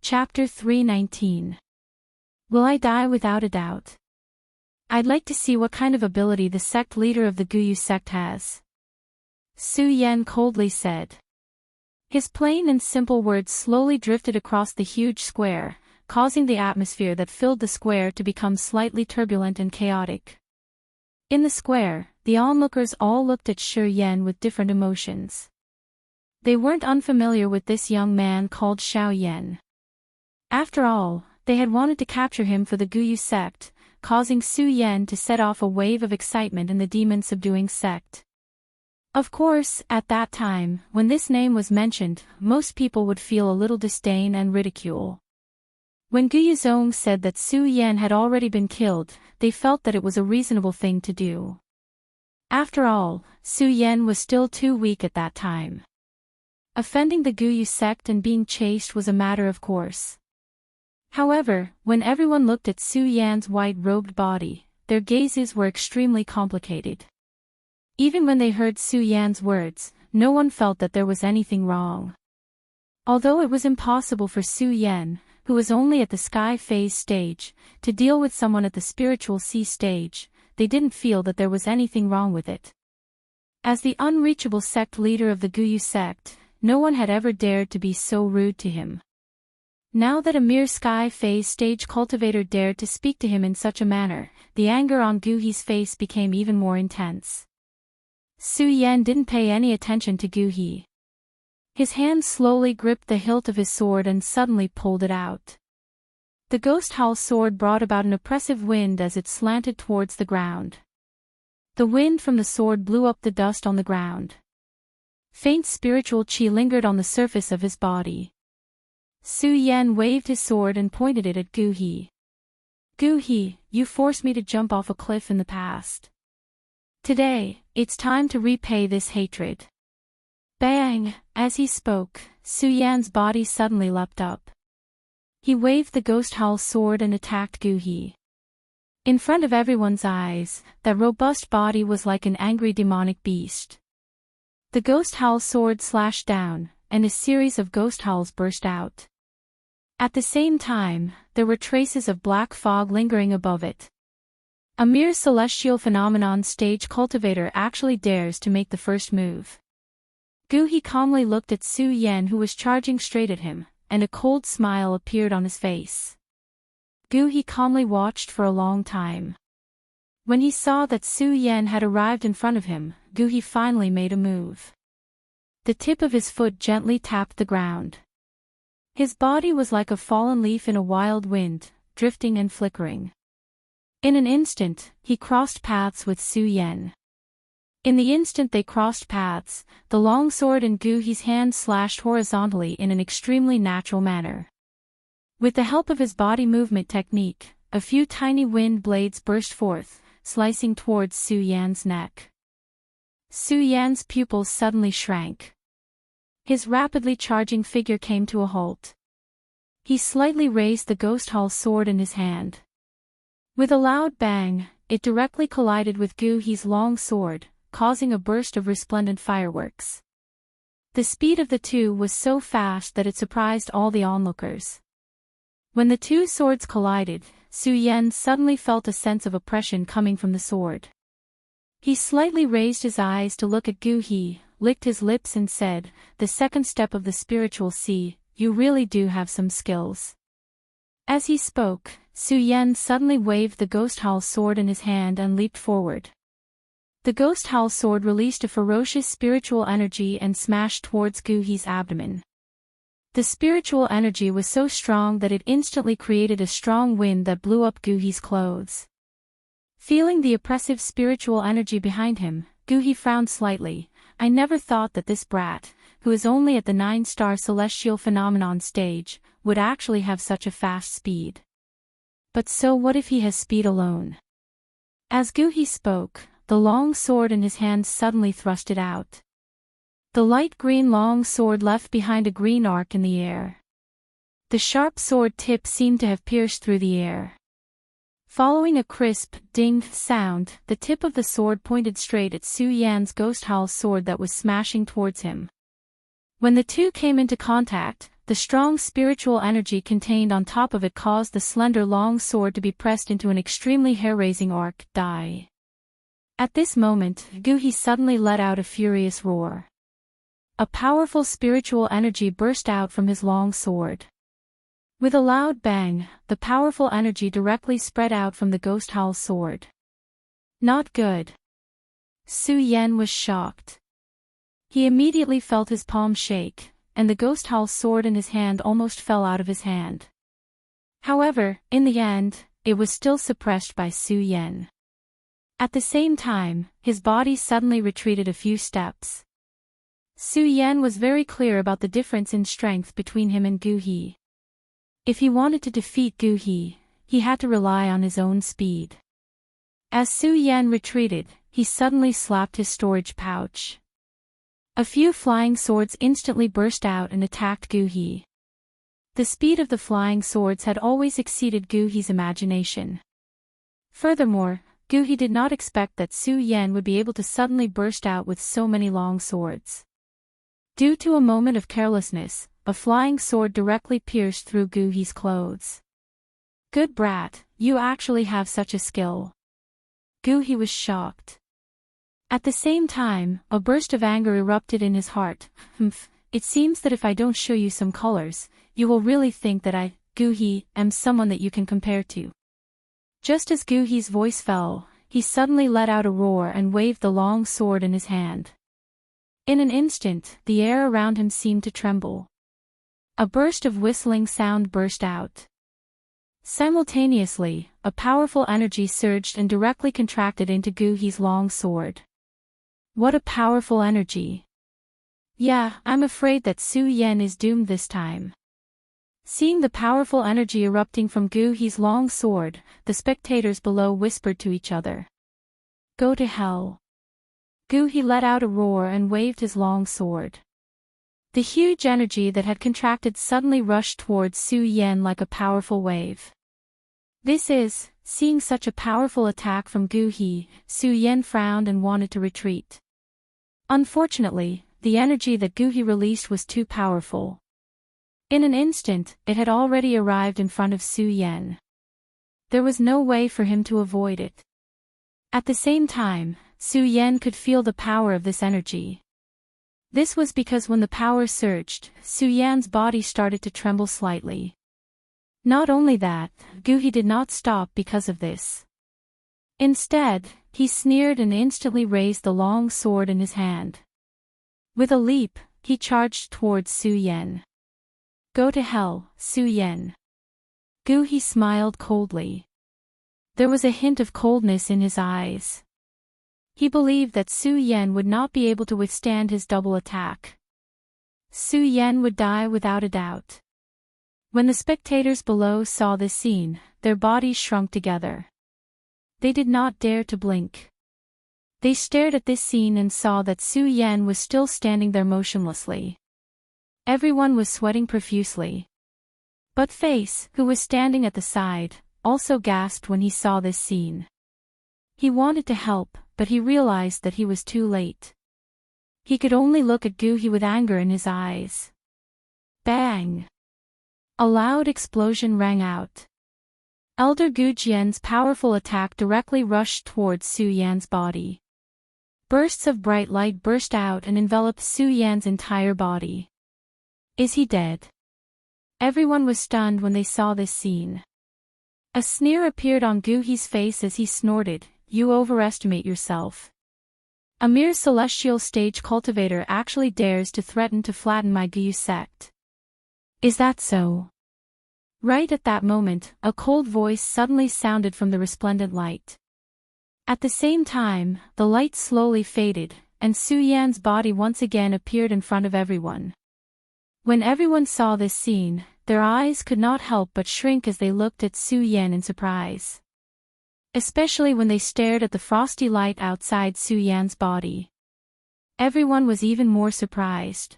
Chapter 319. Will I die without a doubt? I'd like to see what kind of ability the sect leader of the Guyu sect has. Su Yan coldly said. His plain and simple words slowly drifted across the huge square, causing the atmosphere that filled the square to become slightly turbulent and chaotic. In the square, the onlookers all looked at Su Yan with different emotions. They weren't unfamiliar with this young man called Xiao Yan. After all, they had wanted to capture him for the Guyu sect, causing Su Yan to set off a wave of excitement in the demon-subduing sect. Of course, at that time, when this name was mentioned, most people would feel a little disdain and ridicule. When Guyu Zong said that Su Yan had already been killed, they felt that it was a reasonable thing to do. After all, Su Yan was still too weak at that time. Offending the Guyu sect and being chased was a matter of course. However, when everyone looked at Su Yan's white-robed body, their gazes were extremely complicated. Even when they heard Su Yan's words, no one felt that there was anything wrong. Although it was impossible for Su Yan, who was only at the sky phase stage, to deal with someone at the spiritual sea stage, they didn't feel that there was anything wrong with it. As the unreachable sect leader of the Guyu sect, no one had ever dared to be so rude to him. Now that a mere sky phase stage cultivator dared to speak to him in such a manner, the anger on Gu He's face became even more intense. Su Yan didn't pay any attention to Gu He. His hand slowly gripped the hilt of his sword and suddenly pulled it out. The ghost howl sword brought about an oppressive wind as it slanted towards the ground. The wind from the sword blew up the dust on the ground. Faint spiritual chi lingered on the surface of his body. Su Yan waved his sword and pointed it at Gu He. Gu He, you forced me to jump off a cliff in the past. Today, it's time to repay this hatred. Bang! As he spoke, Su Yan's body suddenly leapt up. He waved the ghost howl sword and attacked Gu He. In front of everyone's eyes, that robust body was like an angry demonic beast. The ghost howl sword slashed down, and a series of ghost howls burst out. At the same time, there were traces of black fog lingering above it. A mere celestial phenomenon stage cultivator actually dares to make the first move. Gu He calmly looked at Su Yan who was charging straight at him, and a cold smile appeared on his face. Gu He calmly watched for a long time. When he saw that Su Yan had arrived in front of him, Gu He finally made a move. The tip of his foot gently tapped the ground. His body was like a fallen leaf in a wild wind, drifting and flickering. In an instant, he crossed paths with Su Yan. In the instant they crossed paths, the long sword in Gu He's hand slashed horizontally in an extremely natural manner. With the help of his body movement technique, a few tiny wind blades burst forth, slicing towards Su Yan's neck. Su Yan's pupils suddenly shrank. His rapidly charging figure came to a halt. He slightly raised the ghost howl sword in his hand. With a loud bang, it directly collided with Gu He's long sword, causing a burst of resplendent fireworks. The speed of the two was so fast that it surprised all the onlookers. When the two swords collided, Su Yan suddenly felt a sense of oppression coming from the sword. He slightly raised his eyes to look at Gu He, licked his lips and said, "The second step of the spiritual sea, you really do have some skills." As he spoke, Su Yan suddenly waved the ghost howl sword in his hand and leaped forward. The ghost howl sword released a ferocious spiritual energy and smashed towards Gu He's abdomen. The spiritual energy was so strong that it instantly created a strong wind that blew up Gu He's clothes. Feeling the oppressive spiritual energy behind him, Gu He frowned slightly. "I never thought that this brat, who is only at the 9-star celestial phenomenon stage, would actually have such a fast speed. But so what if he has speed alone?" As Gu He spoke, the long sword in his hand suddenly thrust it out. The light green long sword left behind a green arc in the air. The sharp sword tip seemed to have pierced through the air. Following a crisp, ding sound, the tip of the sword pointed straight at Su Yan's ghost howl sword that was smashing towards him. When the two came into contact, the strong spiritual energy contained on top of it caused the slender long sword to be pressed into an extremely hair-raising arc. Die. At this moment, Gu-hee suddenly let out a furious roar. A powerful spiritual energy burst out from his long sword. With a loud bang, the powerful energy directly spread out from the Ghost Howl's sword. Not good. Su Yan was shocked. He immediately felt his palm shake, and the Ghost Howl's sword in his hand almost fell out of his hand. However, in the end, it was still suppressed by Su Yan. At the same time, his body suddenly retreated a few steps. Su Yan was very clear about the difference in strength between him and Gu-hee. If he wanted to defeat Gu-hee, he had to rely on his own speed. As Su Yan retreated, he suddenly slapped his storage pouch. A few flying swords instantly burst out and attacked Gu-hee. The speed of the flying swords had always exceeded Gu-hee's imagination. Furthermore, Gu-hee did not expect that Su Yan would be able to suddenly burst out with so many long swords. Due to a moment of carelessness, a flying sword directly pierced through Gu-hee's clothes. Good brat, you actually have such a skill. Gu-hee was shocked. At the same time, a burst of anger erupted in his heart. It seems that if I don't show you some colors, you will really think that I, Gu-hee, am someone that you can compare to. Just as Gu-hee's voice fell, he suddenly let out a roar and waved the long sword in his hand. In an instant, the air around him seemed to tremble. A burst of whistling sound burst out. Simultaneously, a powerful energy surged and directly contracted into Gu-hee's long sword. What a powerful energy. Yeah, I'm afraid that Su Yan is doomed this time. Seeing the powerful energy erupting from Gu-hee's long sword, the spectators below whispered to each other. Go to hell. Gu-hee let out a roar and waved his long sword. The huge energy that had contracted suddenly rushed towards Su Yan like a powerful wave. Seeing such a powerful attack from Gu-hee, Su Yan frowned and wanted to retreat. Unfortunately, the energy that Gu-hee released was too powerful. In an instant, it had already arrived in front of Su Yan. There was no way for him to avoid it. At the same time, Su Yan could feel the power of this energy. This was because when the power surged, Su Yan's body started to tremble slightly. Not only that, Gu-hee did not stop because of this. Instead, he sneered and instantly raised the long sword in his hand. With a leap, he charged towards Su Yan. Go to hell, Su Yan. Gu-hee smiled coldly. There was a hint of coldness in his eyes. He believed that Su Yan would not be able to withstand his double attack. Su Yan would die without a doubt. When the spectators below saw this scene, their bodies shrunk together. They did not dare to blink. They stared at this scene and saw that Su Yan was still standing there motionlessly. Everyone was sweating profusely. But Face, who was standing at the side, also gasped when he saw this scene. He wanted to help, but he realized that he was too late. He could only look at Gu-hee with anger in his eyes. Bang! A loud explosion rang out. Elder Gu Jian's powerful attack directly rushed towards Su Yan's body. Bursts of bright light burst out and enveloped Su Yan's entire body. Is he dead? Everyone was stunned when they saw this scene. A sneer appeared on Gu-hee's face as he snorted, "You overestimate yourself. A mere celestial stage cultivator actually dares to threaten to flatten my Gu sect. Is that so?" Right at that moment, a cold voice suddenly sounded from the resplendent light. At the same time, the light slowly faded, and Su Yan's body once again appeared in front of everyone. When everyone saw this scene, their eyes could not help but shrink as they looked at Su Yan in surprise. Especially when they stared at the frosty light outside Su Yan's body. Everyone was even more surprised.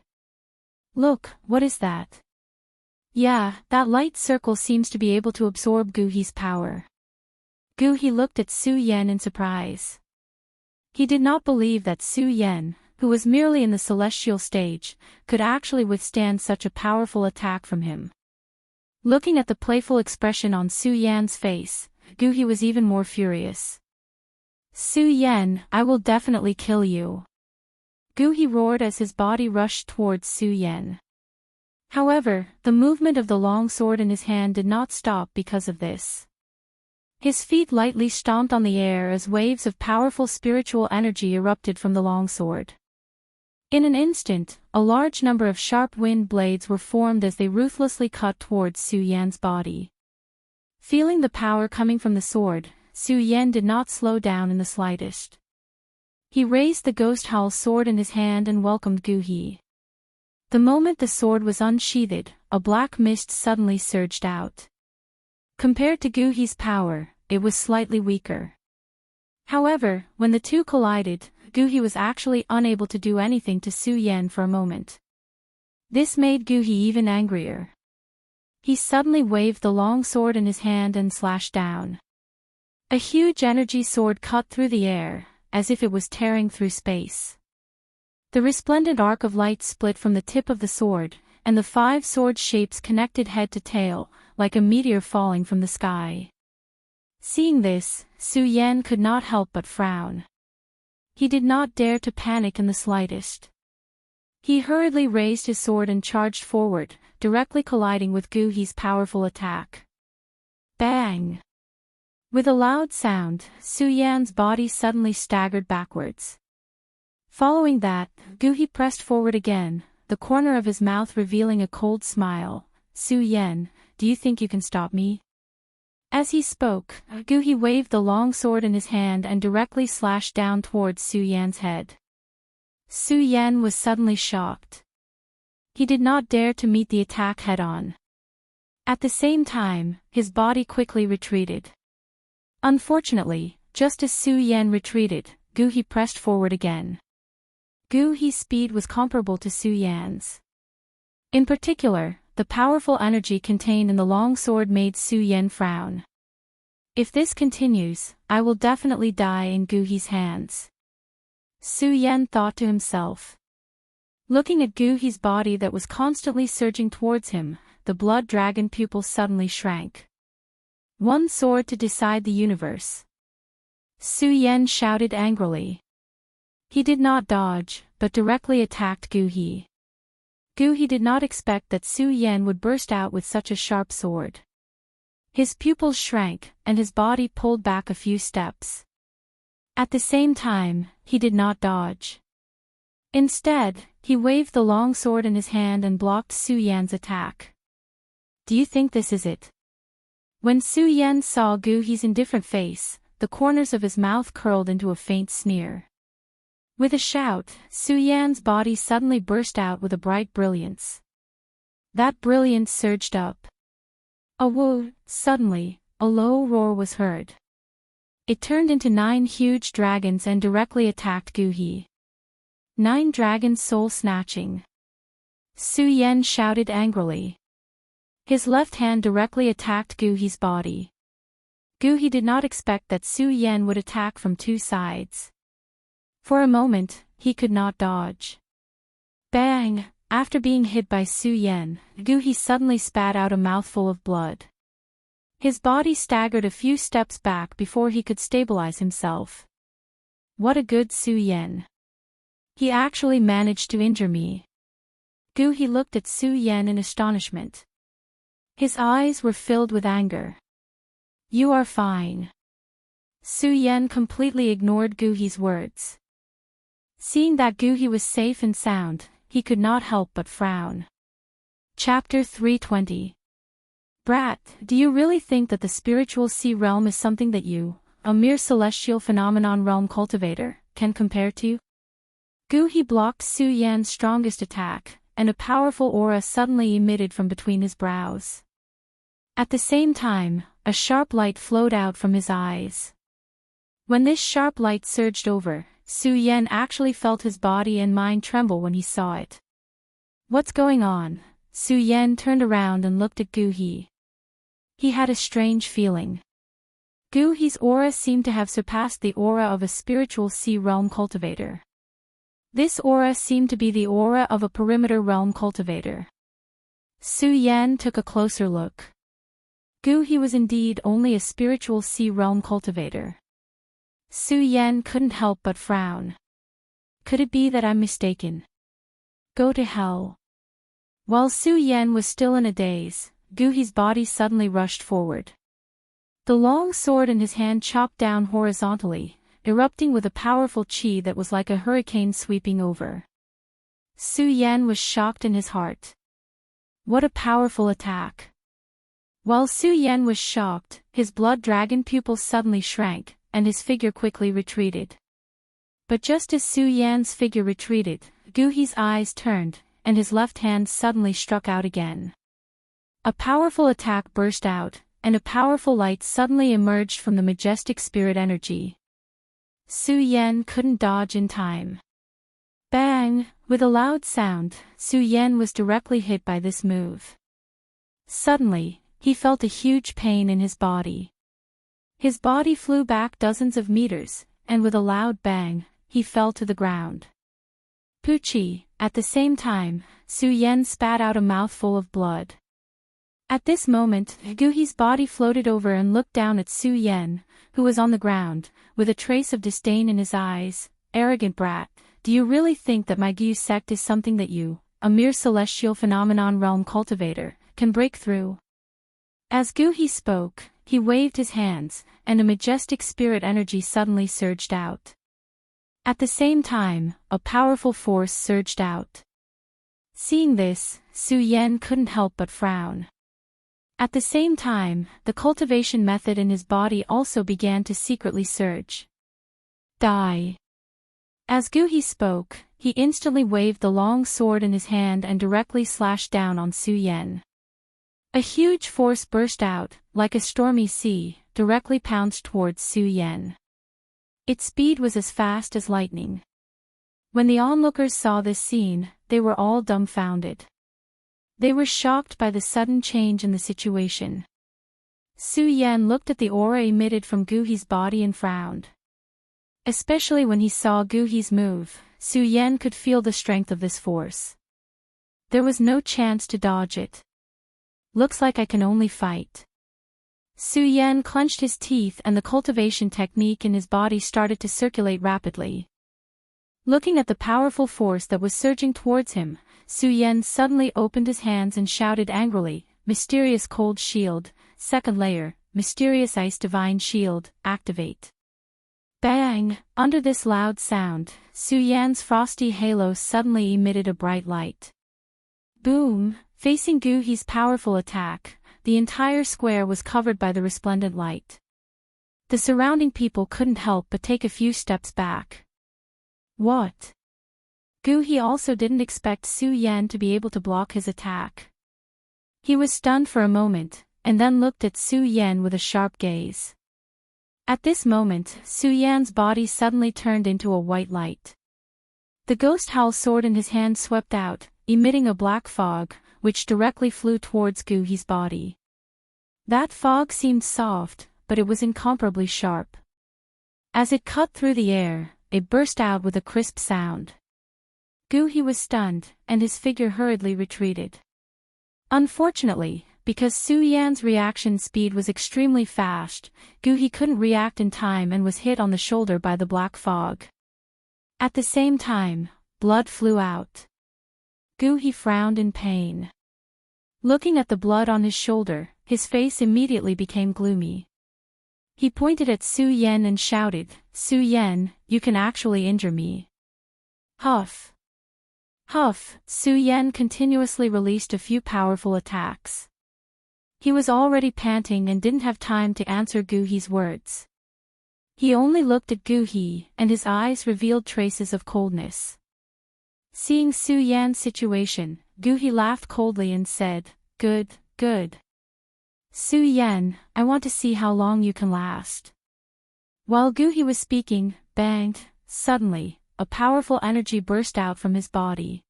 Look, what is that? Yeah, that light circle seems to be able to absorb Gu-hee's power. Gu-hee looked at Su Yan in surprise. He did not believe that Su Yan, who was merely in the celestial stage, could actually withstand such a powerful attack from him. Looking at the playful expression on Su Yan's face, Gu He was even more furious. "Su Yan, I will definitely kill you." Gu He roared as his body rushed towards Su Yan. However, the movement of the long sword in his hand did not stop because of this. His feet lightly stomped on the air as waves of powerful spiritual energy erupted from the longsword. In an instant, a large number of sharp wind blades were formed as they ruthlessly cut towards Su Yan's body. Feeling the power coming from the sword, Su Yan did not slow down in the slightest. He raised the ghost howl sword in his hand and welcomed Gu He. The moment the sword was unsheathed, a black mist suddenly surged out. Compared to Gu He's power, it was slightly weaker. However, when the two collided, Gu He was actually unable to do anything to Su Yan for a moment. This made Gu He even angrier. He suddenly waved the long sword in his hand and slashed down. A huge energy sword cut through the air, as if it was tearing through space. The resplendent arc of light split from the tip of the sword, and the 5 sword shapes connected head to tail, like a meteor falling from the sky. Seeing this, Su Yan could not help but frown. He did not dare to panic in the slightest. He hurriedly raised his sword and charged forward, directly colliding with Gu He's powerful attack. Bang! With a loud sound, Su Yan's body suddenly staggered backwards. Following that, Gu He pressed forward again, the corner of his mouth revealing a cold smile. "Su Yan, do you think you can stop me?" As he spoke, Gu He waved the long sword in his hand and directly slashed down towards Su Yan's head. Su Yan was suddenly shocked. He did not dare to meet the attack head-on. At the same time, his body quickly retreated. Unfortunately, just as Su Yan retreated, Gu He pressed forward again. Gu He's speed was comparable to Su Yan's. In particular, the powerful energy contained in the long sword made Su Yan frown. "If this continues, I will definitely die in Gu He's hands," Su Yan thought to himself. Looking at Gu He's body that was constantly surging towards him, the blood dragon pupil suddenly shrank. "One sword to decide the universe," Su Yan shouted angrily. He did not dodge, but directly attacked Gu He. Gu He did not expect that Su Yan would burst out with such a sharp sword. His pupils shrank, and his body pulled back a few steps. At the same time, he did not dodge. Instead, he waved the long sword in his hand and blocked Su Yan's attack. "Do you think this is it?" When Su Yan saw Gu He's indifferent face, the corners of his mouth curled into a faint sneer. With a shout, Su Yan's body suddenly burst out with a bright brilliance. That brilliance surged up. Suddenly, a low roar was heard. It turned into 9 huge dragons and directly attacked Gu He. 9 dragons soul-snatching. Su Yan shouted angrily. His left hand directly attacked Gu He's body. Gu He did not expect that Su Yan would attack from 2 sides. For a moment, he could not dodge. Bang! After being hit by Su Yan, Gu He suddenly spat out a mouthful of blood. His body staggered a few steps back before he could stabilize himself. What a good Su Yan! He actually managed to injure me. Gu He looked at Su Yan in astonishment. His eyes were filled with anger. "You are fine." Su Yan completely ignored Gu He's words. Seeing that Gu He was safe and sound, he could not help but frown. Chapter 320. Brat, do you really think that the spiritual sea realm is something that you, a mere celestial phenomenon realm cultivator, can compare to? Gu He blocked Su Yan's strongest attack, and a powerful aura suddenly emitted from between his brows. At the same time, a sharp light flowed out from his eyes. When this sharp light surged over, Su Yan actually felt his body and mind tremble when he saw it. What's going on? Su Yan turned around and looked at Gu He. He had a strange feeling. Gu He's aura seemed to have surpassed the aura of a spiritual sea realm cultivator. This aura seemed to be the aura of a perimeter realm cultivator. Su Yan took a closer look. He was indeed only a spiritual sea realm cultivator. Su Yan couldn't help but frown. Could it be that I'm mistaken? Go to hell. While Su Yan was still in a daze, Guhi's body suddenly rushed forward. The long sword in his hand chopped down horizontally, erupting with a powerful chi that was like a hurricane sweeping over. Su Yan was shocked in his heart. What a powerful attack! While Su Yan was shocked, his blood dragon pupils suddenly shrank, and his figure quickly retreated. But just as Su Yan's figure retreated, Guhi's eyes turned, and his left hand suddenly struck out again. A powerful attack burst out, and a powerful light suddenly emerged from the majestic spirit energy. Su Yan couldn't dodge in time. Bang! With a loud sound, Su Yan was directly hit by this move. Suddenly, he felt a huge pain in his body. His body flew back dozens of meters, and with a loud bang, he fell to the ground. Puchi! At the same time, Su Yan spat out a mouthful of blood. At this moment, Guhi's body floated over and looked down at Su Yan, who was on the ground, with a trace of disdain in his eyes. Arrogant brat, do you really think that my Guyu sect is something that you, a mere celestial phenomenon realm cultivator, can break through? As Guhi spoke, he waved his hands, and a majestic spirit energy suddenly surged out. At the same time, a powerful force surged out. Seeing this, Su Yan couldn't help but frown. At the same time, the cultivation method in his body also began to secretly surge. Die! As Guhi spoke, he instantly waved the long sword in his hand and directly slashed down on Su Yan. A huge force burst out, like a stormy sea, directly pounced towards Su Yan. Its speed was as fast as lightning. When the onlookers saw this scene, they were all dumbfounded. They were shocked by the sudden change in the situation. Su Yan looked at the aura emitted from Guhi's body and frowned. Especially when he saw Guhi's move, Su Yan could feel the strength of this force. There was no chance to dodge it. Looks like I can only fight. Su Yan clenched his teeth and the cultivation technique in his body started to circulate rapidly. Looking at the powerful force that was surging towards him, Su Yan suddenly opened his hands and shouted angrily, Mysterious Cold Shield, second layer, Mysterious Ice Divine Shield, activate. Bang! Under this loud sound, Su Yan's frosty halo suddenly emitted a bright light. Boom! Facing Guhi's powerful attack, the entire square was covered by the resplendent light. The surrounding people couldn't help but take a few steps back. What? Guhi also didn't expect Su Yan to be able to block his attack. He was stunned for a moment, and then looked at Su Yan with a sharp gaze. At this moment, Su Yan's body suddenly turned into a white light. The ghost howl sword in his hand swept out, emitting a black fog, which directly flew towards Guhi's body. That fog seemed soft, but it was incomparably sharp. As it cut through the air, it burst out with a crisp sound. Guhi was stunned, and his figure hurriedly retreated. Unfortunately, because Su Yan's reaction speed was extremely fast, Guhi couldn't react in time and was hit on the shoulder by the black fog. At the same time, blood flew out. Guhi frowned in pain. Looking at the blood on his shoulder, his face immediately became gloomy. He pointed at Su Yan and shouted, Su Yan, you can actually injure me. Huff. Huff! Su Yan continuously released a few powerful attacks. He was already panting and didn't have time to answer Guhi's words. He only looked at Guhi, and his eyes revealed traces of coldness. Seeing Su Yan's situation, Guhi laughed coldly and said, Good, good. Su Yan, I want to see how long you can last. While Guhi was speaking, banged, suddenly, a powerful energy burst out from his body.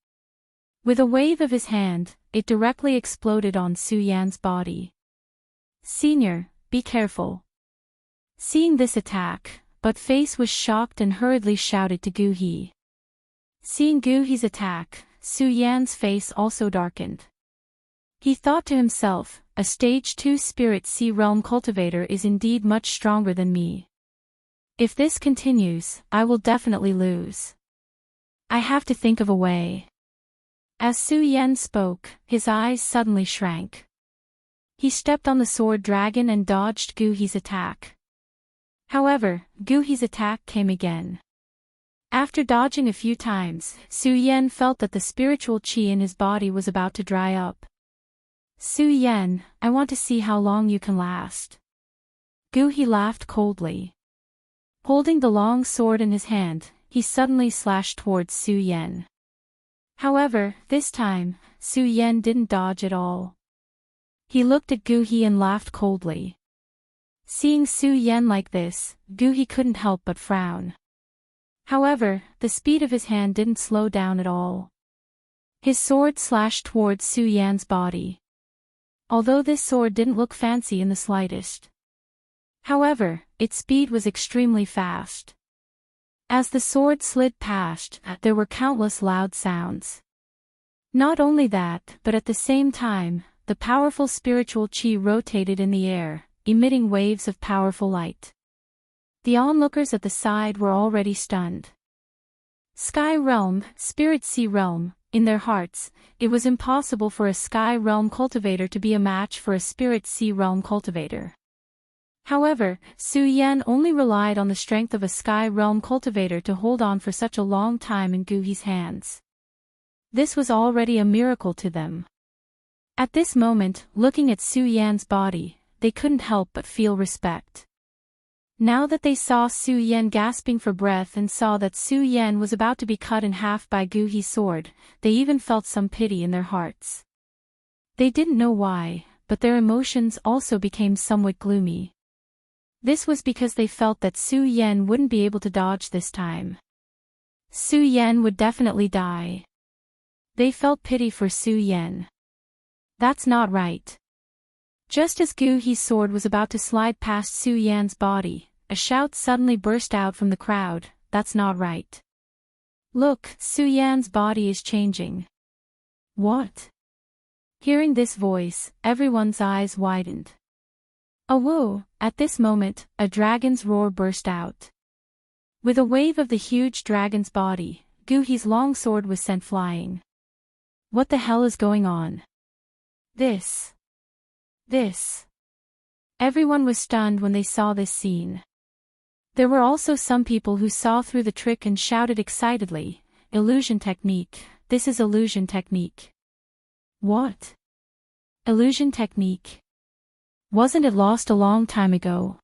With a wave of his hand, it directly exploded on Su Yan's body. Senior, be careful. Seeing this attack, But Face was shocked and hurriedly shouted to Guhi. Seeing Gu He's attack, Su Yan's face also darkened. He thought to himself, a stage 2 spirit sea realm cultivator is indeed much stronger than me. If this continues, I will definitely lose. I have to think of a way. As Su Yan spoke, his eyes suddenly shrank. He stepped on the sword dragon and dodged Gu He's attack. However, Gu He's attack came again. After dodging a few times, Su Yan felt that the spiritual qi in his body was about to dry up. Su Yan, I want to see how long you can last. Gu He laughed coldly. Holding the long sword in his hand, he suddenly slashed towards Su Yan. However, this time, Su Yan didn't dodge at all. He looked at Gu He and laughed coldly. Seeing Su Yan like this, Gu He couldn't help but frown. However, the speed of his hand didn't slow down at all. His sword slashed towards Su Yan's body. Although this sword didn't look fancy in the slightest. However, its speed was extremely fast. As the sword slid past, there were countless loud sounds. Not only that, but at the same time, the powerful spiritual qi rotated in the air, emitting waves of powerful light. The onlookers at the side were already stunned. Sky Realm, Spirit Sea Realm, in their hearts, it was impossible for a Sky Realm cultivator to be a match for a Spirit Sea Realm cultivator. However, Su Yan only relied on the strength of a Sky Realm cultivator to hold on for such a long time in Gu He's hands. This was already a miracle to them. At this moment, looking at Su Yan's body, they couldn't help but feel respect. Now that they saw Su Yan gasping for breath and saw that Su Yan was about to be cut in half by Gu He's sword, they even felt some pity in their hearts. They didn't know why, but their emotions also became somewhat gloomy. This was because they felt that Su Yan wouldn't be able to dodge this time. Su Yan would definitely die. They felt pity for Su Yan. That's not right. Just as Gu He's sword was about to slide past Su Yan's body, a shout suddenly burst out from the crowd, that's not right. Look, Su Yan's body is changing. What? Hearing this voice, everyone's eyes widened. Oh whoa, at this moment, a dragon's roar burst out. With a wave of the huge dragon's body, Gu He's long sword was sent flying. What the hell is going on? This. Everyone was stunned when they saw this scene. There were also some people who saw through the trick and shouted excitedly, illusion technique, this is illusion technique. What? Illusion technique? Wasn't it lost a long time ago?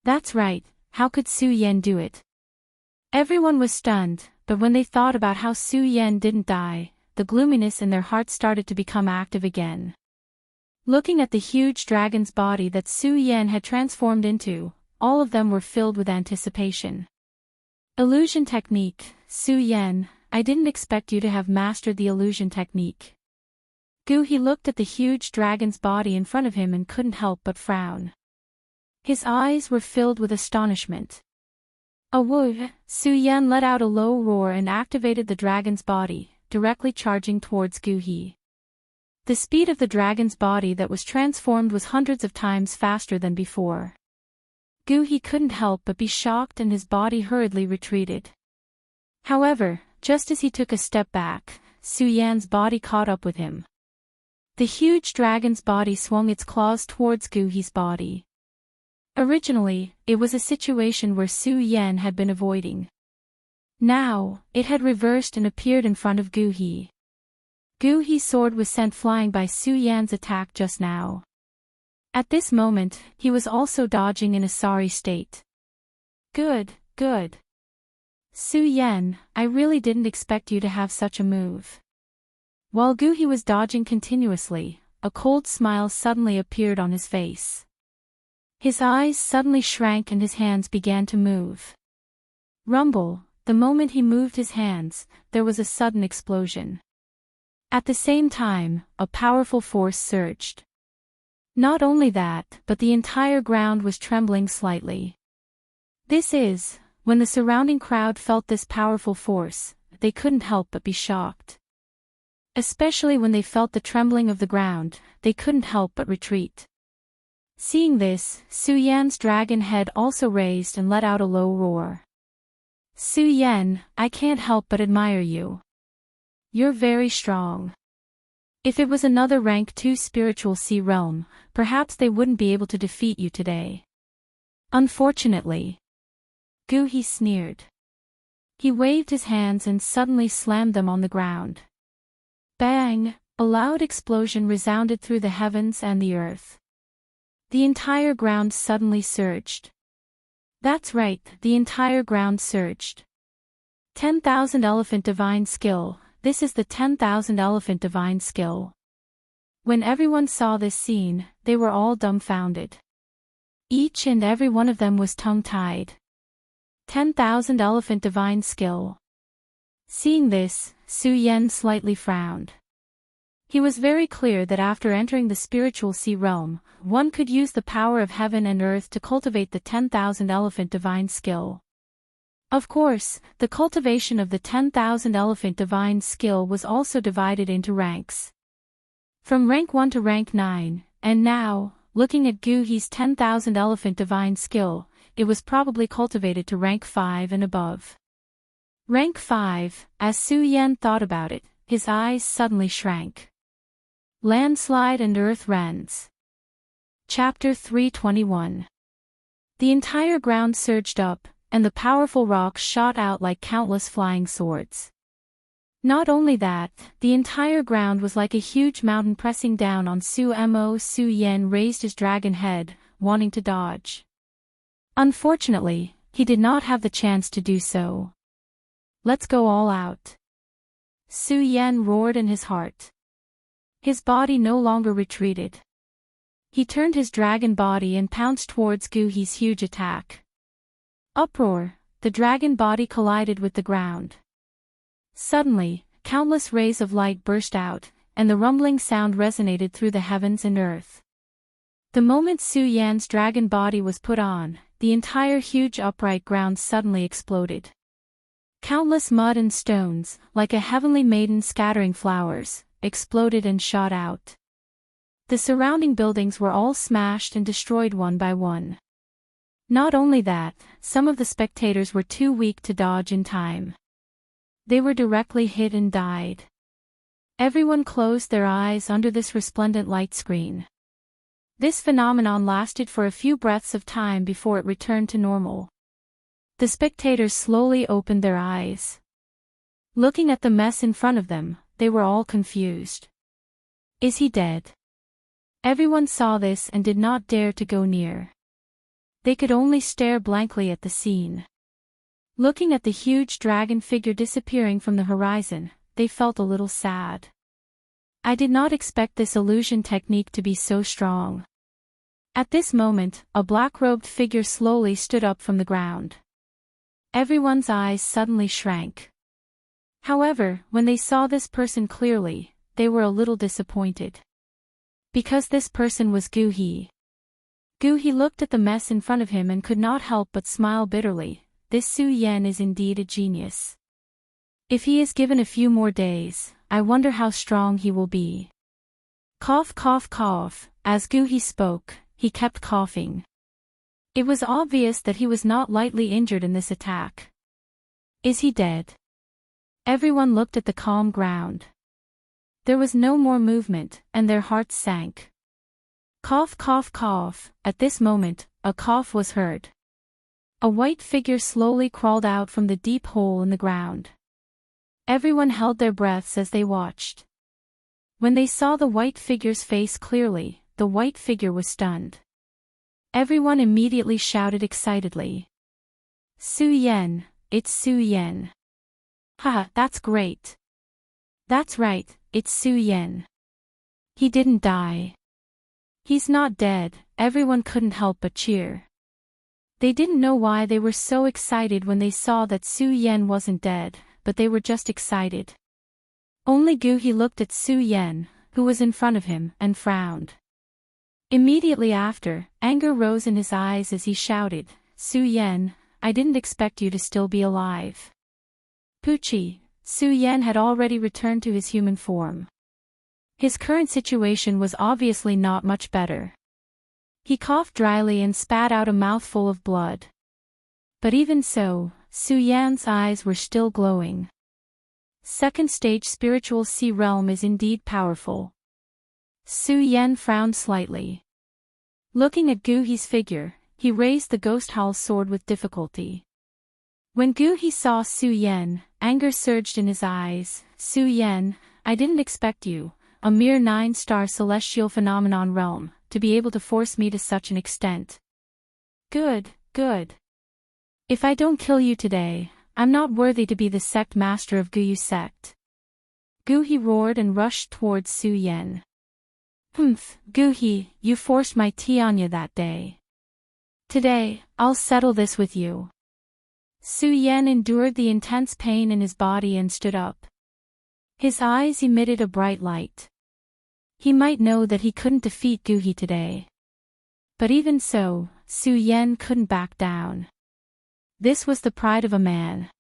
That's right, how could Su Yan do it? Everyone was stunned, but when they thought about how Su Yan didn't die, the gloominess in their hearts started to become active again. Looking at the huge dragon's body that Su Yan had transformed into, all of them were filled with anticipation. Illusion technique, Su Yan, I didn't expect you to have mastered the illusion technique. Gu He looked at the huge dragon's body in front of him and couldn't help but frown. His eyes were filled with astonishment. A woo! Su Yan let out a low roar and activated the dragon's body, directly charging towards Gu He. The speed of the dragon's body that was transformed was hundreds of times faster than before. Gu He couldn't help but be shocked and his body hurriedly retreated. However, just as he took a step back, Su Yan's body caught up with him. The huge dragon's body swung its claws towards Gu He's body. Originally, it was a situation where Su Yan had been avoiding. Now, it had reversed and appeared in front of Gu He. Gu He's sword was sent flying by Su Yan's attack just now. At this moment, he was also dodging in a sorry state. Good. Su Yan, I really didn't expect you to have such a move. While Gu He was dodging continuously, a cold smile suddenly appeared on his face. His eyes suddenly shrank and his hands began to move. Rumble, the moment he moved his hands, there was a sudden explosion. At the same time, a powerful force surged. Not only that, but the entire ground was trembling slightly. When the surrounding crowd felt this powerful force, they couldn't help but be shocked. Especially when they felt the trembling of the ground, they couldn't help but retreat. Seeing this, Su Yan's dragon head also raised and let out a low roar. Su Yan, I can't help but admire you. You're very strong. If it was another rank 2 spiritual sea realm, perhaps they wouldn't be able to defeat you today. Unfortunately. Gu He sneered. He waved his hands and suddenly slammed them on the ground. Bang! A loud explosion resounded through the heavens and the earth. The entire ground suddenly surged. That's right, the entire ground surged. 10,000 elephant divine skill, this is the 10,000 elephant divine skill. When everyone saw this scene, they were all dumbfounded. Each and every one of them was tongue-tied. 10,000 elephant divine skill. Seeing this, Su Yan slightly frowned. He was very clear that after entering the spiritual sea realm, one could use the power of heaven and earth to cultivate the 10,000 elephant divine skill. Of course, the cultivation of the 10,000 elephant divine skill was also divided into ranks. From rank 1 to rank 9, and now, looking at Gu He's 10,000 elephant divine skill, it was probably cultivated to rank 5 and above. Rank 5, as Su Yan thought about it, his eyes suddenly shrank. Landslide and Earth Rends. Chapter 321. The entire ground surged up, and the powerful rocks shot out like countless flying swords. Not only that, the entire ground was like a huge mountain pressing down on Su Mo. Su Yan raised his dragon head, wanting to dodge. Unfortunately, he did not have the chance to do so. Let's go all out. Su Yan roared in his heart. His body no longer retreated. He turned his dragon body and pounced towards Gu He's huge attack. Uproar! The dragon body collided with the ground. Suddenly, countless rays of light burst out, and the rumbling sound resonated through the heavens and earth. The moment Su Yan's dragon body was put on, the entire huge upright ground suddenly exploded. Countless mud and stones, like a heavenly maiden scattering flowers, exploded and shot out. The surrounding buildings were all smashed and destroyed one by one. Not only that, some of the spectators were too weak to dodge in time. They were directly hit and died. Everyone closed their eyes under this resplendent light screen. This phenomenon lasted for a few breaths of time before it returned to normal. The spectators slowly opened their eyes. Looking at the mess in front of them, they were all confused. Is he dead? Everyone saw this and did not dare to go near. They could only stare blankly at the scene. Looking at the huge dragon figure disappearing from the horizon, they felt a little sad. I did not expect this illusion technique to be so strong. At this moment, a black-robed figure slowly stood up from the ground. Everyone's eyes suddenly shrank. However, when they saw this person clearly, they were a little disappointed. Because this person was Gu He. Gu He looked at the mess in front of him and could not help but smile bitterly. This Su Yan is indeed a genius. If he is given a few more days, I wonder how strong he will be. Cough, cough, cough. As Gu He spoke, he kept coughing. It was obvious that he was not lightly injured in this attack. Is he dead? Everyone looked at the calm ground. There was no more movement, and their hearts sank. Cough, cough, cough. At this moment, a cough was heard. A white figure slowly crawled out from the deep hole in the ground. Everyone held their breaths as they watched. When they saw the white figure's face clearly, the white figure was stunned. Everyone immediately shouted excitedly. Su Yan, it's Su Yan. Haha, that's great. That's right, it's Su Yan. He didn't die. He's not dead. Everyone couldn't help but cheer. They didn't know why they were so excited when they saw that Su Yan wasn't dead, but they were just excited. Only Gu He looked at Su Yan, who was in front of him, and frowned. Immediately after, anger rose in his eyes as he shouted, Su Yan, I didn't expect you to still be alive. Pucci, Su Yan had already returned to his human form. His current situation was obviously not much better. He coughed dryly and spat out a mouthful of blood. But even so, Su Yan's eyes were still glowing. Second stage spiritual sea realm is indeed powerful. Su Yan frowned slightly. Looking at Gu He's figure, he raised the ghost howl sword with difficulty. When Gu He saw Su Yan, anger surged in his eyes. Su Yan, I didn't expect you, a mere 9-star celestial phenomenon realm, to be able to force me to such an extent. Good, good. If I don't kill you today, I'm not worthy to be the sect master of Guyu sect. Gu He roared and rushed towards Su Yan. Humph, Gu He, you forced my Tianya that day. Today, I'll settle this with you. Su Yan endured the intense pain in his body and stood up. His eyes emitted a bright light. He might know that he couldn't defeat Gu He today. But even so, Su Yan couldn't back down. This was the pride of a man.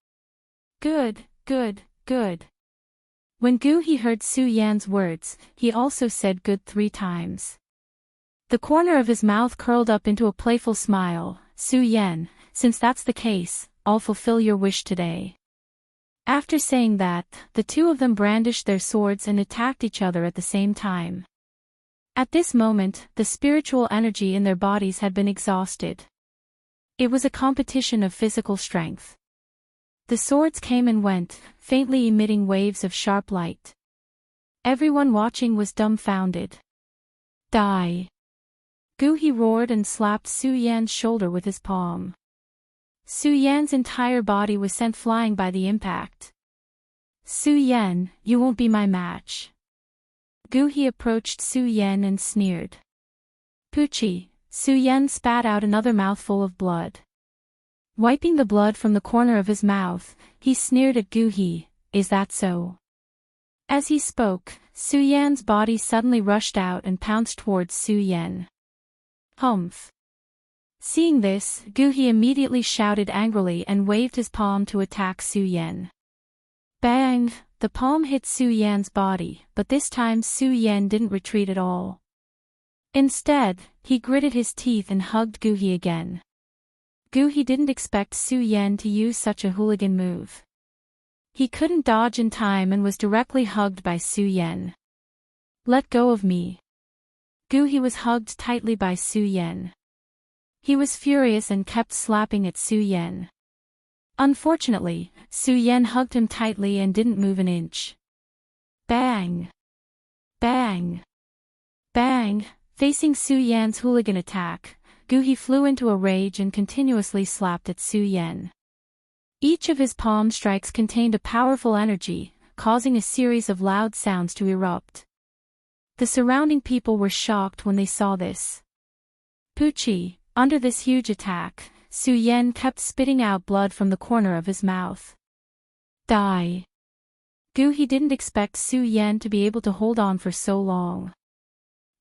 Good, good, good. When Gu He heard Su Yan's words, he also said good 3 times. The corner of his mouth curled up into a playful smile. Su Yan, since that's the case, I'll fulfill your wish today. After saying that, the two of them brandished their swords and attacked each other at the same time. At this moment, the spiritual energy in their bodies had been exhausted. It was a competition of physical strength. The swords came and went, faintly emitting waves of sharp light. Everyone watching was dumbfounded. Die! Gu He roared and slapped Su Yan's shoulder with his palm. Su Yan's entire body was sent flying by the impact. Su Yan, you won't be my match. Gu He approached Su Yan and sneered. Poochie, Su Yan spat out another mouthful of blood. Wiping the blood from the corner of his mouth, he sneered at Gu He, is that so? As he spoke, Su Yan's body suddenly rushed out and pounced towards Su Yan. Humph. Seeing this, Gu He immediately shouted angrily and waved his palm to attack Su Yan. Bang! The palm hit Su Yan's body, but this time Su Yan didn't retreat at all. Instead, he gritted his teeth and hugged Gu He again. Gu He didn't expect Su Yan to use such a hooligan move. He couldn't dodge in time and was directly hugged by Su Yan. Let go of me. Gu He was hugged tightly by Su Yan. He was furious and kept slapping at Su Yan. Unfortunately, Su Yan hugged him tightly and didn't move an inch. Bang! Bang! Bang! Facing Su Yan's hooligan attack, Gu He flew into a rage and continuously slapped at Su Yan. Each of his palm strikes contained a powerful energy, causing a series of loud sounds to erupt. The surrounding people were shocked when they saw this. Poochie, under this huge attack, Su Yan kept spitting out blood from the corner of his mouth. Die! Gu He didn't expect Su Yan to be able to hold on for so long.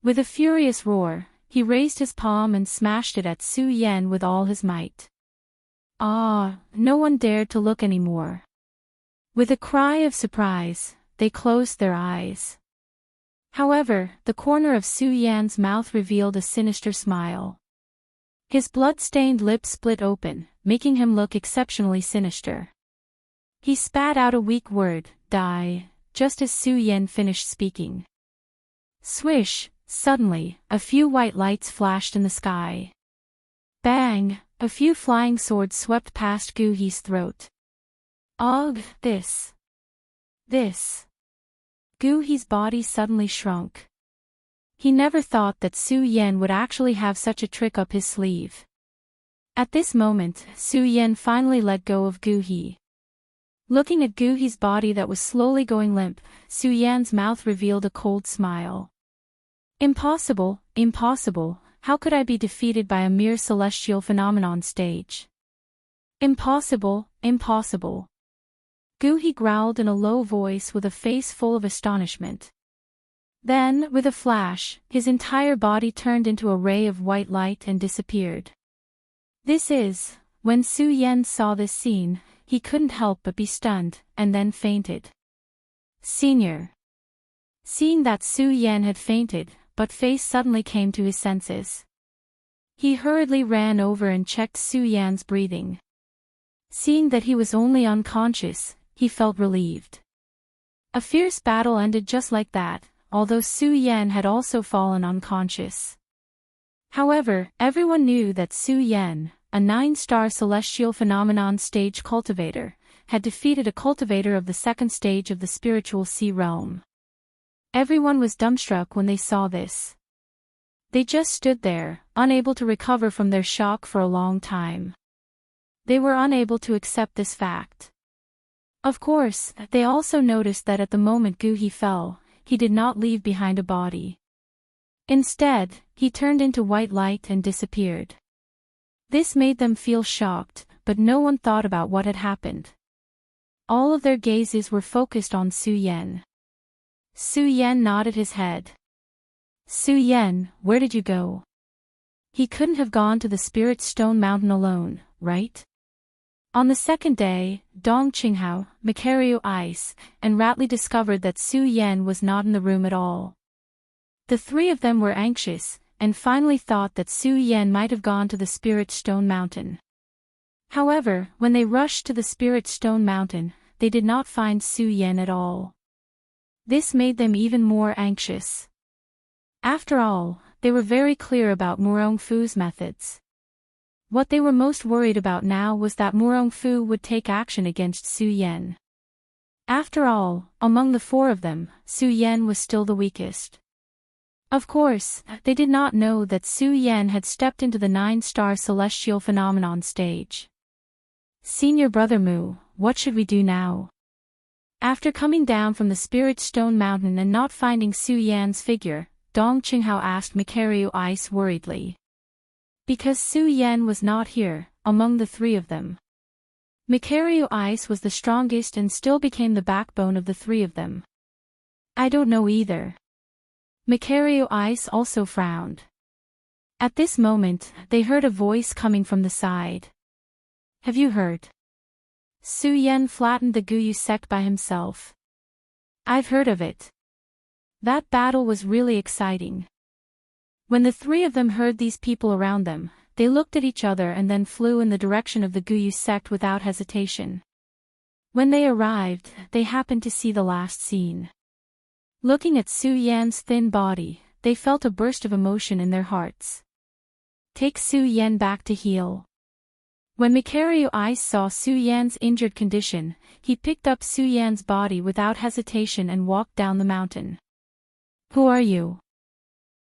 With a furious roar, he raised his palm and smashed it at Su Yan with all his might. No one dared to look anymore. With a cry of surprise, they closed their eyes. However, the corner of Su Yan's mouth revealed a sinister smile. His blood-stained lips split open, making him look exceptionally sinister. He spat out a weak word, die, just as Su Yan finished speaking. Swish! Suddenly, a few white lights flashed in the sky. Bang! A few flying swords swept past Gu He's throat. Ugh! This! Gu He's body suddenly shrunk. He never thought that Su Yan would actually have such a trick up his sleeve. At this moment, Su Yan finally let go of Gu He. Looking at Gu He's body that was slowly going limp, Su Yan's mouth revealed a cold smile. Impossible, impossible, how could I be defeated by a mere celestial phenomenon stage? Impossible, impossible. Gu He growled in a low voice with a face full of astonishment. Then, with a flash, his entire body turned into a ray of white light and disappeared. When Su Yan saw this scene, he couldn't help but be stunned, and then fainted. Senior. Seeing that Su Yan had fainted, Buttface suddenly came to his senses. He hurriedly ran over and checked Su Yan's breathing. Seeing that he was only unconscious, he felt relieved. A fierce battle ended just like that, although Su Yan had also fallen unconscious. However, everyone knew that Su Yan, a 9-star celestial phenomenon stage cultivator, had defeated a cultivator of the 2nd stage of the spiritual sea realm. Everyone was dumbstruck when they saw this. They just stood there, unable to recover from their shock for a long time. They were unable to accept this fact. Of course, they also noticed that at the moment Gu He fell, he did not leave behind a body. Instead, he turned into white light and disappeared. This made them feel shocked, but no one thought about what had happened. All of their gazes were focused on Su Yan. Su Yan nodded his head. Su Yan, where did you go? He couldn't have gone to the Spirit Stone Mountain alone, right? On the 2nd day, Dong Qinghao, Macario Ice, and Ratley discovered that Su Yan was not in the room at all. The 3 of them were anxious, and finally thought that Su Yan might have gone to the Spirit Stone Mountain. However, when they rushed to the Spirit Stone Mountain, they did not find Su Yan at all. This made them even more anxious. After all, they were very clear about Murong Fu's methods. What they were most worried about now was that Murong Fu would take action against Su Yan. After all, among the 4 of them, Su Yan was still the weakest. Of course, they did not know that Su Yan had stepped into the 9-star celestial phenomenon stage. Senior Brother Mu, what should we do now? After coming down from the Spirit Stone Mountain and not finding Su Yan's figure, Dong Qinghao asked Macario Ice worriedly. Because Su Yan was not here, among the 3 of them. Macario Ice was the strongest and still became the backbone of the 3 of them. I don't know either. Macario Ice also frowned. At this moment, they heard a voice coming from the side. Have you heard? Su Yan flattened the Guyu sect by himself. I've heard of it. That battle was really exciting. When the 3 of them heard these people around them, they looked at each other and then flew in the direction of the Guyu sect without hesitation. When they arrived, they happened to see the last scene. Looking at Su Yan's thin body, they felt a burst of emotion in their hearts. Take Su Yan back to heal. When Macario Ice saw Su Yan's injured condition, he picked up Su Yan's body without hesitation and walked down the mountain. Who are you?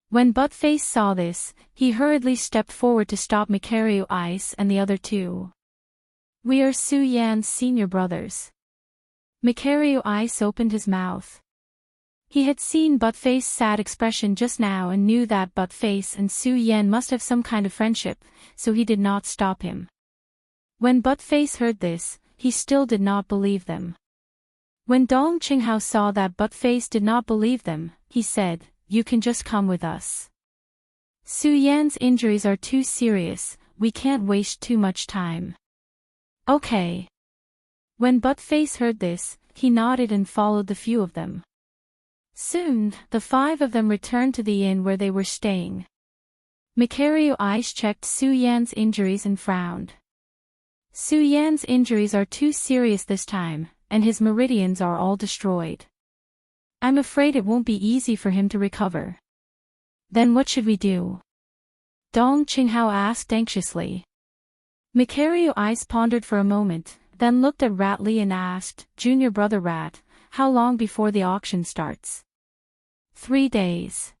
When Buttface saw this, he hurriedly stepped forward to stop Macario Ice and the other 2. We are Su Yan's senior brothers. Macario Ice opened his mouth. He had seen Buttface's sad expression just now and knew that Buttface and Su Yan must have some kind of friendship, so he did not stop him. When Buttface heard this, he still did not believe them. When Dong Qinghao saw that Buttface did not believe them, he said, You can just come with us. Su Yan's injuries are too serious, we can't waste too much time. Okay. When Buttface heard this, he nodded and followed the few of them. Soon, the 5 of them returned to the inn where they were staying. Macario Ice checked Su Yan's injuries and frowned. Su Yan's injuries are too serious this time, and his meridians are all destroyed. I'm afraid it won't be easy for him to recover. Then what should we do? Dong Qinghao asked anxiously. Macario Ice pondered for a moment, then looked at Ratley and asked, Junior Brother Rat, how long before the auction starts? 3 days.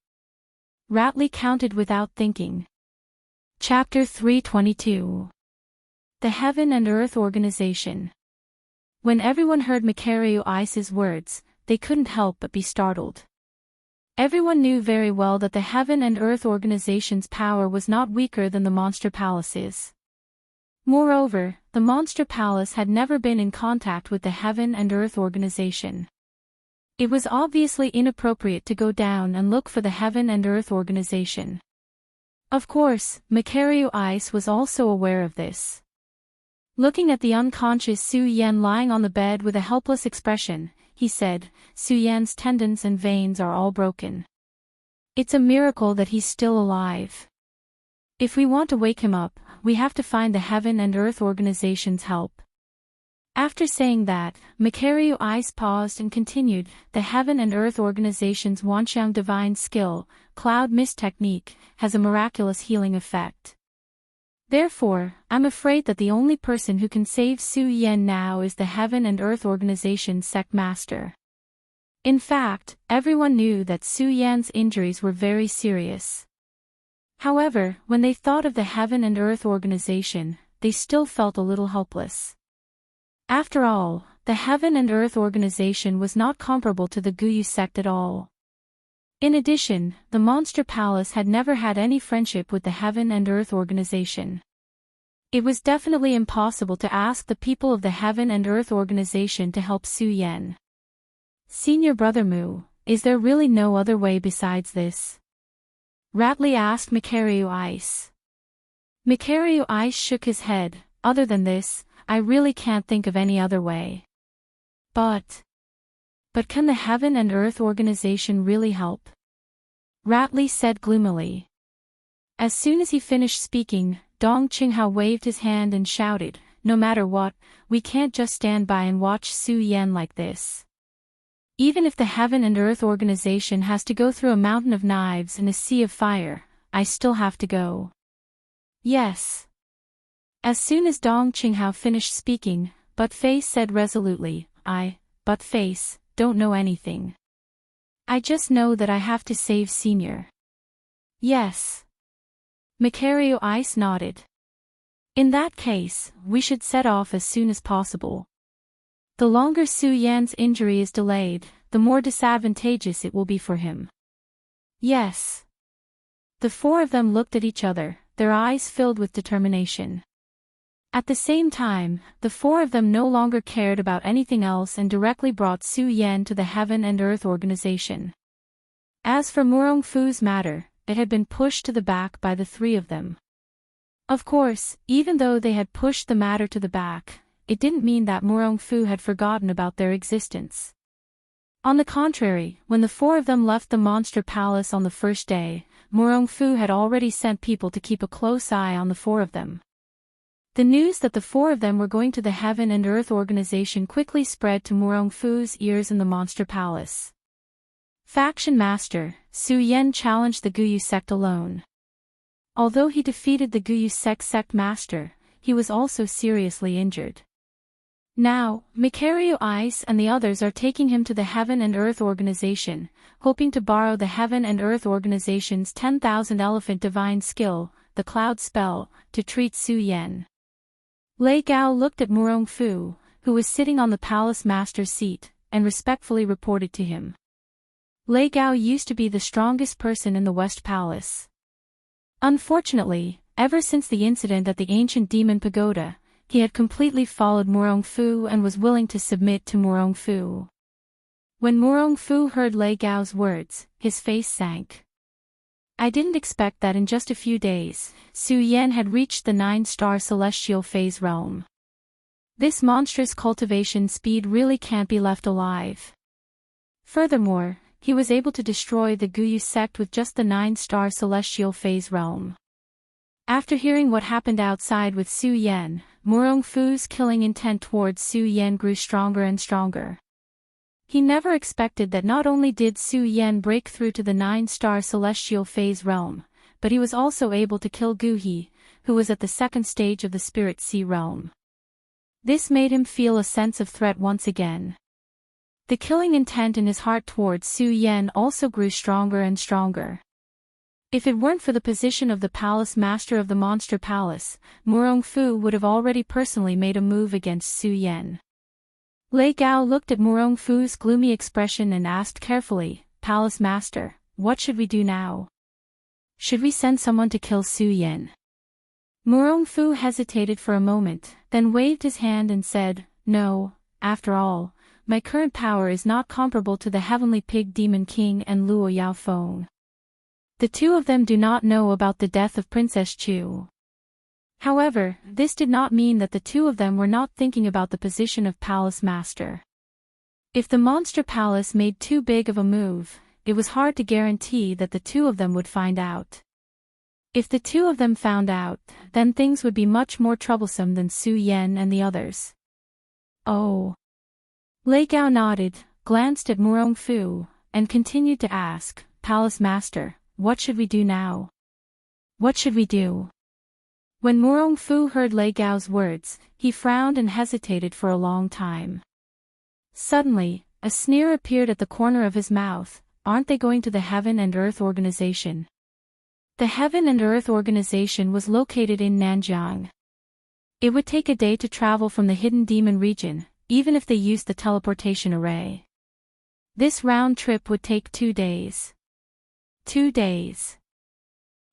Ratley counted without thinking. Chapter 322. The Heaven and Earth Organization. When everyone heard Macario Ice's words, they couldn't help but be startled. Everyone knew very well that the Heaven and Earth Organization's power was not weaker than the Monster Palace's. Moreover, the Monster Palace had never been in contact with the Heaven and Earth Organization. It was obviously inappropriate to go down and look for the Heaven and Earth Organization. Of course, Macario Ice was also aware of this. Looking at the unconscious Su Yan lying on the bed with a helpless expression, he said, "Su Yan's tendons and veins are all broken. It's a miracle that he's still alive. If we want to wake him up, we have to find the Heaven and Earth Organization's help." After saying that, Macario Ice paused and continued, "The Heaven and Earth Organization's Wanxiang divine skill, cloud mist technique, has a miraculous healing effect. Therefore, I'm afraid that the only person who can save Su Yan now is the Heaven and Earth Organization's sect master." In fact, everyone knew that Su Yan's injuries were very serious. However, when they thought of the Heaven and Earth Organization, they still felt a little helpless. After all, the Heaven and Earth Organization was not comparable to the Guyu sect at all. In addition, the Monster Palace had never had any friendship with the Heaven and Earth Organization. It was definitely impossible to ask the people of the Heaven and Earth Organization to help Su Yan. "Senior Brother Mu, is there really no other way besides this?" Ratley asked Macario Ice. Macario Ice shook his head. "Other than this, I really can't think of any other way." But can the Heaven and Earth Organization really help?" Ratley said gloomily. As soon as he finished speaking, Dong Qinghao waved his hand and shouted, "No matter what, we can't just stand by and watch Su Yan like this. Even if the Heaven and Earth Organization has to go through a mountain of knives and a sea of fire, I still have to go." "Yes." As soon as Dong Qinghao finished speaking, Buttface said resolutely, Buttface, don't know anything. I just know that I have to save Senior." "Yes." Macario Ice nodded. "In that case, we should set off as soon as possible. The longer Su Yan's injury is delayed, the more disadvantageous it will be for him." "Yes." The four of them looked at each other, their eyes filled with determination. At the same time, the four of them no longer cared about anything else and directly brought Su Yan to the Heaven and Earth Organization. As for Murong Fu's matter, it had been pushed to the back by the three of them. Of course, even though they had pushed the matter to the back, it didn't mean that Murong Fu had forgotten about their existence. On the contrary, when the four of them left the Monster Palace on the first day, Murong Fu had already sent people to keep a close eye on the four of them. The news that the four of them were going to the Heaven and Earth Organization quickly spread to Murong Fu's ears in the Monster Palace. Faction Master, Su Yan challenged the Guyu sect alone. Although he defeated the Guyu sect master, he was also seriously injured. Now, Macario Ice and the others are taking him to the Heaven and Earth Organization, hoping to borrow the Heaven and Earth Organization's 10,000 elephant divine skill, the Cloud Spell, to treat Su Yan. Lei Gao looked at Murong Fu, who was sitting on the palace master's seat, and respectfully reported to him. Lei Gao used to be the strongest person in the West Palace. Unfortunately, ever since the incident at the ancient demon pagoda, he had completely followed Murong Fu and was willing to submit to Murong Fu. When Murong Fu heard Lei Gao's words, his face sank. "I didn't expect that in just a few days, Su Yan had reached the 9-star celestial phase realm. This monstrous cultivation speed really can't be left alive." Furthermore, he was able to destroy the Guyu sect with just the 9-star celestial phase realm. After hearing what happened outside with Su Yan, Murong Fu's killing intent towards Su Yan grew stronger and stronger. He never expected that not only did Su Yan break through to the 9-star celestial phase realm, but he was also able to kill Gu He, who was at the second stage of the Spirit Sea realm. This made him feel a sense of threat once again. The killing intent in his heart towards Su Yan also grew stronger and stronger. If it weren't for the position of the Palace Master of the Monster Palace, Murong Fu would have already personally made a move against Su Yan. Lei Gao looked at Murong Fu's gloomy expression and asked carefully, "Palace Master, what should we do now? Should we send someone to kill Su Yan?" Murong Fu hesitated for a moment, then waved his hand and said, "No, after all, my current power is not comparable to the Heavenly Pig Demon King and Luo Yaofeng. The two of them do not know about the death of Princess Chu. However, this did not mean that the two of them were not thinking about the position of Palace Master. If the Monster Palace made too big of a move, it was hard to guarantee that the two of them would find out. If the two of them found out, then things would be much more troublesome than Su Yan and the others. Oh. Lei Gao nodded, glanced at Murong Fu, and continued to ask, Palace Master, what should we do now? What should we do? When Murong Fu heard Lei Gao's words, he frowned and hesitated for a long time. Suddenly, a sneer appeared at the corner of his mouth. Aren't they going to the Heaven and Earth Organization? The Heaven and Earth Organization was located in Nanjiang. It would take a day to travel from the Hidden Demon region, even if they used the teleportation array. This round trip would take 2 days. 2 days.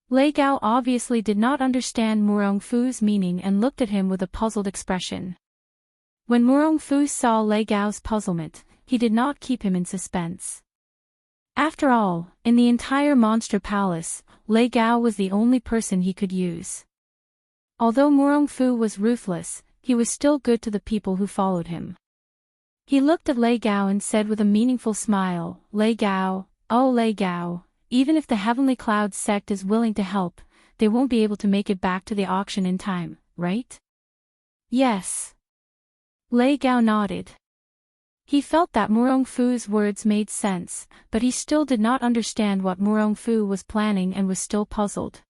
Lei Gao obviously did not understand Murong Fu's meaning and looked at him with a puzzled expression. When Murong Fu saw Lei Gao's puzzlement, he did not keep him in suspense. After all, in the entire Monster Palace, Lei Gao was the only person he could use. Although Murong Fu was ruthless, he was still good to the people who followed him. He looked at Lei Gao and said with a meaningful smile, Lei Gao, oh Lei Gao, even if the Heavenly Cloud sect is willing to help, they won't be able to make it back to the auction in time, right? Yes. Lei Gao nodded. He felt that Murong Fu's words made sense, but he still did not understand what Murong Fu was planning and was still puzzled.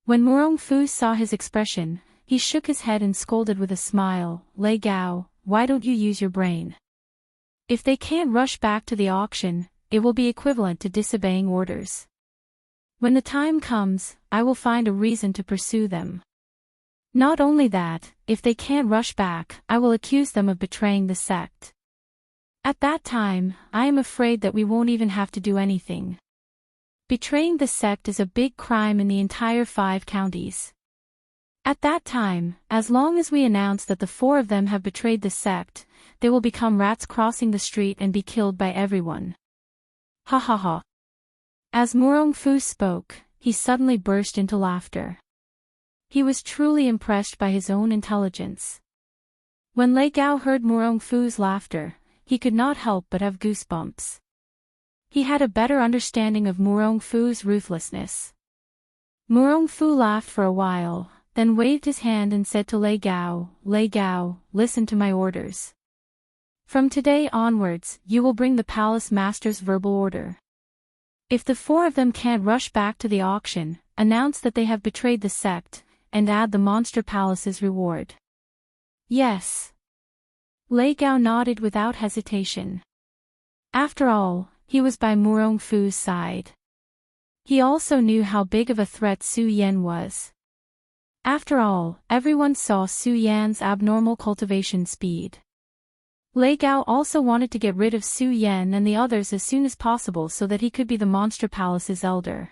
When Murong Fu saw his expression, he shook his head and scolded with a smile, Lei Gao, why don't you use your brain? If they can't rush back to the auction, it will be equivalent to disobeying orders. When the time comes, I will find a reason to pursue them. Not only that, if they can't rush back, I will accuse them of betraying the sect. At that time, I am afraid that we won't even have to do anything. Betraying the sect is a big crime in the entire 5 counties. At that time, as long as we announce that the 4 of them have betrayed the sect, they will become rats crossing the street and be killed by everyone. Ha ha ha. As Murong Fu spoke, he suddenly burst into laughter. He was truly impressed by his own intelligence. When Lei Gao heard Murong Fu's laughter, he could not help but have goosebumps. He had a better understanding of Murong Fu's ruthlessness. Murong Fu laughed for a while, then waved his hand and said to Lei Gao, listen to my orders. From today onwards, you will bring the Palace Master's verbal order. If the 4 of them can't rush back to the auction, announce that they have betrayed the sect, and add the Monster Palace's reward. Yes. Lei Gao nodded without hesitation. After all, he was by Murong Fu's side. He also knew how big of a threat Su Yan was. After all, everyone saw Su Yan's abnormal cultivation speed. Lei Gao also wanted to get rid of Su Yan and the others as soon as possible so that he could be the Monster Palace's elder.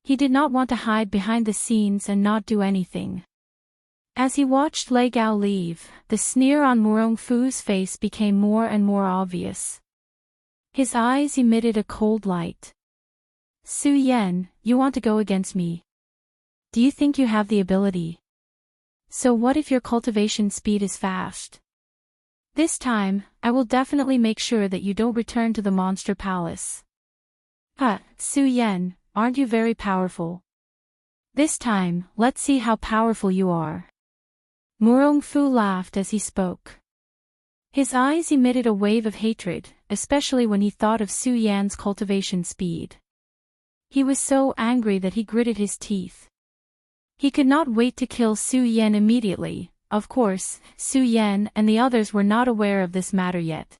He did not want to hide behind the scenes and not do anything. As he watched Lei Gao leave, the sneer on Murong Fu's face became more and more obvious. His eyes emitted a cold light. Su Yan, you want to go against me? Do you think you have the ability? So what if your cultivation speed is fast? This time, I will definitely make sure that you don't return to the Monster Palace. Su Yan, aren't you very powerful? This time, let's see how powerful you are. Murong Fu laughed as he spoke. His eyes emitted a wave of hatred, especially when he thought of Su Yan's cultivation speed. He was so angry that he gritted his teeth. He could not wait to kill Su Yan immediately. Of course, Su Yan and the others were not aware of this matter yet.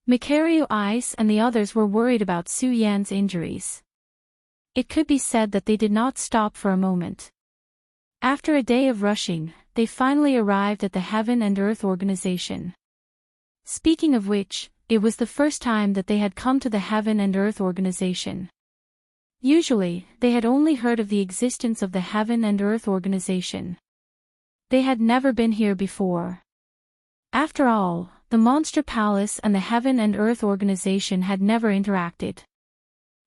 Mikario Ice and the others were worried about Su Yan's injuries. It could be said that they did not stop for a moment. After a day of rushing, they finally arrived at the Heaven and Earth Organization. Speaking of which, it was the first time that they had come to the Heaven and Earth Organization. Usually, they had only heard of the existence of the Heaven and Earth Organization. They had never been here before. After all, the Monster Palace and the Heaven and Earth Organization had never interacted.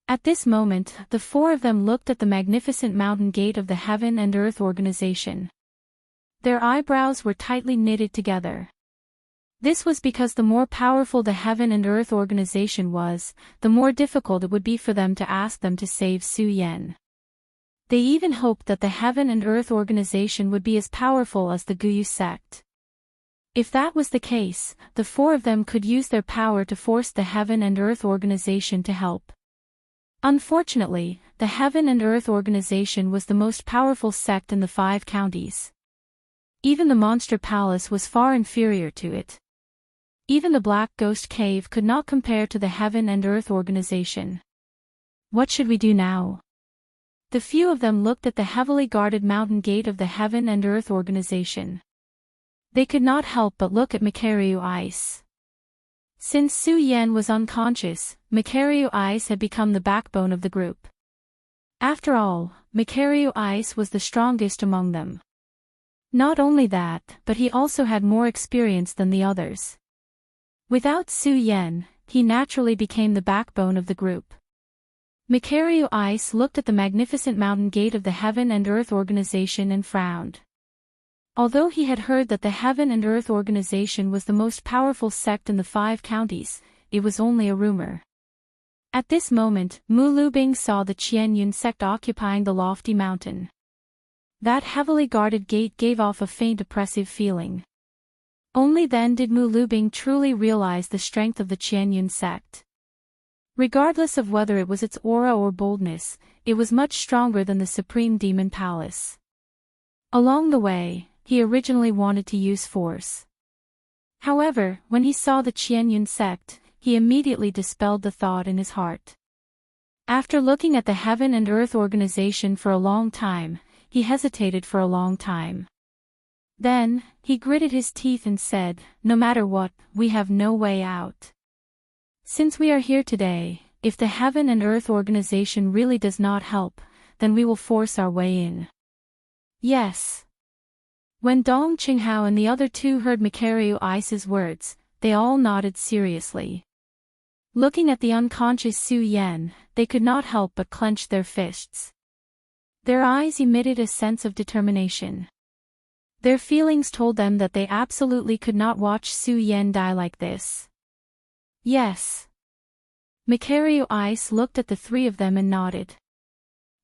At this moment, the four of them looked at the magnificent mountain gate of the Heaven and Earth organization. Their eyebrows were tightly knitted together. This was because the more powerful the Heaven and Earth organization was, the more difficult it would be for them to ask them to save Su Yan. They even hoped that the Heaven and Earth organization would be as powerful as the Guyu sect. If that was the case, the four of them could use their power to force the Heaven and Earth organization to help. Unfortunately, the Heaven and Earth organization was the most powerful sect in the 5 counties. Even the Monster Palace was far inferior to it. Even the Black Ghost Cave could not compare to the Heaven and Earth organization. What should we do now? The few of them looked at the heavily guarded mountain gate of the Heaven and Earth organization. They could not help but look at Mikaryu Ice. Since Su Yan was unconscious, Mikaryu Ice had become the backbone of the group. After all, Mikaryu Ice was the strongest among them. Not only that, but he also had more experience than the others. Without Su Yan, he naturally became the backbone of the group. Mikaryu Ice looked at the magnificent mountain gate of the Heaven and Earth organization and frowned. Although he had heard that the Heaven and Earth organization was the most powerful sect in the 5 counties, it was only a rumor. At this moment, Mu Lubing saw the Qianyun sect occupying the lofty mountain. That heavily guarded gate gave off a faint oppressive feeling. Only then did Mu Lubing truly realize the strength of the Qianyun sect. Regardless of whether it was its aura or boldness, it was much stronger than the Supreme Demon Palace. Along the way, he originally wanted to use force. However, when he saw the Qianyun sect, he immediately dispelled the thought in his heart. After looking at the Heaven and Earth organization for a long time, he hesitated for a long time. Then, he gritted his teeth and said, "No matter what, we have no way out. Since we are here today, if the Heaven and Earth organization really does not help, then we will force our way in." Yes. When Dong Qinghao and the other two heard Mikaryu Ice's words, they all nodded seriously. Looking at the unconscious Su Yan, they could not help but clench their fists. Their eyes emitted a sense of determination. Their feelings told them that they absolutely could not watch Su Yan die like this. Yes. Mikaryu Ice looked at the three of them and nodded.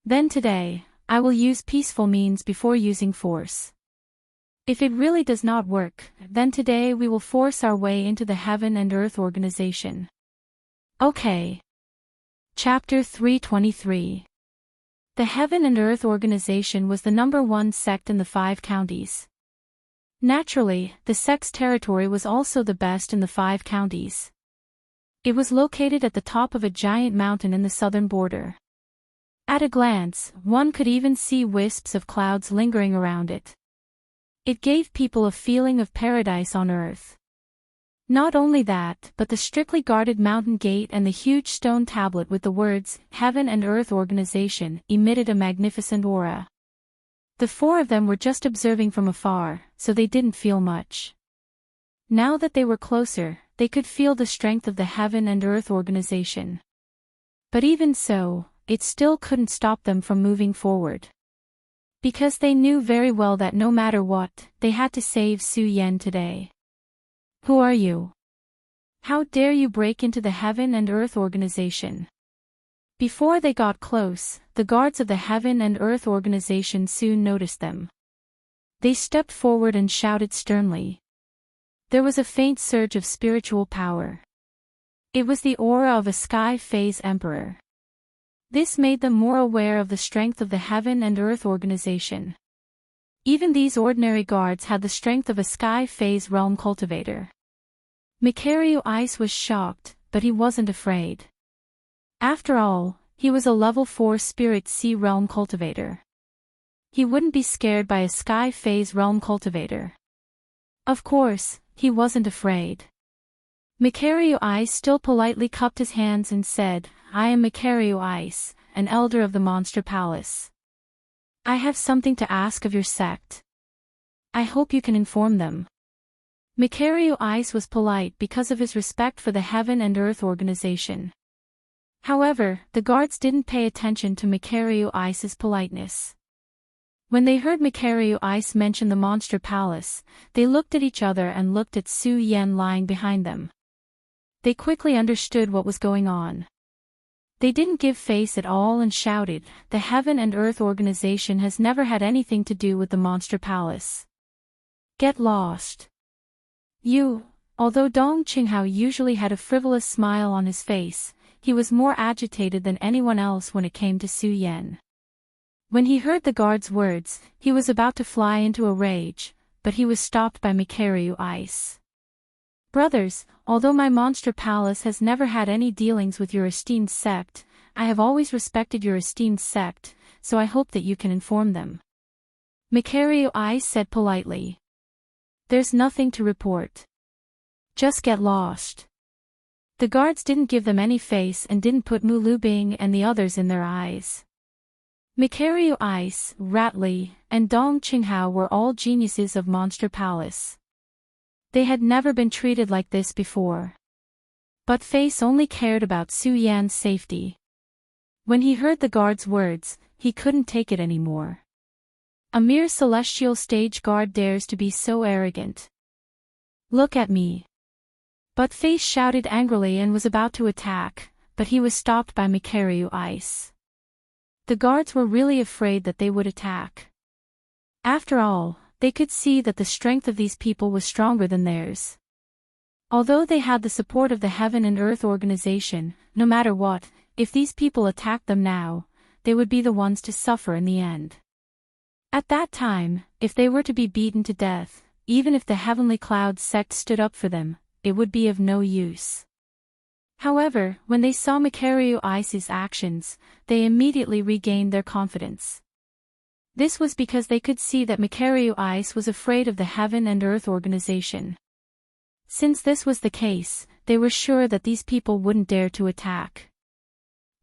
Then today, I will use peaceful means before using force. If it really does not work, then today we will force our way into the Heaven and Earth organization. Okay. Chapter 323. The Heaven and Earth organization was the #1 sect in the 5 counties. Naturally, the sect's territory was also the best in the 5 counties. It was located at the top of a giant mountain in the southern border. At a glance, one could even see wisps of clouds lingering around it. It gave people a feeling of paradise on earth. Not only that, but the strictly guarded mountain gate and the huge stone tablet with the words, Heaven and Earth Organization, emitted a magnificent aura. The four of them were just observing from afar, so they didn't feel much. Now that they were closer, they could feel the strength of the Heaven and Earth Organization. But even so, it still couldn't stop them from moving forward. Because they knew very well that no matter what, they had to save Su Yan today. Who are you? How dare you break into the Heaven and Earth Organization? Before they got close, the guards of the Heaven and Earth Organization soon noticed them. They stepped forward and shouted sternly. There was a faint surge of spiritual power. It was the aura of a Sky Phase Emperor. This made them more aware of the strength of the Heaven and Earth Organization. Even these ordinary guards had the strength of a Sky Phase Realm Cultivator. Mikaryu Ice was shocked, but he wasn't afraid. After all, he was a level 4 Spirit Sea Realm Cultivator. He wouldn't be scared by a Sky Phase Realm Cultivator. Of course, he wasn't afraid. Mikaryu Ice still politely cupped his hands and said, I am Mikaryu Ice, an elder of the Monster Palace. I have something to ask of your sect. I hope you can inform them. Mikaryu Ice was polite because of his respect for the Heaven and Earth Organization. However, the guards didn't pay attention to Mikhail Ice's politeness. When they heard Mikhail Ice mention the monster palace, they looked at each other and looked at Su Yen lying behind them. They quickly understood what was going on. They didn't give face at all and shouted, "The Heaven and Earth Organization has never had anything to do with the monster palace. Get lost." Although Dong Qinghao usually had a frivolous smile on his face, he was more agitated than anyone else when it came to Su Yen. When he heard the guard's words, he was about to fly into a rage, but he was stopped by Mikhail Ice. "Brothers, although my monster palace has never had any dealings with your esteemed sect, I have always respected your esteemed sect, so I hope that you can inform them." Mikhail Ice said politely. "There's nothing to report. Just get lost." The guards didn't give them any face and didn't put Mu Lubing and the others in their eyes. Mikhail Ice, Ratley, and Dong Qinghao were all geniuses of Monster Palace. They had never been treated like this before. But Face only cared about Su Yan's safety. When he heard the guard's words, he couldn't take it anymore. A mere celestial stage guard dares to be so arrogant. "Look at me." But Face shouted angrily and was about to attack, but he was stopped by Mikhail Ice. The guards were really afraid that they would attack. After all, they could see that the strength of these people was stronger than theirs. Although they had the support of the Heaven and Earth Organization, no matter what, if these people attacked them now, they would be the ones to suffer in the end. At that time, if they were to be beaten to death, even if the Heavenly Cloud sect stood up for them, it would be of no use. However, when they saw Mikhail Ice's actions, they immediately regained their confidence. This was because they could see that Mikhail Ice was afraid of the Heaven and Earth Organization. Since this was the case, they were sure that these people wouldn't dare to attack.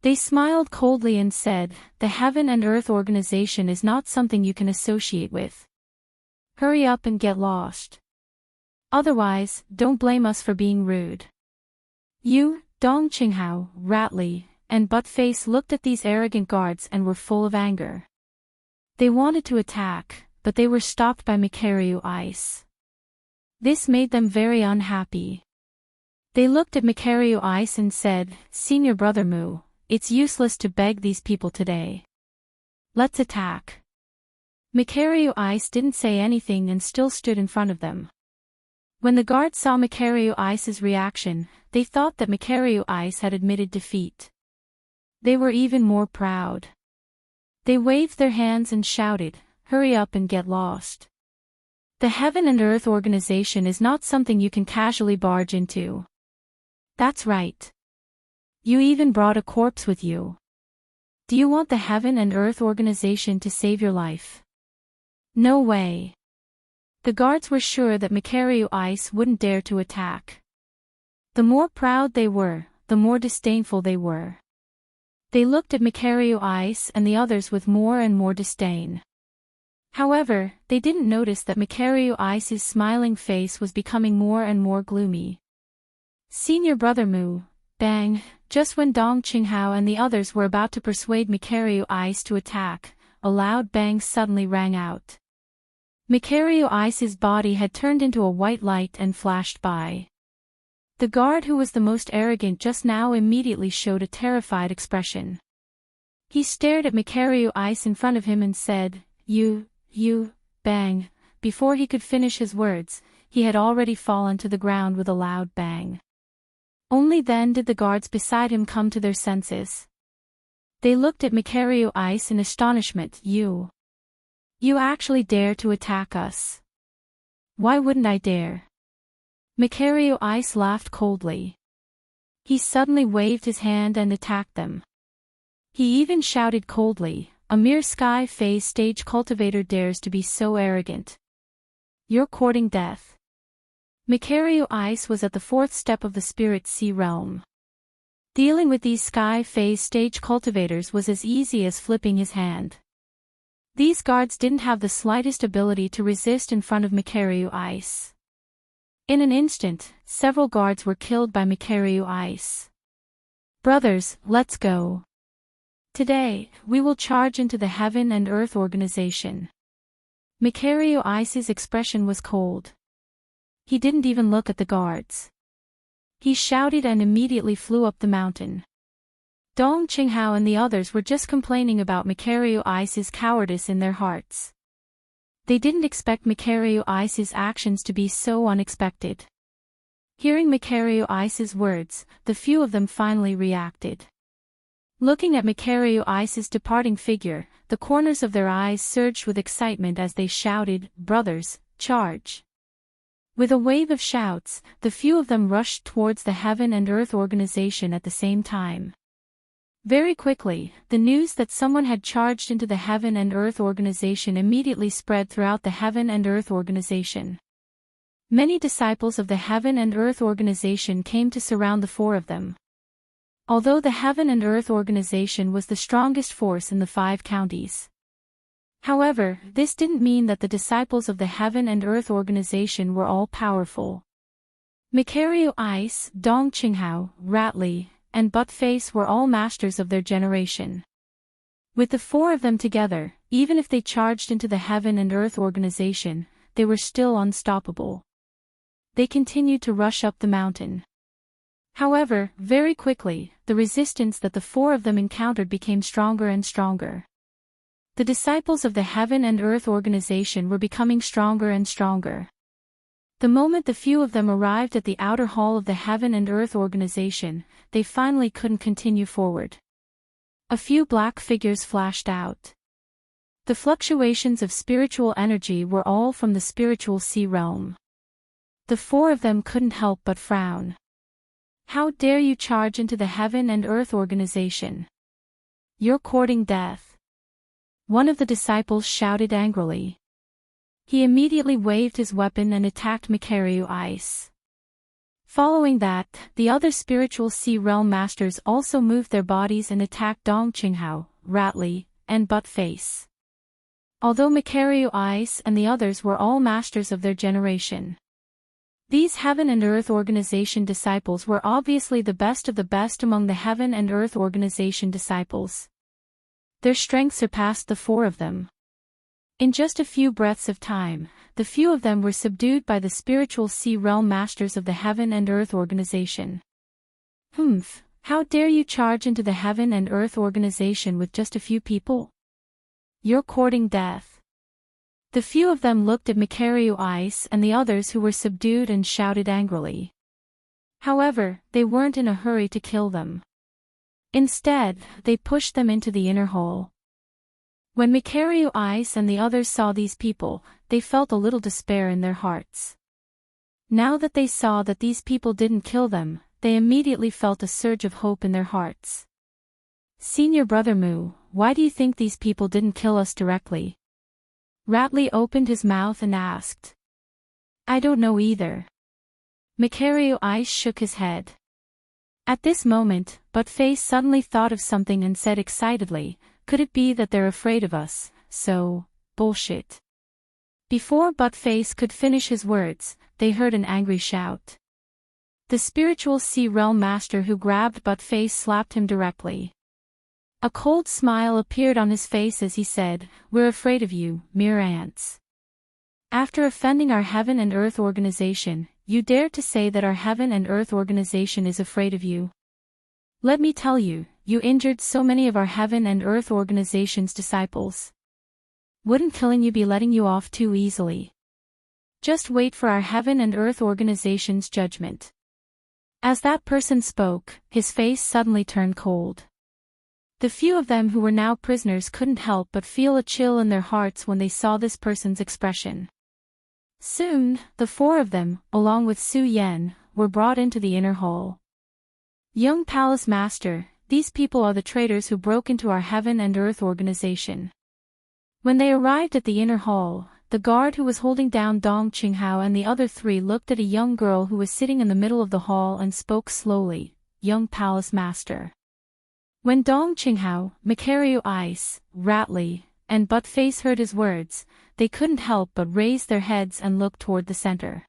They smiled coldly and said, "The Heaven and Earth Organization is not something you can associate with. Hurry up and get lost. Otherwise, don't blame us for being rude." Dong Qinghao, Ratley, and Buttface looked at these arrogant guards and were full of anger. They wanted to attack, but they were stopped by Mikhail Ice. This made them very unhappy. They looked at Mikhail Ice and said, "Senior Brother Mu, it's useless to beg these people today. Let's attack." Mikhail Ice didn't say anything and still stood in front of them. When the guards saw Mikhail Ice's reaction, they thought that Mikhail Ice had admitted defeat. They were even more proud. They waved their hands and shouted, "Hurry up and get lost. The Heaven and Earth Organization is not something you can casually barge into. That's right. You even brought a corpse with you. Do you want the Heaven and Earth Organization to save your life? No way." The guards were sure that Mikhail Ice wouldn't dare to attack. The more proud they were, the more disdainful they were. They looked at Mikhail Ice and the others with more and more disdain. However, they didn't notice that Mikhail Ice's smiling face was becoming more and more gloomy. "Senior Brother Mu, bang!" Just when Dong Qinghao and the others were about to persuade Mikhail Ice to attack, a loud bang suddenly rang out. Mikhail Ice's body had turned into a white light and flashed by. The guard who was the most arrogant just now immediately showed a terrified expression. He stared at Mikhail Ice in front of him and said, You, bang." Before he could finish his words, he had already fallen to the ground with a loud bang. Only then did the guards beside him come to their senses. They looked at Mikhail Ice in astonishment. You actually dare to attack us? Why wouldn't I dare?" Mikhail Ice laughed coldly. He suddenly waved his hand and attacked them. He even shouted coldly, "A mere sky phase stage cultivator dares to be so arrogant. You're courting death." Mikhail Ice was at the fourth step of the Spirit Sea realm. Dealing with these sky phase stage cultivators was as easy as flipping his hand. These guards didn't have the slightest ability to resist in front of Mikhail Ice. In an instant, several guards were killed by Mikhail Ice. Brothers, let's go. Today, we will charge into the Heaven and Earth organization. Mikario Ice's expression was cold. He didn't even look at the guards. He shouted and immediately flew up the mountain. Dong Qinghao and the others were just complaining about Mikario Ice's cowardice in their hearts. They didn't expect Mikario Ice's actions to be so unexpected. Hearing Mikario Ice's words, the few of them finally reacted. Looking at Mikario Ice's departing figure, the corners of their eyes surged with excitement as they shouted, "Brothers, charge!" With a wave of shouts, the few of them rushed towards the Heaven and Earth organization at the same time. Very quickly, the news that someone had charged into the Heaven and Earth organization immediately spread throughout the Heaven and Earth organization. Many disciples of the Heaven and Earth organization came to surround the four of them. Although the Heaven and Earth organization was the strongest force in the 5 counties. However, this didn't mean that the disciples of the Heaven and Earth organization were all powerful. Mikario Ice, Dong Qinghao, Ratley, and Buttface were all masters of their generation. With the 4 of them together, even if they charged into the Heaven and Earth organization, they were still unstoppable. They continued to rush up the mountain. However, very quickly, the resistance that the 4 of them encountered became stronger and stronger. The disciples of the Heaven and Earth organization were becoming stronger and stronger. The moment the few of them arrived at the outer hall of the Heaven and Earth organization, they finally couldn't continue forward. A few black figures flashed out. The fluctuations of spiritual energy were all from the spiritual sea realm. The 4 of them couldn't help but frown. "How dare you charge into the Heaven and Earth organization? You're courting death." One of the disciples shouted angrily. He immediately waved his weapon and attacked Mikario Ice. Following that, the other spiritual sea realm masters also moved their bodies and attacked Dong Qinghao, Ratley, and Buttface. Although Mikario Ice and the others were all masters of their generation, these Heaven and Earth organization disciples were obviously the best of the best among the Heaven and Earth organization disciples. Their strength surpassed the 4 of them. In just a few breaths of time, the few of them were subdued by the spiritual sea realm masters of the Heaven and Earth organization. "Humph, how dare you charge into the Heaven and Earth organization with just a few people? You're courting death." The few of them looked at Mikario Ice and the others who were subdued and shouted angrily. However, they weren't in a hurry to kill them. Instead, they pushed them into the inner hall. When Mikario Ice and the others saw these people, they felt a little despair in their hearts. Now that they saw that these people didn't kill them, they immediately felt a surge of hope in their hearts. "Senior Brother Mu, why do you think these people didn't kill us directly?" Ratley opened his mouth and asked. "I don't know either." Mikario Ice shook his head. At this moment, Buttface suddenly thought of something and said excitedly, "Could it be that they're afraid of us? So, bullshit." Before Buttface could finish his words, they heard an angry shout. The spiritual sea realm master who grabbed Buttface slapped him directly. A cold smile appeared on his face as he said, "We're afraid of you, mere ants. After offending our Heaven and Earth organization, you dare to say that our Heaven and Earth organization is afraid of you? Let me tell you, you injured so many of our Heaven and Earth organization's disciples. Wouldn't killing you be letting you off too easily? Just wait for our Heaven and Earth organization's judgment." As that person spoke, his face suddenly turned cold. The few of them who were now prisoners couldn't help but feel a chill in their hearts when they saw this person's expression. Soon, the 4 of them, along with Su Yan, were brought into the inner hall. "Young Palace Master, these people are the traitors who broke into our Heaven and Earth organization." When they arrived at the inner hall, the guard who was holding down Dong Qinghao and the other 3 looked at a young girl who was sitting in the middle of the hall and spoke slowly, "Young Palace Master." When Dong Qinghao, Mikario Ice, Ratley, and Buttface heard his words, they couldn't help but raise their heads and look toward the center.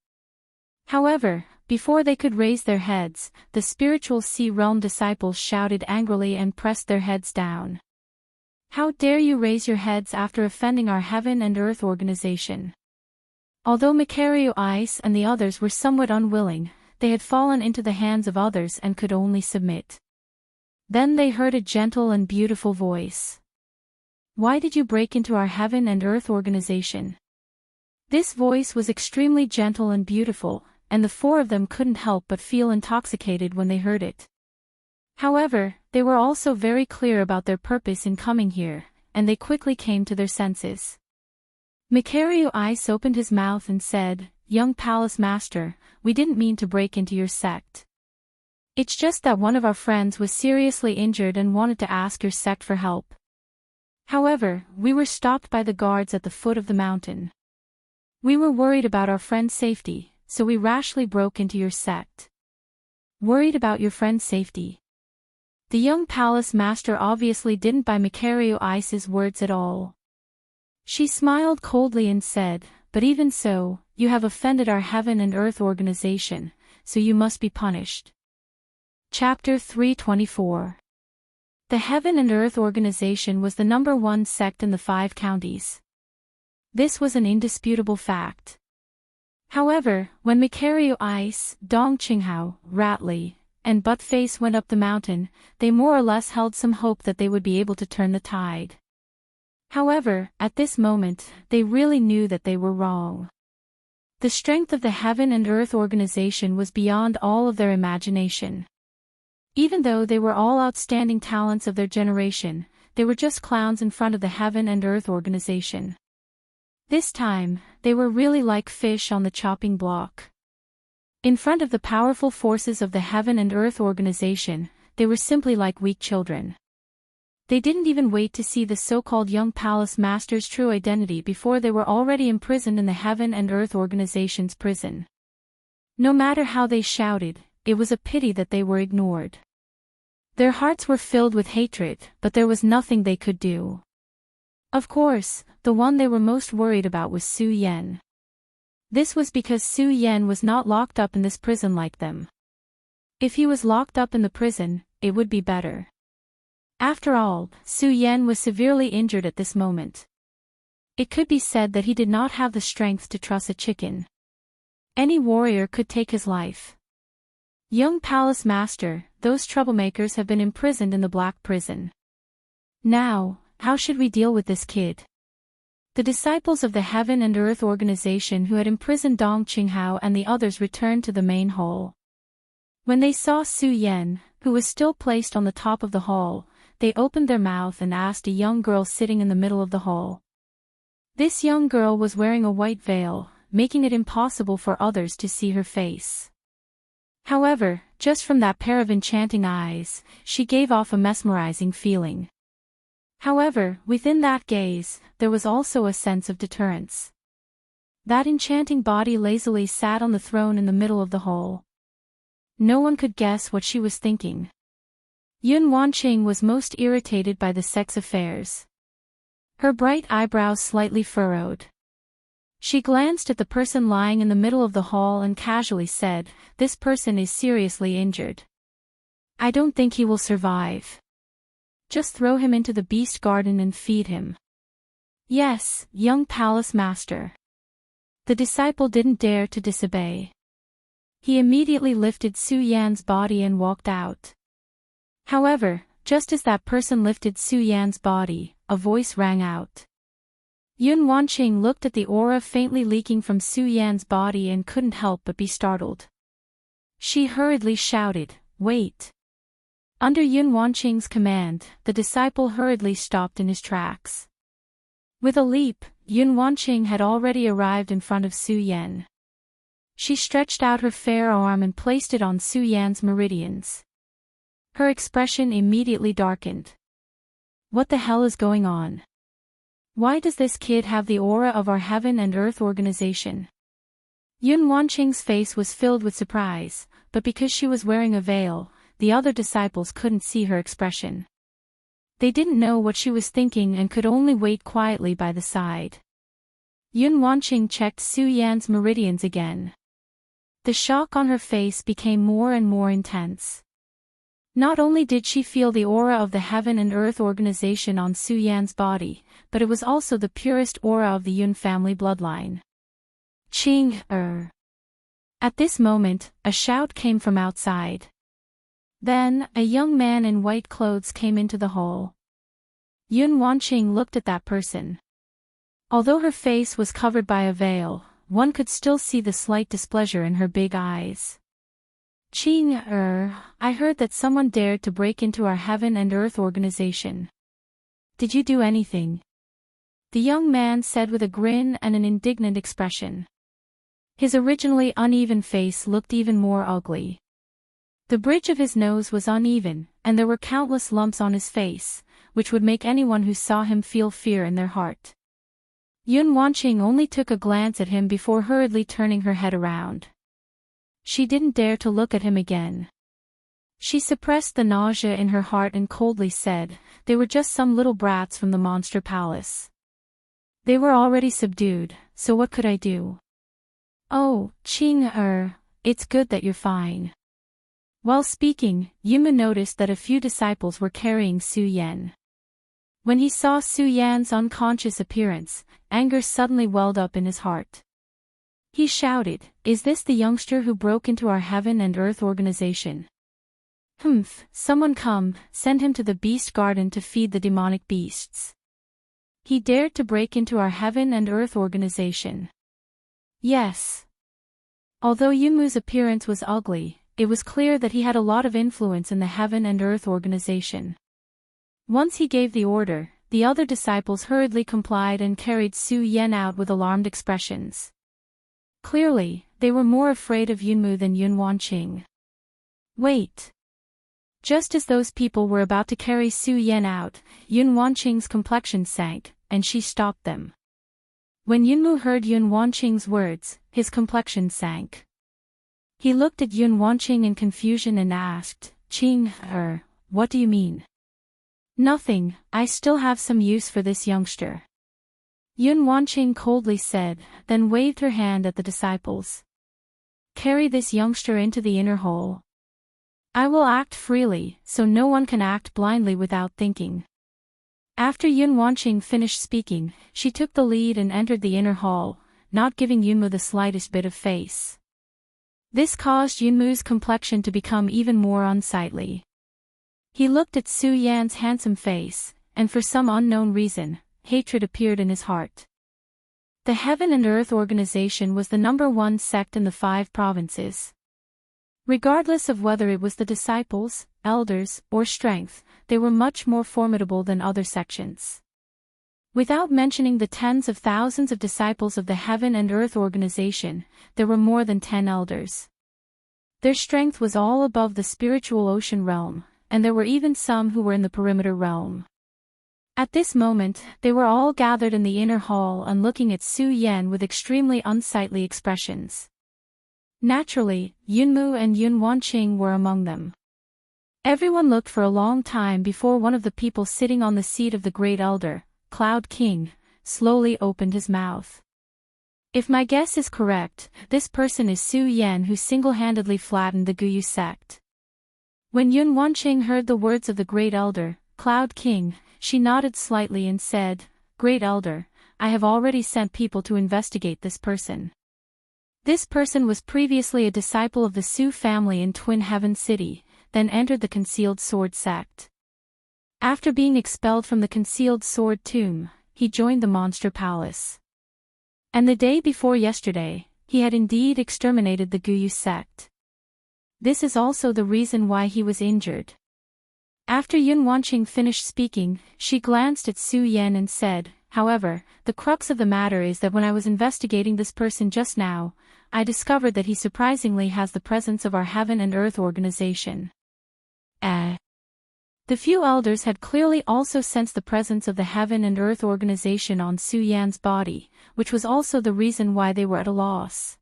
However, Before they could raise their heads, the spiritual sea realm disciples shouted angrily and pressed their heads down. How dare you raise your heads after offending our heaven and earth organization? Although Macario Ice and the others were somewhat unwilling, they had fallen into the hands of others and could only submit. Then they heard a gentle and beautiful voice. Why did you break into our heaven and earth organization? This voice was extremely gentle and beautiful, and the four of them couldn't help but feel intoxicated when they heard it. However, they were also very clear about their purpose in coming here, and they quickly came to their senses. Macario Ice opened his mouth and said, "Young Palace Master, we didn't mean to break into your sect. It's just that one of our friends was seriously injured and wanted to ask your sect for help. However, we were stopped by the guards at the foot of the mountain. We were worried about our friend's safety, so we rashly broke into your sect." Worried about your friend's safety? The young palace master obviously didn't buy Macario Ice's words at all. She smiled coldly and said, "But even so, you have offended our heaven and earth organization, so you must be punished." Chapter 324. The Heaven and Earth Organization was the #1 sect in the 5 counties. This was an indisputable fact. However, when Macario Ice, Dong Qinghao, Ratley, and Buttface went up the mountain, they more or less held some hope that they would be able to turn the tide. However, at this moment, they really knew that they were wrong. The strength of the Heaven and Earth Organization was beyond all of their imagination. Even though they were all outstanding talents of their generation, they were just clowns in front of the Heaven and Earth Organization. This time, they were really like fish on the chopping block. In front of the powerful forces of the Heaven and Earth Organization, they were simply like weak children. They didn't even wait to see the so-called young palace master's true identity before they were already imprisoned in the Heaven and Earth Organization's prison. No matter how they shouted, it was a pity that they were ignored. Their hearts were filled with hatred, but there was nothing they could do. Of course, the one they were most worried about was Su Yan. This was because Su Yan was not locked up in this prison like them. If he was locked up in the prison, it would be better. After all, Su Yan was severely injured at this moment. It could be said that he did not have the strength to truss a chicken. Any warrior could take his life. Young Palace Master, those troublemakers have been imprisoned in the Black Prison. Now, how should we deal with this kid? The disciples of the Heaven and Earth Organization who had imprisoned Dong Qinghao and the others returned to the main hall. When they saw Su Yan, who was still placed on the top of the hall, they opened their mouth and asked a young girl sitting in the middle of the hall. This young girl was wearing a white veil, making it impossible for others to see her face. However, just from that pair of enchanting eyes, she gave off a mesmerizing feeling. However, within that gaze, there was also a sense of deterrence. That enchanting body lazily sat on the throne in the middle of the hall. No one could guess what she was thinking. Yun Wanqing was most irritated by the sex affairs. Her bright eyebrows slightly furrowed. She glanced at the person lying in the middle of the hall and casually said, "This person is seriously injured. I don't think he will survive. Just throw him into the beast garden and feed him." "Yes, young palace master." The disciple didn't dare to disobey. He immediately lifted Su Yan's body and walked out. However, just as that person lifted Su Yan's body, a voice rang out. Yun Wanqing looked at the aura faintly leaking from Su Yan's body and couldn't help but be startled. She hurriedly shouted, "Wait!" Under Yun Wanqing's command, the disciple hurriedly stopped in his tracks. With a leap, Yun Wanqing had already arrived in front of Su Yan. She stretched out her fair arm and placed it on Su Yan's meridians. Her expression immediately darkened. What the hell is going on? Why does this kid have the aura of our Heaven and Earth Organization? Yun Wanqing's face was filled with surprise, but because she was wearing a veil, the other disciples couldn't see her expression. They didn't know what she was thinking and could only wait quietly by the side. Yun Wanqing checked Su Yan's meridians again. The shock on her face became more and more intense. Not only did she feel the aura of the Heaven and Earth organization on Su Yan's body, but it was also the purest aura of the Yun family bloodline. Ching. At this moment, a shout came from outside. Then, a young man in white clothes came into the hall. Yun Wanqing looked at that person. Although her face was covered by a veil, one could still see the slight displeasure in her big eyes. Ching, I heard that someone dared to break into our Heaven and Earth organization. Did you do anything? The young man said with a grin and an indignant expression. His originally uneven face looked even more ugly. The bridge of his nose was uneven, and there were countless lumps on his face, which would make anyone who saw him feel fear in their heart. Yun Wanqing only took a glance at him before hurriedly turning her head around. She didn't dare to look at him again. She suppressed the nausea in her heart and coldly said, "They were just some little brats from the monster palace. They were already subdued, so what could I do?" "Oh, Ching, it's good that you're fine." While speaking, Yunmu noticed that a few disciples were carrying Su Yan. When he saw Su Yan's unconscious appearance, anger suddenly welled up in his heart. He shouted, "Is this the youngster who broke into our Heaven and Earth organization? Humph, someone come, send him to the beast garden to feed the demonic beasts. He dared to break into our Heaven and Earth organization." Yes. Although Yunmu's appearance was ugly, it was clear that he had a lot of influence in the Heaven and Earth organization. Once he gave the order, the other disciples hurriedly complied and carried Su Yan out with alarmed expressions. Clearly, they were more afraid of Yunmu than Yun Wanqing. Wait. Just as those people were about to carry Su Yan out, Yun Wanqing's complexion sank, and she stopped them. When Yunmu heard Yun Wanqing's words, his complexion sank. He looked at Yun Wanqing in confusion and asked, "Ching, what do you mean?" "Nothing, I still have some use for this youngster." Yun Wanqing coldly said, then waved her hand at the disciples. "Carry this youngster into the inner hall. I will act freely, so no one can act blindly without thinking." After Yun Wanqing finished speaking, she took the lead and entered the inner hall, not giving Yunmu the slightest bit of face. This caused Yunmu's complexion to become even more unsightly. He looked at Su Yan's handsome face, and for some unknown reason, hatred appeared in his heart. The Heaven and Earth organization was the #1 sect in the 5 provinces. Regardless of whether it was the disciples, elders, or strength, they were much more formidable than other sections. Without mentioning the tens of thousands of disciples of the Heaven and Earth organization, there were more than 10 elders. Their strength was all above the spiritual ocean realm, and there were even some who were in the perimeter realm. At this moment, they were all gathered in the inner hall and looking at Su Yan with extremely unsightly expressions. Naturally, Yunmu and Yun Wanqing were among them. Everyone looked for a long time before one of the people sitting on the seat of the Great Elder, Cloud King, slowly opened his mouth. "If my guess is correct, this person is Su Yan who single-handedly flattened the Guyu sect." When Yun Wanqing heard the words of the Great Elder, Cloud King, she nodded slightly and said, "Great Elder, I have already sent people to investigate this person. This person was previously a disciple of the Su family in Twin Heaven City, then entered the Concealed Sword sect. After being expelled from the Concealed Sword tomb, he joined the Monster Palace. And the day before yesterday, he had indeed exterminated the Guyu sect. This is also the reason why he was injured." After Yun Wanqing finished speaking, she glanced at Su Yan and said, "However, the crux of the matter is that when I was investigating this person just now, I discovered that he surprisingly has the presence of our Heaven and Earth organization." The few elders had clearly also sensed the presence of the Heaven and Earth organization on Su Yan's body, which was also the reason why they were at a loss.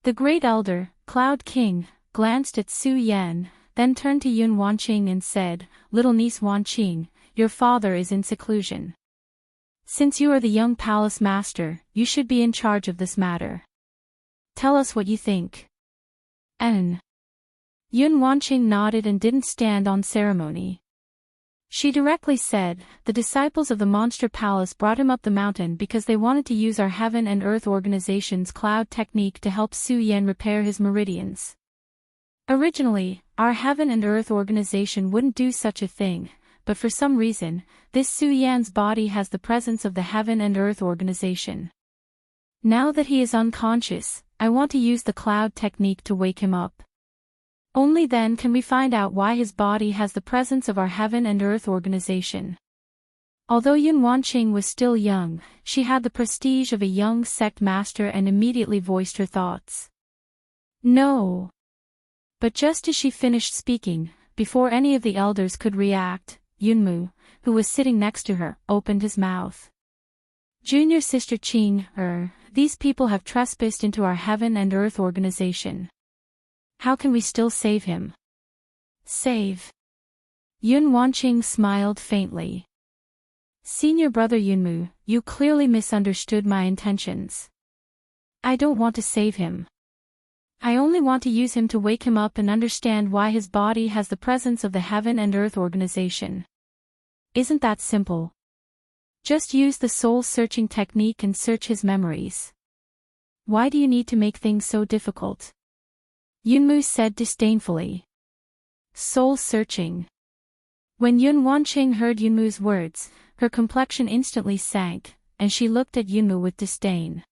The Great Elder, Cloud King, glanced at Su Yan, then turned to Yun Wanqing and said, "Little niece Wanqing, your father is in seclusion. Since you are the young palace master, you should be in charge of this matter. Tell us what you think." N. Yun Wanqing nodded and didn't stand on ceremony. She directly said, "The disciples of the Monster Palace brought him up the mountain because they wanted to use our Heaven and Earth Organization's cloud technique to help Su Yan repair his meridians. Originally, our Heaven and Earth Organization wouldn't do such a thing, but for some reason, this Su Yan's body has the presence of the Heaven and Earth Organization. Now that he is unconscious, I want to use the cloud technique to wake him up. Only then can we find out why his body has the presence of our Heaven and Earth Organization." Although Yun Wanqing was still young, she had the prestige of a young sect master and immediately voiced her thoughts. "No." But just as she finished speaking, before any of the elders could react, Yunmu, who was sitting next to her, opened his mouth. "Junior Sister Qing, these people have trespassed into our Heaven and Earth Organization. How can we still save him?" "Save?" Yun Wanqing smiled faintly. "Senior brother Yunmu, you clearly misunderstood my intentions. I don't want to save him. I only want to use him to wake him up and understand why his body has the presence of the Heaven and Earth Organization. Isn't that simple? Just use the soul-searching technique and search his memories. Why do you need to make things so difficult?" Yunmu said disdainfully. "Soul-searching." When Yun Wanqing heard Yunmu's words, her complexion instantly sank, and she looked at Yunmu with disdain.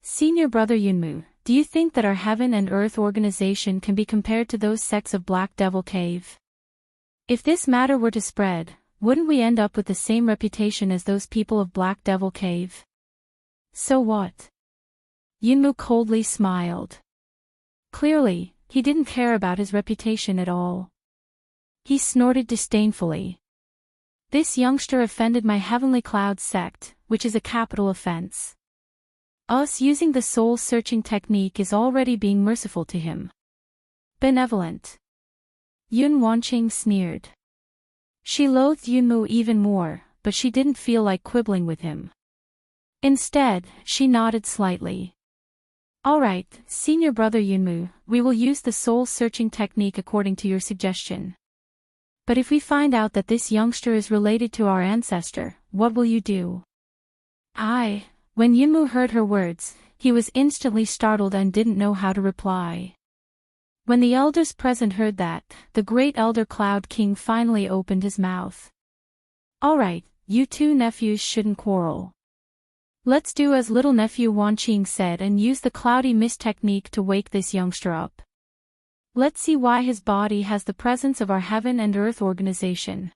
"Senior brother Yunmu, do you think that our Heaven and Earth Organization can be compared to those sects of Black Devil Cave? If this matter were to spread, wouldn't we end up with the same reputation as those people of Black Devil Cave? So what?" Yunmu coldly smiled. Clearly, he didn't care about his reputation at all. He snorted disdainfully. "This youngster offended my Heavenly Cloud sect, which is a capital offense. Us using the soul-searching technique is already being merciful to him. Benevolent." Yun Wanqing sneered. She loathed Yunmu even more, but she didn't feel like quibbling with him. Instead, she nodded slightly. "All right, senior brother Yunmu, we will use the soul-searching technique according to your suggestion. But if we find out that this youngster is related to our ancestor, what will you do?" When Yunmu heard her words, he was instantly startled and didn't know how to reply. When the elders present heard that, the great elder Cloud King finally opened his mouth. "All right, you two nephews shouldn't quarrel. Let's do as little nephew Wanqing said and use the cloudy mist technique to wake this youngster up. Let's see why his body has the presence of our Heaven and Earth Organization.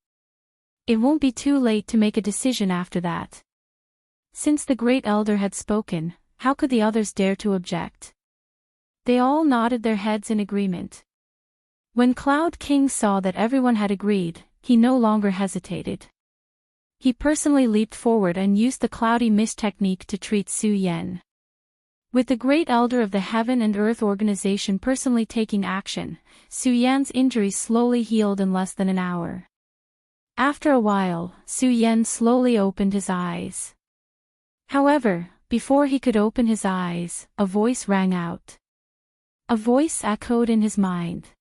It won't be too late to make a decision after that." Since the great elder had spoken, how could the others dare to object? They all nodded their heads in agreement. When Cloud King saw that everyone had agreed, he no longer hesitated. He personally leaped forward and used the cloudy mist technique to treat Su Yan. With the great elder of the Heaven and Earth Organization personally taking action, Su Yan's injuries slowly healed in less than an hour. After a while, Su Yan slowly opened his eyes. However, before he could open his eyes, a voice rang out. A voice echoed in his mind.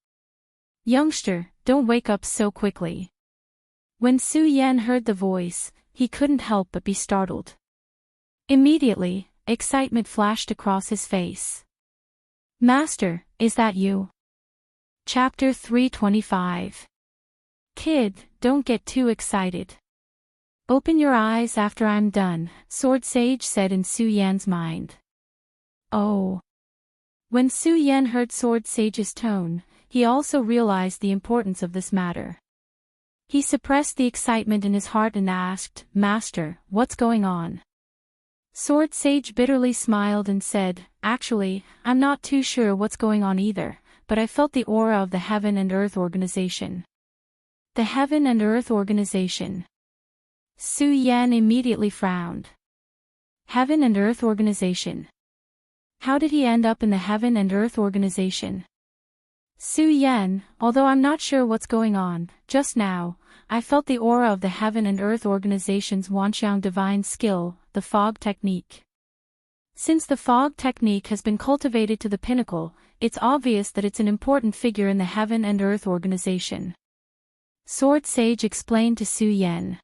"Youngster, don't wake up so quickly." When Su Yan heard the voice, he couldn't help but be startled. Immediately, excitement flashed across his face. "Master, is that you?" Chapter 325. "Kid, don't get too excited. Open your eyes after I'm done," Sword Sage said in Su Yan's mind. "Oh." When Su Yan heard Sword Sage's tone, he also realized the importance of this matter. He suppressed the excitement in his heart and asked, "Master, what's going on?" Sword Sage bitterly smiled and said, "Actually, I'm not too sure what's going on either, but I felt the aura of the Heaven and Earth Organization." The Heaven and Earth Organization. Su Yan immediately frowned. Heaven and Earth Organization. How did he end up in the Heaven and Earth Organization? Su Yan, although I'm not sure what's going on, just now, I felt the aura of the Heaven and Earth Organization's Wanxiang divine skill, the fog technique. Since the fog technique has been cultivated to the pinnacle, it's obvious that it's an important figure in the Heaven and Earth organization. Sword Sage explained to Su Yan.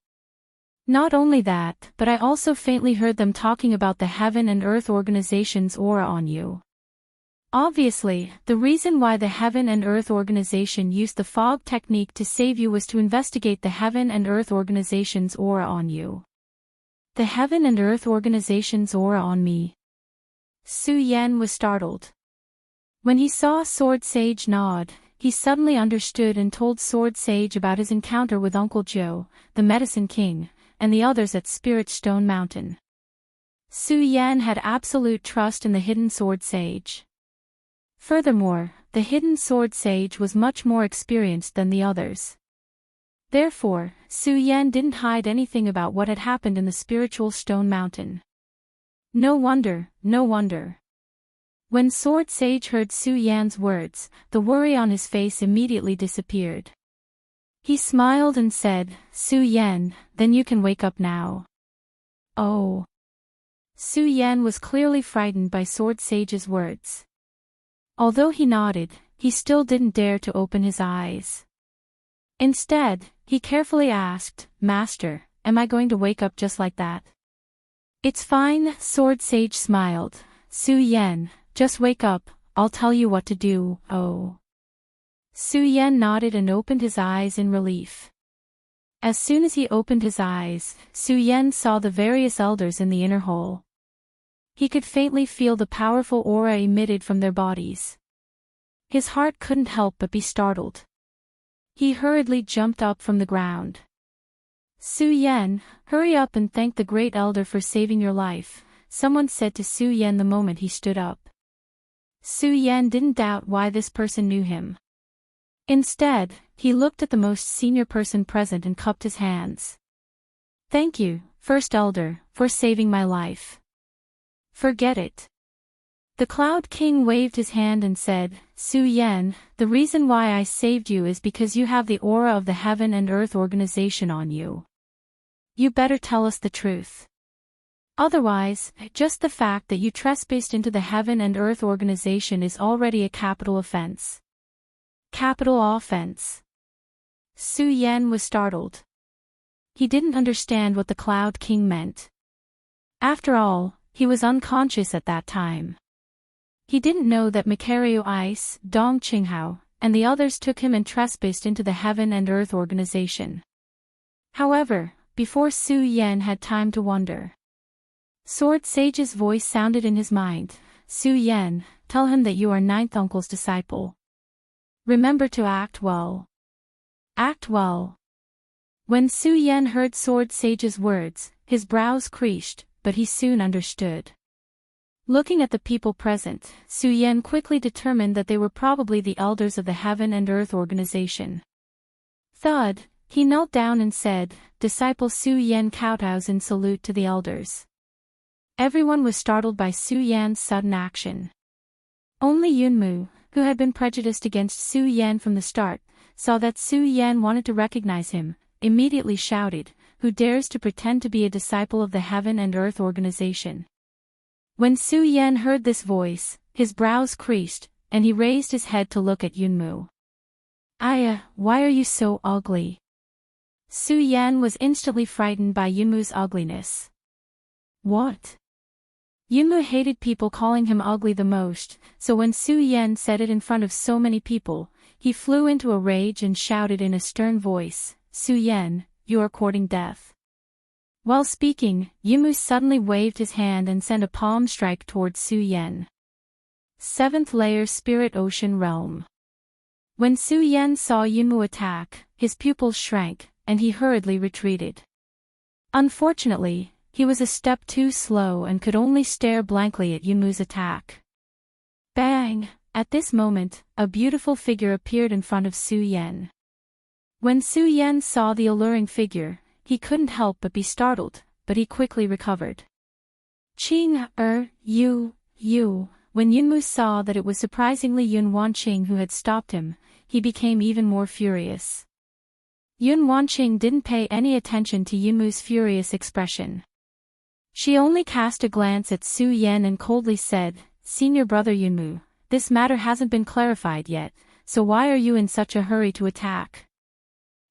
Not only that, but I also faintly heard them talking about the Heaven and Earth organization's aura on you. Obviously, the reason why the Heaven and Earth organization used the fog technique to save you was to investigate the Heaven and Earth organization's aura on you. The Heaven and Earth organization's aura on me. Su Yan was startled. When he saw Sword Sage nod, he suddenly understood and told Sword Sage about his encounter with Uncle Joe, the Medicine King, and the others at Spirit Stone Mountain. Su Yan had absolute trust in the hidden Sword Sage. Furthermore, the hidden Sword Sage was much more experienced than the others. Therefore, Su Yan didn't hide anything about what had happened in the spiritual Stone Mountain. No wonder, no wonder. When Sword Sage heard Su Yan's words, the worry on his face immediately disappeared. He smiled and said, Su Yan, then you can wake up now. Oh. Su Yan was clearly frightened by Sword Sage's words. Although he nodded, he still didn't dare to open his eyes. Instead, he carefully asked, Master, am I going to wake up just like that? It's fine, Sword Sage smiled. Su Yan, just wake up, I'll tell you what to do, oh. Su Yan nodded and opened his eyes in relief. As soon as he opened his eyes, Su Yan saw the various elders in the inner hall. He could faintly feel the powerful aura emitted from their bodies. His heart couldn't help but be startled. He hurriedly jumped up from the ground. Su Yan, hurry up and thank the great elder for saving your life, someone said to Su Yan the moment he stood up. Su Yan didn't doubt why this person knew him. Instead, he looked at the most senior person present and cupped his hands. Thank you, First Elder, for saving my life. Forget it. The Cloud King waved his hand and said, Su Yan, the reason why I saved you is because you have the aura of the Heaven and Earth organization on you. You better tell us the truth. Otherwise, just the fact that you trespassed into the Heaven and Earth organization is already a capital offense. Capital offense. Su Yan was startled. He didn't understand what the Cloud King meant. After all, he was unconscious at that time. He didn't know that Macario Ice, Dong Qinghao, and the others took him and trespassed into the Heaven and Earth organization. However, before Su Yan had time to wonder, Sword Sage's voice sounded in his mind. Su Yan, tell him that you are Ninth Uncle's disciple. Remember to act well. Act well. When Su Yan heard Sword Sage's words, his brows creased, but he soon understood. Looking at the people present, Su Yan quickly determined that they were probably the elders of the Heaven and Earth organization. Thud, he knelt down and said, Disciple Su Yan kowtows in salute to the elders. Everyone was startled by Su Yan's sudden action. Only Yunmu, who had been prejudiced against Su Yan from the start, saw that Su Yan wanted to recognize him, immediately shouted, Who dares to pretend to be a disciple of the Heaven and Earth organization? When Su Yan heard this voice, his brows creased, and he raised his head to look at Yunmu. Aya, why are you so ugly? Su Yan was instantly frightened by Yunmu's ugliness. What? Yunmu hated people calling him ugly the most, so when Su Yan said it in front of so many people, he flew into a rage and shouted in a stern voice, Su Yan, you are courting death. While speaking, Yunmu suddenly waved his hand and sent a palm strike towards Su Yan. 7th Layer Spirit Ocean Realm. When Su Yan saw Yunmu attack, his pupils shrank, and he hurriedly retreated. Unfortunately, he was a step too slow and could only stare blankly at Yunmu's attack. Bang! At this moment, a beautiful figure appeared in front of Su Yan. When Su Yan saw the alluring figure, he couldn't help but be startled, but he quickly recovered. You. When Yunmu saw that it was surprisingly Yun Wanqing who had stopped him, he became even more furious. Yun Wanqing didn't pay any attention to Yunmu's furious expression. She only cast a glance at Su Yan and coldly said, Senior brother Yunmu, this matter hasn't been clarified yet, so why are you in such a hurry to attack?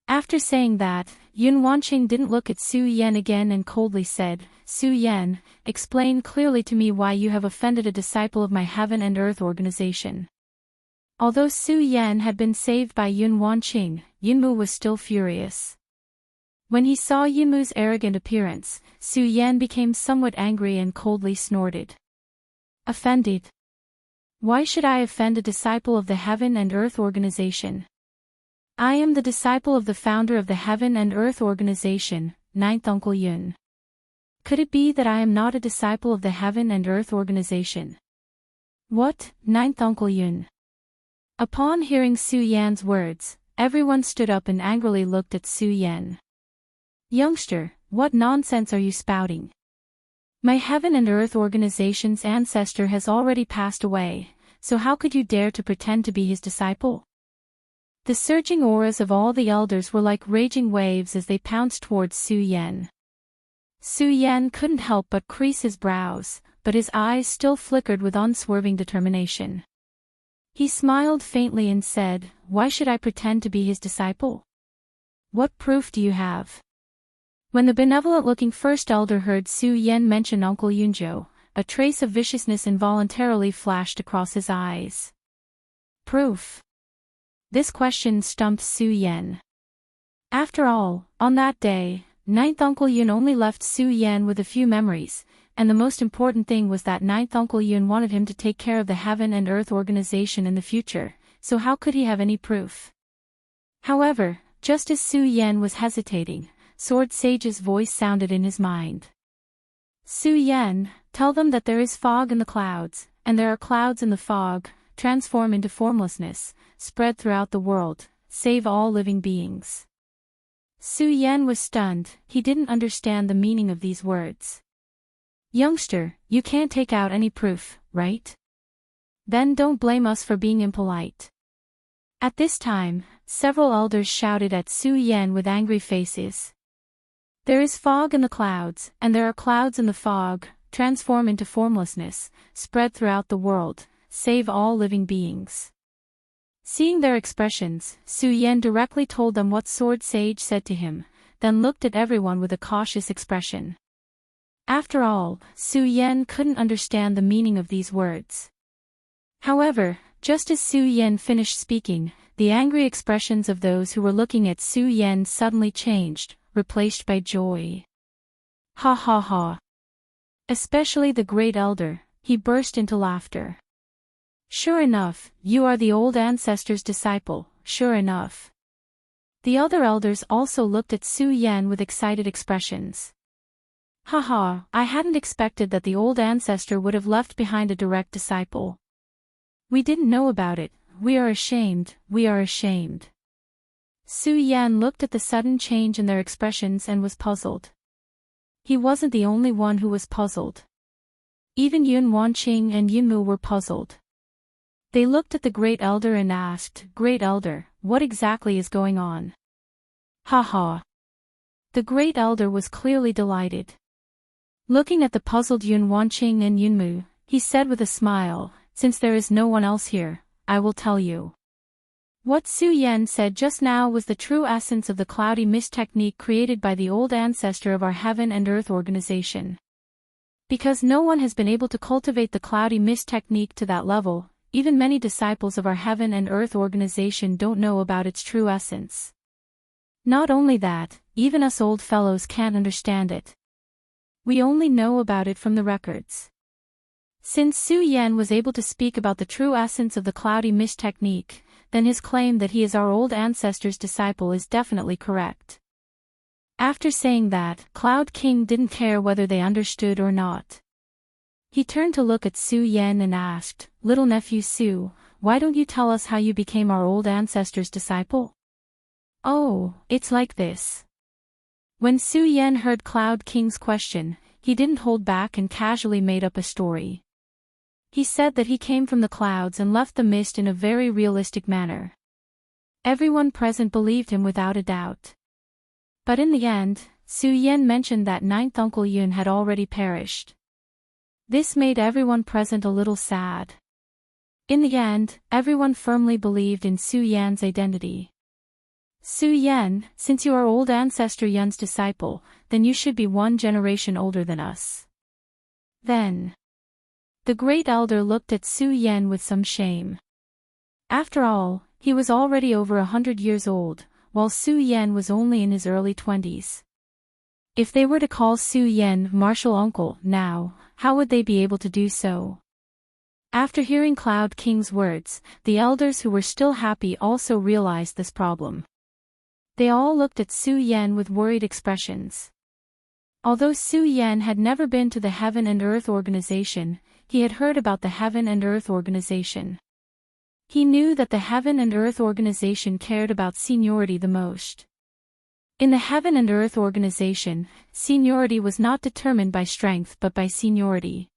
After saying that, Yun Wanqing didn't look at Su Yan again and coldly said, Su Yan, explain clearly to me why you have offended a disciple of my heaven and earth organization. Although Su Yan had been saved by Yun Wanqing, Yunmu was still furious. When he saw Yunmu's arrogant appearance, Su Yan became somewhat angry and coldly snorted. Offended? Why should I offend a disciple of the Heaven and Earth Organization? I am the disciple of the founder of the Heaven and Earth Organization, Ninth Uncle Yun. Could it be that I am not a disciple of the Heaven and Earth Organization? What, Ninth Uncle Yun? Upon hearing Su Yan's words, everyone stood up and angrily looked at Su Yan. Youngster, what nonsense are you spouting? My Heaven and Earth Organization's ancestor has already passed away, so how could you dare to pretend to be his disciple? The surging auras of all the elders were like raging waves as they pounced towards Su Yan. Su Yan couldn't help but crease his brows, but his eyes still flickered with unswerving determination. He smiled faintly and said, Why should I pretend to be his disciple? What proof do you have? When the benevolent-looking first elder heard Su Yan mention Uncle Yunzhou, a trace of viciousness involuntarily flashed across his eyes. Proof? This question stumped Su Yan. After all, on that day, Ninth Uncle Yun only left Su Yan with a few memories, and the most important thing was that Ninth Uncle Yun wanted him to take care of the Heaven and Earth Organization in the future, so how could he have any proof? However, just as Su Yan was hesitating, Sword Sage's voice sounded in his mind. Su Yan, tell them that there is fog in the clouds, and there are clouds in the fog, transform into formlessness, spread throughout the world, save all living beings. Su Yan was stunned, he didn't understand the meaning of these words. Youngster, you can't take out any proof, right? Then don't blame us for being impolite. At this time, several elders shouted at Su Yan with angry faces. There is fog in the clouds, and there are clouds in the fog, transform into formlessness, spread throughout the world, save all living beings. Seeing their expressions, Su Yan directly told them what Sword Sage said to him, then looked at everyone with a cautious expression. After all, Su Yan couldn't understand the meaning of these words. However, just as Su Yan finished speaking, the angry expressions of those who were looking at Su Yan suddenly changed, replaced by joy. Ha ha ha. Especially the great elder, he burst into laughter. Sure enough, you are the old ancestor's disciple, sure enough. The other elders also looked at Su Yan with excited expressions. Haha, I hadn't expected that the old ancestor would have left behind a direct disciple. We didn't know about it, we are ashamed, we are ashamed. Su Yan looked at the sudden change in their expressions and was puzzled. He wasn't the only one who was puzzled. Even Yun Wanqing and Yunmu were puzzled. They looked at the Great Elder and asked, Great Elder, what exactly is going on? Ha ha. The Great Elder was clearly delighted. Looking at the puzzled Yun Wanqing and Yunmu, he said with a smile, Since there is no one else here, I will tell you. What Su Yan said just now was the true essence of the cloudy mist technique created by the old ancestor of our Heaven and Earth Organization. Because no one has been able to cultivate the cloudy mist technique to that level, even many disciples of our Heaven and Earth Organization don't know about its true essence. Not only that, even us old fellows can't understand it. We only know about it from the records. Since Su Yan was able to speak about the true essence of the cloudy mist technique, then his claim that he is our old ancestor's disciple is definitely correct. After saying that, Cloud King didn't care whether they understood or not. He turned to look at Su Yan and asked, Little nephew Su, why don't you tell us how you became our old ancestor's disciple? Oh, it's like this. When Su Yan heard Cloud King's question, he didn't hold back and casually made up a story. He said that he came from the clouds and left the mist in a very realistic manner. Everyone present believed him without a doubt. But in the end, Su Yan mentioned that Ninth Uncle Yun had already perished. This made everyone present a little sad. In the end, everyone firmly believed in Su Yan's identity. Su Yan, since you are old ancestor Yan's disciple, then you should be 1 generation older than us. Then, the great elder looked at Su Yan with some shame. After all, he was already over 100 years old, while Su Yan was only in his early 20s. If they were to call Su Yan martial uncle now, how would they be able to do so? After hearing Cloud King's words, the elders who were still happy also realized this problem. They all looked at Su Yan with worried expressions. Although Su Yan had never been to the Heaven and Earth Organization, he had heard about the Heaven and Earth Organization. He knew that the Heaven and Earth Organization cared about seniority the most. In the Heaven and Earth Organization, seniority was not determined by strength but by seniority.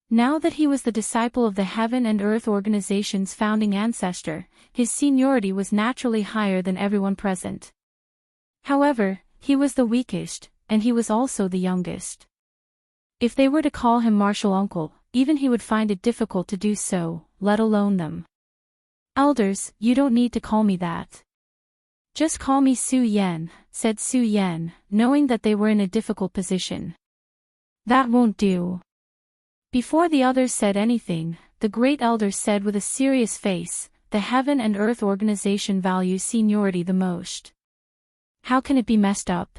Now that he was the disciple of the Heaven and Earth Organization's founding ancestor, his seniority was naturally higher than everyone present. However, he was the weakest, and he was also the youngest. If they were to call him martial uncle, even he would find it difficult to do so, let alone them. Elders, you don't need to call me that. Just call me Su Yan, said Su Yan, knowing that they were in a difficult position. That won't do. Before the others said anything, the great elder said with a serious face, the Heaven and Earth Organization values seniority the most. How can it be messed up?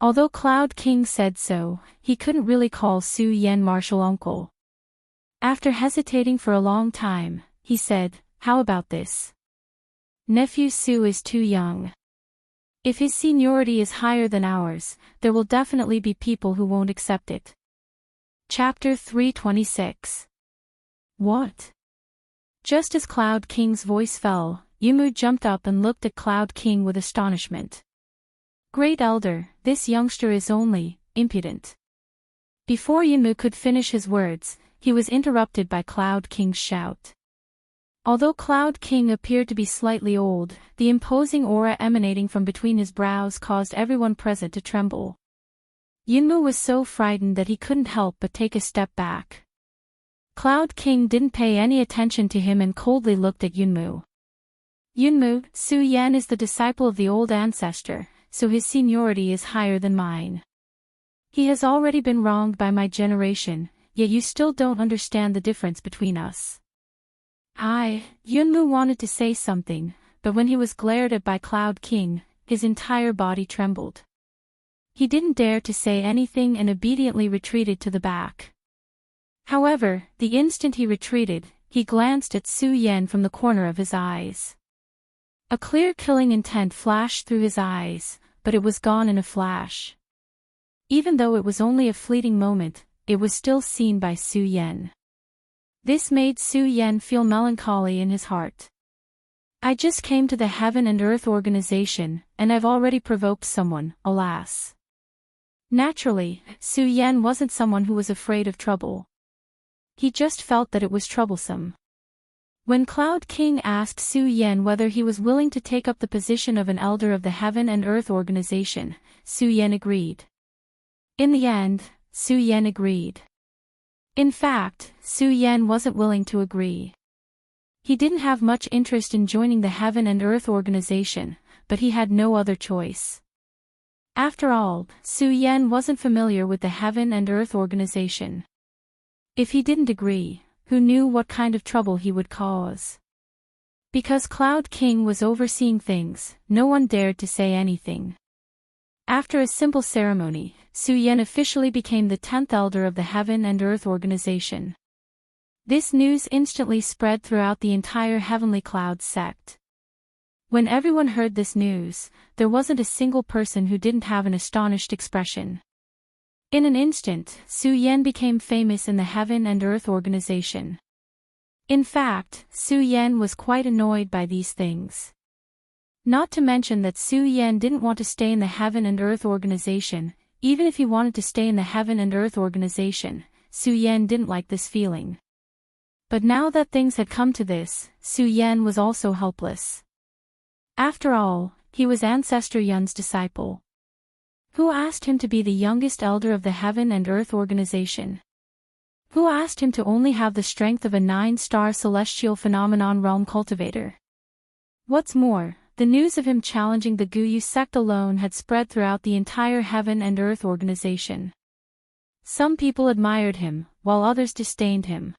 Although Cloud King said so, he couldn't really call Su Yan martial uncle. After hesitating for a long time, he said, how about this? Nephew Su is too young. If his seniority is higher than ours, there will definitely be people who won't accept it. Chapter 326. What? Just as Cloud King's voice fell, Yumu jumped up and looked at Cloud King with astonishment. Great Elder, this youngster is only impudent. Before Yumu could finish his words, he was interrupted by Cloud King's shout. Although Cloud King appeared to be slightly old, the imposing aura emanating from between his brows caused everyone present to tremble. Yunmu was so frightened that he couldn't help but take a step back. Cloud King didn't pay any attention to him and coldly looked at Yunmu. Yunmu, Su Yan is the disciple of the old ancestor, so his seniority is higher than mine. He has already been wronged by my generation, yet you still don't understand the difference between us. Yunmu wanted to say something, but when he was glared at by Cloud King, his entire body trembled. He didn't dare to say anything and obediently retreated to the back. However, the instant he retreated, he glanced at Su Yan from the corner of his eyes. A clear killing intent flashed through his eyes, but it was gone in a flash. Even though it was only a fleeting moment, it was still seen by Su Yan. This made Su Yan feel melancholy in his heart. I just came to the Heaven and Earth Organization, and I've already provoked someone, alas. Naturally, Su Yan wasn't someone who was afraid of trouble. He just felt that it was troublesome. When Cloud King asked Su Yan whether he was willing to take up the position of an elder of the Heaven and Earth Organization, Su Yan agreed. In the end, Su Yan agreed. In fact, Su Yan wasn't willing to agree. He didn't have much interest in joining the Heaven and Earth Organization, but he had no other choice. After all, Su Yan wasn't familiar with the Heaven and Earth Organization. If he didn't agree, who knew what kind of trouble he would cause? Because Cloud King was overseeing things, no one dared to say anything. After a simple ceremony, Su Yan officially became the 10th elder of the Heaven and Earth Organization. This news instantly spread throughout the entire Heavenly Cloud sect. When everyone heard this news, there wasn't a single person who didn't have an astonished expression. In an instant, Su Yan became famous in the Heaven and Earth Organization. In fact, Su Yan was quite annoyed by these things. Not to mention that Su Yan didn't want to stay in the Heaven and Earth Organization. Even if he wanted to stay in the Heaven and Earth Organization, Su Yan didn't like this feeling. But now that things had come to this, Su Yan was also helpless. After all, he was Ancestor Yun's disciple. Who asked him to be the youngest elder of the Heaven and Earth Organization? Who asked him to only have the strength of a 9-star celestial phenomenon realm cultivator? What's more, the news of him challenging the Guyu sect alone had spread throughout the entire Heaven and Earth organization. Some people admired him, while others disdained him.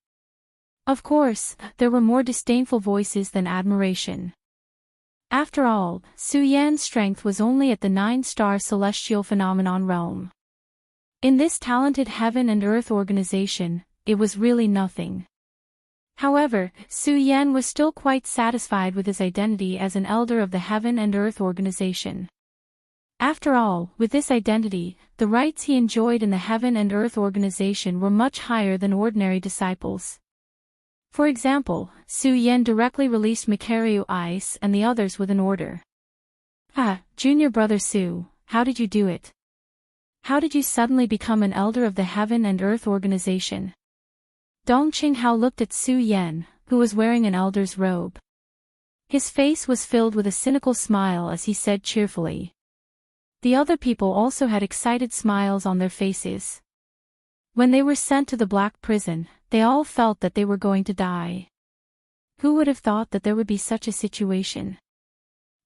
Of course, there were more disdainful voices than admiration. After all, Su Yan's strength was only at the 9-star celestial phenomenon realm. In this talented Heaven and Earth organization, it was really nothing. However, Su Yan was still quite satisfied with his identity as an elder of the Heaven and Earth organization. After all, with this identity, the rights he enjoyed in the Heaven and Earth organization were much higher than ordinary disciples. For example, Su Yan directly released Mikaryu Ice and the others with an order. Junior brother Su, how did you do it? How did you suddenly become an elder of the Heaven and Earth organization? Dong Qinghao looked at Su Yan, who was wearing an elder's robe. His face was filled with a cynical smile as he said cheerfully. The other people also had excited smiles on their faces. When they were sent to the Black Prison, they all felt that they were going to die. Who would have thought that there would be such a situation?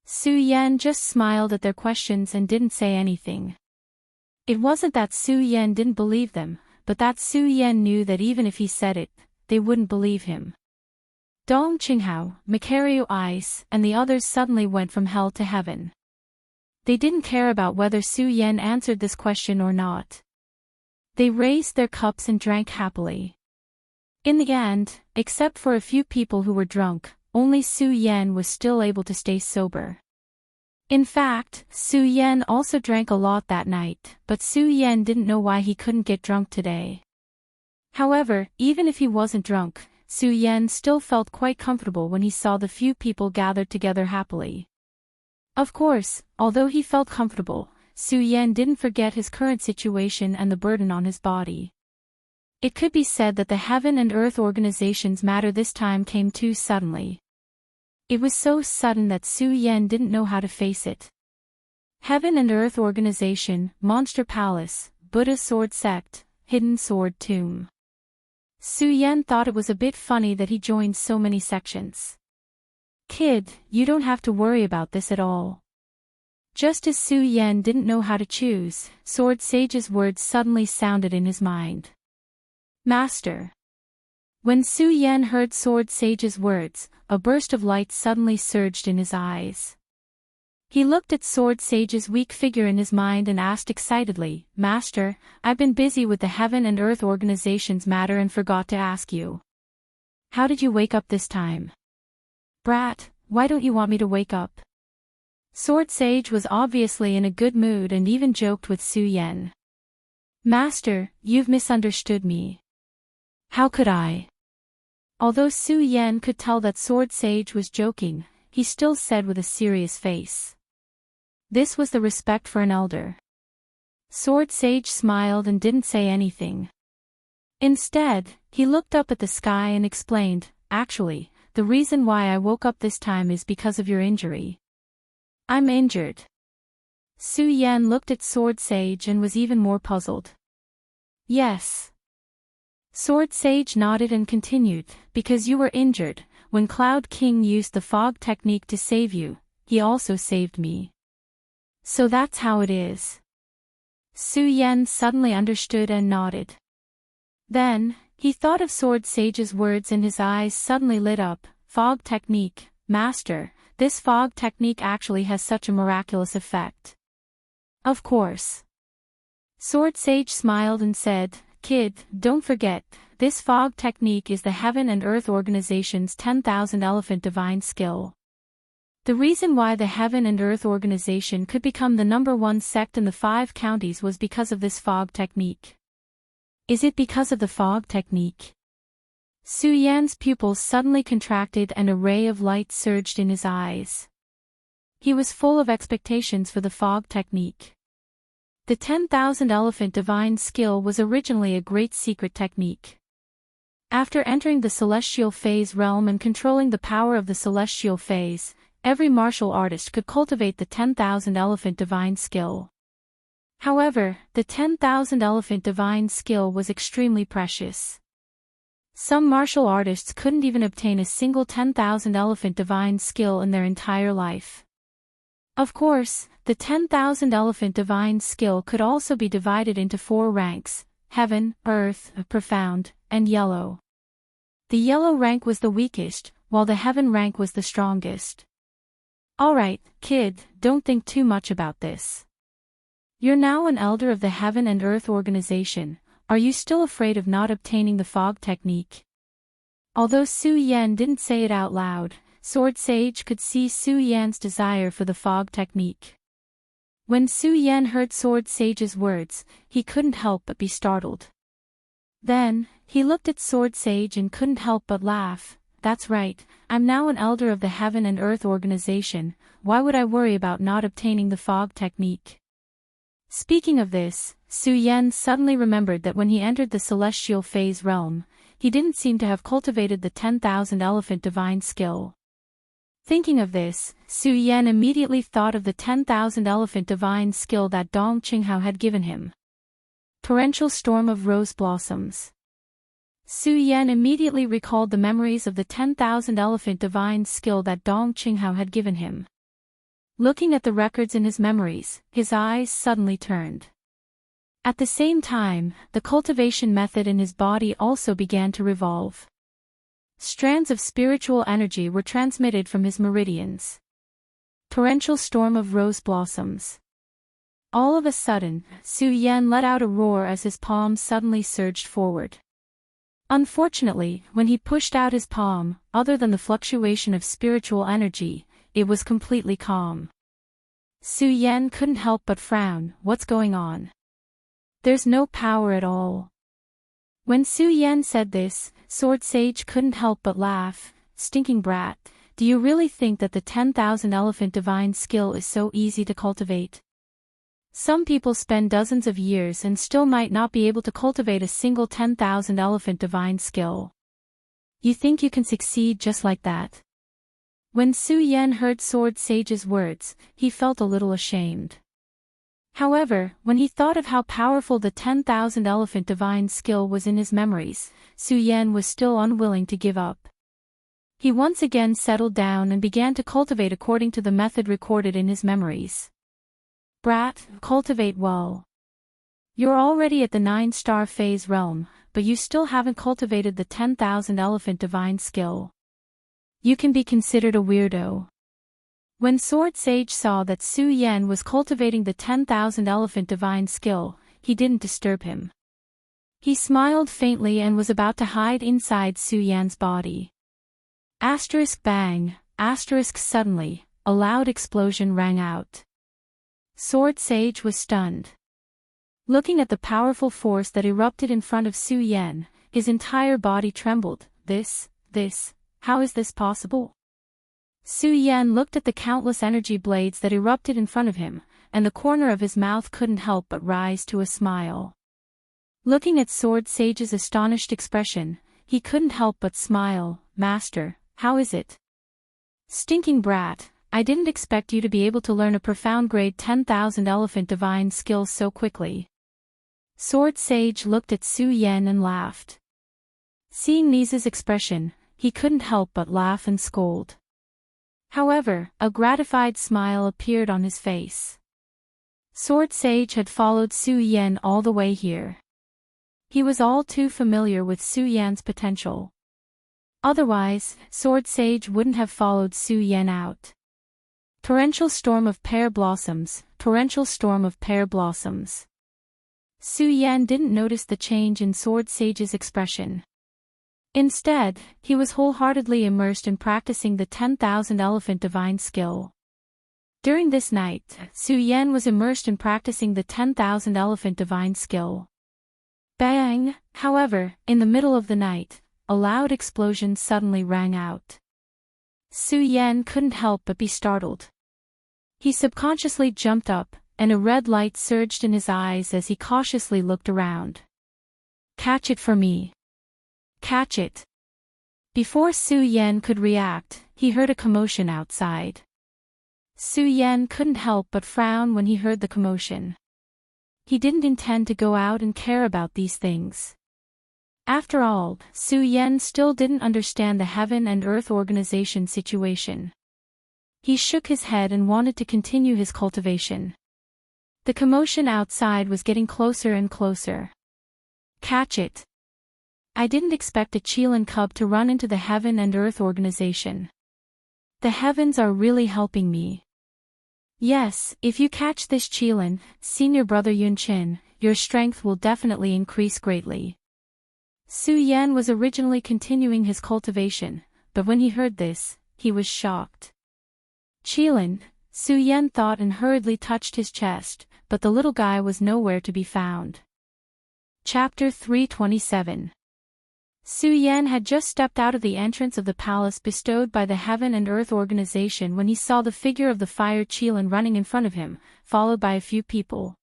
Su Yan just smiled at their questions and didn't say anything. It wasn't that Su Yan didn't believe them, but that Su Yan knew that even if he said it, they wouldn't believe him. Dong Qinghao, Mikaryu Ice, and the others suddenly went from hell to heaven. They didn't care about whether Su Yan answered this question or not. They raised their cups and drank happily. In the end, except for a few people who were drunk, only Su Yan was still able to stay sober. In fact, Su Yan also drank a lot that night, but Su Yan didn't know why he couldn't get drunk today. However, even if he wasn't drunk, Su Yan still felt quite comfortable when he saw the few people gathered together happily. Of course, although he felt comfortable, Su Yan didn't forget his current situation and the burden on his body. It could be said that the Heaven and Earth organization's matter this time came too suddenly. It was so sudden that Su Yan didn't know how to face it. Heaven and Earth Organization, Monster Palace, Buddha Sword Sect, Hidden Sword Tomb. Su Yan thought it was a bit funny that he joined so many sections. Kid, you don't have to worry about this at all. Just as Su Yan didn't know how to choose, Sword Sage's words suddenly sounded in his mind. Master. When Su Yan heard Sword Sage's words, a burst of light suddenly surged in his eyes. He looked at Sword Sage's weak figure in his mind and asked excitedly, Master, I've been busy with the Heaven and Earth Organization's matter and forgot to ask you. How did you wake up this time? Brat, why don't you want me to wake up? Sword Sage was obviously in a good mood and even joked with Su Yan. Master, you've misunderstood me. How could I? Although Su Yan could tell that Sword Sage was joking, he still said with a serious face. This was the respect for an elder. Sword Sage smiled and didn't say anything. Instead, he looked up at the sky and explained, Actually, the reason why I woke up this time is because of your injury. I'm injured. Su Yan looked at Sword Sage and was even more puzzled. Yes. Sword Sage nodded and continued, because you were injured, when Cloud King used the fog technique to save you, he also saved me. So that's how it is. Su Yan suddenly understood and nodded. Then, he thought of Sword Sage's words and his eyes suddenly lit up, fog technique, Master, this fog technique actually has such a miraculous effect. Of course. Sword Sage smiled and said, Kid, don't forget, this fog technique is the Heaven and Earth Organization's 10,000 Elephant Divine Skill. The reason why the Heaven and Earth Organization could become the #1 sect in the 5 counties was because of this fog technique. Is it because of the fog technique? Su Yan's pupils suddenly contracted and a ray of light surged in his eyes. He was full of expectations for the fog technique. The 10,000 Elephant Divine Skill was originally a great secret technique. After entering the Celestial Phase realm and controlling the power of the Celestial Phase, every martial artist could cultivate the 10,000 Elephant Divine Skill. However, the 10,000 Elephant Divine Skill was extremely precious. Some martial artists couldn't even obtain a single 10,000 elephant divine skill in their entire life. Of course, the 10,000 elephant divine skill could also be divided into 4 ranks: heaven, earth, profound, and yellow. The yellow rank was the weakest, while the heaven rank was the strongest. Alright, kid, don't think too much about this. You're now an elder of the Heaven and Earth organization. Are you still afraid of not obtaining the fog technique? Although Su Yan didn't say it out loud, Sword Sage could see Su Yan's desire for the fog technique. When Su Yan heard Sword Sage's words, he couldn't help but be startled. Then, he looked at Sword Sage and couldn't help but laugh. That's right, I'm now an elder of the Heaven and Earth organization. Why would I worry about not obtaining the fog technique? Speaking of this, Su Yan suddenly remembered that when he entered the celestial phase realm, he didn't seem to have cultivated the 10,000 elephant divine skill. Thinking of this, Su Yan immediately thought of the 10,000 elephant divine skill that Dong Qinghao had given him. Torrential storm of rose blossoms. Su Yan immediately recalled the memories of the 10,000 elephant divine skill that Dong Qinghao had given him. Looking at the records in his memories, his eyes suddenly turned. At the same time, the cultivation method in his body also began to revolve. Strands of spiritual energy were transmitted from his meridians. Torrential storm of rose blossoms. All of a sudden, Su Yan let out a roar as his palm suddenly surged forward. Unfortunately, when he pushed out his palm, other than the fluctuation of spiritual energy, it was completely calm. Su Yan couldn't help but frown. What's going on? There's no power at all. When Su Yan said this, Sword Sage couldn't help but laugh. Stinking brat, do you really think that the 10,000 elephant divine skill is so easy to cultivate? Some people spend dozens of years and still might not be able to cultivate a single 10,000 elephant divine skill. You think you can succeed just like that? When Su Yan heard Sword Sage's words, he felt a little ashamed. However, when he thought of how powerful the 10,000 elephant divine skill was in his memories, Su Yan was still unwilling to give up. He once again settled down and began to cultivate according to the method recorded in his memories. Brat, cultivate well. You're already at the 9-star phase realm, but you still haven't cultivated the 10,000 elephant divine skill. You can be considered a weirdo. When Sword Sage saw that Su Yan was cultivating the 10,000 elephant divine skill, he didn't disturb him. He smiled faintly and was about to hide inside Su Yan's body. Asterisk bang, asterisk suddenly, a loud explosion rang out. Sword Sage was stunned. Looking at the powerful force that erupted in front of Su Yan, his entire body trembled. How is this possible? Su Yan looked at the countless energy blades that erupted in front of him, and the corner of his mouth couldn't help but rise to a smile. Looking at Sword Sage's astonished expression, he couldn't help but smile. Master, how is it? Stinking brat, I didn't expect you to be able to learn a profound grade 10,000 elephant divine skill so quickly. Sword Sage looked at Su Yan and laughed. Seeing Nisa's expression, he couldn't help but laugh and scold. However, a gratified smile appeared on his face. Sword Sage had followed Su Yan all the way here. He was all too familiar with Su Yan's potential. Otherwise, Sword Sage wouldn't have followed Su Yan out. Torrential storm of pear blossoms, torrential storm of pear blossoms. Su Yan didn't notice the change in Sword Sage's expression. Instead, he was wholeheartedly immersed in practicing the 10,000 elephant divine skill. During this night, Su Yan was immersed in practicing the 10,000 elephant divine skill. Bang! However, in the middle of the night, a loud explosion suddenly rang out. Su Yan couldn't help but be startled. He subconsciously jumped up, and a red light surged in his eyes as he cautiously looked around. Catch it for me. Catch it. Before Su Yan could react, he heard a commotion outside. Su Yan couldn't help but frown when he heard the commotion. He didn't intend to go out and care about these things. After all, Su Yan still didn't understand the heaven and earth organization situation. He shook his head and wanted to continue his cultivation. The commotion outside was getting closer and closer. Catch it! I didn't expect a Qilin cub to run into the heaven and earth organization. The heavens are really helping me. Yes, if you catch this Qilin, senior brother Yunchin, your strength will definitely increase greatly. Su Yan was originally continuing his cultivation, but when he heard this, he was shocked. Qilin, Su Yan thought and hurriedly touched his chest, but the little guy was nowhere to be found. Chapter 327. Su Yan had just stepped out of the entrance of the palace bestowed by the Heaven and Earth organization when he saw the figure of the fire Qilin running in front of him, followed by a few people.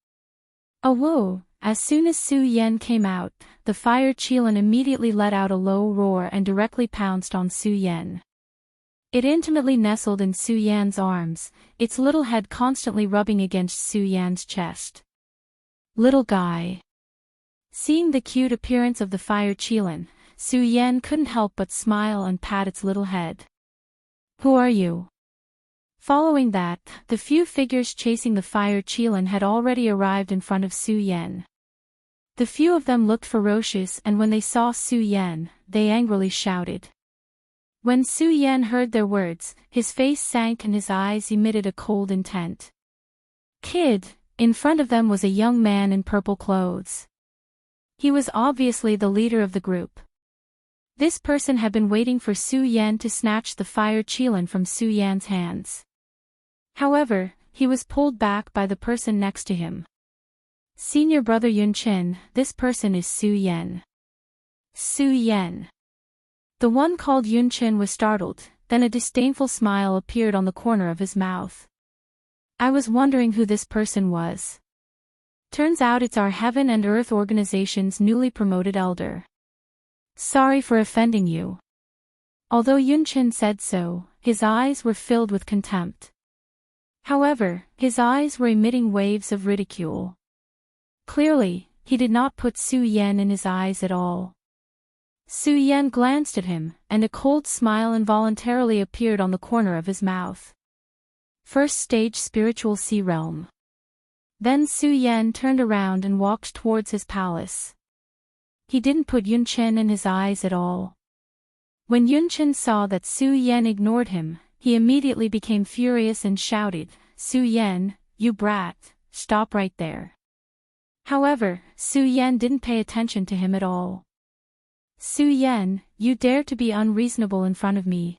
Oh whoa! As soon as Su Yan came out, the fire Qilin immediately let out a low roar and directly pounced on Su Yan. It intimately nestled in Su Yan's arms, its little head constantly rubbing against Su Yan's chest. Little guy. Seeing the cute appearance of the fire Qilin, Su Yan couldn't help but smile and pat its little head. Who are you? Following that, the few figures chasing the fire Qilin had already arrived in front of Su Yan. The few of them looked ferocious, and when they saw Su Yan, they angrily shouted. When Su Yan heard their words, his face sank and his eyes emitted a cold intent. Kid, in front of them was a young man in purple clothes. He was obviously the leader of the group. This person had been waiting for Su Yan to snatch the fire Qilin from Su Yan's hands. However, he was pulled back by the person next to him. Senior brother Yunchin, this person is Su Yan. Su Yan. The one called Yunchin was startled, then a disdainful smile appeared on the corner of his mouth. I was wondering who this person was. Turns out it's our Heaven and Earth organization's newly promoted elder. Sorry for offending you. Although Yunchin said so, his eyes were filled with contempt. However, his eyes were emitting waves of ridicule. Clearly, he did not put Su Yan in his eyes at all. Su Yan glanced at him, and a cold smile involuntarily appeared on the corner of his mouth. First stage spiritual sea realm. Then Su Yan turned around and walked towards his palace. He didn't put Yunchin in his eyes at all. When Yunchin saw that Su Yan ignored him, he immediately became furious and shouted, Su Yan, you brat, stop right there. However, Su Yan didn't pay attention to him at all. Su Yan, you dare to be unreasonable in front of me.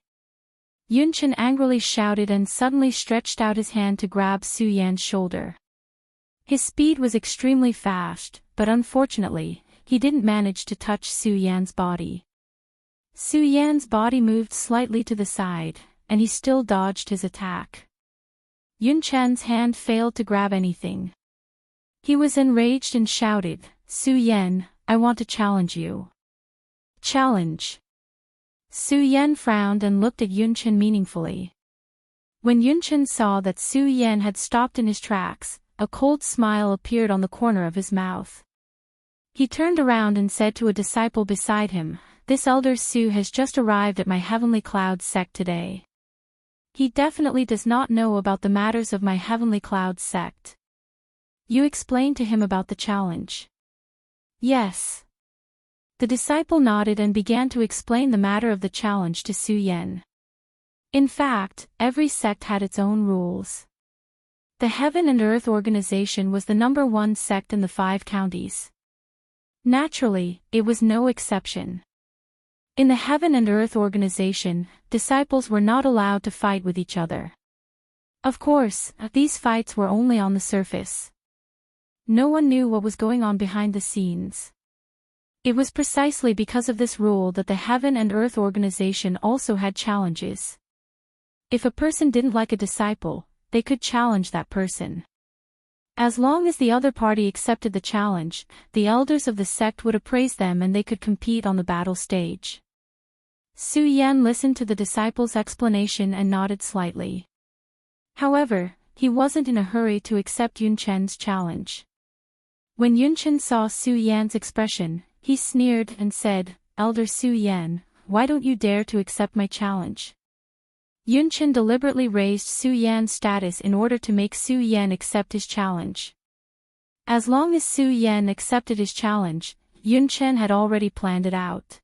Yunchin angrily shouted and suddenly stretched out his hand to grab Su Yan's shoulder. His speed was extremely fast, but unfortunately, he didn't manage to touch Su Yan's body. Su Yan's body moved slightly to the side, and he still dodged his attack. Yunchin's hand failed to grab anything. He was enraged and shouted, Su Yan, I want to challenge you. Challenge. Su Yan frowned and looked at Yunchin meaningfully. When Yunchin saw that Su Yan had stopped in his tracks, a cold smile appeared on the corner of his mouth. He turned around and said to a disciple beside him, This elder Su has just arrived at my Heavenly Cloud sect today. He definitely does not know about the matters of my Heavenly Cloud sect. You explained to him about the challenge. Yes. The disciple nodded and began to explain the matter of the challenge to Su Yan. In fact, every sect had its own rules. The Heaven and Earth organization was the #1 sect in the 5 counties. Naturally, it was no exception. In the Heaven and Earth organization, disciples were not allowed to fight with each other. Of course, these fights were only on the surface. No one knew what was going on behind the scenes. It was precisely because of this rule that the Heaven and Earth organization also had challenges. If a person didn't like a disciple, they could challenge that person. As long as the other party accepted the challenge, the elders of the sect would appraise them and they could compete on the battle stage. Su Yan listened to the disciple's explanation and nodded slightly. However, he wasn't in a hurry to accept Yunchin's challenge. When Yunchin saw Su Yan's expression, He sneered and said, "Elder Su Yan, why don't you dare to accept my challenge?" Yun Chen deliberately raised Su Yan's status in order to make Su Yan accept his challenge. As long as Su Yan accepted his challenge, Yun Chen had already planned it out.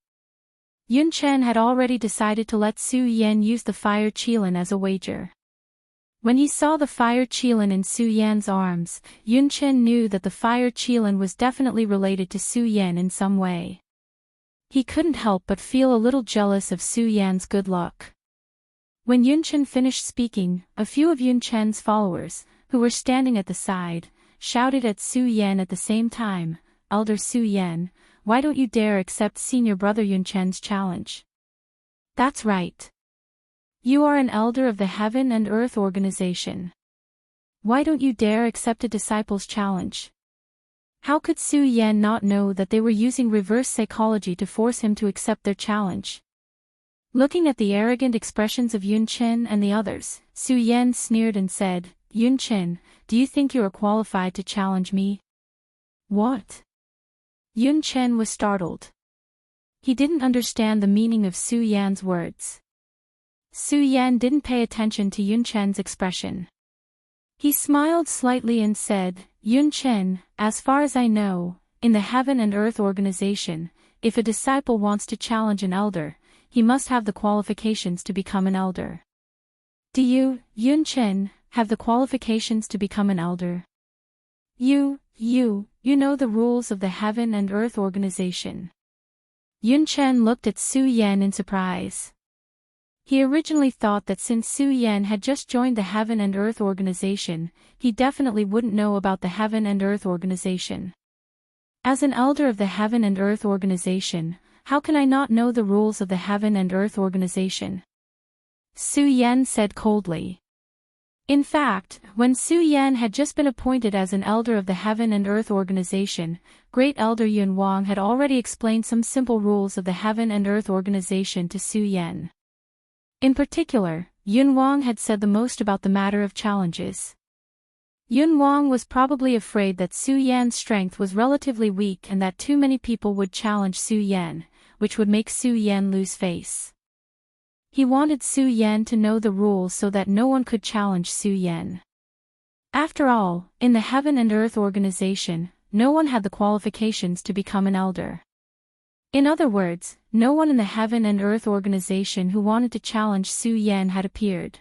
Yun Chen had already decided to let Su Yan use the fire qilin as a wager. When he saw the fire qilin in Su Yan's arms, Yun Chen knew that the fire qilin was definitely related to Su Yan in some way. He couldn't help but feel a little jealous of Su Yan's good luck. When Yun Chen finished speaking, a few of Yun Chen's followers, who were standing at the side, shouted at Su Yan at the same time, "Elder Su Yan, why don't you dare accept senior brother Yun Chen's challenge?" "That's right. You are an elder of the Heaven and Earth organization. Why don't you dare accept a disciple's challenge?" How could Su Yan not know that they were using reverse psychology to force him to accept their challenge? Looking at the arrogant expressions of Yun Chen and the others, Su Yan sneered and said, "Yun Chen, do you think you are qualified to challenge me?" "What?" Yun Chen was startled. He didn't understand the meaning of Su Yan's words. Su Yan didn't pay attention to Yun Chen's expression. He smiled slightly and said, "Yun Chen, as far as I know, in the Heaven and Earth organization, if a disciple wants to challenge an elder, he must have the qualifications to become an elder. Do you, Yun Chen, have the qualifications to become an elder? You know the rules of the Heaven and Earth organization." Yun Chen looked at Su Yan in surprise. He originally thought that since Su Yan had just joined the Heaven and Earth organization, he definitely wouldn't know about the Heaven and Earth organization. As an elder of the Heaven and Earth organization, how can I not know the rules of the Heaven and Earth organization? Su Yan said coldly. In fact, when Su Yan had just been appointed as an elder of the Heaven and Earth organization, Great Elder Yun Wang had already explained some simple rules of the Heaven and Earth organization to Su Yan. In particular, Yun Wang had said the most about the matter of challenges. Yun Wang was probably afraid that Su Yan's strength was relatively weak and that too many people would challenge Su Yan, which would make Su Yan lose face. He wanted Su Yan to know the rules so that no one could challenge Su Yan. After all, in the Heaven and Earth organization, no one had the qualifications to become an elder. In other words, no one in the Heaven and Earth organization who wanted to challenge Su Yan had appeared.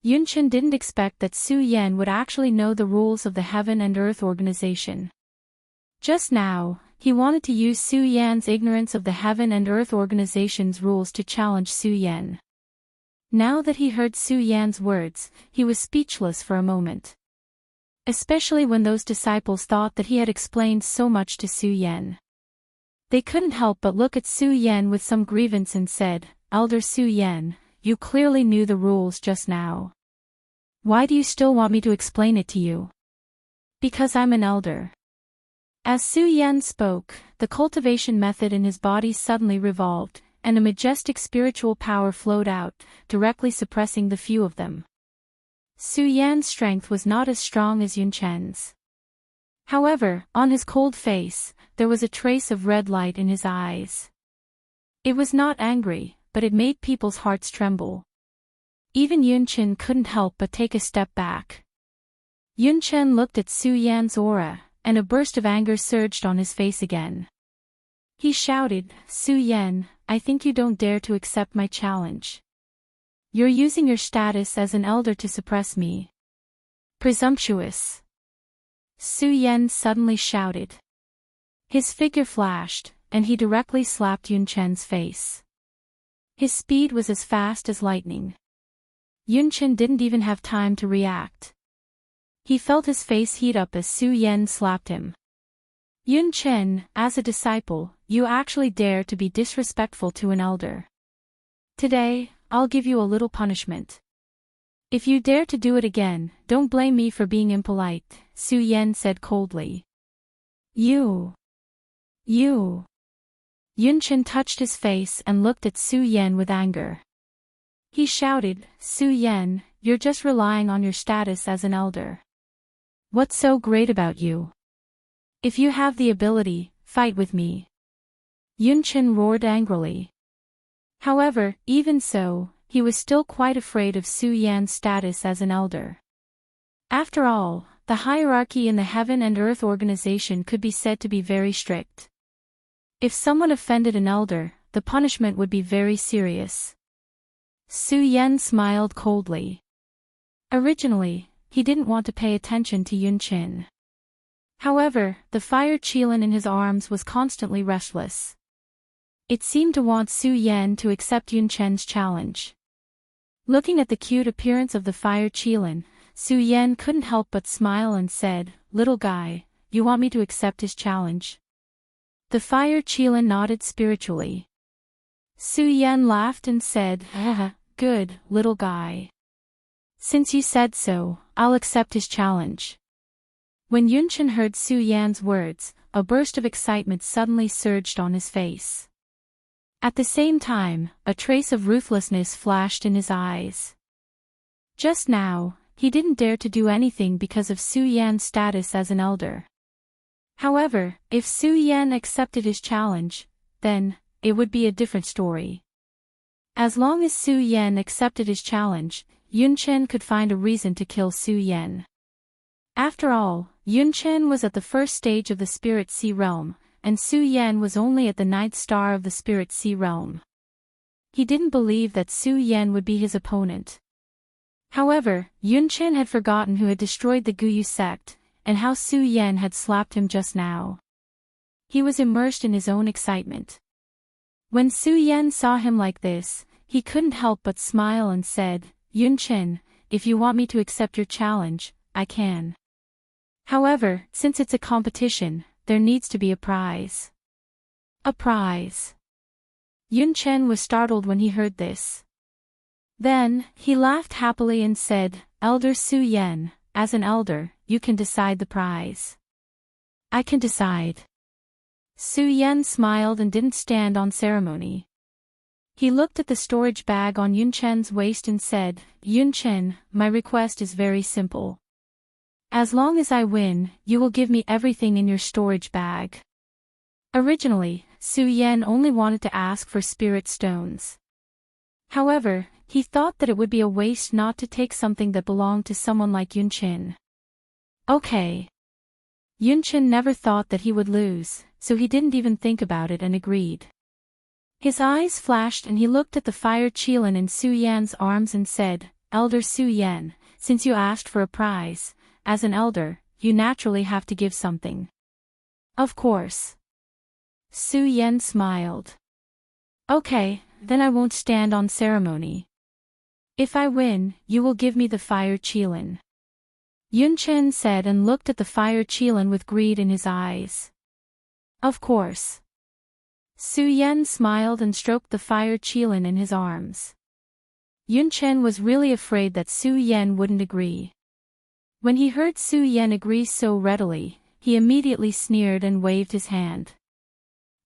Yun Chen didn't expect that Su Yan would actually know the rules of the Heaven and Earth organization. Just now, he wanted to use Su Yan's ignorance of the Heaven and Earth organization's rules to challenge Su Yan. Now that he heard Su Yan's words, he was speechless for a moment. Especially when those disciples thought that he had explained so much to Su Yan. They couldn't help but look at Su Yan with some grievance and said, "Elder Su Yan, you clearly knew the rules just now. Why do you still want me to explain it to you?" "Because I'm an elder." As Su Yan spoke, the cultivation method in his body suddenly revolved, and a majestic spiritual power flowed out, directly suppressing the few of them. Su Yan's strength was not as strong as Yun Chen's. However, on his cold face, there was a trace of red light in his eyes. It was not angry, but it made people's hearts tremble. Even Yun Chen couldn't help but take a step back. Yun Chen looked at Su Yan's aura, and a burst of anger surged on his face again. He shouted, "Su Yan, I think you don't dare to accept my challenge. You're using your status as an elder to suppress me. Presumptuous." Su Yan suddenly shouted. His figure flashed, and he directly slapped Yun Chen's face. His speed was as fast as lightning. Yun Chen didn't even have time to react. He felt his face heat up as Su Yan slapped him. "Yun Chen, as a disciple, you actually dare to be disrespectful to an elder. Today, I'll give you a little punishment. If you dare to do it again, don't blame me for being impolite," Su Yan said coldly. You. Yun Chen touched his face and looked at Su Yan with anger. He shouted, "Su Yan, you're just relying on your status as an elder. What's so great about you? If you have the ability, fight with me." Yunchen roared angrily. However, even so, he was still quite afraid of Su Yan's status as an elder. After all, the hierarchy in the Heaven and Earth organization could be said to be very strict. If someone offended an elder, the punishment would be very serious. Su Yan smiled coldly. Originally, he didn't want to pay attention to Yunchen. However, the fire qilin in his arms was constantly restless. It seemed to want Su Yan to accept Yunchen's challenge. Looking at the cute appearance of the fire qilin, Su Yan couldn't help but smile and said, "Little guy, you want me to accept his challenge?" The fire qilin nodded spiritually. Su Yan laughed and said, "Good, little guy. Since you said so, I'll accept his challenge." When Yunchen heard Su Yan's words, a burst of excitement suddenly surged on his face. At the same time, a trace of ruthlessness flashed in his eyes. Just now, he didn't dare to do anything because of Su Yan's status as an elder. However, if Su Yan accepted his challenge, then it would be a different story. As long as Su Yan accepted his challenge, Yunchen could find a reason to kill Su Yan. After all, Yunchen was at the first stage of the Spirit Sea Realm, and Su Yan was only at the 9th star of the Spirit Sea Realm. He didn't believe that Su Yan would be his opponent. However, Yunchen had forgotten who had destroyed the Guyu sect, and how Su Yan had slapped him just now. He was immersed in his own excitement. When Su Yan saw him like this, he couldn't help but smile and said, "Yunchen, if you want me to accept your challenge, I can. However, since it's a competition, there needs to be a prize." A prize? Yunchen was startled when he heard this. Then, he laughed happily and said, "Elder Su Yan, as an elder, you can decide the prize." "I can decide." Su Yan smiled and didn't stand on ceremony. He looked at the storage bag on Yunchen's waist and said, "Yunchen, my request is very simple. As long as I win, you will give me everything in your storage bag." Originally, Su Yan only wanted to ask for spirit stones. However, he thought that it would be a waste not to take something that belonged to someone like Yunchen. Okay. Yunchen never thought that he would lose, so he didn't even think about it and agreed. His eyes flashed and he looked at the fire qilin in Su Yan's arms and said, "Elder Su Yan, since you asked for a prize, as an elder, you naturally have to give something." "Of course." Su Yan smiled. "Okay, then I won't stand on ceremony. If I win, you will give me the fire qilin." Yunchen said and looked at the fire qilin with greed in his eyes. "Of course." Su Yan smiled and stroked the fire qilin in his arms. Yunchen was really afraid that Su Yan wouldn't agree. When he heard Su Yan agree so readily, he immediately sneered and waved his hand.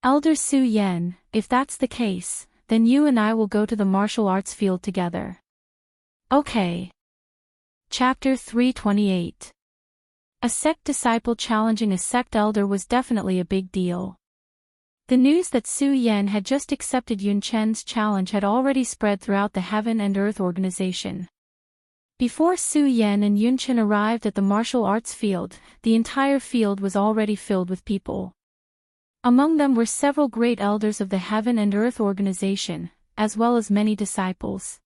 "Elder Su Yan, if that's the case, then you and I will go to the martial arts field together." Okay. Chapter 328. A sect disciple challenging a sect elder was definitely a big deal. The news that Su Yan had just accepted Yunchen's challenge had already spread throughout the Heaven and Earth organization. Before Su Yan and Yunchen arrived at the martial arts field, the entire field was already filled with people. Among them were several great elders of the Heaven and Earth organization, as well as many disciples.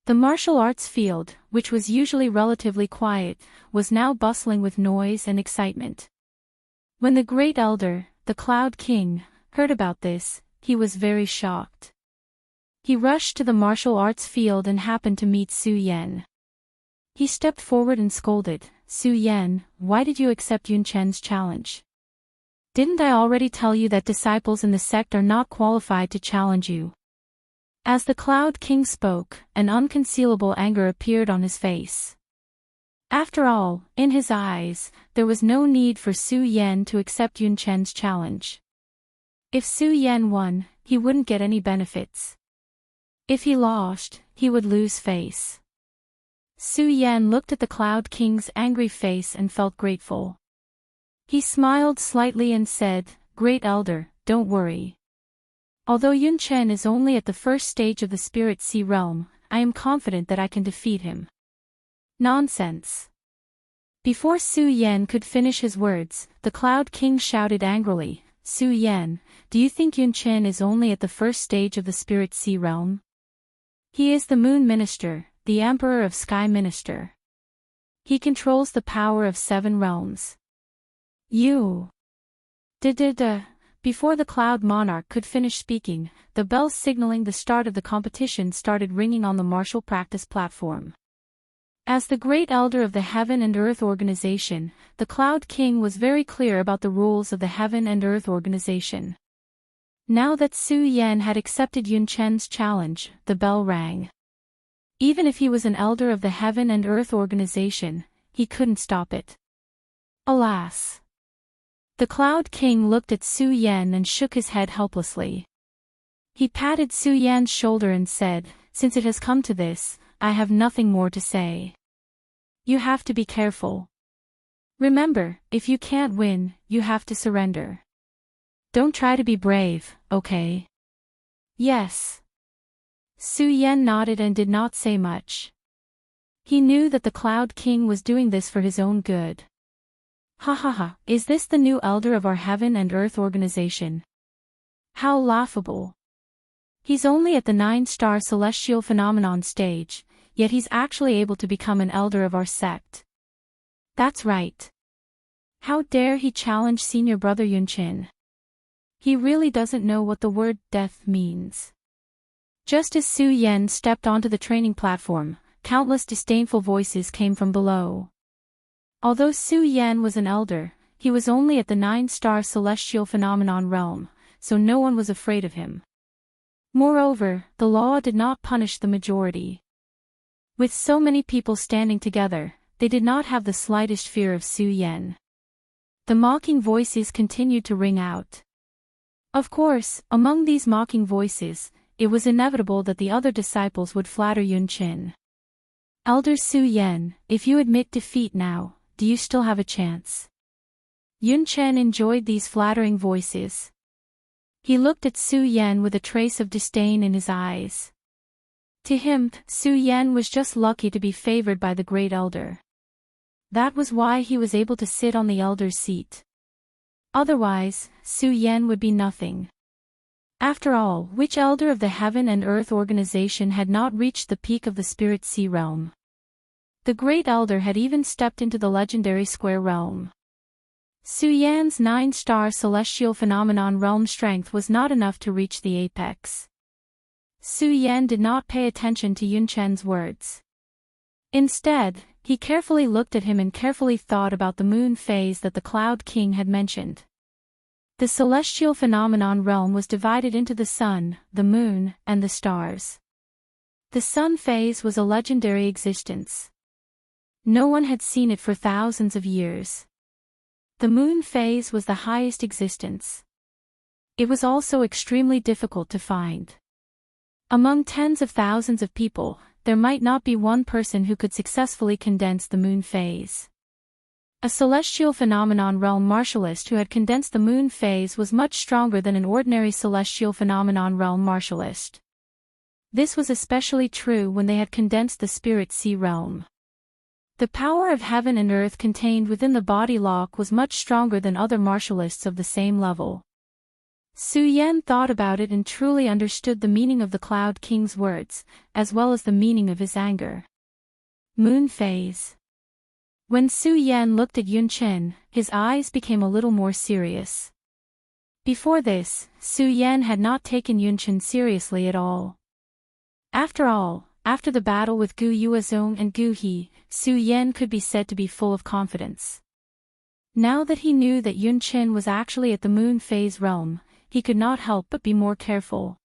The martial arts field, which was usually relatively quiet, was now bustling with noise and excitement. When the great elder, the Cloud King, heard about this, he was very shocked. He rushed to the martial arts field and happened to meet Su Yan. He stepped forward and scolded, "Su Yan, why did you accept Yunchen's challenge? Didn't I already tell you that disciples in the sect are not qualified to challenge you?" As the Cloud King spoke, an unconcealable anger appeared on his face. After all, in his eyes, there was no need for Su Yan to accept Yunchen's challenge. If Su Yan won, he wouldn't get any benefits. If he lost, he would lose face. Su Yan looked at the Cloud King's angry face and felt grateful. He smiled slightly and said, "Great Elder, don't worry. Although Yun Chen is only at the first stage of the Spirit Sea realm, I am confident that I can defeat him. Nonsense. Before Su Yan could finish his words, the Cloud King shouted angrily, Su Yan, do you think Yun Chen is only at the first stage of the Spirit Sea realm? He is the Moon Minister, the Emperor of Sky Minister. He controls the power of 7 realms. You. Before the Cloud Monarch could finish speaking, the bells signaling the start of the competition started ringing on the martial practice platform. As the Great Elder of the Heaven and Earth Organization, the Cloud King was very clear about the rules of the Heaven and Earth Organization. Now that Su Yan had accepted Yun Chen's challenge, the bell rang. Even if he was an Elder of the Heaven and Earth Organization, he couldn't stop it. Alas! The Cloud King looked at Su Yan and shook his head helplessly. He patted Su Yan's shoulder and said, since it has come to this, I have nothing more to say. You have to be careful. Remember, if you can't win, you have to surrender. Don't try to be brave, okay? Yes. Su Yan nodded and did not say much. He knew that the Cloud King was doing this for his own good. Ha ha ha, is this the new elder of our Heaven and Earth Organization? How laughable. He's only at the 9-star celestial phenomenon stage, yet he's actually able to become an elder of our sect. That's right. How dare he challenge senior brother Yun Chen? He really doesn't know what the word death means. Just as Su Yan stepped onto the training platform, countless disdainful voices came from below. Although Su Yan was an elder, he was only at the 9-star celestial phenomenon realm, so no one was afraid of him. Moreover, the law did not punish the majority. With so many people standing together, they did not have the slightest fear of Su Yan. The mocking voices continued to ring out. Of course, among these mocking voices, it was inevitable that the other disciples would flatter Yun Chen. Elder Su Yan, if you admit defeat now, do you still have a chance? Yun Chen enjoyed these flattering voices. He looked at Su Yan with a trace of disdain in his eyes. To him, Su Yan was just lucky to be favored by the Great Elder. That was why he was able to sit on the Elder's seat. Otherwise, Su Yan would be nothing. After all, which Elder of the Heaven and Earth Organization had not reached the peak of the Spirit Sea realm? The Great Elder had even stepped into the legendary Square realm. Su Yan's 9-star celestial phenomenon realm strength was not enough to reach the apex. Su Yan did not pay attention to Yun Chen's words. Instead, he carefully looked at him and carefully thought about the moon phase that the Cloud King had mentioned. The celestial phenomenon realm was divided into the sun, the moon, and the stars. The sun phase was a legendary existence. No one had seen it for thousands of years. The moon phase was the highest existence. It was also extremely difficult to find. Among tens of thousands of people, there might not be one person who could successfully condense the moon phase. A celestial phenomenon realm martialist who had condensed the moon phase was much stronger than an ordinary celestial phenomenon realm martialist. This was especially true when they had condensed the Spirit Sea realm. The power of heaven and earth contained within the body lock was much stronger than other martialists of the same level. Su Yan thought about it and truly understood the meaning of the Cloud King's words, as well as the meaning of his anger. Moon phase. When Su Yan looked at Yun Chen, his eyes became a little more serious. Before this, Su Yan had not taken Yun Chen seriously at all. After all, after the battle with Gu Yuezong and Gu He, Su Yan could be said to be full of confidence. Now that he knew that Yun Chen was actually at the moon phase realm, he could not help but be more careful.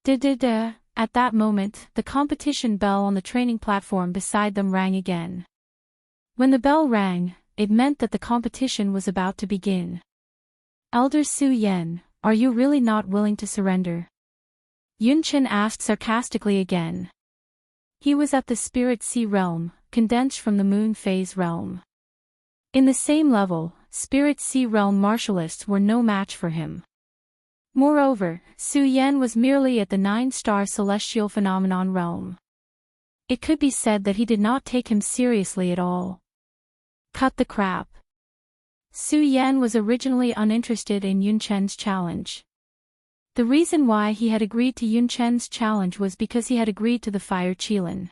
At that moment, the competition bell on the training platform beside them rang again. When the bell rang, it meant that the competition was about to begin. Elder Su Yan, are you really not willing to surrender? Yun Chen asked sarcastically again. He was at the Spirit Sea realm, condensed from the moon phase realm. In the same level, Spirit Sea realm martialists were no match for him. Moreover, Su Yan was merely at the 9-star celestial phenomenon realm. It could be said that he did not take him seriously at all. Cut the crap. Su Yan was originally uninterested in Yun Chen's challenge. The reason why he had agreed to Yun Chen's challenge was because he had agreed to the fire Qilin.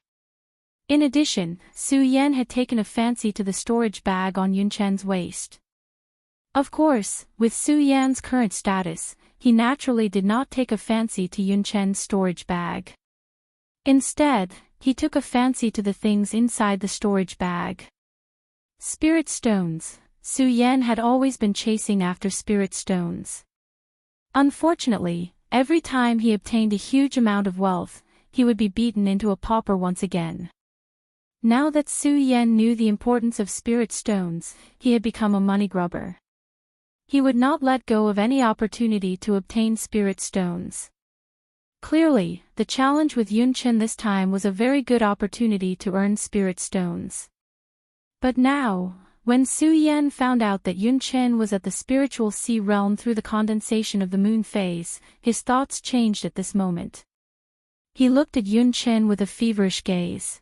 In addition, Su Yan had taken a fancy to the storage bag on Yun Chen's waist. Of course, with Su Yan's current status, he naturally did not take a fancy to Yun Chen's storage bag. Instead, he took a fancy to the things inside the storage bag. Spirit stones. Su Yan had always been chasing after spirit stones. Unfortunately, every time he obtained a huge amount of wealth, he would be beaten into a pauper once again. Now that Su Yan knew the importance of spirit stones, he had become a money grubber. He would not let go of any opportunity to obtain spirit stones. Clearly, the challenge with Yun Chen this time was a very good opportunity to earn spirit stones. But now, when Su Yan found out that Yun Chen was at the spiritual sea realm through the condensation of the moon phase, his thoughts changed at this moment. He looked at Yun Chen with a feverish gaze.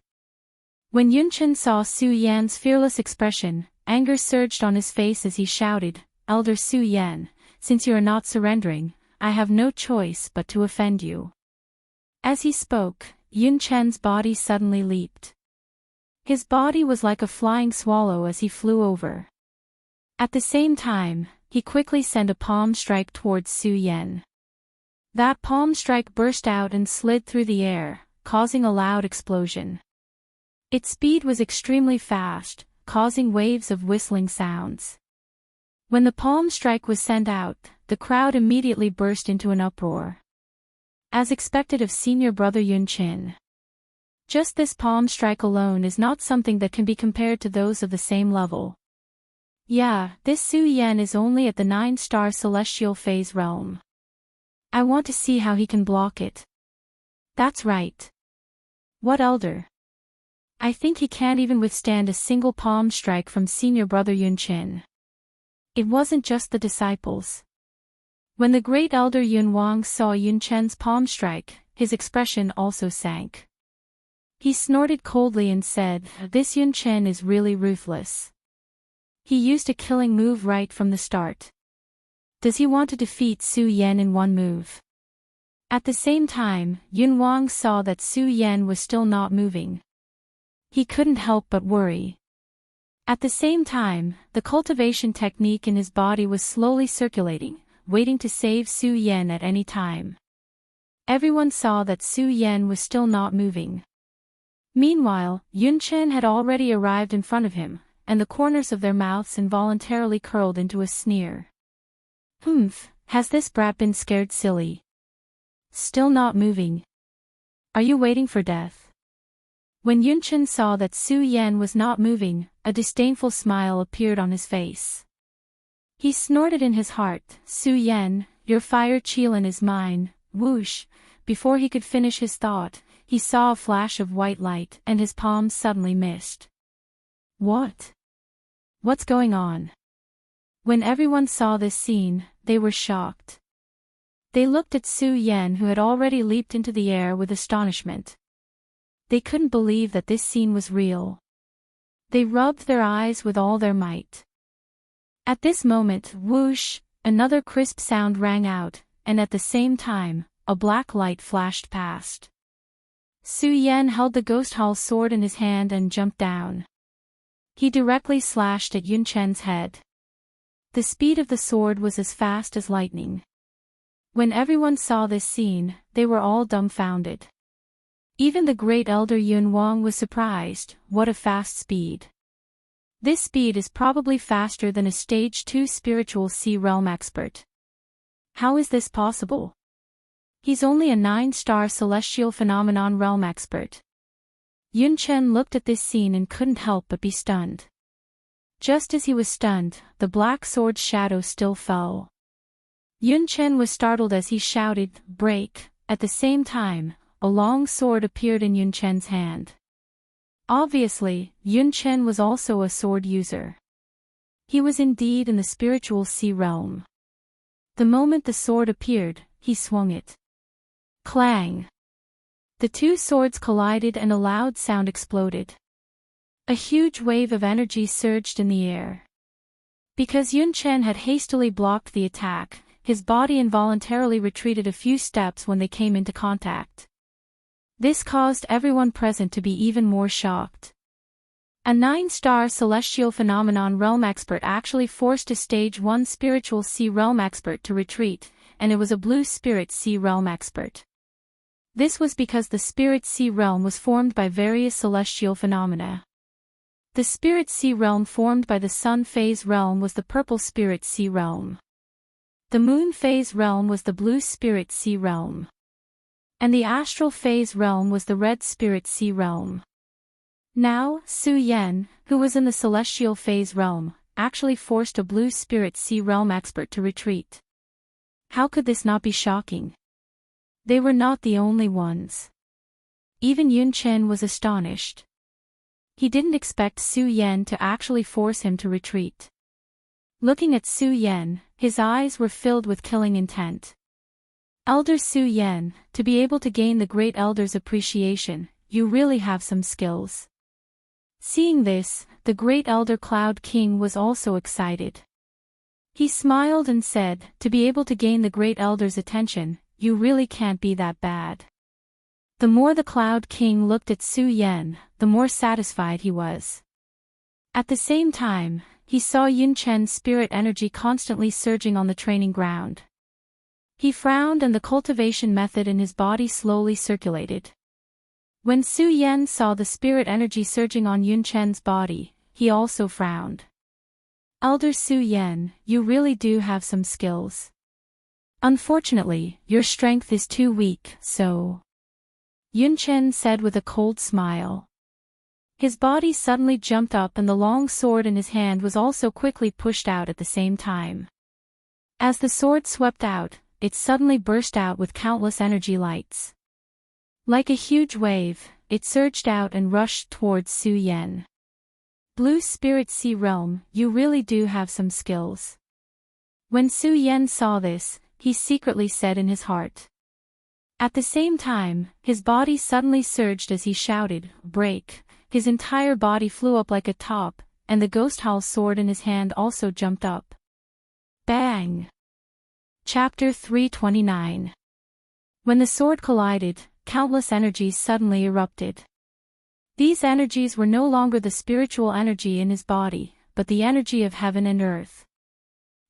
When Yun Chen saw Su Yan's fearless expression, anger surged on his face as he shouted, "Elder Su Yan, since you are not surrendering, I have no choice but to offend you." As he spoke, Yun Chen's body suddenly leaped. His body was like a flying swallow as he flew over. At the same time, he quickly sent a palm strike towards Su Yan. That palm strike burst out and slid through the air, causing a loud explosion. Its speed was extremely fast, causing waves of whistling sounds. When the palm strike was sent out, the crowd immediately burst into an uproar. As expected of senior brother Yun Chen. Just this palm strike alone is not something that can be compared to those of the same level. Yeah, this Su Yan is only at the 9-star celestial phase realm. I want to see how he can block it. That's right. What elder? I think he can't even withstand a single palm strike from senior brother Yun Chen. It wasn't just the disciples. When the great elder Yun Wang saw Yun Chen's palm strike, his expression also sank. He snorted coldly and said, "This Yun Chen is really ruthless. He used a killing move right from the start. Does he want to defeat Su Yan in one move?" At the same time, Yun Wang saw that Su Yan was still not moving. He couldn't help but worry. At the same time, the cultivation technique in his body was slowly circulating, waiting to save Su Yan at any time. Everyone saw that Su Yan was still not moving. Meanwhile, Yun Chen had already arrived in front of him, and the corners of their mouths involuntarily curled into a sneer. "Humph, has this brat been scared silly? Still not moving? Are you waiting for death?" When Yun Chen saw that Su Yan was not moving, a disdainful smile appeared on his face. He snorted in his heart, "Su Yan, your fire Qilin is mine." Whoosh! Before he could finish his thought, he saw a flash of white light and his palms suddenly missed. What? What's going on? When everyone saw this scene, they were shocked. They looked at Su Yan, who had already leaped into the air with astonishment. They couldn't believe that this scene was real. They rubbed their eyes with all their might. At this moment, whoosh, another crisp sound rang out, and at the same time, a black light flashed past. Su Yan held the ghost hall sword in his hand and jumped down. He directly slashed at Yun Chen's head. The speed of the sword was as fast as lightning. When everyone saw this scene, they were all dumbfounded. Even the great elder Yun Wang was surprised. What a fast speed. This speed is probably faster than a stage 2 spiritual sea realm expert. How is this possible? He's only a 9-star celestial phenomenon realm expert. Yun Chen looked at this scene and couldn't help but be stunned. Just as he was stunned, the black sword's shadow still fell. Yun Chen was startled as he shouted, "Break!" At the same time, a long sword appeared in Yun Chen's hand. Obviously, Yun Chen was also a sword user. He was indeed in the spiritual sea realm. The moment the sword appeared, he swung it. Clang! The two swords collided and a loud sound exploded. A huge wave of energy surged in the air. Because Yun Chen had hastily blocked the attack, his body involuntarily retreated a few steps when they came into contact. This caused everyone present to be even more shocked. A 9-star celestial phenomenon realm expert actually forced a stage 1 spiritual sea realm expert to retreat, and it was a blue spirit sea realm expert. This was because the spirit sea realm was formed by various celestial phenomena. The spirit sea realm formed by the sun phase realm was the purple spirit sea realm. The moon phase realm was the blue spirit sea realm. And the astral phase realm was the red spirit sea realm. Now, Su Yan, who was in the celestial phase realm, actually forced a blue spirit sea realm expert to retreat. How could this not be shocking? They were not the only ones. Even Yun Chen was astonished. He didn't expect Su Yan to actually force him to retreat. Looking at Su Yan, his eyes were filled with killing intent. Elder Su Yan, to be able to gain the Great Elder's appreciation, you really have some skills. Seeing this, the Great Elder Cloud King was also excited. He smiled and said, to be able to gain the Great Elder's attention, you really can't be that bad. The more the Cloud King looked at Su Yan, the more satisfied he was. At the same time, he saw Yun Chen's spirit energy constantly surging on the training ground. He frowned and the cultivation method in his body slowly circulated. When Su Yan saw the spirit energy surging on Yun Chen's body, he also frowned. Elder Su Yan, you really do have some skills. Unfortunately, your strength is too weak, so... Yun Chen said with a cold smile. His body suddenly jumped up and the long sword in his hand was also quickly pushed out at the same time. As the sword swept out, it suddenly burst out with countless energy lights. Like a huge wave, it surged out and rushed towards Su Yan. Blue Spirit Sea Realm, you really do have some skills. When Su Yan saw this, he secretly said in his heart. At the same time, his body suddenly surged as he shouted, "Break!" His entire body flew up like a top, and the Ghost Hall sword in his hand also jumped up. Bang! Chapter 329. When the sword collided, countless energies suddenly erupted. These energies were no longer the spiritual energy in his body, but the energy of heaven and earth.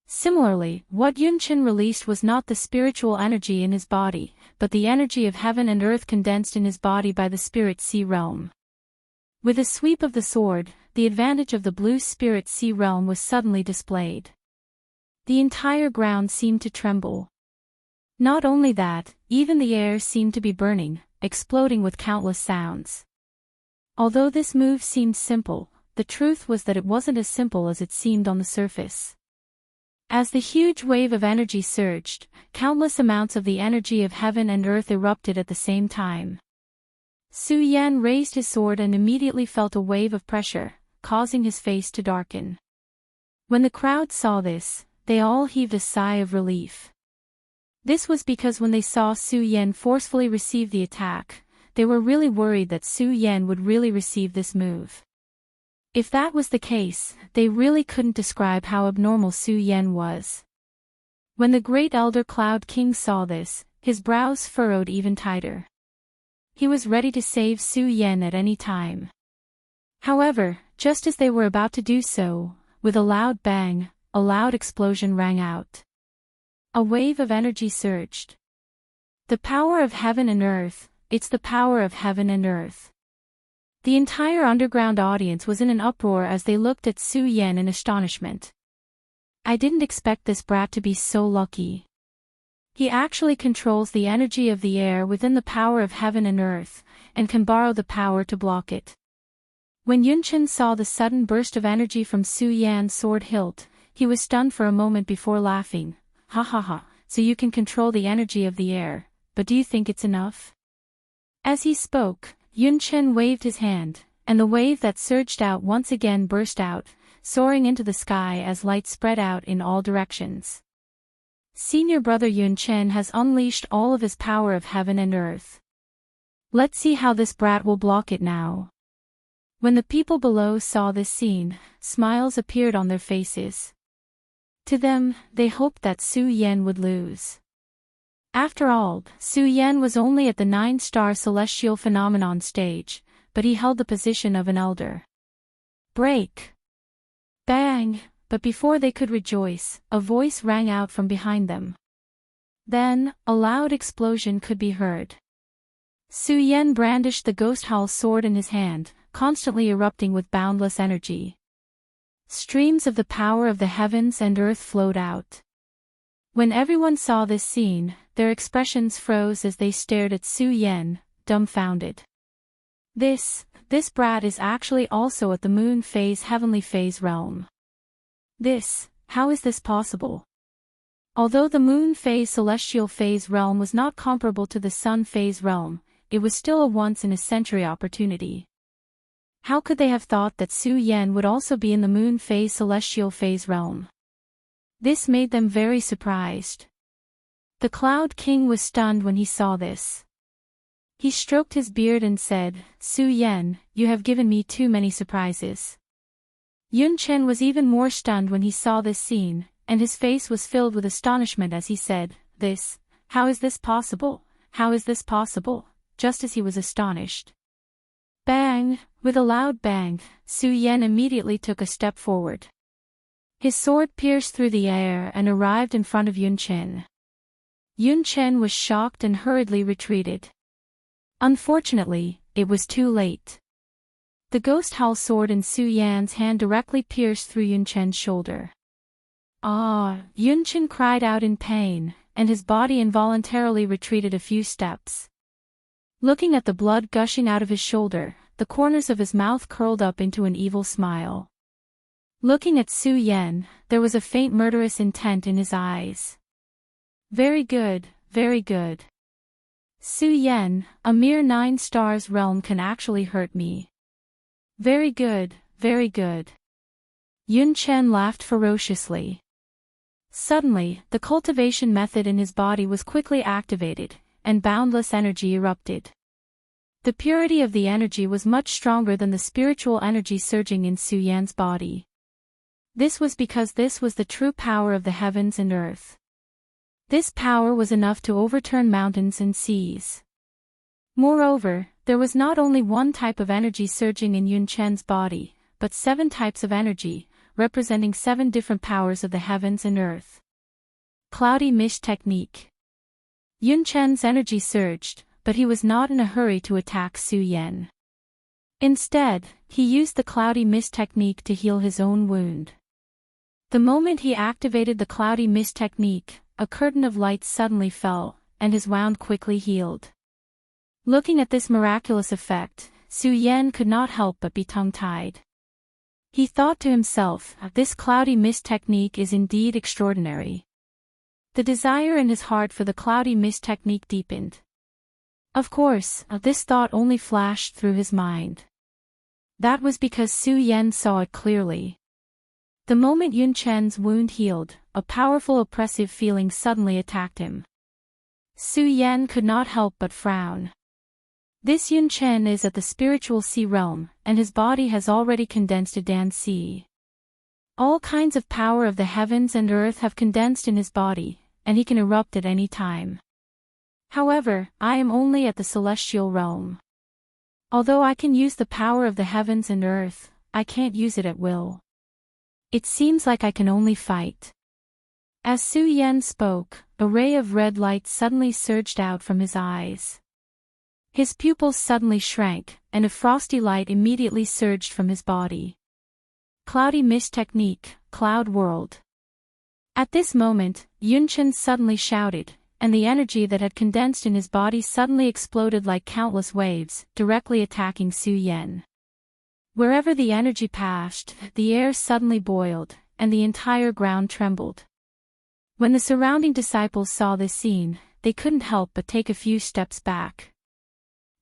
Similarly, what Yun Chen released was not the spiritual energy in his body, but the energy of heaven and earth condensed in his body by the spirit sea realm. With a sweep of the sword, the advantage of the blue spirit sea realm was suddenly displayed. The entire ground seemed to tremble. Not only that, even the air seemed to be burning, exploding with countless sounds. Although this move seemed simple, the truth was that it wasn't as simple as it seemed on the surface. As the huge wave of energy surged, countless amounts of the energy of heaven and earth erupted at the same time. Su Yan raised his sword and immediately felt a wave of pressure, causing his face to darken. When the crowd saw this, they all heaved a sigh of relief. This was because when they saw Su Yan forcefully receive the attack, they were really worried that Su Yan would really receive this move. If that was the case, they really couldn't describe how abnormal Su Yan was. When the great Elder Cloud King saw this, his brows furrowed even tighter. He was ready to save Su Yan at any time. However, just as they were about to do so, with a loud bang, a loud explosion rang out. A wave of energy surged. The power of heaven and earth, it's the power of heaven and earth. The entire underground audience was in an uproar as they looked at Su Yan in astonishment. I didn't expect this brat to be so lucky. He actually controls the energy of the air within the power of heaven and earth, and can borrow the power to block it. When Yun Chen saw the sudden burst of energy from Su Yan's sword hilt, he was stunned for a moment before laughing. Ha ha ha, so you can control the energy of the air, but do you think it's enough? As he spoke, Yun Chen waved his hand, and the wave that surged out once again burst out, soaring into the sky as light spread out in all directions. Senior brother Yun Chen has unleashed all of his power of heaven and earth. Let's see how this brat will block it now. When the people below saw this scene, smiles appeared on their faces. To them, they hoped that Su Yan would lose. After all, Su Yan was only at the 9-star celestial phenomenon stage, but he held the position of an elder. Break! Bang! But before they could rejoice, a voice rang out from behind them. Then, a loud explosion could be heard. Su Yan brandished the ghost howl sword in his hand, constantly erupting with boundless energy. Streams of the power of the heavens and earth flowed out. When everyone saw this scene, their expressions froze as they stared at Su Yan, dumbfounded. This brat is actually also at the moon phase heavenly phase realm. How is this possible? Although the moon phase celestial phase realm was not comparable to the sun phase realm, it was still a once-in-a-century opportunity. How could they have thought that Su Yan would also be in the moon phase celestial phase realm? This made them very surprised. The Cloud King was stunned when he saw this. He stroked his beard and said, "Su Yan, you have given me too many surprises." Yun Chen was even more stunned when he saw this scene, and his face was filled with astonishment as he said, How is this possible? How is this possible?" Just as he was astonished. Bang! With a loud bang, Su Yan immediately took a step forward. His sword pierced through the air and arrived in front of Yun Chen. Yun Chen was shocked and hurriedly retreated. Unfortunately, it was too late. The ghost howl sword in Su Yan's hand directly pierced through Yun Chen's shoulder. "Ah!" Yun Chen cried out in pain, and his body involuntarily retreated a few steps. Looking at the blood gushing out of his shoulder, the corners of his mouth curled up into an evil smile. Looking at Su Yan, there was a faint murderous intent in his eyes. Very good, very good. Su Yan, a mere 9 stars realm can actually hurt me. Very good, very good. Yun Chen laughed ferociously. Suddenly, the cultivation method in his body was quickly activated, and boundless energy erupted. The purity of the energy was much stronger than the spiritual energy surging in Su Yan's body. This was because this was the true power of the heavens and earth. This power was enough to overturn mountains and seas. Moreover, there was not only one type of energy surging in Yun Chen's body, but 7 types of energy, representing 7 different powers of the heavens and earth. Cloudy Mist Technique. Yun Chen's energy surged, but he was not in a hurry to attack Su Yan. Instead, he used the Cloudy Mist Technique to heal his own wound. The moment he activated the Cloudy Mist Technique, a curtain of light suddenly fell, and his wound quickly healed. Looking at this miraculous effect, Su Yan could not help but be tongue-tied. He thought to himself, "This Cloudy Mist Technique is indeed extraordinary." The desire in his heart for the Cloudy Mist Technique deepened. Of course, this thought only flashed through his mind. That was because Su Yan saw it clearly. The moment Yun Chen's wound healed, a powerful oppressive feeling suddenly attacked him. Su Yan could not help but frown. This Yun Chen is at the spiritual sea realm, and his body has already condensed to Dan Sea. All kinds of power of the heavens and earth have condensed in his body, and he can erupt at any time. However, I am only at the celestial realm. Although I can use the power of the heavens and earth, I can't use it at will. It seems like I can only fight. As Su Yan spoke, a ray of red light suddenly surged out from his eyes. His pupils suddenly shrank, and a frosty light immediately surged from his body. Cloudy Mist Technique, Cloud World. At this moment, Yun Chen suddenly shouted, and the energy that had condensed in his body suddenly exploded like countless waves, directly attacking Su Yan. Wherever the energy passed, the air suddenly boiled, and the entire ground trembled. When the surrounding disciples saw this scene, they couldn't help but take a few steps back.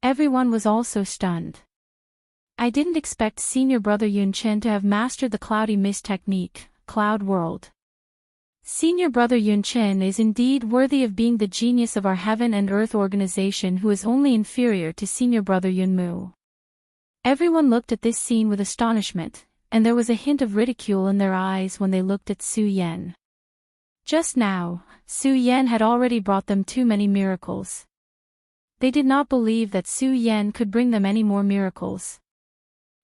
Everyone was also stunned. I didn't expect senior brother Yun Chen to have mastered the Cloudy Mist Technique, Cloud World. Senior brother Yun Chin is indeed worthy of being the genius of our heaven and earth organization, who is only inferior to senior brother Yun Mu. Everyone looked at this scene with astonishment, and there was a hint of ridicule in their eyes when they looked at Su Yan. Just now, Su Yan had already brought them too many miracles. They did not believe that Su Yan could bring them any more miracles.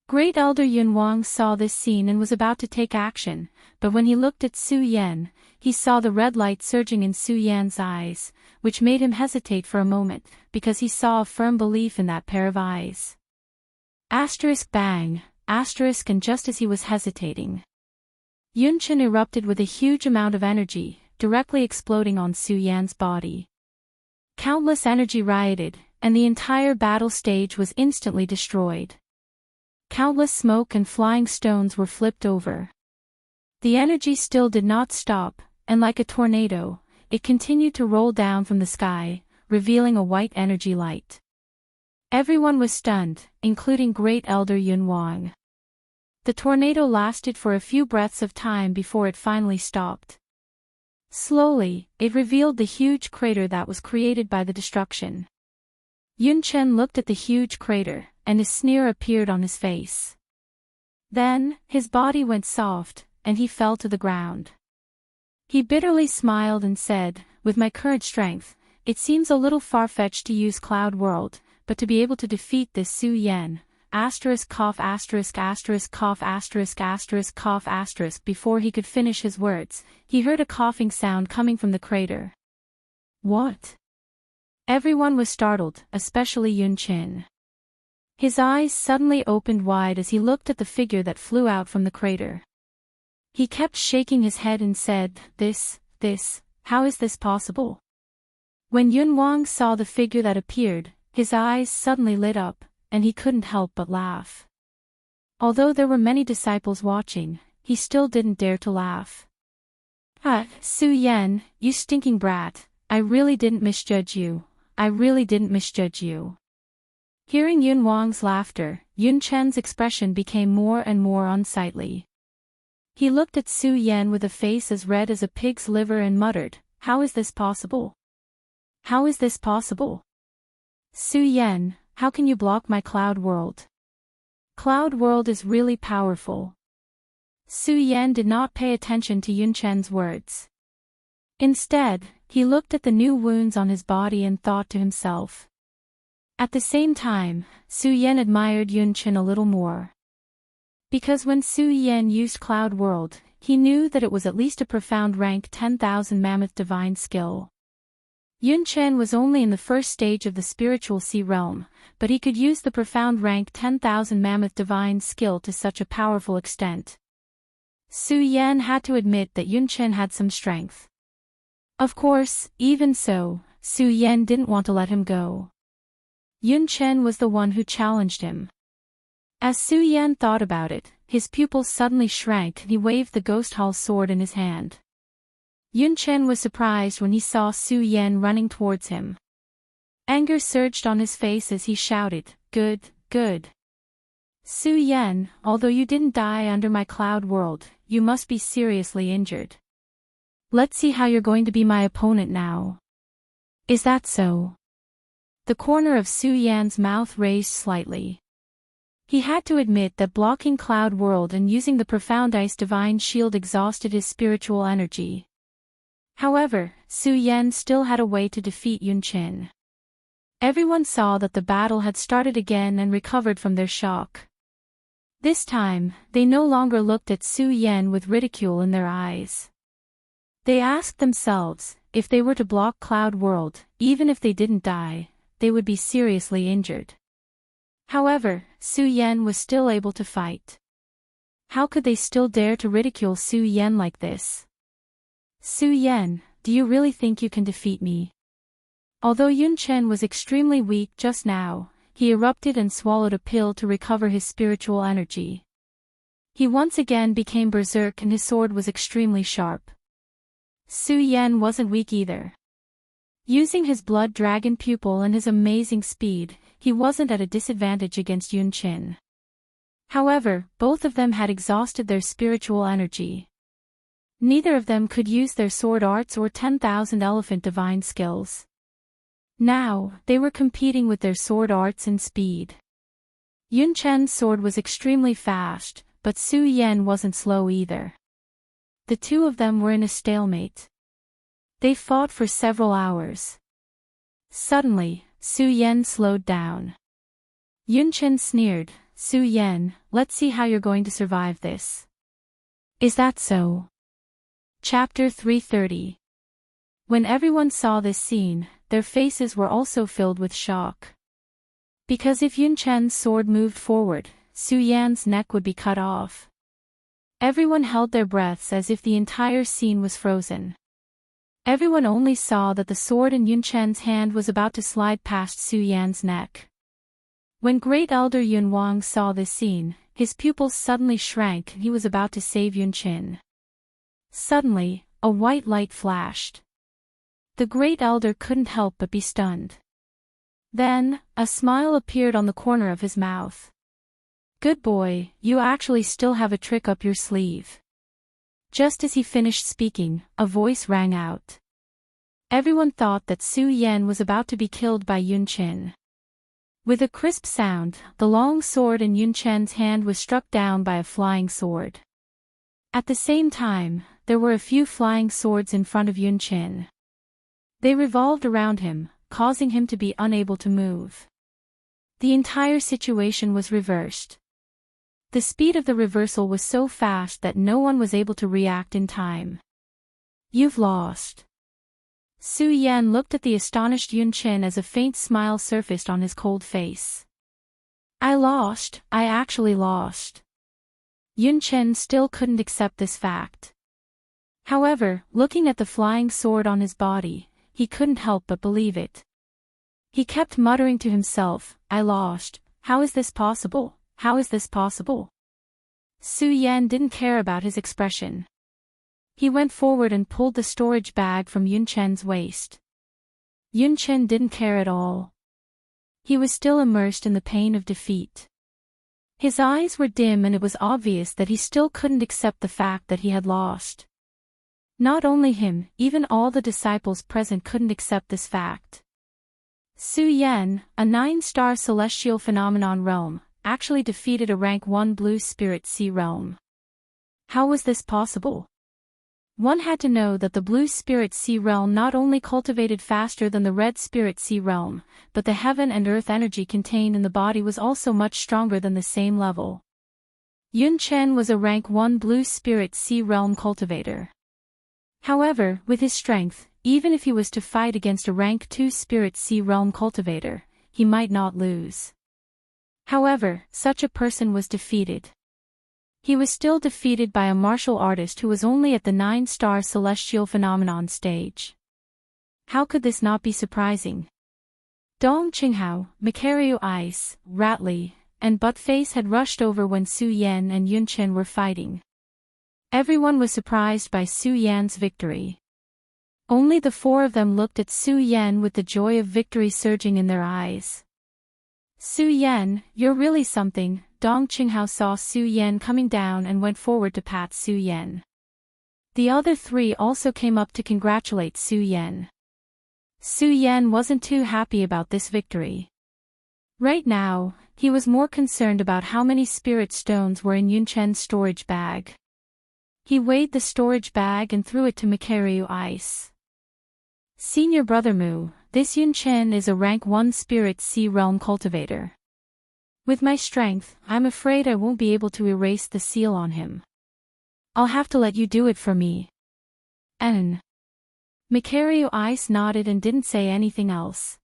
Great Elder Yun Wang saw this scene and was about to take action, but when he looked at Su Yan, he saw the red light surging in Su Yan's eyes, which made him hesitate for a moment, because he saw a firm belief in that pair of eyes. Asterisk bang, asterisk, and just as he was hesitating, Yun Chin erupted with a huge amount of energy, directly exploding on Su Yan's body. Countless energy rioted, and the entire battle stage was instantly destroyed. Countless smoke and flying stones were flipped over. The energy still did not stop, and like a tornado, it continued to roll down from the sky, revealing a white energy light. Everyone was stunned, including Great Elder Yun Wang. The tornado lasted for a few breaths of time before it finally stopped. Slowly, it revealed the huge crater that was created by the destruction. Yun Chen looked at the huge crater, and a sneer appeared on his face. Then, his body went soft, and he fell to the ground. He bitterly smiled and said, "With my current strength, it seems a little far-fetched to use Cloud World, but to be able to defeat this Su Yan, asterisk cough asterisk asterisk cough asterisk asterisk cough asterisk." Before he could finish his words, he heard a coughing sound coming from the crater. What? Everyone was startled, especially Yun Chin. His eyes suddenly opened wide as he looked at the figure that flew out from the crater. He kept shaking his head and said, This, how is this possible?" When Yun Wang saw the figure that appeared, his eyes suddenly lit up, and he couldn't help but laugh. Although there were many disciples watching, he still didn't dare to laugh. "Ah, Su Yan, you stinking brat, I really didn't misjudge you, I really didn't misjudge you." Hearing Yun Wang's laughter, Yun Chen's expression became more and more unsightly. He looked at Su Yan with a face as red as a pig's liver and muttered, "How is this possible? How is this possible? Su Yan, how can you block my Cloud World? Cloud World is really powerful." Su Yan did not pay attention to Yun Chen's words. Instead, he looked at the new wounds on his body and thought to himself. At the same time, Su Yan admired Yun Chen a little more. Because when Su Yan used Cloud World, he knew that it was at least a profound rank 10,000 mammoth divine skill. Yun Chen was only in the first stage of the spiritual sea realm, but he could use the profound rank 10,000 mammoth divine skill to such a powerful extent. Su Yan had to admit that Yun Chen had some strength. Of course, even so, Su Yan didn't want to let him go. Yun Chen was the one who challenged him. As Su Yan thought about it, his pupils suddenly shrank and he waved the Ghost Hall sword in his hand. Yun Chen was surprised when he saw Su Yan running towards him. Anger surged on his face as he shouted, "Good, good. Su Yan, although you didn't die under my Cloud World, you must be seriously injured. Let's see how you're going to be my opponent now. Is that so?" The corner of Su Yan's mouth raised slightly. He had to admit that blocking Cloud World and using the profound ice divine shield exhausted his spiritual energy. However, Su Yan still had a way to defeat Yun Chen. Everyone saw that the battle had started again and recovered from their shock. This time, they no longer looked at Su Yan with ridicule in their eyes. They asked themselves, if they were to block Cloud World, even if they didn't die, they would be seriously injured. However, Su Yan was still able to fight. How could they still dare to ridicule Su Yan like this? "Su Yan, do you really think you can defeat me?" Although Yun Chen was extremely weak just now, he erupted and swallowed a pill to recover his spiritual energy. He once again became berserk and his sword was extremely sharp. Su Yan wasn't weak either. Using his blood dragon pupil and his amazing speed, he wasn't at a disadvantage against Yun Chen. However, both of them had exhausted their spiritual energy. Neither of them could use their sword arts or 10,000 elephant divine skills. Now, they were competing with their sword arts and speed. Yun Chen's sword was extremely fast, but Su Yan wasn't slow either. The two of them were in a stalemate. They fought for several hours. Suddenly, Su Yan slowed down. Yun Chen sneered, "Su Yan, let's see how you're going to survive this." "Is that so?" Chapter 330. When everyone saw this scene, their faces were also filled with shock. Because if Yun Chen's sword moved forward, Su Yan's neck would be cut off. Everyone held their breaths as if the entire scene was frozen. Everyone only saw that the sword in Yun Chen's hand was about to slide past Su Yan's neck. When Great Elder Yun Wang saw this scene, his pupils suddenly shrank and he was about to save Yun Chen. Suddenly, a white light flashed. The Great Elder couldn't help but be stunned. Then, a smile appeared on the corner of his mouth. "Good boy, you actually still have a trick up your sleeve." Just as he finished speaking, a voice rang out. Everyone thought that Su Yan was about to be killed by Yun Chen. With a crisp sound, the long sword in Yun Chen's hand was struck down by a flying sword. At the same time, there were a few flying swords in front of Yun Chen. They revolved around him, causing him to be unable to move. The entire situation was reversed. The speed of the reversal was so fast that no one was able to react in time. "You've lost." Su Yan looked at the astonished Yun Chen as a faint smile surfaced on his cold face. "I lost, I actually lost." Yun Chen still couldn't accept this fact. However, looking at the flying sword on his body, he couldn't help but believe it. He kept muttering to himself, "I lost, how is this possible? How is this possible?" Su Yan didn't care about his expression. He went forward and pulled the storage bag from Yun Chen's waist. Yun Chen didn't care at all. He was still immersed in the pain of defeat. His eyes were dim and it was obvious that he still couldn't accept the fact that he had lost. Not only him, even all the disciples present couldn't accept this fact. Su Yan, a 9-star celestial phenomenon realm, actually defeated a rank 1 blue spirit sea realm. How was this possible? One had to know that the blue spirit sea realm not only cultivated faster than the red spirit sea realm, but the heaven and earth energy contained in the body was also much stronger than the same level. Yun Chen was a rank 1 blue spirit sea realm cultivator. However, with his strength, even if he was to fight against a rank 2 spirit sea realm cultivator, he might not lose. However, such a person was defeated. He was still defeated by a martial artist who was only at the 9-star celestial phenomenon stage. How could this not be surprising? Dong Qinghao, Macario Ice, Ratley, and Buttface had rushed over when Su Yan and Yun Chen were fighting. Everyone was surprised by Su Yan's victory. Only the four of them looked at Su Yan with the joy of victory surging in their eyes. "Su Yan, you're really something." Dong Qinghao saw Su Yan coming down and went forward to pat Su Yan. The other three also came up to congratulate Su Yan. Su Yan wasn't too happy about this victory. Right now, he was more concerned about how many spirit stones were in Yun Chen's storage bag. He weighed the storage bag and threw it to Macario Ice. "Senior Brother Mu, this Yun Chen is a rank 1 spirit sea realm cultivator. With my strength, I'm afraid I won't be able to erase the seal on him. I'll have to let you do it for me." Macario Ice nodded and didn't say anything else.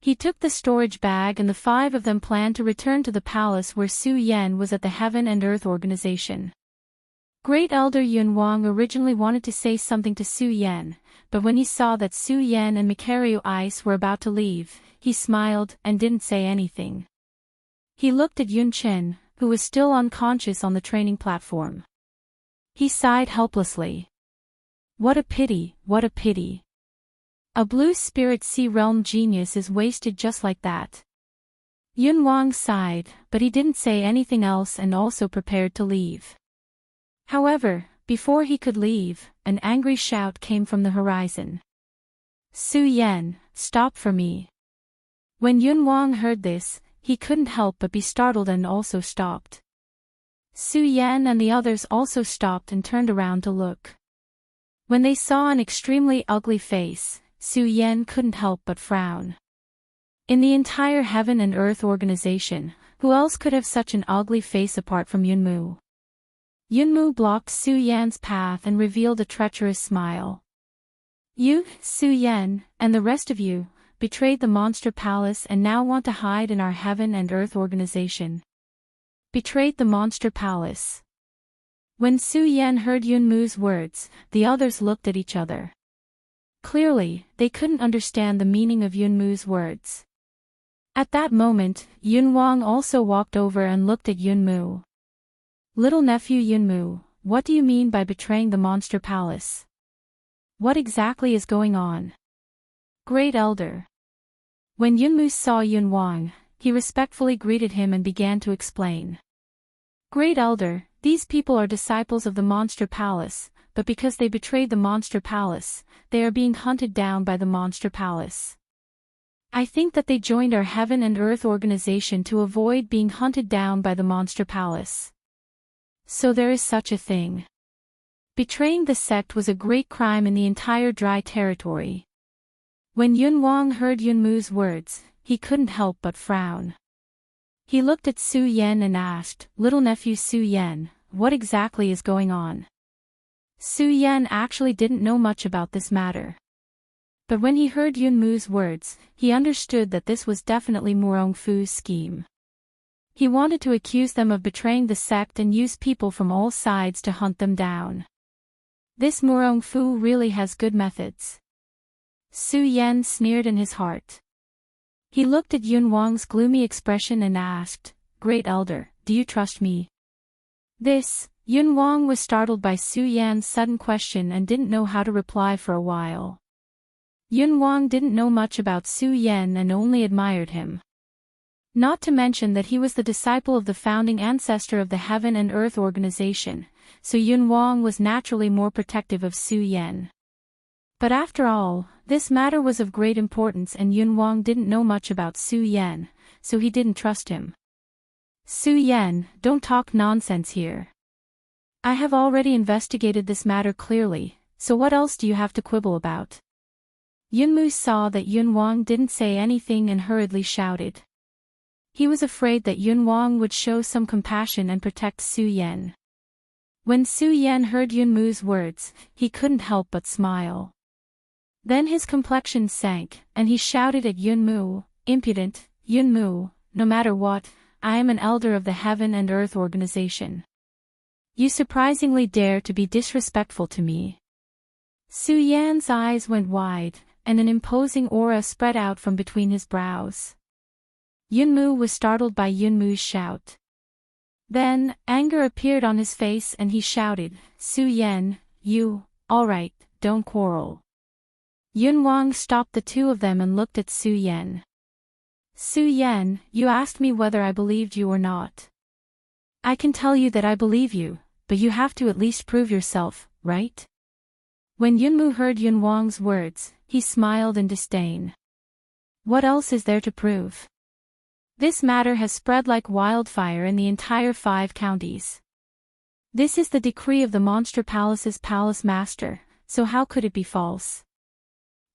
He took the storage bag and the five of them planned to return to the palace where Su Yan was at the Heaven and Earth organization. Great Elder Yun Wang originally wanted to say something to Su Yan, but when he saw that Su Yan and Macario Ice were about to leave, he smiled and didn't say anything. He looked at Yun Chen, who was still unconscious on the training platform. He sighed helplessly. What a pity, what a pity. A blue spirit sea realm genius is wasted just like that. Yun Wang sighed, but he didn't say anything else and also prepared to leave. However, Before he could leave, an angry shout came from the horizon. Su Yan, stop for me. When Yun Wang heard this, he couldn't help but be startled and also stopped. Su Yan and the others also stopped and turned around to look. When they saw an extremely ugly face, Su Yan couldn't help but frown. In the entire Heaven and Earth organization, who else could have such an ugly face apart from Yunmu? Yunmu blocked Su Yan's path and revealed a treacherous smile. You, Su Yan, and the rest of you, betrayed the Monster Palace and now want to hide in our Heaven and Earth organization. Betrayed the Monster Palace. When Su Yan heard Yunmu's words, the others looked at each other. Clearly, they couldn't understand the meaning of Yunmu's words. At that moment, Yun Wang also walked over and looked at Yunmu. Little nephew Yunmu, what do you mean by betraying the Monster Palace? What exactly is going on? Great Elder. When Yunmu saw Yun Wang, he respectfully greeted him and began to explain. Great Elder, these people are disciples of the Monster Palace, but because they betrayed the Monster Palace, they are being hunted down by the Monster Palace. I think that they joined our Heaven and Earth organization to avoid being hunted down by the Monster Palace. So there is such a thing. Betraying the sect was a great crime in the entire Dry Territory. When Yun Wang heard Yunmu's words, he couldn't help but frown. He looked at Su Yan and asked, Little nephew Su Yan, what exactly is going on? Su Yan actually didn't know much about this matter. But when he heard Yunmu's words, he understood that this was definitely Murong Fu's scheme. He wanted to accuse them of betraying the sect and use people from all sides to hunt them down. This Murong Fu really has good methods. Su Yan sneered in his heart. He looked at Yun Wang's gloomy expression and asked, Great Elder, do you trust me? Yun Wang was startled by Su Yan's sudden question and didn't know how to reply for a while. Yun Wang didn't know much about Su Yan and only admired him. Not to mention that he was the disciple of the founding ancestor of the Heaven and Earth organization, so Yun Wang was naturally more protective of Su Yan. But after all, this matter was of great importance and Yun Wang didn't know much about Su Yan, so he didn't trust him. Su Yan, don't talk nonsense here. I have already investigated this matter clearly, so what else do you have to quibble about? Yunmu saw that Yun Wang didn't say anything and hurriedly shouted. He was afraid that Yun Wang would show some compassion and protect Su Yan. When Su Yan heard Yunmu's words, he couldn't help but smile. Then his complexion sank, and he shouted at Yunmu, Impudent, Yunmu, no matter what, I am an elder of the Heaven and Earth organization. You surprisingly dare to be disrespectful to me. Su Yan's eyes went wide, and an imposing aura spread out from between his brows. Yunmu was startled by Yunmu's shout. Then, anger appeared on his face and he shouted, Su Yan, alright, don't quarrel. Yun Wang stopped the two of them and looked at Su Yan. Su Yan, you asked me whether I believed you or not. I can tell you that I believe you, but you have to at least prove yourself, right? When Yunmu heard Yun Wang's words, he smiled in disdain. What else is there to prove? This matter has spread like wildfire in the entire 5 counties. This is the decree of the Monster Palace's palace master, so how could it be false?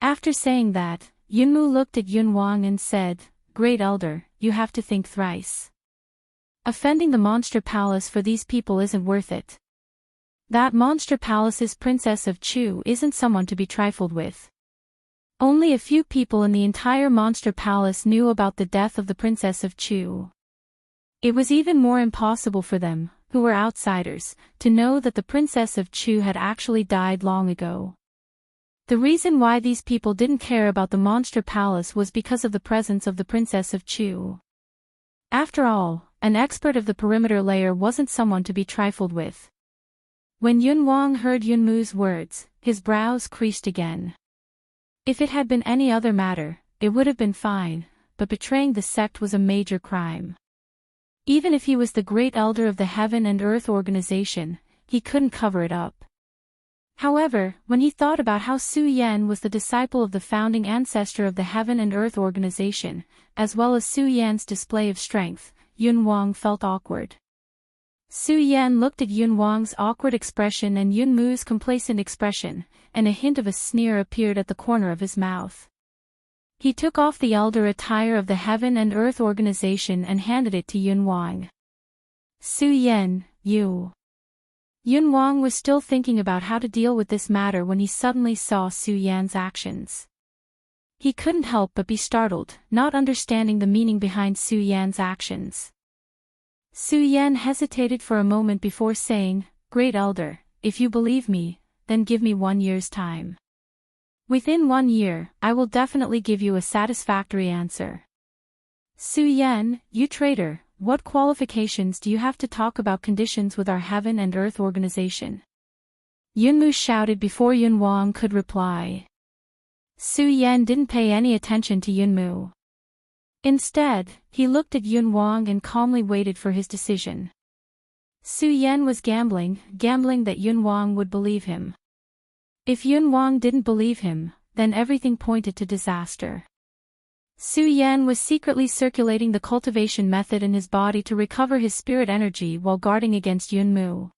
After saying that, Yunmu looked at Yun Wang and said, Great Elder, you have to think thrice. Offending the Monster Palace for these people isn't worth it. That Monster Palace's Princess of Chu isn't someone to be trifled with. Only a few people in the entire Monster Palace knew about the death of the Princess of Chu. It was even more impossible for them, who were outsiders, to know that the Princess of Chu had actually died long ago. The reason why these people didn't care about the Monster Palace was because of the presence of the Princess of Chu. After all, an expert of the perimeter layer wasn't someone to be trifled with. When Yun Wang heard Yunmu's words, his brows creased again. If it had been any other matter, it would have been fine, but betraying the sect was a major crime. Even if he was the great elder of the Heaven and Earth organization, he couldn't cover it up. However, when he thought about how Su Yan was the disciple of the founding ancestor of the Heaven and Earth Organization, as well as Su Yan's display of strength, Yun Wang felt awkward. Su Yan looked at Yun Wang's awkward expression and Yun Mu's complacent expression, and a hint of a sneer appeared at the corner of his mouth. He took off the elder attire of the Heaven and Earth Organization and handed it to Yun Wang. Su Yan, you. Yun Wang was still thinking about how to deal with this matter when he suddenly saw Su Yan's actions. He couldn't help but be startled, not understanding the meaning behind Su Yan's actions. Su Yan hesitated for a moment before saying, "Great Elder, if you believe me, then give me 1 year's time. Within 1 year, I will definitely give you a satisfactory answer." "Su Yan, you traitor, what qualifications do you have to talk about conditions with our Heaven and Earth Organization?" Yun Mu shouted before Yun Wang could reply. Su Yan didn't pay any attention to Yun Mu. Instead, he looked at Yun Wang and calmly waited for his decision. Su Yan was gambling that Yun Wang would believe him. If Yun Wang didn't believe him, then everything pointed to disaster. Su Yan was secretly circulating the cultivation method in his body to recover his spirit energy while guarding against Yun Mu.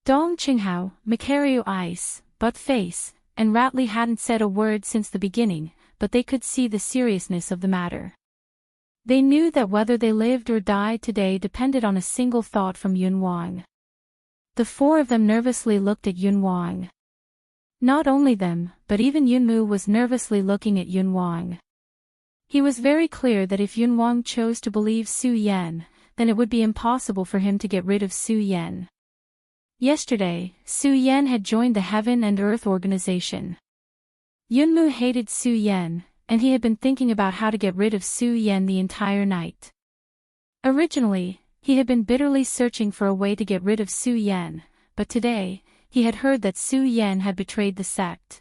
Dong Qinghao, Macario Ice, Butt Face, and Ratley hadn't said a word since the beginning, but they could see the seriousness of the matter. They knew that whether they lived or died today depended on a single thought from Yun Wang. The four of them nervously looked at Yun Wang. Not only them, but even Yun Mu was nervously looking at Yun Wang. He was very clear that if Yun Wang chose to believe Su Yan, then it would be impossible for him to get rid of Su Yan. Yesterday, Su Yan had joined the Heaven and Earth Organization. Yun Mu hated Su Yan, and he had been thinking about how to get rid of Su Yan the entire night. Originally, he had been bitterly searching for a way to get rid of Su Yan, but today, he had heard that Su Yan had betrayed the sect.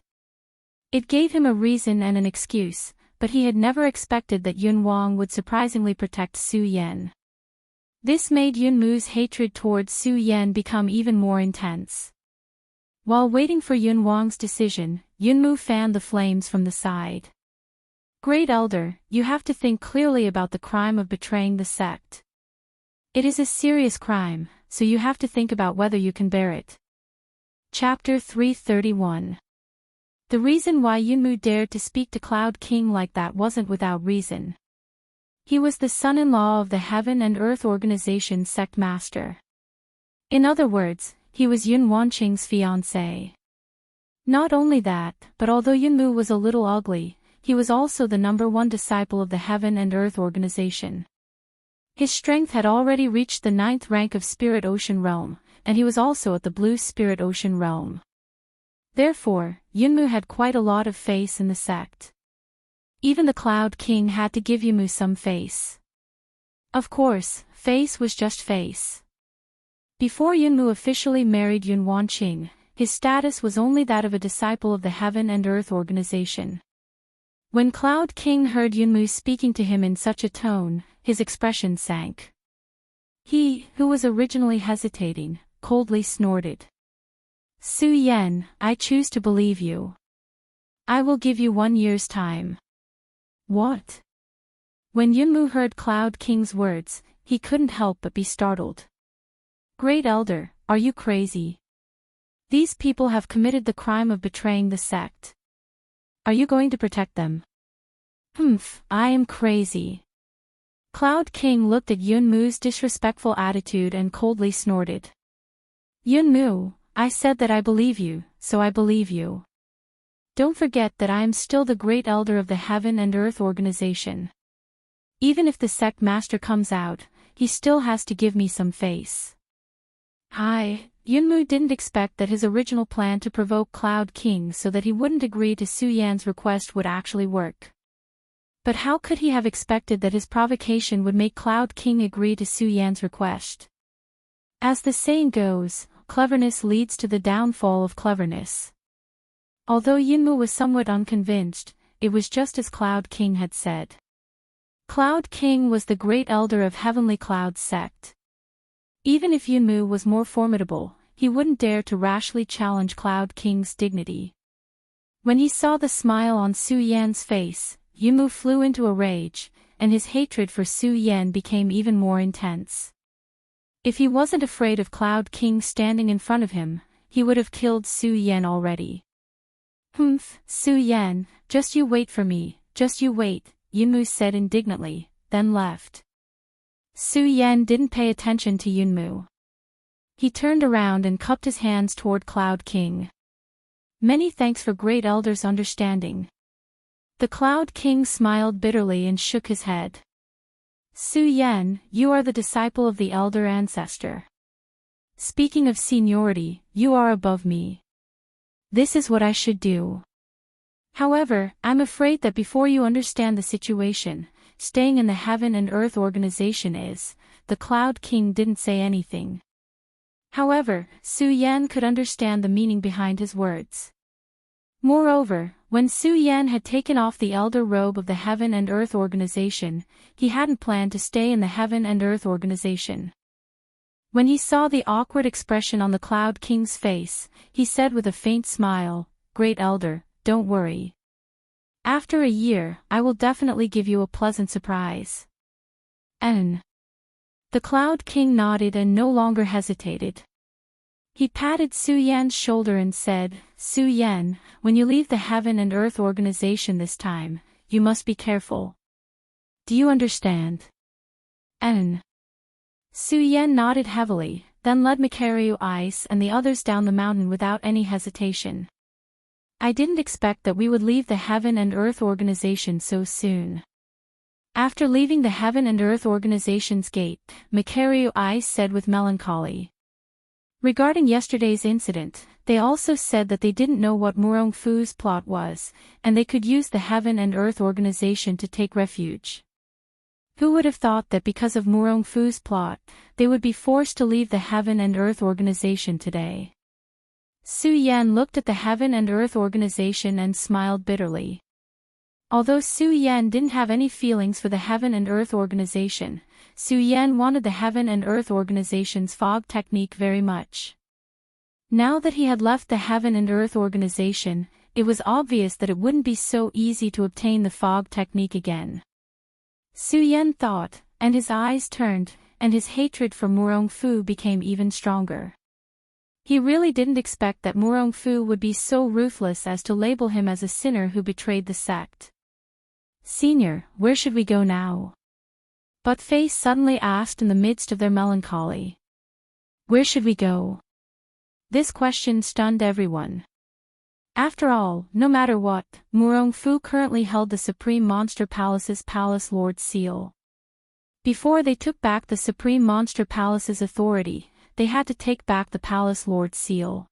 It gave him a reason and an excuse, but he had never expected that Yun Wang would surprisingly protect Su Yan. This made Yun Mu's hatred towards Su Yan become even more intense. While waiting for Yun Wang's decision, Yun Mu fanned the flames from the side. "Great Elder, you have to think clearly about the crime of betraying the sect. It is a serious crime, so you have to think about whether you can bear it." Chapter 331. The reason why Yun Mu dared to speak to Cloud King like that wasn't without reason. He was the son-in-law of the Heaven and Earth Organization sect master. In other words, he was Yun Wanqing's fiancé. Not only that, but although Yun Mu was a little ugly, he was also the #1 disciple of the Heaven and Earth Organization. His strength had already reached the 9th rank of Spirit Ocean Realm, and he was also at the Blue Spirit Ocean Realm. Therefore, Yun Mu had quite a lot of face in the sect. Even the Cloud King had to give Yun Mu some face. Of course, face was just face. Before Yun Mu officially married Yun Wanqing, his status was only that of a disciple of the Heaven and Earth Organization. When Cloud King heard Yun Mu speaking to him in such a tone, his expression sank. He, who was originally hesitating, coldly snorted. "Su Yan, I choose to believe you. I will give you 1 year's time." "What?" When Yun Mu heard Cloud King's words, he couldn't help but be startled. "Great Elder, are you crazy? These people have committed the crime of betraying the sect. Are you going to protect them?" "Humph, I am crazy." Cloud King looked at Yun Mu's disrespectful attitude and coldly snorted. "Yun Mu, I said that I believe you, so I believe you. Don't forget that I am still the Great Elder of the Heaven and Earth Organization. Even if the sect master comes out, he still has to give me some face." Yun Mu didn't expect that his original plan to provoke Cloud King so that he wouldn't agree to Su Yan's request would actually work. But how could he have expected that his provocation would make Cloud King agree to Su Yan's request? As the saying goes, cleverness leads to the downfall of cleverness. Although Yun Mu was somewhat unconvinced, it was just as Cloud King had said. Cloud King was the Great Elder of Heavenly Cloud sect. Even if Yun Mu was more formidable, he wouldn't dare to rashly challenge Cloud King's dignity. When he saw the smile on Su Yan's face, Yunmu flew into a rage, and his hatred for Su Yan became even more intense. If he wasn't afraid of Cloud King standing in front of him, he would have killed Su Yan already. "Humph, Su Yan, just you wait for me, just you wait," Yunmu said indignantly, then left. Su Yan didn't pay attention to Yunmu. He turned around and cupped his hands toward Cloud King. "Many thanks for Great Elder's understanding." The Cloud King smiled bitterly and shook his head. "Su Yan, you are the disciple of the elder ancestor. Speaking of seniority, you are above me. This is what I should do. However, I'm afraid that before you understand the situation, staying in the Heaven and Earth organization is." The Cloud King didn't say anything. However, Su Yan could understand the meaning behind his words. Moreover, when Su Yan had taken off the elder robe of the Heaven and Earth organization, he hadn't planned to stay in the Heaven and Earth organization. When he saw the awkward expression on the Cloud King's face, he said with a faint smile, "Great Elder, don't worry. After a year, I will definitely give you a pleasant surprise." And the Cloud King nodded and no longer hesitated. He patted Su Yan's shoulder and said, "Su Yan, when you leave the Heaven and Earth organization this time, you must be careful. Do you understand?" And Su Yan nodded heavily, then led Makario Ice and the others down the mountain without any hesitation. "I didn't expect that we would leave the Heaven and Earth organization so soon." After leaving the Heaven and Earth organization's gate, Makario Ice said with melancholy. Regarding yesterday's incident, they also said that they didn't know what Murong Fu's plot was, and they could use the Heaven and Earth organization to take refuge. Who would have thought that because of Murong Fu's plot, they would be forced to leave the Heaven and Earth organization today? Su Yan looked at the Heaven and Earth organization and smiled bitterly. Although Su Yan didn't have any feelings for the Heaven and Earth organization, Su Yan wanted the Heaven and Earth organization's fog technique very much. Now that he had left the Heaven and Earth organization, it was obvious that it wouldn't be so easy to obtain the fog technique again. Su Yan thought, and his eyes turned, and his hatred for Murong Fu became even stronger. He really didn't expect that Murong Fu would be so ruthless as to label him as a sinner who betrayed the sect. "Senior, where should we go now?" Buttface suddenly asked in the midst of their melancholy. "Where should we go?" This question stunned everyone. After all, no matter what, Murong Fu currently held the Supreme Monster Palace's Palace Lord seal. Before they took back the Supreme Monster Palace's authority, they had to take back the Palace Lord seal.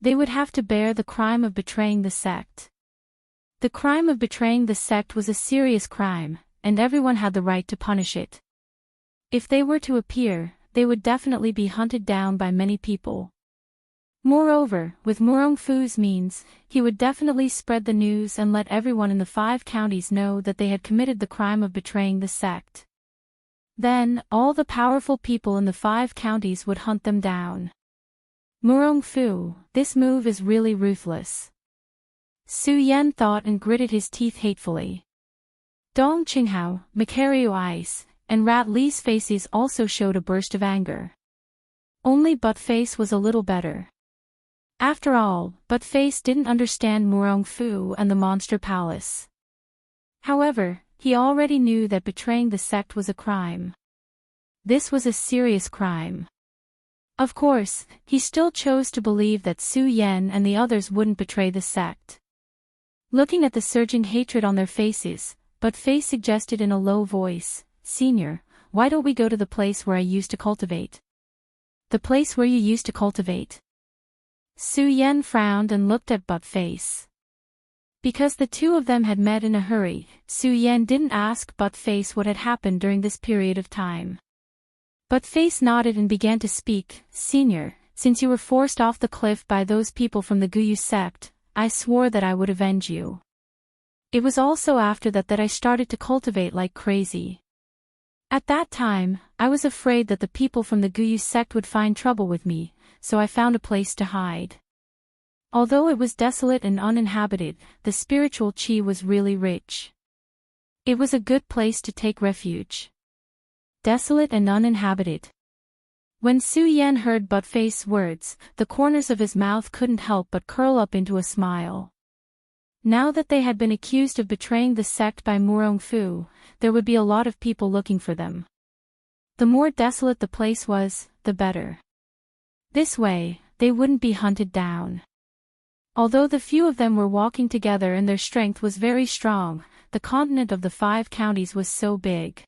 They would have to bear the crime of betraying the sect. The crime of betraying the sect was a serious crime, and everyone had the right to punish it. If they were to appear, they would definitely be hunted down by many people. Moreover, with Murong Fu's means, he would definitely spread the news and let everyone in the 5 counties know that they had committed the crime of betraying the sect. Then, all the powerful people in the 5 counties would hunt them down. Murong Fu, this move is really ruthless. Su Yan thought and gritted his teeth hatefully. Dong Qinghao, Makario Ice, and Rat Li's faces also showed a burst of anger. Only Buttface was a little better. After all, Buttface didn't understand Murong Fu and the Monster Palace. However, he already knew that betraying the sect was a crime. This was a serious crime. Of course, he still chose to believe that Su Yan and the others wouldn't betray the sect. Looking at the surging hatred on their faces, Buttface suggested in a low voice, "Senior, why don't we go to the place where I used to cultivate?" "The place where you used to cultivate?" Su Yan frowned and looked at Buttface. Because the two of them had met in a hurry, Su Yan didn't ask Buttface what had happened during this period of time. Buttface nodded and began to speak. "Senior, since you were forced off the cliff by those people from the Guyu sect, I swore that I would avenge you. It was also after that I started to cultivate like crazy. At that time, I was afraid that the people from the Guyu sect would find trouble with me, so I found a place to hide. Although it was desolate and uninhabited, the spiritual chi was really rich. It was a good place to take refuge. Desolate and uninhabited. When Su Yan heard Buttface's words, the corners of his mouth couldn't help but curl up into a smile. Now that they had been accused of betraying the sect by Murong Fu, there would be a lot of people looking for them. The more desolate the place was, the better. This way, they wouldn't be hunted down. Although the few of them were walking together and their strength was very strong, the continent of the 5 counties was so big.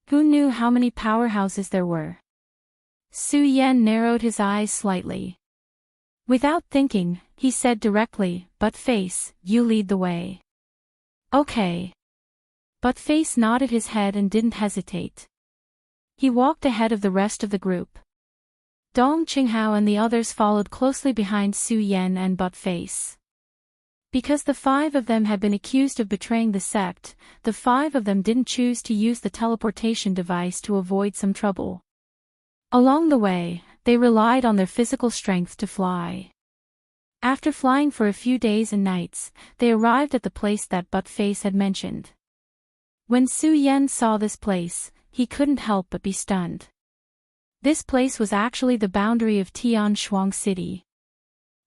Who knew how many powerhouses there were? Su Yan narrowed his eyes slightly. Without thinking, he said directly, "Buttface, you lead the way." "Okay." Buttface nodded his head and didn't hesitate. He walked ahead of the rest of the group. Dong Qinghao and the others followed closely behind Su Yan and Buttface. Because the 5 of them had been accused of betraying the sect, the 5 of them didn't choose to use the teleportation device to avoid some trouble. Along the way, they relied on their physical strength to fly. After flying for a few days and nights, they arrived at the place that Buttface had mentioned. When Su Yan saw this place, he couldn't help but be stunned. This place was actually the boundary of Tian Shuang City.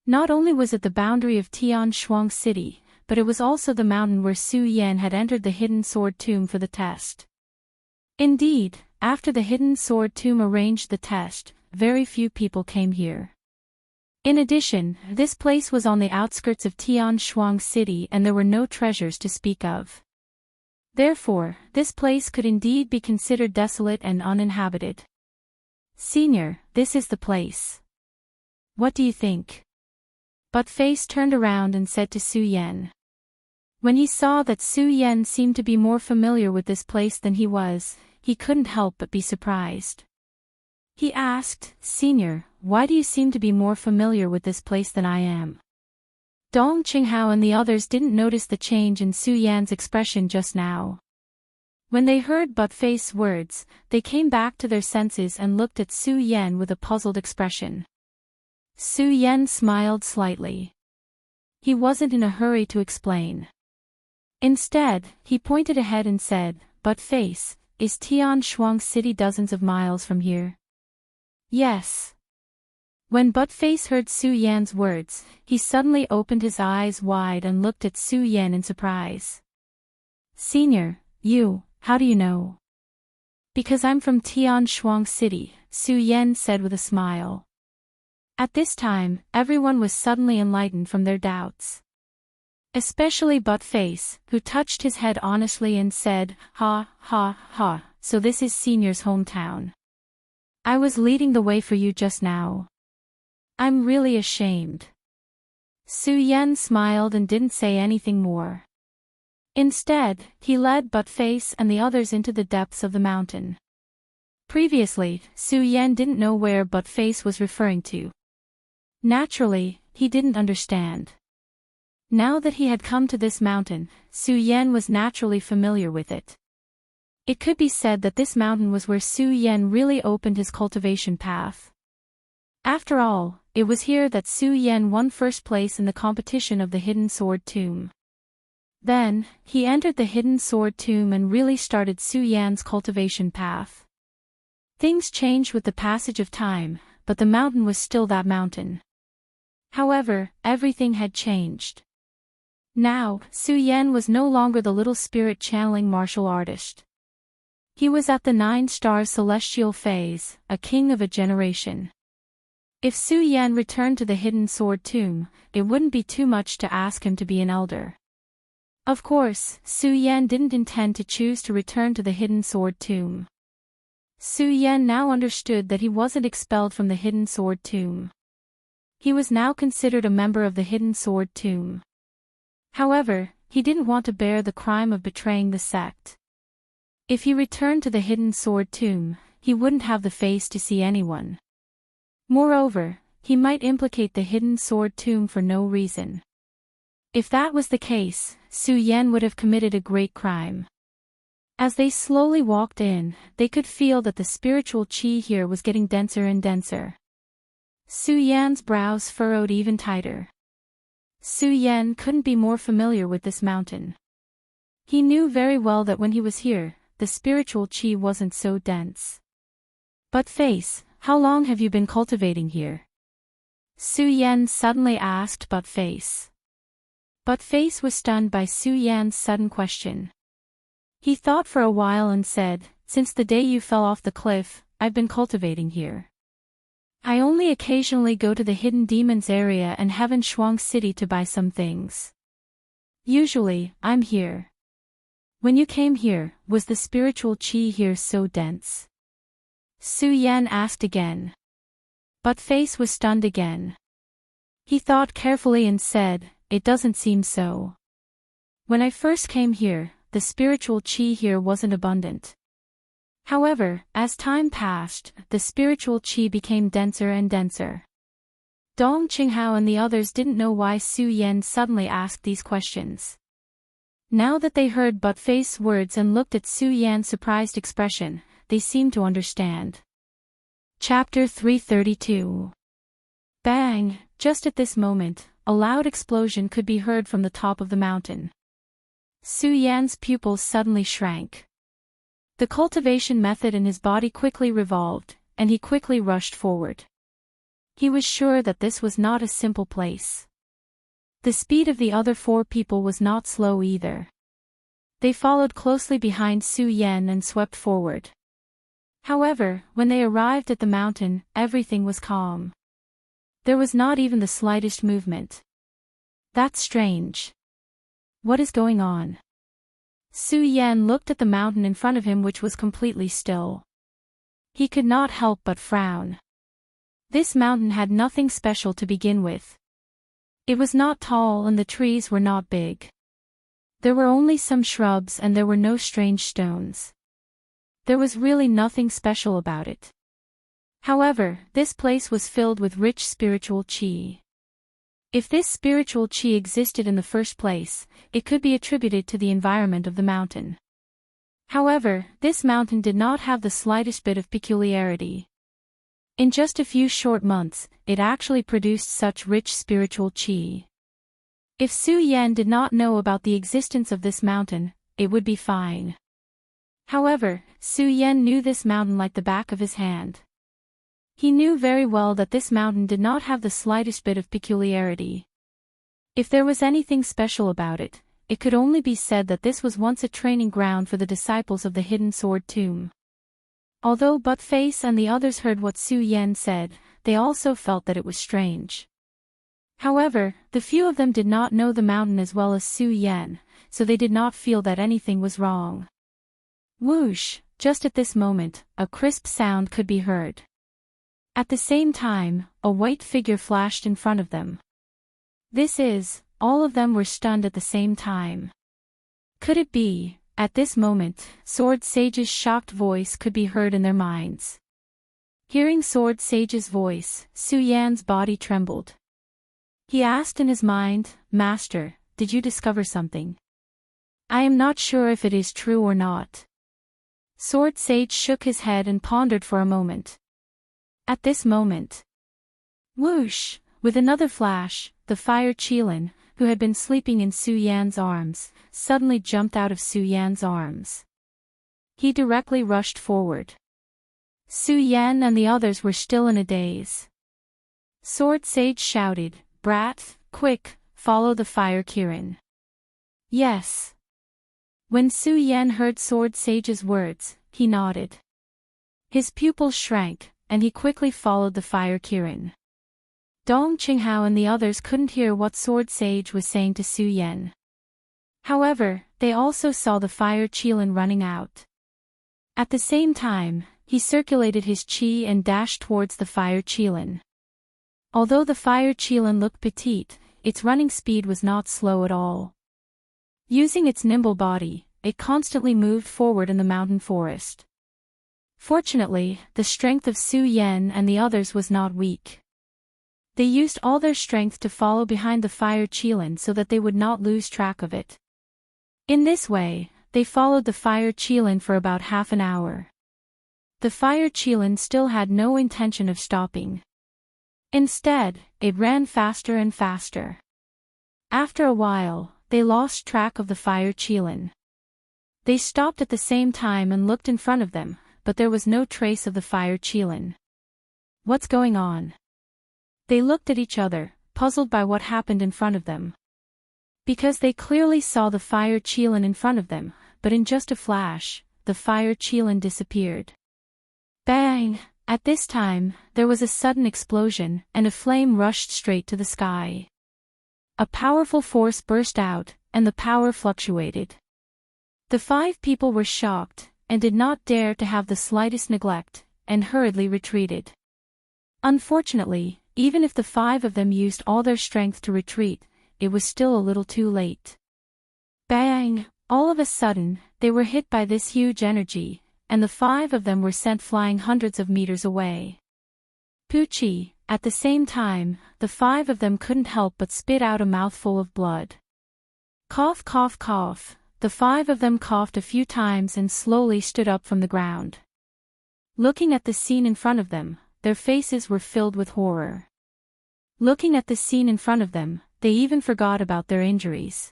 Not only was it the boundary of Tian Shuang City, but it was also the mountain where Su Yan had entered the hidden sword tomb for the test. Indeed, after the hidden sword tomb arranged the test, very few people came here. In addition, this place was on the outskirts of Tian Shuang City and there were no treasures to speak of. Therefore, this place could indeed be considered desolate and uninhabited. "Senior, this is the place. What do you think?" Buttface turned around and said to Su Yan. When he saw that Su Yan seemed to be more familiar with this place than he was, he couldn't help but be surprised. He asked, "Senior, why do you seem to be more familiar with this place than I am?" Dong Qinghao and the others didn't notice the change in Su Yan's expression just now. When they heard Buttface's words, they came back to their senses and looked at Su Yan with a puzzled expression. Su Yan smiled slightly. He wasn't in a hurry to explain. Instead, he pointed ahead and said, "Buttface, is Tian Shuang City dozens of miles from here?" "Yes." When Buttface heard Su Yan's words, he suddenly opened his eyes wide and looked at Su Yan in surprise. "Senior, how do you know?" "Because I'm from Tian Shuang City," Su Yan said with a smile. At this time, everyone was suddenly enlightened from their doubts. Especially Buttface, who touched his head honestly and said, "Ha, ha, ha, so this is Senior's hometown. I was leading the way for you just now. I'm really ashamed." Su Yan smiled and didn't say anything more. Instead, he led Buttface and the others into the depths of the mountain. Previously, Su Yan didn't know where Buttface was referring to. Naturally, he didn't understand. Now that he had come to this mountain, Su Yan was naturally familiar with it. It could be said that this mountain was where Su Yan really opened his cultivation path. After all, it was here that Su Yan won first place in the competition of the Hidden Sword Tomb. Then, he entered the Hidden Sword Tomb and really started Su Yan's cultivation path. Things changed with the passage of time, but the mountain was still that mountain. However, everything had changed. Now, Su Yan was no longer the little spirit-channeling martial artist. He was at the 9-star celestial phase, a king of a generation. If Su Yan returned to the Hidden Sword Tomb, it wouldn't be too much to ask him to be an elder. Of course, Su Yan didn't intend to choose to return to the Hidden Sword Tomb. Su Yan now understood that he wasn't expelled from the Hidden Sword Tomb. He was now considered a member of the Hidden Sword Tomb. However, he didn't want to bear the crime of betraying the sect. If he returned to the Hidden Sword Tomb, he wouldn't have the face to see anyone. Moreover, he might implicate the Hidden Sword Tomb for no reason. If that was the case, Su Yan would have committed a great crime. As they slowly walked in, they could feel that the spiritual qi here was getting denser and denser. Su Yan's brows furrowed even tighter. Su Yan couldn't be more familiar with this mountain. He knew very well that when he was here, the spiritual qi wasn't so dense. But Face, how long have you been cultivating here? Su Yan suddenly asked But Face. But Face was stunned by Su Yan's sudden question. He thought for a while and said, since the day you fell off the cliff, I've been cultivating here. I only occasionally go to the Hidden Demons area and Heaven Shuang City to buy some things. Usually, I'm here. When you came here, was the spiritual qi here so dense? Su Yan asked again. But Face was stunned again. He thought carefully and said, it doesn't seem so. When I first came here, the spiritual qi here wasn't abundant. However, as time passed, the spiritual qi became denser and denser. Dong Qinghao and the others didn't know why Su Yan suddenly asked these questions. Now that they heard But Face's words and looked at Su Yan's surprised expression, they seemed to understand. Chapter 332. Bang! Just at this moment, a loud explosion could be heard from the top of the mountain. Su Yan's pupils suddenly shrank. The cultivation method in his body quickly revolved, and he quickly rushed forward. He was sure that this was not a simple place. The speed of the other 4 people was not slow either. They followed closely behind Su Yan and swept forward. However, when they arrived at the mountain, everything was calm. There was not even the slightest movement. That's strange. What is going on? Su Yan looked at the mountain in front of him, which was completely still. He could not help but frown. This mountain had nothing special to begin with. It was not tall and the trees were not big. There were only some shrubs and there were no strange stones. There was really nothing special about it. However, this place was filled with rich spiritual qi. If this spiritual qi existed in the first place, it could be attributed to the environment of the mountain. However, this mountain did not have the slightest bit of peculiarity. In just a few short months, it actually produced such rich spiritual qi. If Su Yan did not know about the existence of this mountain, it would be fine. However, Su Yan knew this mountain like the back of his hand. He knew very well that this mountain did not have the slightest bit of peculiarity. If there was anything special about it, it could only be said that this was once a training ground for the disciples of the Hidden Sword Tomb. Although But Face and the others heard what Su Yan said, they also felt that it was strange. However, the few of them did not know the mountain as well as Su Yan, so they did not feel that anything was wrong. Whoosh! Just at this moment, a crisp sound could be heard. At the same time, a white figure flashed in front of them. All of them were stunned at the same time. Could it be? At this moment, Sword Sage's shocked voice could be heard in their minds. Hearing Sword Sage's voice, Su Yan's body trembled. He asked in his mind, Master, did you discover something? I am not sure if it is true or not. Sword Sage shook his head and pondered for a moment. At this moment, whoosh! With another flash, the fire Qilin, who had been sleeping in Su Yan's arms, suddenly jumped out of Su Yan's arms. He directly rushed forward. Su Yan and the others were still in a daze. Sword Sage shouted, Brat, quick, follow the fire Kirin. Yes. When Su Yan heard Sword Sage's words, he nodded. His pupils shrank, and he quickly followed the fire Kirin. Dong Qinghao and the others couldn't hear what Sword Sage was saying to Su Yan. However, they also saw the fire Qilin running out. At the same time, he circulated his qi and dashed towards the fire Qilin. Although the fire Qilin looked petite, its running speed was not slow at all. Using its nimble body, it constantly moved forward in the mountain forest. Fortunately, the strength of Su Yan and the others was not weak. They used all their strength to follow behind the fire Qilin so that they would not lose track of it. In this way, they followed the fire Qilin for about half an hour. The fire Qilin still had no intention of stopping. Instead, it ran faster and faster. After a while, they lost track of the fire Qilin. They stopped at the same time and looked in front of them, but there was no trace of the fire Qilin. What's going on? They looked at each other, puzzled by what happened in front of them. Because they clearly saw the fire Qilin in front of them, but in just a flash, the fire Qilin disappeared. Bang! At this time, there was a sudden explosion, and a flame rushed straight to the sky. A powerful force burst out, and the power fluctuated. The 5 people were shocked, and did not dare to have the slightest neglect, and hurriedly retreated. Unfortunately, even if the 5 of them used all their strength to retreat, it was still a little too late. Bang! All of a sudden, they were hit by this huge energy, and the 5 of them were sent flying hundreds of meters away. Poochie! At the same time, the 5 of them couldn't help but spit out a mouthful of blood. Cough, cough, cough. The 5 of them coughed a few times and slowly stood up from the ground. Looking at the scene in front of them, their faces were filled with horror. Looking at the scene in front of them, they even forgot about their injuries.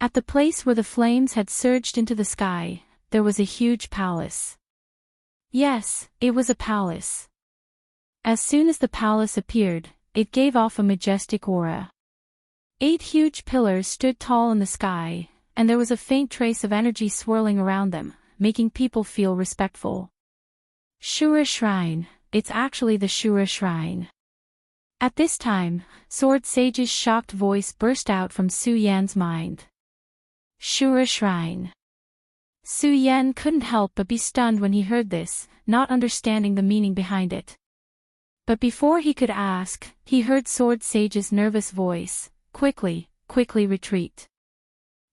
At the place where the flames had surged into the sky, there was a huge palace. Yes, it was a palace. As soon as the palace appeared, it gave off a majestic aura. 8 huge pillars stood tall in the sky, and there was a faint trace of energy swirling around them, making people feel respectful. Shura Shrine, it's actually the Shura Shrine. At this time, Sword Sage's shocked voice burst out from Su Yan's mind. Shura Shrine. Su Yan couldn't help but be stunned when he heard this, not understanding the meaning behind it. But before he could ask, he heard Sword Sage's nervous voice, quickly retreat.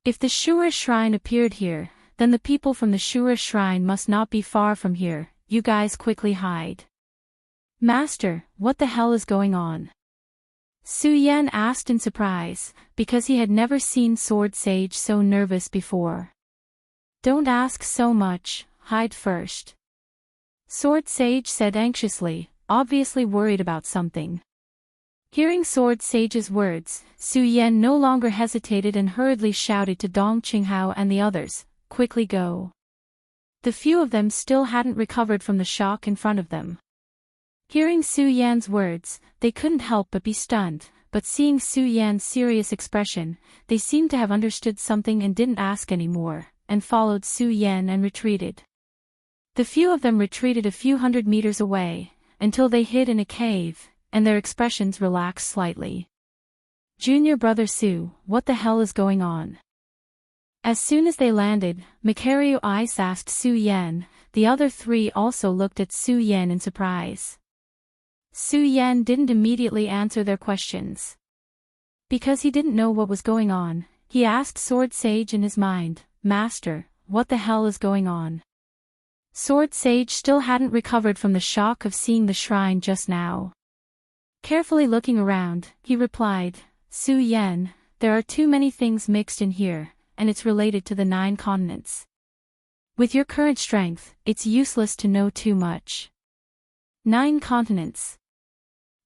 If the Shura Shrine appeared here, then the people from the Shura Shrine must not be far from here, you guys quickly hide. Master, what the hell is going on? Su Yan asked in surprise, because he had never seen Sword Sage so nervous before. Don't ask so much, hide first. Sword Sage said anxiously, obviously worried about something. Hearing Sword Sage's words, Su Yan no longer hesitated and hurriedly shouted to Dong Qinghao and the others, quickly go. The few of them still hadn't recovered from the shock in front of them. Hearing Su Yan's words, they couldn't help but be stunned, but seeing Su Yan's serious expression, they seemed to have understood something and didn't ask any more, and followed Su Yan and retreated. The few of them retreated a few hundred meters away, until they hid in a cave, and their expressions relaxed slightly. Junior brother Su, what the hell is going on? As soon as they landed, Makario Ice asked Su Yan. The other 3 also looked at Su Yan in surprise. Su Yan didn't immediately answer their questions. Because he didn't know what was going on, he asked Sword Sage in his mind, Master, what the hell is going on? Sword Sage still hadn't recovered from the shock of seeing the shrine just now. Carefully looking around, he replied, Su Yan, there are too many things mixed in here, and it's related to the 9 continents. With your current strength, it's useless to know too much. 9 continents.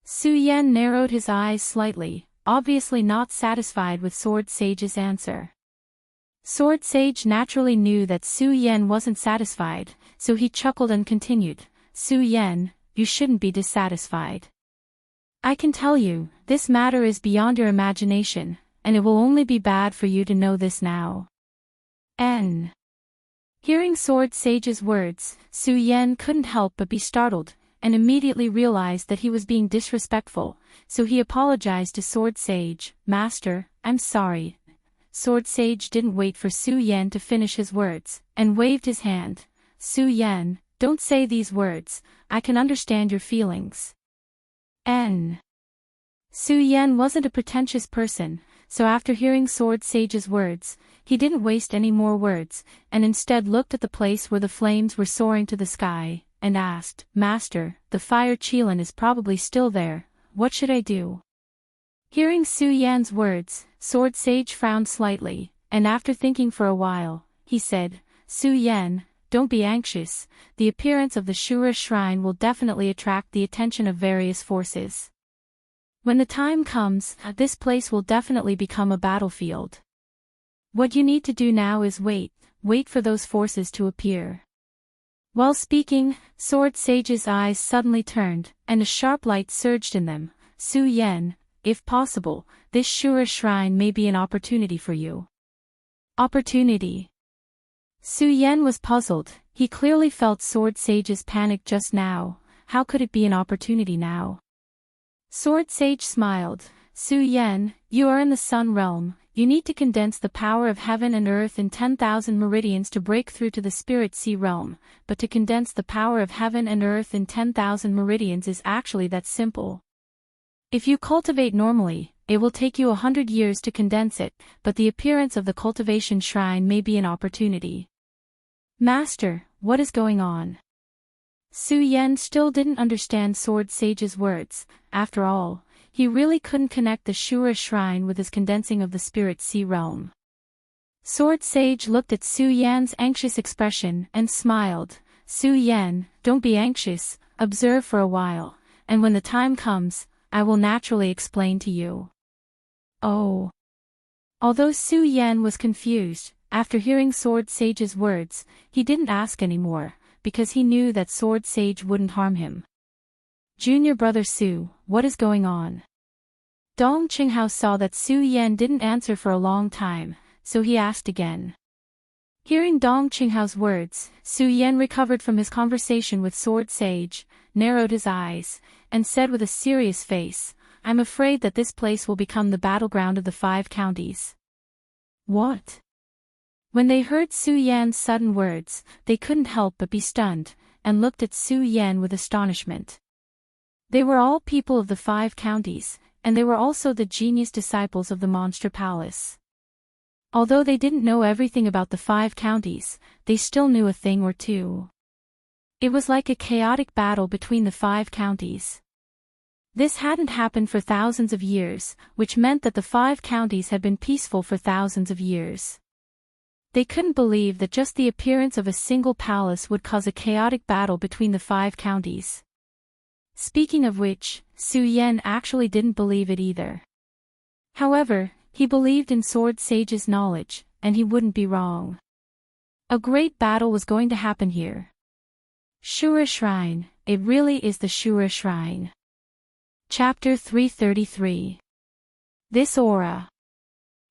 Su Yan narrowed his eyes slightly, obviously not satisfied with Sword Sage's answer. Sword Sage naturally knew that Su Yan wasn't satisfied, so he chuckled and continued, Su Yan, you shouldn't be dissatisfied. I can tell you, this matter is beyond your imagination, and it will only be bad for you to know this now. N. Hearing Sword Sage's words, Su Yan couldn't help but be startled, and immediately realized that he was being disrespectful, so he apologized to Sword Sage, Master, I'm sorry. Sword Sage didn't wait for Su Yan to finish his words, and waved his hand. Su Yan, don't say these words, I can understand your feelings. N. Su Yan wasn't a pretentious person, so after hearing Sword Sage's words, he didn't waste any more words, and instead looked at the place where the flames were soaring to the sky, and asked, Master, the fire Qilin is probably still there, what should I do? Hearing Su Yan's words, Sword Sage frowned slightly, and after thinking for a while, he said, "Su Yan, don't be anxious, the appearance of the Shura shrine will definitely attract the attention of various forces. When the time comes, this place will definitely become a battlefield. What you need to do now is wait for those forces to appear." While speaking, Sword Sage's eyes suddenly turned, and a sharp light surged in them. "Su Yan, if possible, this Shura shrine may be an opportunity for you." Opportunity? Su Yan was puzzled. He clearly felt Sword Sage's panic just now. How could it be an opportunity now? Sword Sage smiled. "Su Yan, you are in the Sun Realm. You need to condense the power of heaven and earth in 10,000 meridians to break through to the Spirit Sea Realm, but to condense the power of heaven and earth in 10,000 meridians is actually that simple. If you cultivate normally, it will take you 100 years to condense it, but the appearance of the cultivation shrine may be an opportunity." "Master, what is going on?" Su Yan still didn't understand Sword Sage's words. After all, he really couldn't connect the Shura shrine with his condensing of the Spirit Sea Realm. Sword Sage looked at Su Yan's anxious expression and smiled. "Su Yan, don't be anxious, observe for a while, and when the time comes, I will naturally explain to you." Oh. Although Su Yan was confused, after hearing Sword Sage's words, he didn't ask anymore, because he knew that Sword Sage wouldn't harm him. "Junior brother Su, what is going on?" Dong Qinghao saw that Su Yan didn't answer for a long time, so he asked again. Hearing Dong Qinghao's words, Su Yan recovered from his conversation with Sword Sage, narrowed his eyes, and said with a serious face, "I'm afraid that this place will become the battleground of the 5 counties." "What?" When they heard Su Yan's sudden words, they couldn't help but be stunned, and looked at Su Yan with astonishment. They were all people of the 5 counties, and they were also the genius disciples of the Monster Palace. Although they didn't know everything about the 5 counties, they still knew a thing or two. It was like a chaotic battle between the 5 counties. This hadn't happened for thousands of years, which meant that the 5 counties had been peaceful for thousands of years. They couldn't believe that just the appearance of a single palace would cause a chaotic battle between the 5 counties. Speaking of which, Su Yan actually didn't believe it either. However, he believed in Sword Sage's knowledge, and he wouldn't be wrong. A great battle was going to happen here. Shura Shrine, it really is the Shura Shrine. Chapter 333. This aura.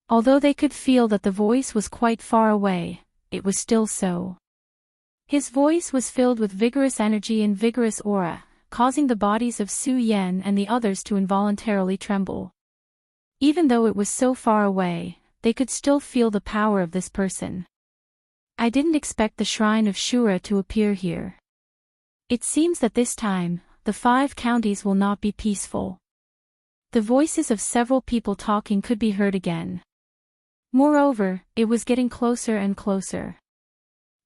Although they could feel that the voice was quite far away, it was still so. His voice was filled with vigorous energy and vigorous aura, causing the bodies of Su Yan and the others to involuntarily tremble. Even though it was so far away, they could still feel the power of this person. "I didn't expect the Shrine of Shura to appear here. It seems that this time, the 5 counties will not be peaceful." The voices of several people talking could be heard again. Moreover, it was getting closer and closer.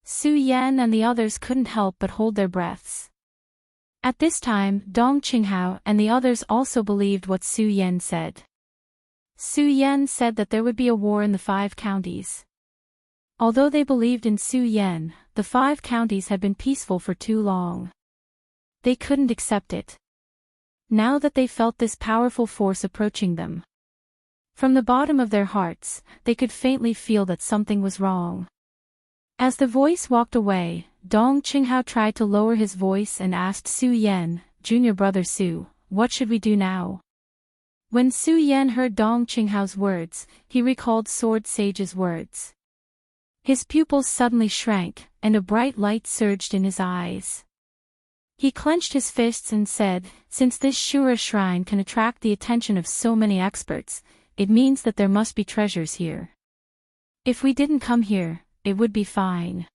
Su Yan and the others couldn't help but hold their breaths. At this time, Dong Qinghao and the others also believed what Su Yan said. Su Yan said that there would be a war in the 5 counties. Although they believed in Su Yan, the 5 counties had been peaceful for too long. They couldn't accept it. Now that they felt this powerful force approaching them, from the bottom of their hearts, they could faintly feel that something was wrong. As the voice walked away, Dong Qinghao tried to lower his voice and asked Su Yan, "Junior brother Su, what should we do now?" When Su Yan heard Dong Qinghao's words, he recalled Sword Sage's words. His pupils suddenly shrank, and a bright light surged in his eyes. He clenched his fists and said, "Since this Shura shrine can attract the attention of so many experts, it means that there must be treasures here. If we didn't come here, it would be fine.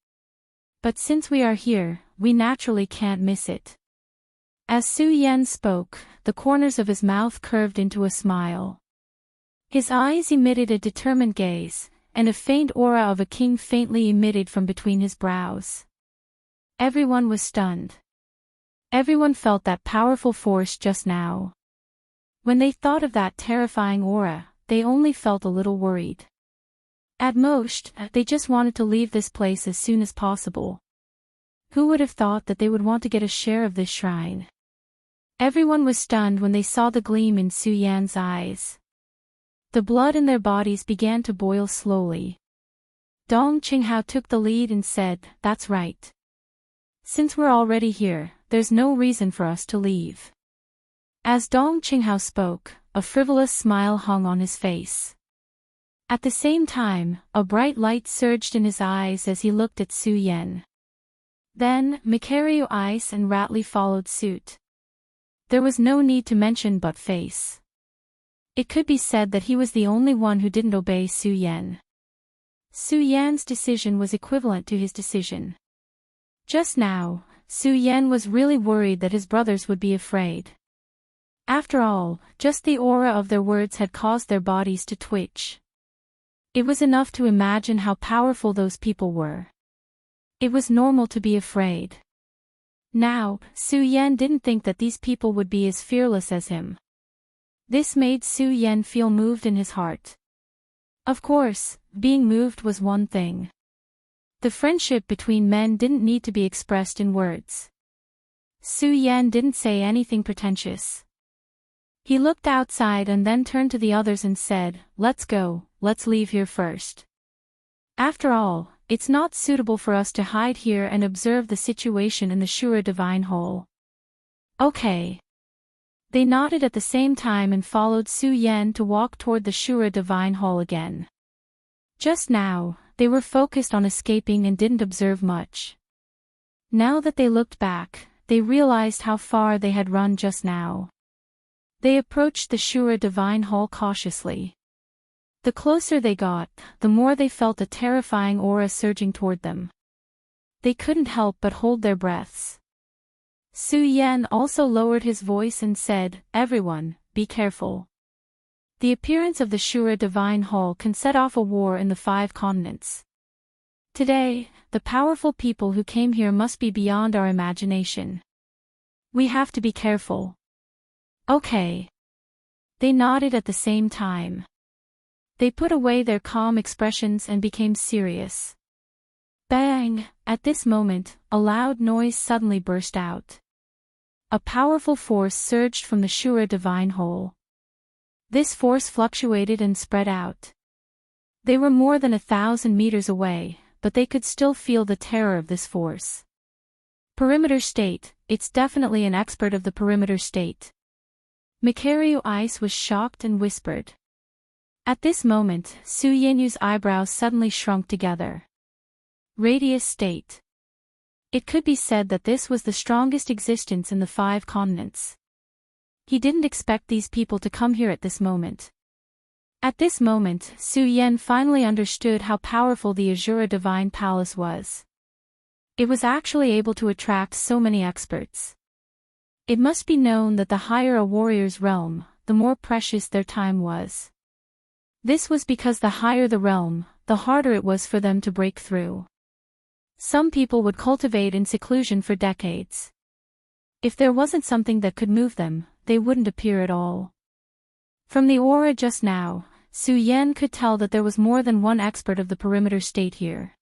But since we are here, we naturally can't miss it." As Su Yan spoke, the corners of his mouth curved into a smile. His eyes emitted a determined gaze, and a faint aura of a king faintly emitted from between his brows. Everyone was stunned. Everyone felt that powerful force just now. When they thought of that terrifying aura, they only felt a little worried. At most, they just wanted to leave this place as soon as possible. Who would have thought that they would want to get a share of this shrine? Everyone was stunned when they saw the gleam in Su Yan's eyes. The blood in their bodies began to boil slowly. Dong Qinghao took the lead and said, "That's right. Since we're already here, there's no reason for us to leave." As Dong Qinghao spoke, a frivolous smile hung on his face. At the same time, a bright light surged in his eyes as he looked at Su Yan. Then, Makario Ice and Ratley followed suit. There was no need to mention but face. It could be said that he was the only one who didn't obey Su Yan. Su Yan's decision was equivalent to his decision. Just now, Su Yan was really worried that his brothers would be afraid. After all, just the aura of their words had caused their bodies to twitch. It was enough to imagine how powerful those people were. It was normal to be afraid. Now, Su Yan didn't think that these people would be as fearless as him. This made Su Yan feel moved in his heart. Of course, being moved was one thing. The friendship between men didn't need to be expressed in words. Su Yan didn't say anything pretentious. He looked outside and then turned to the others and said, "Let's go, let's leave here first. After all, it's not suitable for us to hide here and observe the situation in the Shura Divine Hole." Okay. They nodded at the same time and followed Su Yan to walk toward the Shura Divine Hall again. Just now, they were focused on escaping and didn't observe much. Now that they looked back, they realized how far they had run just now. They approached the Shura Divine Hall cautiously. The closer they got, the more they felt a terrifying aura surging toward them. They couldn't help but hold their breaths. Su Yan also lowered his voice and said, "Everyone, be careful. The appearance of the Shura Divine Hall can set off a war in the 5 continents. Today, the powerful people who came here must be beyond our imagination. We have to be careful." Okay. They nodded at the same time. They put away their calm expressions and became serious. Bang! At this moment, a loud noise suddenly burst out. A powerful force surged from the Shura Divine Hole. This force fluctuated and spread out. They were more than 1,000 meters away, but they could still feel the terror of this force. Perimeter State, it's definitely an expert of the Perimeter State. Makario Ice was shocked and whispered. At this moment, Su Yenyu's eyebrows suddenly shrunk together. Radius State. It could be said that this was the strongest existence in the 5 continents. He didn't expect these people to come here at this moment. At this moment, Su Yan finally understood how powerful the Azura Divine Palace was. It was actually able to attract so many experts. It must be known that the higher a warrior's realm, the more precious their time was. This was because the higher the realm, the harder it was for them to break through. Some people would cultivate in seclusion for decades. If there wasn't something that could move them, they wouldn't appear at all. From the aura just now, Su Yan could tell that there was more than one expert of the Perimeter State here.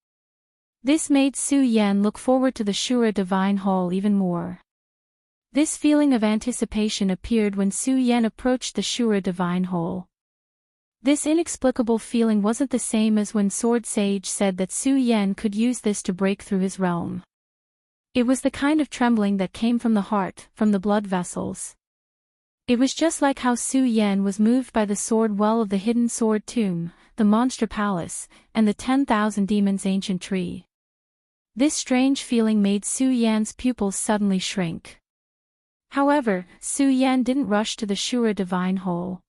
This made Su Yan look forward to the Shura Divine Hall even more. This feeling of anticipation appeared when Su Yan approached the Shura Divine Hall. This inexplicable feeling wasn't the same as when Sword Sage said that Su Yan could use this to break through his realm. It was the kind of trembling that came from the heart, from the blood vessels. It was just like how Su Yan was moved by the sword well of the hidden sword tomb, the monster palace, and the 10,000 demons' ancient tree. This strange feeling made Su Yan's pupils suddenly shrink. However, Su Yan didn't rush to the Shura Divine Hole.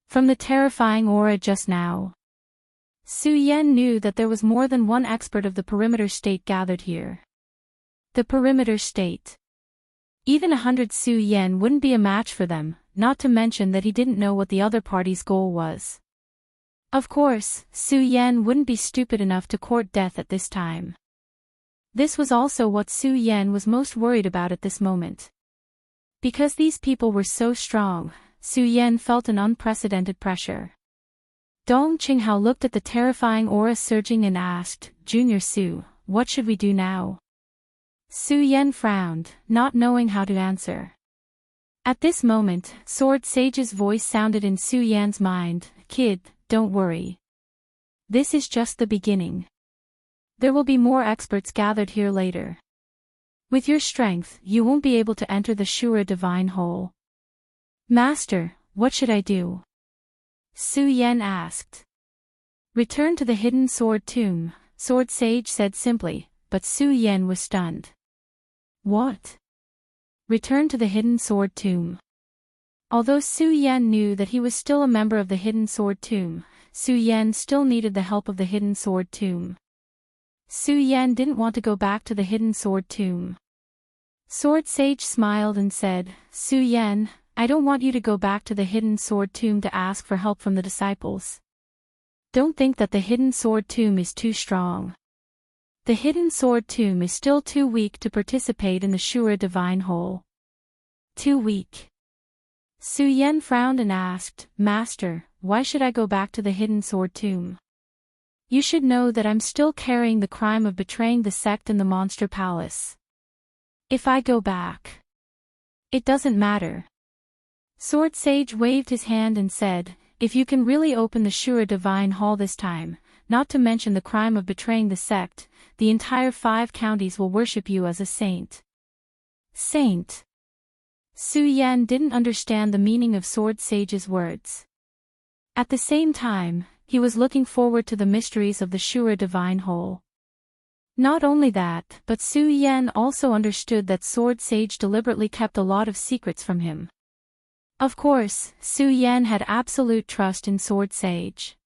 From the terrifying aura just now, Su Yan knew that there was more than one expert of the Perimeter State gathered here. The Perimeter State. Even 100 Su Yan wouldn't be a match for them, not to mention that he didn't know what the other party's goal was. Of course, Su Yan wouldn't be stupid enough to court death at this time. This was also what Su Yan was most worried about at this moment. Because these people were so strong, Su Yan felt an unprecedented pressure. Dong Qinghao looked at the terrifying aura surging and asked, Junior Su, what should we do now? Su Yan frowned, not knowing how to answer. At this moment, Sword Sage's voice sounded in Su Yan's mind, Kid, don't worry. This is just the beginning. There will be more experts gathered here later. With your strength, you won't be able to enter the Shura Divine Hole. Master, what should I do? Su Yan asked. Return to the Hidden Sword Tomb, Sword Sage said simply, but Su Yan was stunned. What? Return to the Hidden Sword Tomb. Although Su Yan knew that he was still a member of the Hidden Sword Tomb, Su Yan still needed the help of the Hidden Sword Tomb. Su Yan didn't want to go back to the Hidden Sword Tomb. Sword Sage smiled and said, Su Yan, I don't want you to go back to the Hidden Sword Tomb to ask for help from the disciples. Don't think that the Hidden Sword Tomb is too strong. The Hidden Sword Tomb is still too weak to participate in the Shura Divine Hole. Too weak. Su Yan frowned and asked, Master, why should I go back to the Hidden Sword Tomb? You should know that I'm still carrying the crime of betraying the sect in the Monster Palace. If I go back, it doesn't matter. Sword Sage waved his hand and said, if you can really open the Shura Divine Hall this time, not to mention the crime of betraying the sect, the entire 5 counties will worship you as a saint. Saint. Su Yan didn't understand the meaning of Sword Sage's words. At the same time, he was looking forward to the mysteries of the Shura Divine Hole. Not only that, but Su Yan also understood that Sword Sage deliberately kept a lot of secrets from him. Of course, Su Yan had absolute trust in Sword Sage.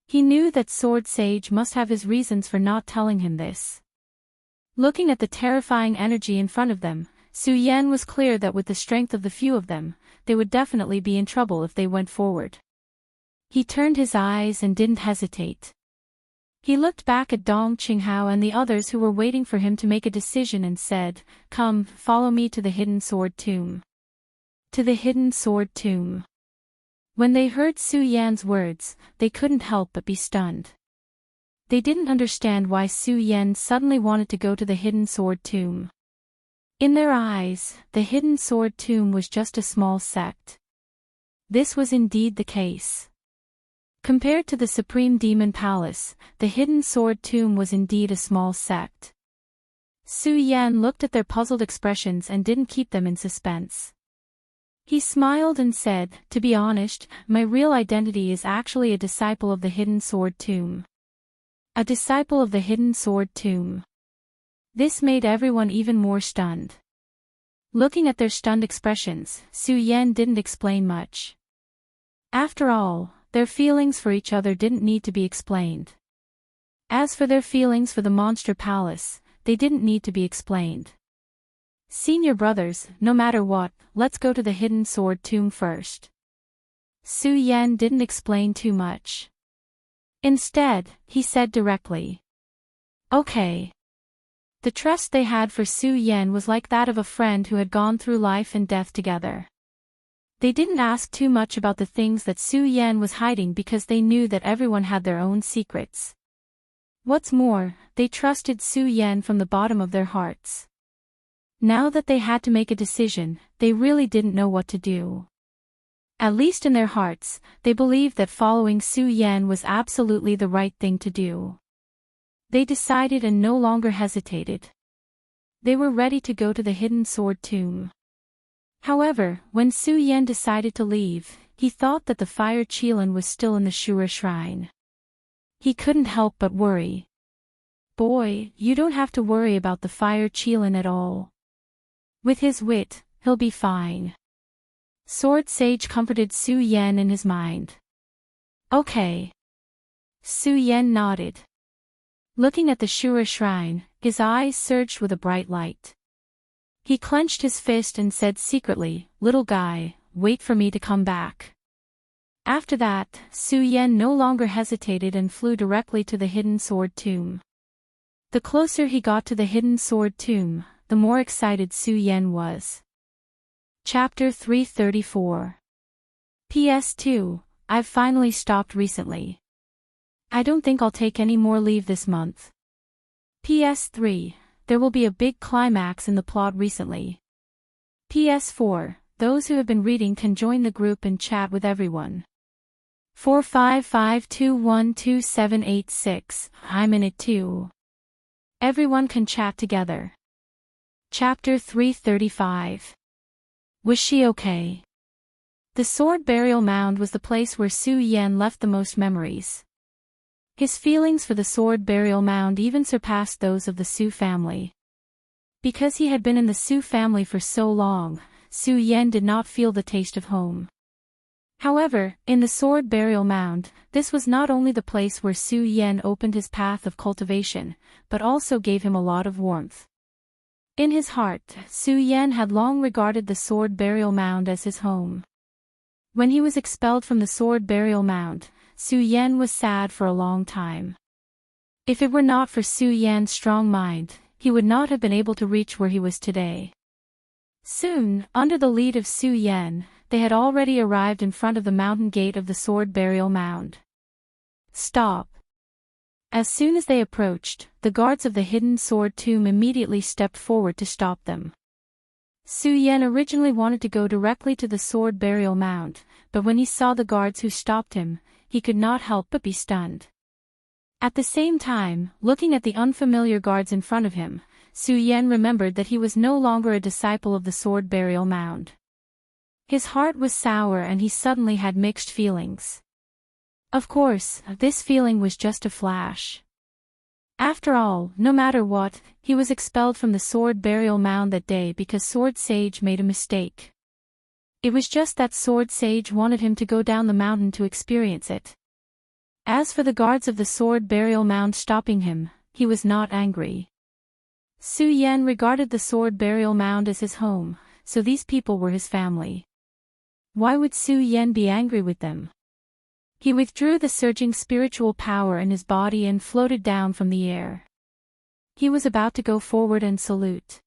He knew that Sword Sage must have his reasons for not telling him this. Looking at the terrifying energy in front of them, Su Yan was clear that with the strength of the few of them, they would definitely be in trouble if they went forward. He turned his eyes and didn't hesitate. He looked back at Dong Qinghao and the others who were waiting for him to make a decision and said, Come, follow me to the Hidden Sword Tomb. To the Hidden Sword Tomb. When they heard Su Yan's words, they couldn't help but be stunned. They didn't understand why Su Yan suddenly wanted to go to the Hidden Sword Tomb. In their eyes, the Hidden Sword Tomb was just a small sect. This was indeed the case. Compared to the Supreme Demon Palace, the Hidden Sword Tomb was indeed a small sect. Su Yan looked at their puzzled expressions and didn't keep them in suspense. He smiled and said, To be honest, my real identity is actually a disciple of the Hidden Sword Tomb. A disciple of the Hidden Sword Tomb. This made everyone even more stunned. Looking at their stunned expressions, Su Yan didn't explain much. After all, their feelings for each other didn't need to be explained. As for their feelings for the Monster Palace, they didn't need to be explained. Senior brothers, no matter what, let's go to the Hidden Sword Tomb first. Su Yan didn't explain too much. Instead, he said directly. Okay. The trust they had for Su Yan was like that of a friend who had gone through life and death together. They didn't ask too much about the things that Su Yan was hiding because they knew that everyone had their own secrets. What's more, they trusted Su Yan from the bottom of their hearts. Now that they had to make a decision, they really didn't know what to do. At least in their hearts, they believed that following Su Yan was absolutely the right thing to do. They decided and no longer hesitated. They were ready to go to the Hidden Sword Tomb. However, when Su Yan decided to leave, he thought that the fire Qilin was still in the Shura Shrine. He couldn't help but worry. Boy, you don't have to worry about the fire Qilin at all. With his wit, he'll be fine. Sword Sage comforted Su Yan in his mind. Okay. Su Yan nodded. Looking at the Shura Shrine, his eyes surged with a bright light. He clenched his fist and said secretly, Little guy, wait for me to come back. After that, Su Yan no longer hesitated and flew directly to the Hidden Sword Tomb. The closer he got to the Hidden Sword Tomb, the more excited Su Yan was. Chapter 334. PS2, I've finally stopped recently. I don't think I'll take any more leave this month. PS3, there will be a big climax in the plot recently. PS4, those who have been reading can join the group and chat with everyone. 455212786, I'm in it too. Everyone can chat together. Chapter 335. Was she okay? The sword burial mound was the place where Su Yan left the most memories. His feelings for the sword burial mound even surpassed those of the Su family. Because he had been in the Su family for so long, Su Yan did not feel the taste of home. However, in the sword burial mound, this was not only the place where Su Yan opened his path of cultivation, but also gave him a lot of warmth. In his heart, Su Yan had long regarded the sword burial mound as his home. When he was expelled from the sword burial mound, Su Yan was sad for a long time. If it were not for Su Yan's strong mind, he would not have been able to reach where he was today. Soon, under the lead of Su Yan, they had already arrived in front of the mountain gate of the sword burial mound. Stop! As soon as they approached, the guards of the hidden sword tomb immediately stepped forward to stop them. Su Yan originally wanted to go directly to the sword burial mound, but when he saw the guards who stopped him, he could not help but be stunned. At the same time, looking at the unfamiliar guards in front of him, Su Yan remembered that he was no longer a disciple of the sword burial mound. His heart was sour and he suddenly had mixed feelings. Of course, this feeling was just a flash. After all, no matter what, he was expelled from the sword burial mound that day because Sword Sage made a mistake. It was just that Sword Sage wanted him to go down the mountain to experience it. As for the guards of the sword burial mound stopping him, he was not angry. Su Yan regarded the sword burial mound as his home, so these people were his family. Why would Su Yan be angry with them? He withdrew the surging spiritual power in his body and floated down from the air. He was about to go forward and salute.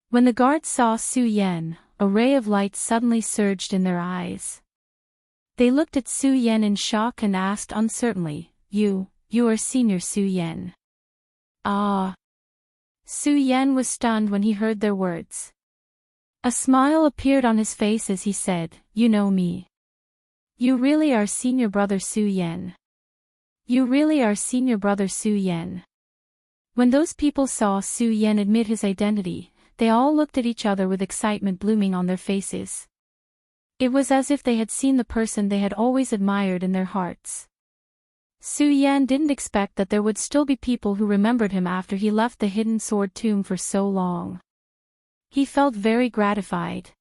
When the guards saw Su Yan, a ray of light suddenly surged in their eyes. They looked at Su Yan in shock and asked uncertainly, You are Senior Su Yan. Ah. Su Yan was stunned when he heard their words. A smile appeared on his face as he said, You know me. You really are Senior Brother Su Yan. You really are Senior Brother Su Yan. When those people saw Su Yan admit his identity, they all looked at each other with excitement blooming on their faces. It was as if they had seen the person they had always admired in their hearts. Su Yan didn't expect that there would still be people who remembered him after he left the hidden sword tomb for so long. He felt very gratified.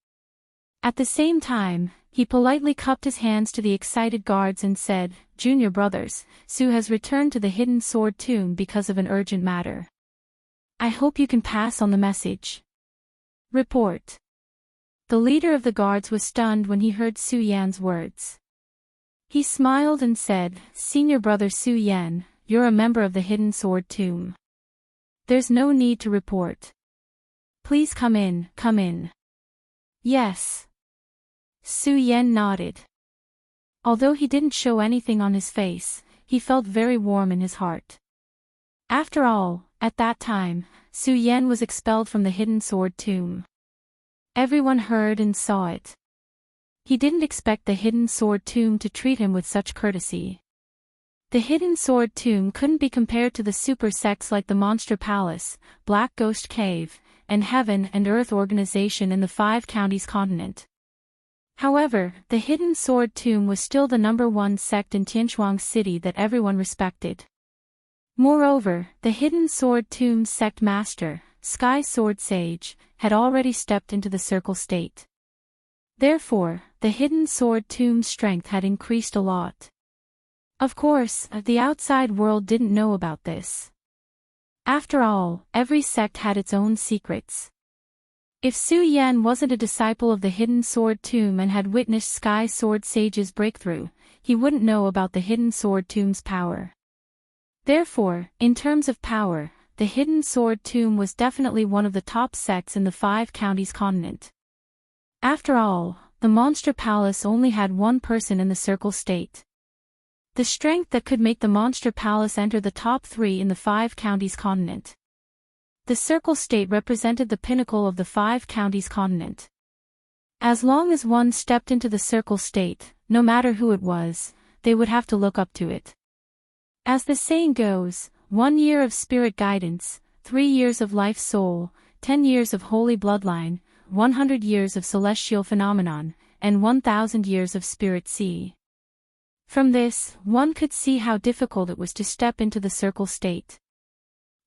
At the same time, he politely cupped his hands to the excited guards and said, Junior brothers, Su has returned to the hidden sword tomb because of an urgent matter. I hope you can pass on the message. Report. The leader of the guards was stunned when he heard Su Yan's words. He smiled and said, Senior Brother Su Yan, you're a member of the hidden sword tomb. There's no need to report. Please come in, come in. Yes. Su Yan nodded. Although he didn't show anything on his face, he felt very warm in his heart. After all, at that time, Su Yan was expelled from the hidden sword tomb. Everyone heard and saw it. He didn't expect the hidden sword tomb to treat him with such courtesy. The hidden sword tomb couldn't be compared to the super sects like the Monster Palace, Black Ghost Cave, and Heaven and Earth organization in the 5 counties continent. However, the hidden sword tomb was still the #1 sect in Tianchuang City that everyone respected. Moreover, the hidden sword tomb's sect master, Sky Sword Sage, had already stepped into the circle state. Therefore, the hidden sword tomb's strength had increased a lot. Of course, the outside world didn't know about this. After all, every sect had its own secrets. If Su Yan wasn't a disciple of the hidden sword tomb and had witnessed Sky Sword Sage's breakthrough, he wouldn't know about the hidden sword tomb's power. Therefore, in terms of power, the hidden sword tomb was definitely one of the top sects in the 5 counties continent. After all, the monster palace only had one person in the circle state. The strength that could make the monster palace enter the top 3 in the 5 counties continent. The circle state represented the pinnacle of the 5 counties continent. As long as one stepped into the circle state, no matter who it was, they would have to look up to it. As the saying goes, 1 year of spirit guidance, 3 years of life soul, 10 years of holy bloodline, 100 years of celestial phenomenon, and 1,000 years of spirit sea. From this, one could see how difficult it was to step into the circle state.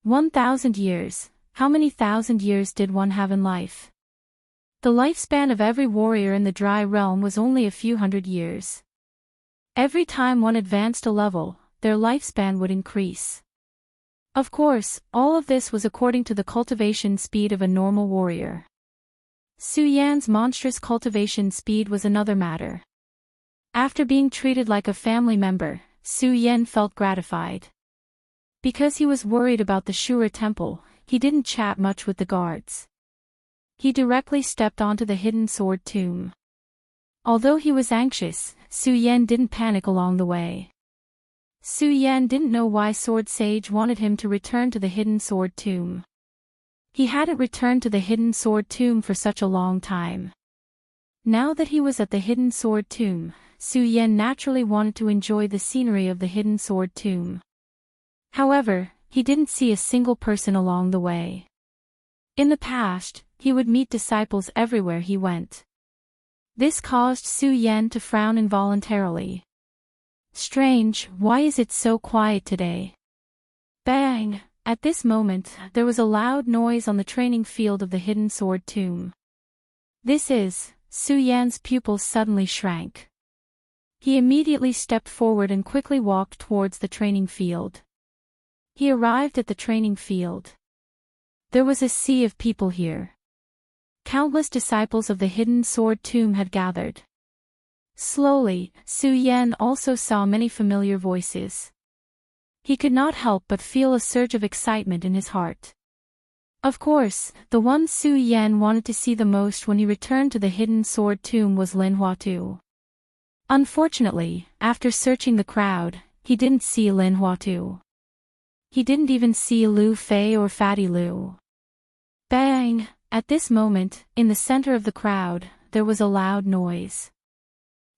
1,000 years, how many thousand years did one have in life? The lifespan of every warrior in the dry realm was only a few hundred years. Every time one advanced a level, their lifespan would increase. Of course, all of this was according to the cultivation speed of a normal warrior. Su Yan's monstrous cultivation speed was another matter. After being treated like a family member, Su Yan felt gratified. Because he was worried about the Shura temple, he didn't chat much with the guards. He directly stepped onto the hidden sword tomb. Although he was anxious, Su Yan didn't panic along the way. Su Yan didn't know why Sword Sage wanted him to return to the hidden sword tomb. He hadn't returned to the hidden sword tomb for such a long time. Now that he was at the hidden sword tomb, Su Yan naturally wanted to enjoy the scenery of the hidden sword tomb. However, he didn't see a single person along the way. In the past, he would meet disciples everywhere he went. This caused Su Yan to frown involuntarily. Strange, why is it so quiet today? Bang! At this moment, there was a loud noise on the training field of the hidden sword tomb. Su Yan's pupils suddenly shrank. He immediately stepped forward and quickly walked towards the training field. He arrived at the training field. There was a sea of people here. Countless disciples of the hidden sword tomb had gathered. Slowly, Su Yan also saw many familiar voices. He could not help but feel a surge of excitement in his heart. Of course, the one Su Yan wanted to see the most when he returned to the hidden sword tomb was Lin Huatu. Unfortunately, after searching the crowd, he didn't see Lin Huatu. He didn't even see Lu Fei or Fatty Lu. Bang! At this moment, in the center of the crowd, there was a loud noise.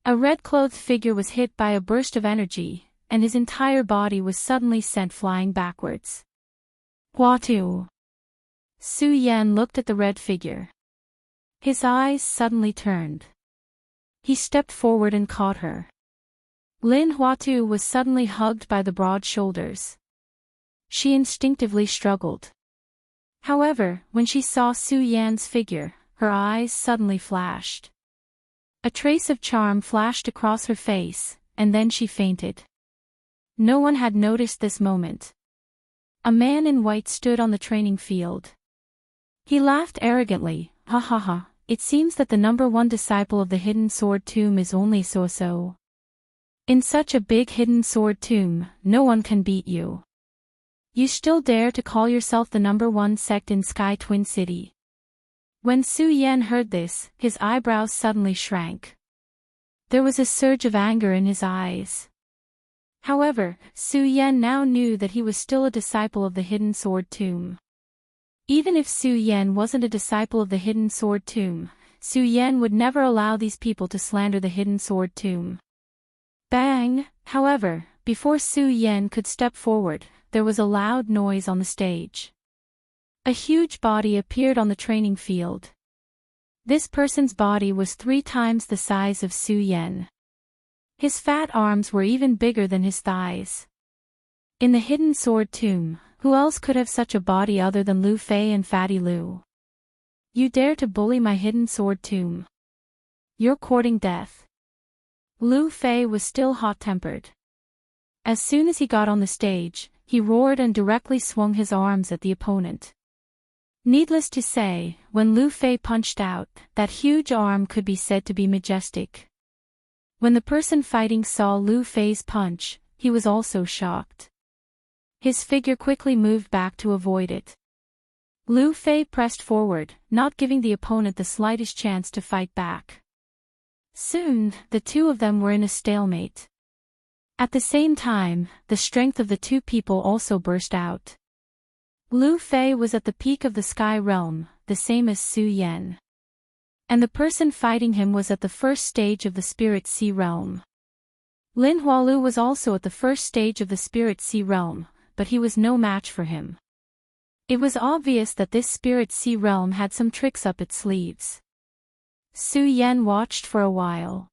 A red-clothed figure was hit by a burst of energy, and his entire body was suddenly sent flying backwards. Huatu! Su Yan looked at the red figure. His eyes suddenly turned. He stepped forward and caught her. Lin Huatu was suddenly hugged by the broad shoulders. She instinctively struggled. However, when she saw Su Yan's figure, her eyes suddenly flashed. A trace of charm flashed across her face, and then she fainted. No one had noticed this moment. A man in white stood on the training field. He laughed arrogantly, ha ha ha, it seems that the number 1 disciple of the hidden sword tomb is only so-so. In such a big hidden sword tomb, no one can beat you. You still dare to call yourself the number 1 sect in Sky Twin City. When Su Yan heard this, his eyebrows suddenly shrank. There was a surge of anger in his eyes. However, Su Yan now knew that he was still a disciple of the hidden sword tomb. Even if Su Yan wasn't a disciple of the hidden sword tomb, Su Yan would never allow these people to slander the hidden sword tomb. Bang! However, before Su Yan could step forward, there was a loud noise on the stage. A huge body appeared on the training field. This person's body was 3 times the size of Su Yan. His fat arms were even bigger than his thighs. In the hidden sword tomb, who else could have such a body other than Lu Fei and Fatty Lu? You dare to bully my hidden sword tomb? You're courting death. Lu Fei was still hot-tempered. As soon as he got on the stage, he roared and directly swung his arms at the opponent. Needless to say, when Lu Fei punched out, that huge arm could be said to be majestic. When the person fighting saw Lu Fei's punch, he was also shocked. His figure quickly moved back to avoid it. Lu Fei pressed forward, not giving the opponent the slightest chance to fight back. Soon, the two of them were in a stalemate. At the same time, the strength of the two people also burst out. Lu Fei was at the peak of the sky realm, the same as Su Yan. And the person fighting him was at the first stage of the spirit sea realm. Lin Hualu was also at the first stage of the spirit sea realm, but he was no match for him. It was obvious that this spirit sea realm had some tricks up its sleeves. Su Yan watched for a while.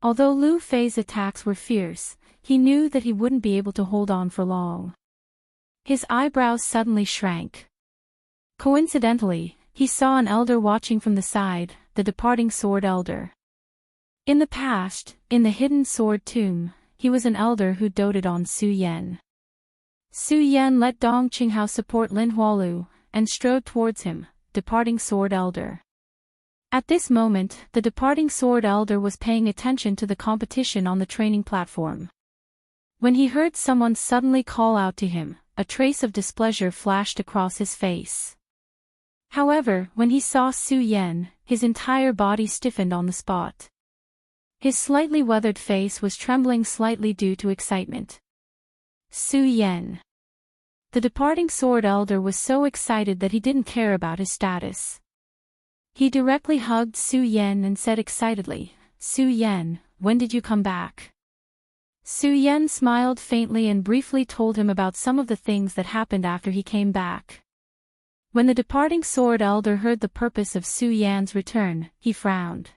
Although Lu Fei's attacks were fierce, he knew that he wouldn't be able to hold on for long. His eyebrows suddenly shrank. Coincidentally, he saw an elder watching from the side, the departing sword elder. In the past, in the hidden sword tomb, he was an elder who doted on Su Yan. Su Yan let Dong Qinghao support Lin Hualu, and strode towards him, departing sword elder. At this moment, the departing sword elder was paying attention to the competition on the training platform. When he heard someone suddenly call out to him, a trace of displeasure flashed across his face. However, when he saw Su Yan, his entire body stiffened on the spot. His slightly weathered face was trembling slightly due to excitement. Su Yan. The departing sword elder was so excited that he didn't care about his status. He directly hugged Su Yan and said excitedly, "Su Yan, when did you come back?" Su Yan smiled faintly and briefly told him about some of the things that happened after he came back. When the departing sword elder heard the purpose of Su Yan's return, he frowned.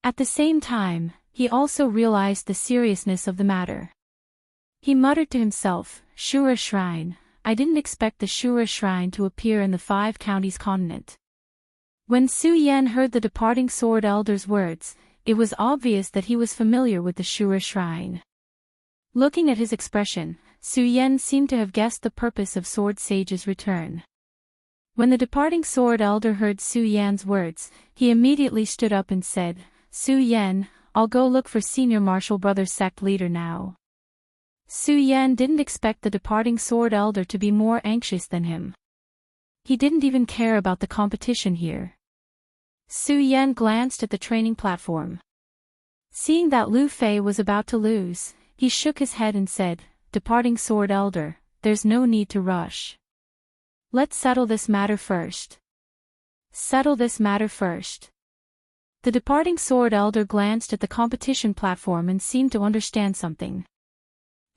At the same time, he also realized the seriousness of the matter. He muttered to himself, "Shura Shrine, I didn't expect the Shura Shrine to appear in the 5 counties continent." When Su Yan heard the departing sword elder's words, it was obvious that he was familiar with the Shura Shrine. Looking at his expression, Su Yan seemed to have guessed the purpose of Sword Sage's return. When the departing sword elder heard Su Yan's words, he immediately stood up and said, "Su Yan, I'll go look for Senior Martial Brother sect leader now." Su Yan didn't expect the departing sword elder to be more anxious than him. He didn't even care about the competition here. Su Yan glanced at the training platform. Seeing that Lu Fei was about to lose, he shook his head and said, "Departing sword elder, there's no need to rush. Let's settle this matter first. Settle this matter first." The departing sword elder glanced at the competition platform and seemed to understand something.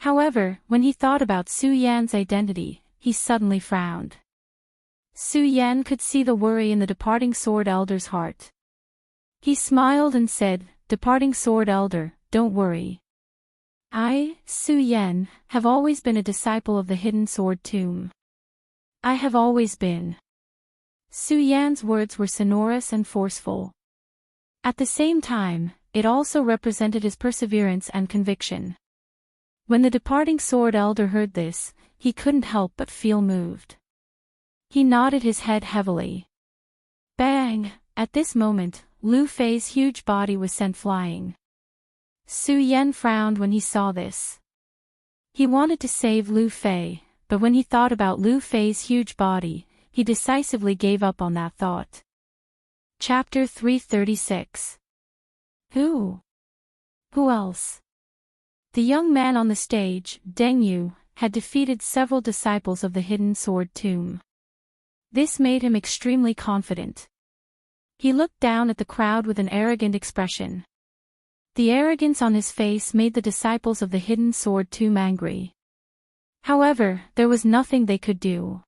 However, when he thought about Su Yan's identity, he suddenly frowned. Su Yan could see the worry in the departing sword elder's heart. He smiled and said, "Departing sword elder, don't worry. I, Su Yan, have always been a disciple of the hidden sword tomb. I have always been." Su Yan's words were sonorous and forceful. At the same time, it also represented his perseverance and conviction. When the departing sword elder heard this, he couldn't help but feel moved. He nodded his head heavily. Bang! At this moment, Lu Fei's huge body was sent flying. Su Yan frowned when he saw this. He wanted to save Lu Fei, but when he thought about Lu Fei's huge body, he decisively gave up on that thought. Chapter 336. Who? Who else? The young man on the stage, Deng Yu, had defeated several disciples of the hidden sword tomb. This made him extremely confident. He looked down at the crowd with an arrogant expression. The arrogance on his face made the disciples of the hidden sword tomb angry. However, there was nothing they could do.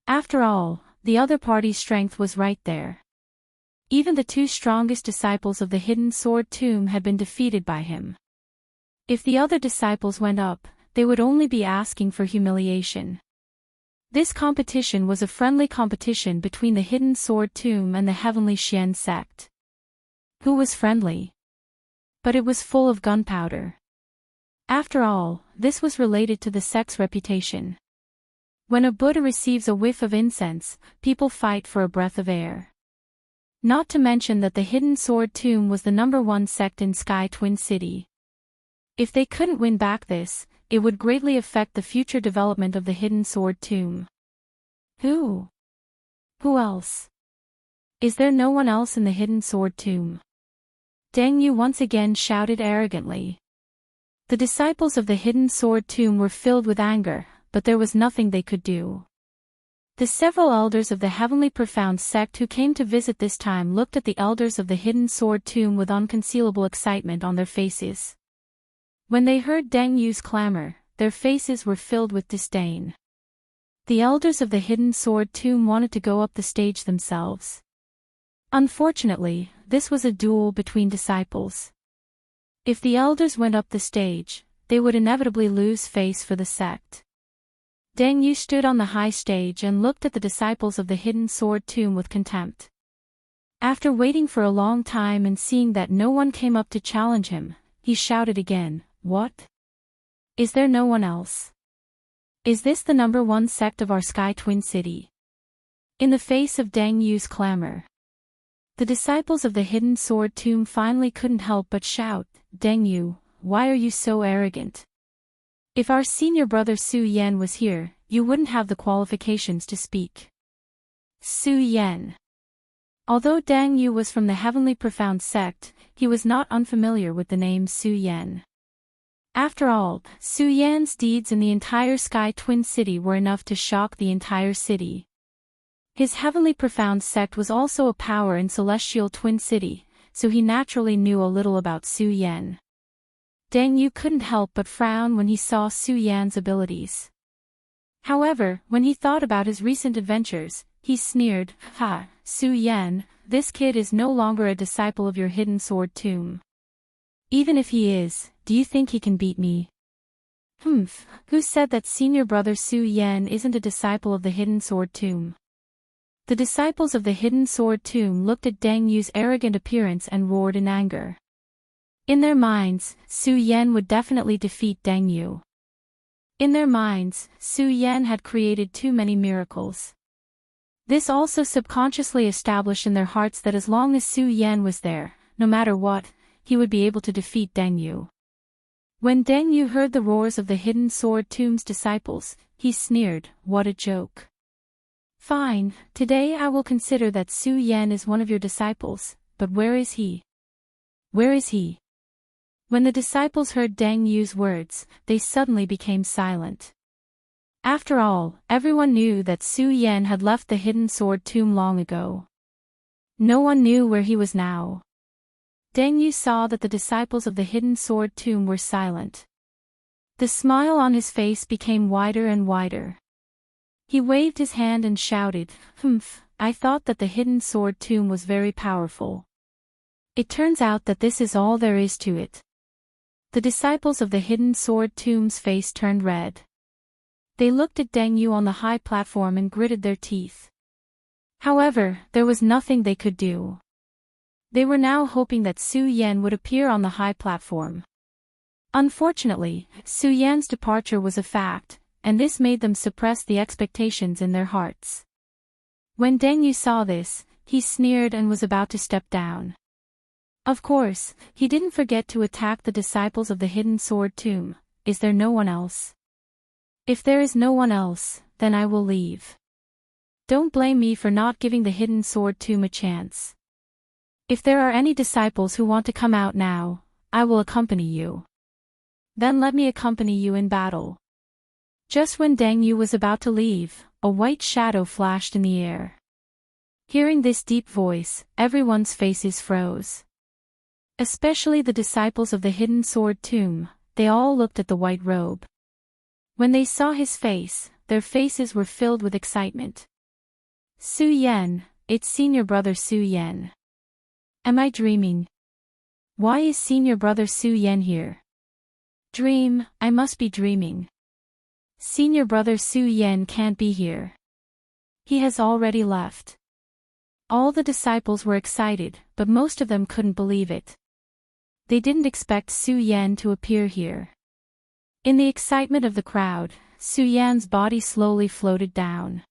After all, the other party's strength was right there. Even the 2 strongest disciples of the hidden sword tomb had been defeated by him. If the other disciples went up, they would only be asking for humiliation. This competition was a friendly competition between the hidden sword tomb and the heavenly Xian sect. Who was friendly? But it was full of gunpowder. After all, this was related to the sect's reputation. When a Buddha receives a whiff of incense, people fight for a breath of air. Not to mention that the hidden sword tomb was the #1 sect in Sky Twin City. If they couldn't win back this, it would greatly affect the future development of the hidden sword tomb. Who? Who else? Is there no one else in the hidden sword tomb? Deng Yu once again shouted arrogantly. The disciples of the hidden sword tomb were filled with anger, but there was nothing they could do. The several elders of the heavenly profound sect who came to visit this time looked at the elders of the hidden sword tomb with unconcealable excitement on their faces. When they heard Deng Yu's clamor, their faces were filled with disdain. The elders of the hidden sword tomb wanted to go up the stage themselves. Unfortunately, this was a duel between disciples. If the elders went up the stage, they would inevitably lose face for the sect. Deng Yu stood on the high stage and looked at the disciples of the hidden sword tomb with contempt. After waiting for a long time and seeing that no one came up to challenge him, he shouted again, "What? Is there no one else? Is this the number one sect of our Sky Twin City?" In the face of Deng Yu's clamor, the disciples of the hidden sword tomb finally couldn't help but shout, "Deng Yu, why are you so arrogant? If our senior brother Su Yan was here, you wouldn't have the qualifications to speak." Su Yan. Although Deng Yu was from the heavenly profound sect, he was not unfamiliar with the name Su Yan. After all, Su Yan's deeds in the entire Sky Twin City were enough to shock the entire city. His heavenly profound sect was also a power in Celestial Twin City, so he naturally knew a little about Su Yan. Deng Yu couldn't help but frown when he saw Su Yan's abilities. However, when he thought about his recent adventures, he sneered, "Ha, Su Yan, this kid is no longer a disciple of your hidden sword tomb. Even if he is, do you think he can beat me?" Who said that senior brother Su Yan isn't a disciple of the hidden sword tomb? The disciples of the hidden sword tomb looked at Deng Yu's arrogant appearance and roared in anger. In their minds, Su Yan would definitely defeat Deng Yu. In their minds, Su Yan had created too many miracles. This also subconsciously established in their hearts that as long as Su Yan was there, no matter what, he would be able to defeat Deng Yu. When Deng Yu heard the roars of the hidden sword tomb's disciples, he sneered, "What a joke. Fine, today I will consider that Su Yan is one of your disciples, but where is he? Where is he?" When the disciples heard Deng Yu's words, they suddenly became silent. After all, everyone knew that Su Yan had left the hidden sword tomb long ago. No one knew where he was now. Deng Yu saw that the disciples of the hidden sword tomb were silent. The smile on his face became wider and wider. He waved his hand and shouted, I thought that the hidden sword tomb was very powerful. It turns out that this is all there is to it." The disciples of the hidden sword tomb's face turned red. They looked at Deng Yu on the high platform and gritted their teeth. However, there was nothing they could do. They were now hoping that Su Yan would appear on the high platform. Unfortunately, Su Yan's departure was a fact, and this made them suppress the expectations in their hearts. When Deng Yu saw this, he sneered and was about to step down. Of course, he didn't forget to attack the disciples of the hidden sword tomb. "Is there no one else? If there is no one else, then I will leave. Don't blame me for not giving the hidden sword tomb a chance. If there are any disciples who want to come out now, I will accompany you. Then let me accompany you in battle." Just when Deng Yu was about to leave, a white shadow flashed in the air. Hearing this deep voice, everyone's faces froze. Especially the disciples of the hidden sword tomb, they all looked at the white robe. When they saw his face, their faces were filled with excitement. "Su Yan, it's senior brother Su Yan. Am I dreaming? Why is senior brother Su Yan here? Dream, I must be dreaming. Senior brother Su Yan can't be here. He has already left." All the disciples were excited, but most of them couldn't believe it. They didn't expect Su Yan to appear here. In the excitement of the crowd, Su Yan's body slowly floated down.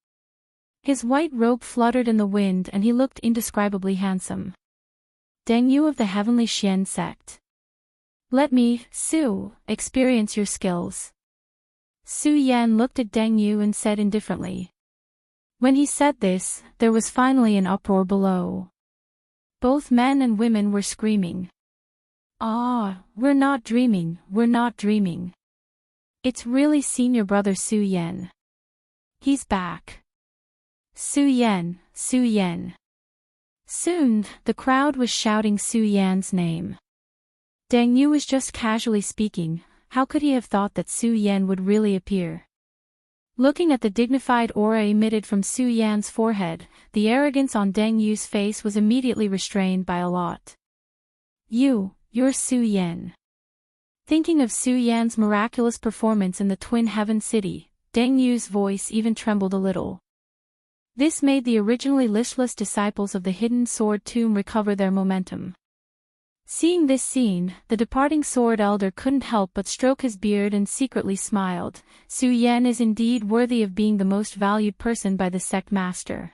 His white robe fluttered in the wind and he looked indescribably handsome. Deng Yu of the Heavenly Xian sect. "Let me, Su, experience your skills." Su Yan looked at Deng Yu and said indifferently. When he said this, there was finally an uproar below. Both men and women were screaming. Ah, we're not dreaming, we're not dreaming. It's really senior brother Su Yan. He's back. Su Yan, Su Yan. Soon, the crowd was shouting Su Yan's name. Deng Yu was just casually speaking. How could he have thought that Su Yan would really appear? Looking at the dignified aura emitted from Su Yan's forehead, the arrogance on Deng Yu's face was immediately restrained by a lot. You're Su Yan. Thinking of Su Yan's miraculous performance in the Twin Heaven City, Deng Yu's voice even trembled a little. This made the originally listless disciples of the Hidden Sword Tomb recover their momentum. Seeing this scene, the departing sword elder couldn't help but stroke his beard and secretly smiled. Su Yan is indeed worthy of being the most valued person by the sect master.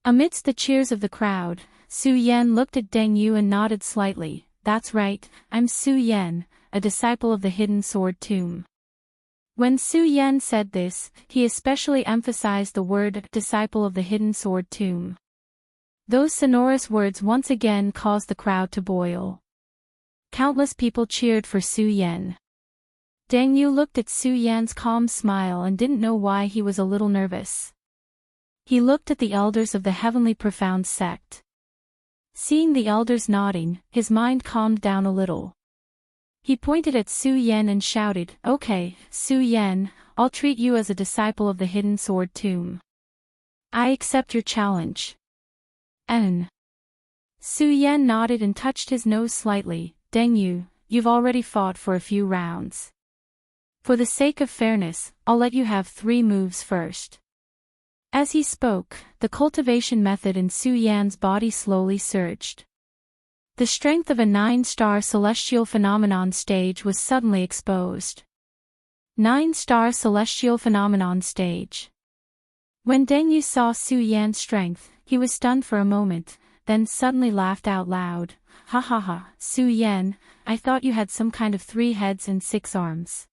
Amidst the cheers of the crowd, Su Yan looked at Deng Yu and nodded slightly. That's right, I'm Su Yan, a disciple of the Hidden Sword Tomb. When Su Yan said this, he especially emphasized the word disciple of the Hidden Sword Tomb. Those sonorous words once again caused the crowd to boil. Countless people cheered for Su Yan. Deng Yu looked at Su Yan's calm smile and didn't know why he was a little nervous. He looked at the elders of the Heavenly Profound sect. Seeing the elders nodding, his mind calmed down a little. He pointed at Su Yan and shouted, "Okay, Su Yan, I'll treat you as a disciple of the Hidden Sword Tomb. I accept your challenge." Su Yan nodded and touched his nose slightly. "Deng Yu, you've already fought for a few rounds. For the sake of fairness, I'll let you have 3 moves first." As he spoke, the cultivation method in Su Yan's body slowly surged. The strength of a 9-star celestial phenomenon stage was suddenly exposed. 9-star celestial phenomenon stage. When Deng Yu saw Su Yan's strength, he was stunned for a moment, then suddenly laughed out loud. "Ha ha ha, Su Yan, I thought you had some kind of 3 heads and 6 arms.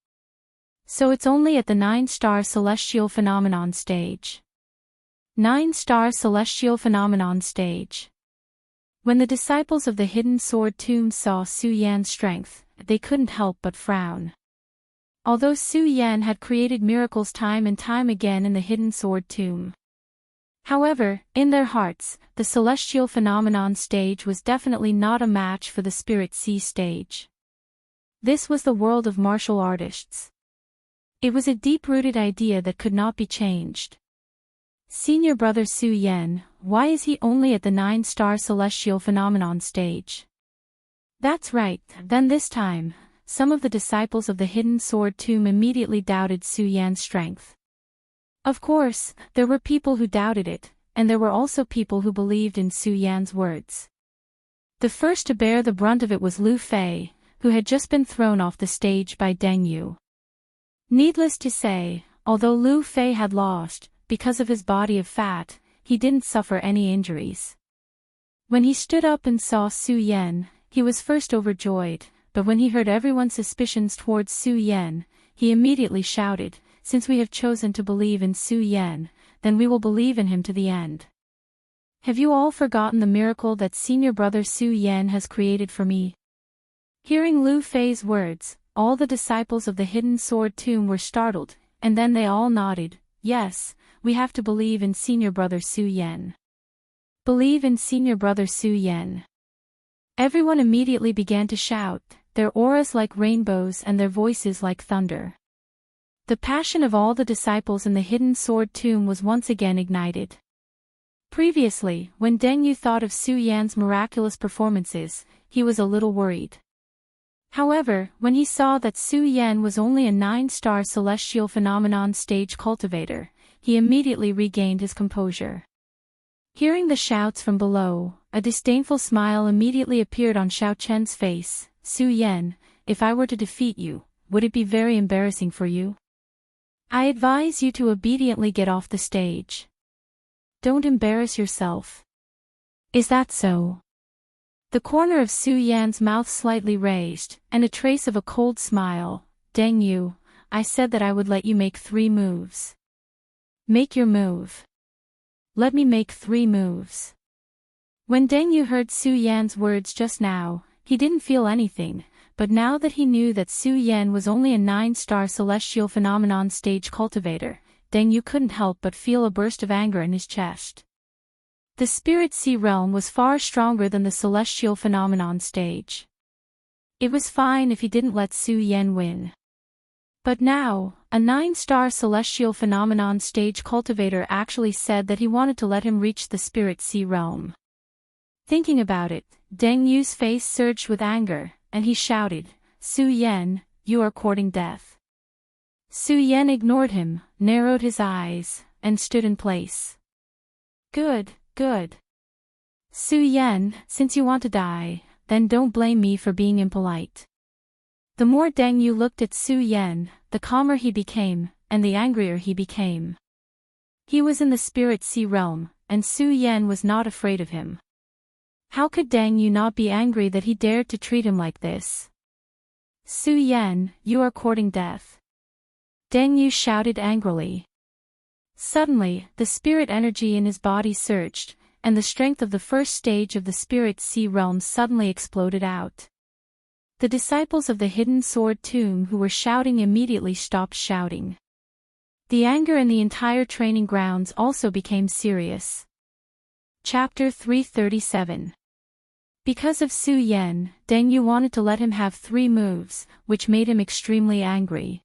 So it's only at the 9-star celestial phenomenon stage." 9-star celestial phenomenon stage. When the disciples of the Hidden Sword Tomb saw Su Yan's strength, they couldn't help but frown. Although Su Yan had created miracles time and time again in the Hidden Sword Tomb. However, in their hearts, the celestial phenomenon stage was definitely not a match for the Spirit Sea stage. This was the world of martial artists. It was a deep-rooted idea that could not be changed. Senior brother Su Yan, why is he only at the 9-star celestial phenomenon stage? That's right, then this time, some of the disciples of the Hidden Sword Tomb immediately doubted Su Yan's strength. Of course, there were people who doubted it, and there were also people who believed in Su Yan's words. The first to bear the brunt of it was Lu Fei, who had just been thrown off the stage by Deng Yu. Needless to say, although Lu Fei had lost, because of his body of fat, he didn't suffer any injuries. When he stood up and saw Su Yan, he was first overjoyed, but when he heard everyone's suspicions towards Su Yan, he immediately shouted, "Since we have chosen to believe in Su Yan, then we will believe in him to the end. Have you all forgotten the miracle that senior brother Su Yan has created for me?" Hearing Lu Fei's words, all the disciples of the Hidden Sword Tomb were startled, and then they all nodded. "Yes, we have to believe in senior brother Su Yan. Believe in senior brother Su Yan." Everyone immediately began to shout, their auras like rainbows and their voices like thunder. The passion of all the disciples in the Hidden Sword Tomb was once again ignited. Previously, when Deng Yu thought of Su Yan's miraculous performances, he was a little worried. However, when he saw that Su Yan was only a 9-star celestial phenomenon stage cultivator, he immediately regained his composure. Hearing the shouts from below, a disdainful smile immediately appeared on Xiao Chen's face. "Su Yan, if I were to defeat you, would it be very embarrassing for you? I advise you to obediently get off the stage. Don't embarrass yourself." "Is that so?" The corner of Su Yan's mouth slightly raised, and a trace of a cold smile. "Deng Yu, I said that I would let you make 3 moves. Make your move. Let me make 3 moves." When Deng Yu heard Su Yan's words just now, he didn't feel anything, but now that he knew that Su Yan was only a 9-star celestial phenomenon stage cultivator, Deng Yu couldn't help but feel a burst of anger in his chest. The spirit sea realm was far stronger than the celestial phenomenon stage. It was fine if he didn't let Su Yan win. But now, a 9-star celestial phenomenon stage cultivator actually said that he wanted to let him reach the spirit sea realm. Thinking about it, Deng Yu's face surged with anger, and he shouted, "Su Yan, you are courting death." Su Yan ignored him, narrowed his eyes, and stood in place. Good. Su Yan, since you want to die, then don't blame me for being impolite. The more Deng Yu looked at Su Yan, the calmer he became, and the angrier he became. He was in the spirit sea realm, and Su Yan was not afraid of him. How could Deng Yu not be angry that he dared to treat him like this? "Su Yan, you are courting death," Deng Yu shouted angrily. Suddenly, the spirit energy in his body surged, and the strength of the first stage of the spirit sea realm suddenly exploded out. The disciples of the hidden sword tomb who were shouting immediately stopped shouting. The anger in the entire training grounds also became serious. Chapter 337. Because of Su Yan, Deng Yu wanted to let him have 3 moves, which made him extremely angry.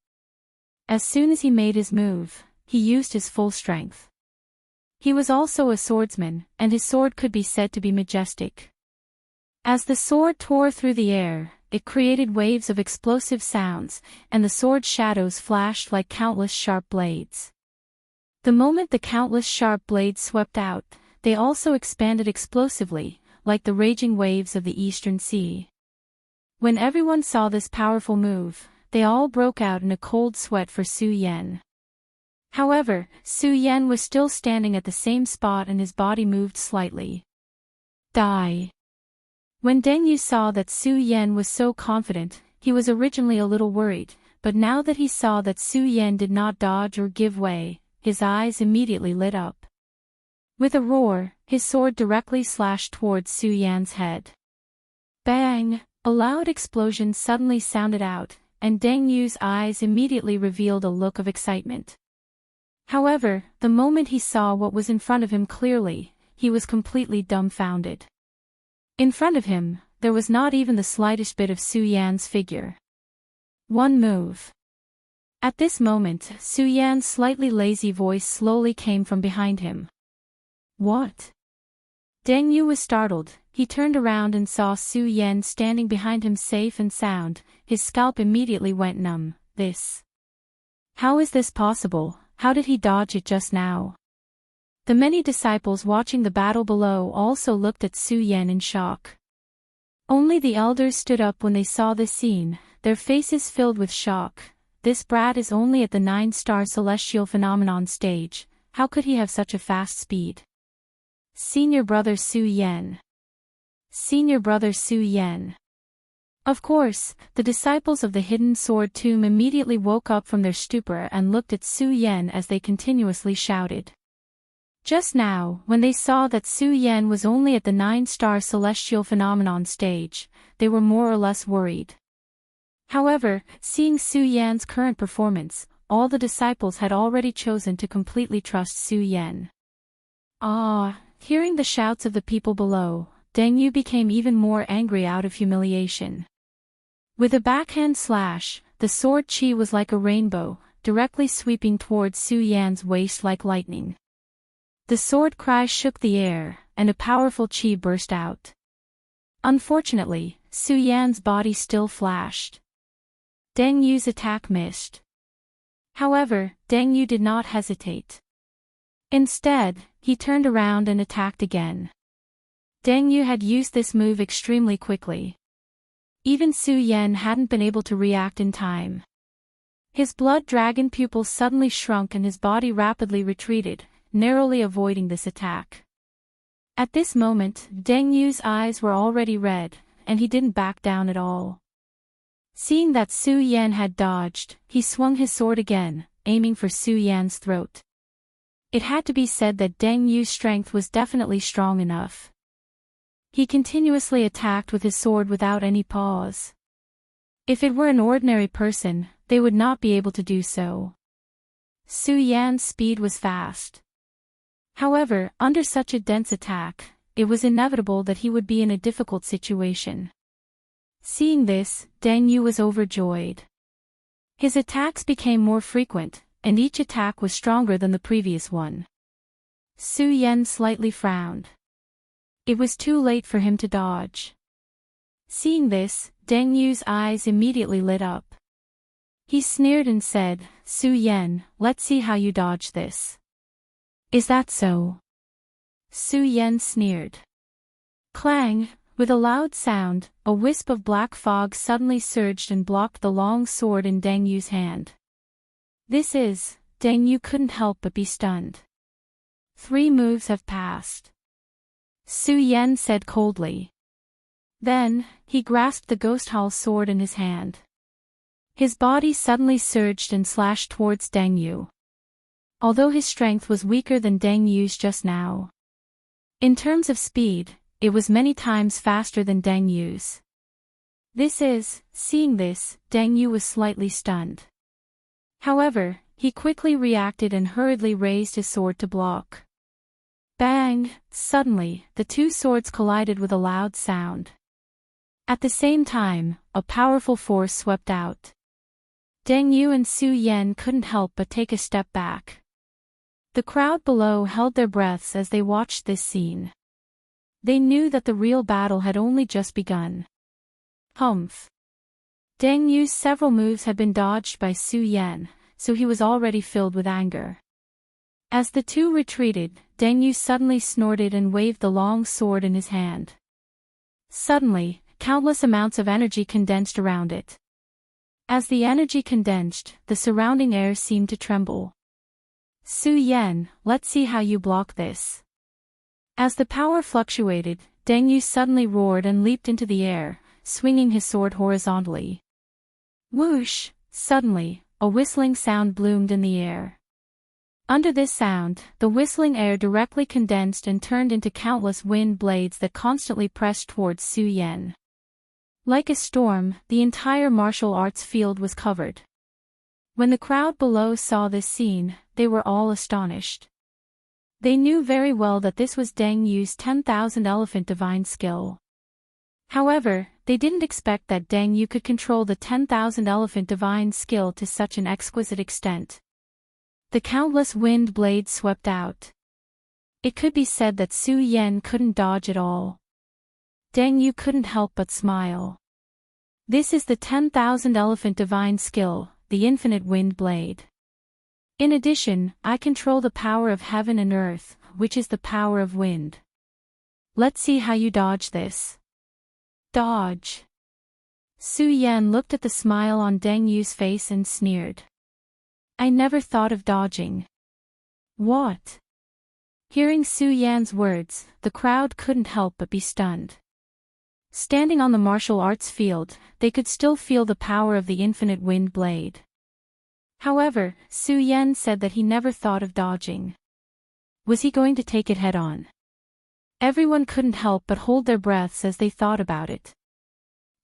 As soon as he made his move, he used his full strength. He was also a swordsman, and his sword could be said to be majestic. As the sword tore through the air, it created waves of explosive sounds, and the sword's shadows flashed like countless sharp blades. The moment the countless sharp blades swept out, they also expanded explosively, like the raging waves of the Eastern Sea. When everyone saw this powerful move, they all broke out in a cold sweat for Su Yan. However, Su Yan was still standing at the same spot and his body moved slightly. Die. When Deng Yu saw that Su Yan was so confident, he was originally a little worried, but now that he saw that Su Yan did not dodge or give way, his eyes immediately lit up. With a roar, his sword directly slashed towards Su Yan's head. Bang! A loud explosion suddenly sounded out, and Deng Yu's eyes immediately revealed a look of excitement. However, the moment he saw what was in front of him clearly, he was completely dumbfounded. In front of him, there was not even the slightest bit of Su Yan's figure. One move. At this moment, Su Yan's slightly lazy voice slowly came from behind him. What? Deng Yu was startled. He turned around and saw Su Yan standing behind him safe and sound. His scalp immediately went numb. How is this possible? How did he dodge it just now? The many disciples watching the battle below also looked at Su Yan in shock. Only the elders stood up when they saw this scene, their faces filled with shock. This brat is only at the 9-star celestial phenomenon stage. How could he have such a fast speed? Senior brother Su Yan. Senior brother Su Yan. Of course, the disciples of the hidden sword tomb immediately woke up from their stupor and looked at Su Yan as they continuously shouted. Just now, when they saw that Su Yan was only at the 9-star celestial phenomenon stage, they were more or less worried. However, seeing Su Yan's current performance, all the disciples had already chosen to completely trust Su Yan. Hearing the shouts of the people below, Deng Yu became even more angry out of humiliation. With a backhand slash, the sword chi was like a rainbow, directly sweeping towards Su Yan's waist like lightning. The sword cry shook the air, and a powerful chi burst out. Unfortunately, Su Yan's body still flashed. Deng Yu's attack missed. However, Deng Yu did not hesitate. Instead, he turned around and attacked again. Deng Yu had used this move extremely quickly. Even Su Yan hadn't been able to react in time. His blood dragon pupils suddenly shrunk and his body rapidly retreated, narrowly avoiding this attack. At this moment, Deng Yu's eyes were already red, and he didn't back down at all. Seeing that Su Yan had dodged, he swung his sword again, aiming for Su Yan's throat. It had to be said that Deng Yu's strength was definitely strong enough. He continuously attacked with his sword without any pause. If it were an ordinary person, they would not be able to do so. Su Yan's speed was fast. However, under such a dense attack, it was inevitable that he would be in a difficult situation. Seeing this, Deng Yu was overjoyed. His attacks became more frequent, and each attack was stronger than the previous one. Su Yan slightly frowned. It was too late for him to dodge. Seeing this, Deng Yu's eyes immediately lit up. He sneered and said, "Su Yan, let's see how you dodge this." "Is that so?" Su Yan sneered. Clang! With a loud sound, a wisp of black fog suddenly surged and blocked the long sword in Deng Yu's hand. Deng Yu couldn't help but be stunned. 3 moves have passed. Su Yan said coldly. Then, he grasped the Ghost Hall sword in his hand. His body suddenly surged and slashed towards Deng Yu. Although his strength was weaker than Deng Yu's just now. In terms of speed, it was many times faster than Deng Yu's. Seeing this, Deng Yu was slightly stunned. However, he quickly reacted and hurriedly raised his sword to block. Bang! Suddenly, the 2 swords collided with a loud sound. At the same time, a powerful force swept out. Deng Yu and Su Yan couldn't help but take a step back. The crowd below held their breaths as they watched this scene. They knew that the real battle had only just begun. Humph! Deng Yu's several moves had been dodged by Su Yan, so he was already filled with anger. As the 2 retreated, Deng Yu suddenly snorted and waved the long sword in his hand. Suddenly, countless amounts of energy condensed around it. As the energy condensed, the surrounding air seemed to tremble. "Su Yan, let's see how you block this." As the power fluctuated, Deng Yu suddenly roared and leaped into the air, swinging his sword horizontally. Whoosh! Suddenly, a whistling sound bloomed in the air. Under this sound, the whistling air directly condensed and turned into countless wind blades that constantly pressed towards Su Yan. Like a storm, the entire martial arts field was covered. When the crowd below saw this scene, they were all astonished. They knew very well that this was Deng Yu's 10,000 elephant divine skill. However, they didn't expect that Deng Yu could control the 10,000 elephant divine skill to such an exquisite extent. The countless wind blades swept out. It could be said that Su Yan couldn't dodge at all. Deng Yu couldn't help but smile. This is the 10,000 elephant divine skill, the infinite wind blade. In addition, I control the power of heaven and earth, which is the power of wind. Let's see how you dodge this. Dodge. Su Yan looked at the smile on Deng Yu's face and sneered. I never thought of dodging. What? Hearing Su Yan's words, the crowd couldn't help but be stunned. Standing on the martial arts field, they could still feel the power of the infinite wind blade. However, Su Yan said that he never thought of dodging. Was he going to take it head-on? Everyone couldn't help but hold their breaths as they thought about it.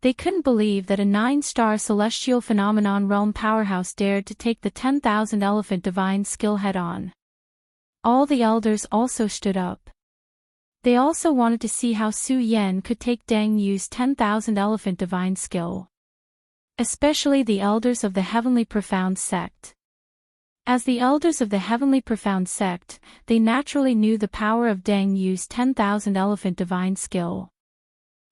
They couldn't believe that a 9-star celestial phenomenon realm powerhouse dared to take the 10,000 elephant divine skill head-on. All the elders also stood up. They also wanted to see how Su Yan could take Deng Yu's 10,000 elephant divine skill. Especially the elders of the Heavenly Profound sect. As the elders of the Heavenly Profound sect, they naturally knew the power of Deng Yu's 10,000 elephant divine skill.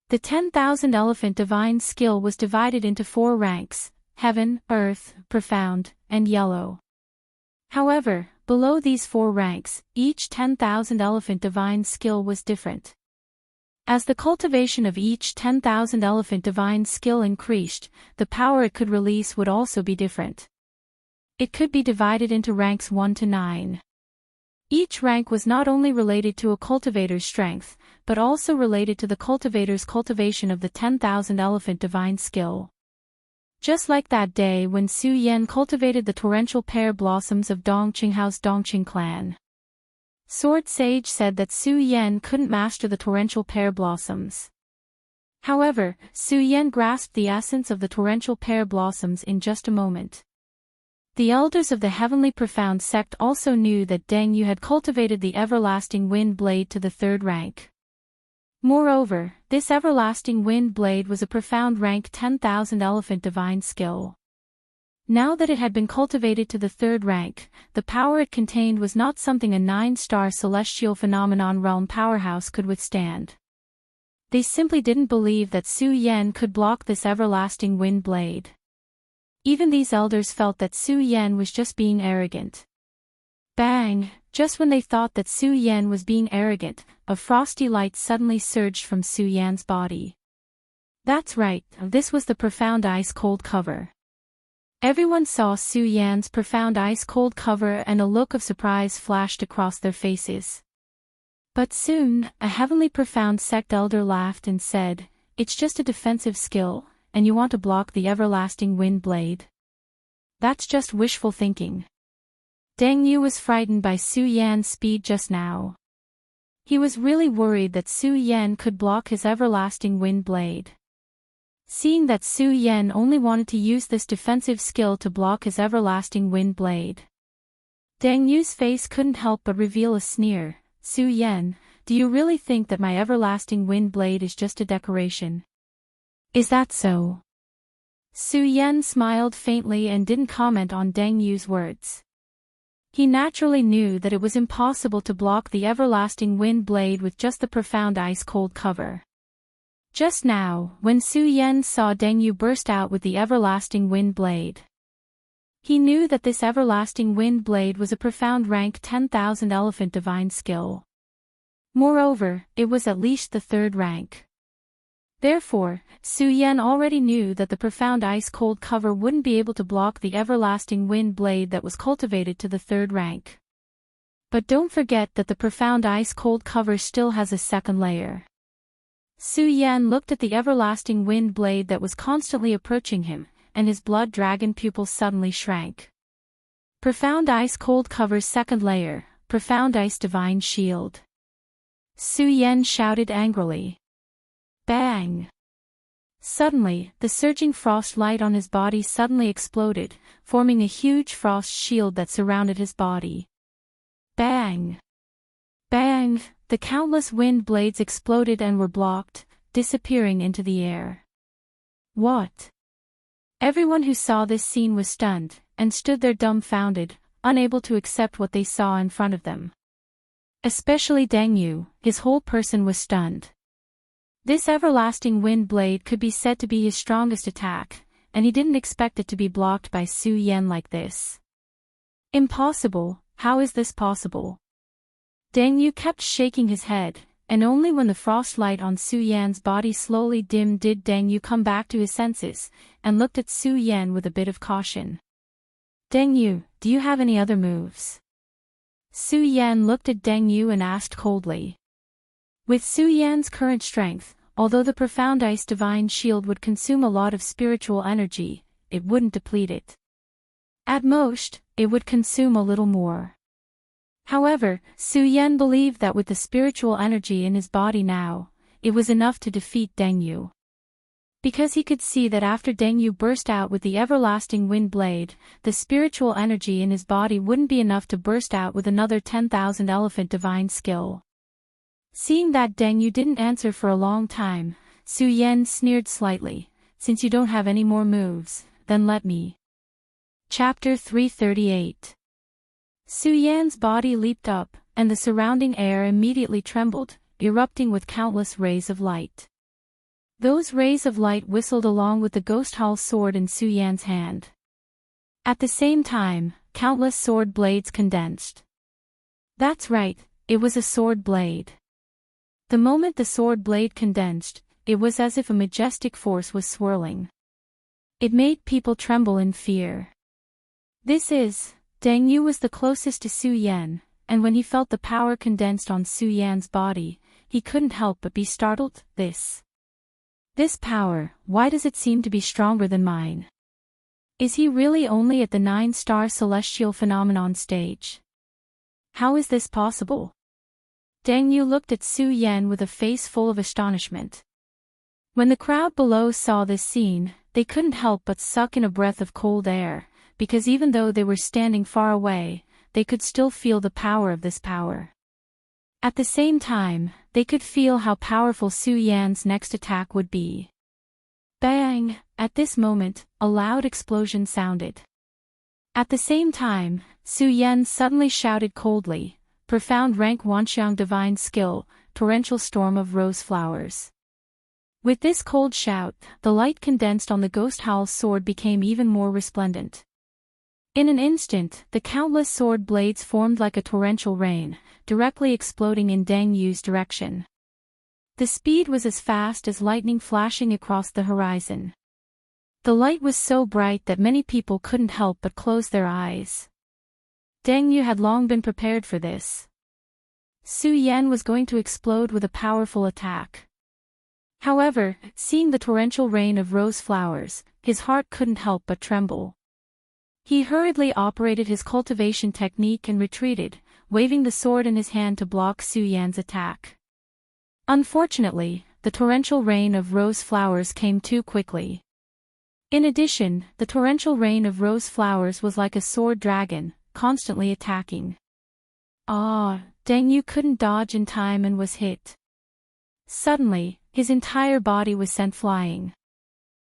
The 10,000 elephant divine skill was divided into 4 ranks: heaven, earth, profound, and yellow. However, below these 4 ranks, each 10,000 elephant divine skill was different. As the cultivation of each 10,000 elephant divine skill increased, the power it could release would also be different. It could be divided into ranks 1 to 9. Each rank was not only related to a cultivator's strength, but also related to the cultivator's cultivation of the 10,000 elephant divine skill. Just like that day when Su Yan cultivated the torrential pear blossoms of Dong Qinghao's Dongqing clan. Sword Sage said that Su Yan couldn't master the torrential pear blossoms. However, Su Yan grasped the essence of the torrential pear blossoms in just a moment. The elders of the Heavenly Profound sect also knew that Deng Yu had cultivated the everlasting wind blade to the 3rd rank. Moreover, this everlasting wind blade was a profound rank 10,000 elephant divine skill. Now that it had been cultivated to the 3rd rank, the power it contained was not something a 9-star celestial phenomenon realm powerhouse could withstand. They simply didn't believe that Su Yan could block this everlasting wind blade. Even these elders felt that Su Yan was just being arrogant. Bang! Just when they thought that Su Yan was being arrogant, a frosty light suddenly surged from Su Yan's body. That's right, this was the profound ice-cold cover. Everyone saw Su Yan's profound ice-cold cover and a look of surprise flashed across their faces. But soon, a Heavenly Profound sect elder laughed and said, "It's just a defensive skill, and you want to block the everlasting wind blade? That's just wishful thinking." Deng Yu was frightened by Su Yan's speed just now. He was really worried that Su Yan could block his everlasting wind blade. Seeing that Su Yan only wanted to use this defensive skill to block his everlasting wind blade, Deng Yu's face couldn't help but reveal a sneer. "Su Yan, do you really think that my everlasting wind blade is just a decoration? Is that so?" Su Yan smiled faintly and didn't comment on Deng Yu's words. He naturally knew that it was impossible to block the everlasting wind blade with just the profound ice-cold cover. Just now, when Su Yan saw Deng Yu burst out with the everlasting wind blade, he knew that this everlasting wind blade was a profound rank 10,000 elephant divine skill. Moreover, it was at least the 3rd rank. Therefore, Su Yan already knew that the profound ice-cold cover wouldn't be able to block the everlasting wind blade that was cultivated to the 3rd rank. But don't forget that the profound ice-cold cover still has a 2nd layer. Su Yan looked at the everlasting wind blade that was constantly approaching him, and his blood dragon pupils suddenly shrank. Profound ice-cold cover's 2nd layer, profound ice divine shield. Su Yan shouted angrily. Bang! Suddenly, the surging frost light on his body suddenly exploded, forming a huge frost shield that surrounded his body. Bang! Bang! The countless wind blades exploded and were blocked, disappearing into the air. What? Everyone who saw this scene was stunned, and stood there dumbfounded, unable to accept what they saw in front of them. Especially Deng Yu, his whole person was stunned. This everlasting wind blade could be said to be his strongest attack, and he didn't expect it to be blocked by Su Yan like this. Impossible, how is this possible? Deng Yu kept shaking his head, and only when the frost light on Su Yan's body slowly dimmed did Deng Yu come back to his senses, and looked at Su Yan with a bit of caution. Deng Yu, do you have any other moves? Su Yan looked at Deng Yu and asked coldly. With Su Yan's current strength, although the profound ice divine shield would consume a lot of spiritual energy, it wouldn't deplete it. At most, it would consume a little more. However, Su Yan believed that with the spiritual energy in his body now, it was enough to defeat Deng Yu. Because he could see that after Deng Yu burst out with the everlasting wind blade, the spiritual energy in his body wouldn't be enough to burst out with another 10,000 elephant divine skill. Seeing that Deng Yu didn't answer for a long time, Su Yan sneered slightly. Since you don't have any more moves, then let me. Chapter 338. Su Yan's body leaped up, and the surrounding air immediately trembled, erupting with countless rays of light. Those rays of light whistled along with the ghost hall sword in Su Yan's hand. At the same time, countless sword blades condensed. That's right, it was a sword blade. The moment the sword blade condensed, it was as if a majestic force was swirling. It made people tremble in fear. Deng Yu was the closest to Su Yan, and when he felt the power condensed on Su Yan's body, he couldn't help but be startled. This power, why does it seem to be stronger than mine? Is he really only at the 9-star celestial phenomenon stage? How is this possible? Deng Yu looked at Su Yan with a face full of astonishment. When the crowd below saw this scene, they couldn't help but suck in a breath of cold air, because even though they were standing far away, they could still feel the power of this power. At the same time, they could feel how powerful Su Yan's next attack would be. Bang! At this moment, a loud explosion sounded. At the same time, Su Yan suddenly shouted coldly, "Profound rank Wanxiang divine skill, torrential storm of rose flowers." With this cold shout, the light condensed on the ghost howl's sword became even more resplendent. In an instant, the countless sword blades formed like a torrential rain, directly exploding in Deng Yu's direction. The speed was as fast as lightning flashing across the horizon. The light was so bright that many people couldn't help but close their eyes. Deng Yu had long been prepared for this. Su Yan was going to explode with a powerful attack. However, seeing the torrential rain of rose flowers, his heart couldn't help but tremble. He hurriedly operated his cultivation technique and retreated, waving the sword in his hand to block Su Yan's attack. Unfortunately, the torrential rain of rose flowers came too quickly. In addition, the torrential rain of rose flowers was like a sword dragon, constantly attacking. Deng Yu couldn't dodge in time and was hit. Suddenly, his entire body was sent flying.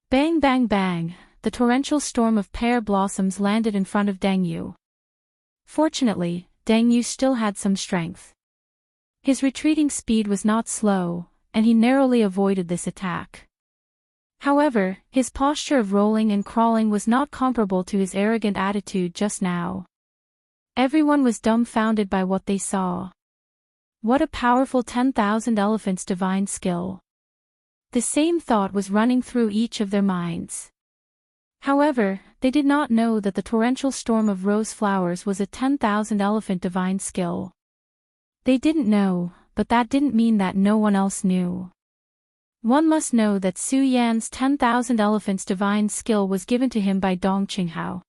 Bang bang bang, the torrential storm of pear blossoms landed in front of Deng Yu. Fortunately, Deng Yu still had some strength. His retreating speed was not slow, and he narrowly avoided this attack. However, his posture of rolling and crawling was not comparable to his arrogant attitude just now. Everyone was dumbfounded by what they saw. What a powerful 10,000 elephants' divine skill. The same thought was running through each of their minds. However, they did not know that the torrential storm of rose flowers was a 10,000 elephant divine skill. They didn't know, but that didn't mean that no one else knew. One must know that Su Yan's 10,000 elephants divine skill was given to him by Dong Qinghao.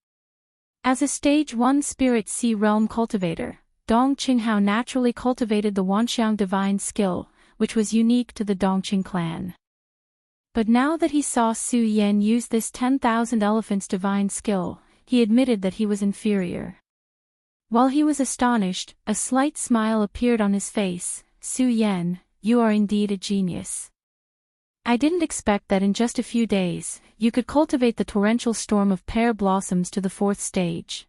As a Stage 1 Spirit Sea Realm cultivator, Dong Qinghao naturally cultivated the Wanxiang divine skill, which was unique to the Dongqing clan. But now that he saw Su Yan use this 10,000 elephants divine skill, he admitted that he was inferior. While he was astonished, a slight smile appeared on his face. "Su Yan, you are indeed a genius. I didn't expect that in just a few days, you could cultivate the torrential storm of pear blossoms to the 4th stage."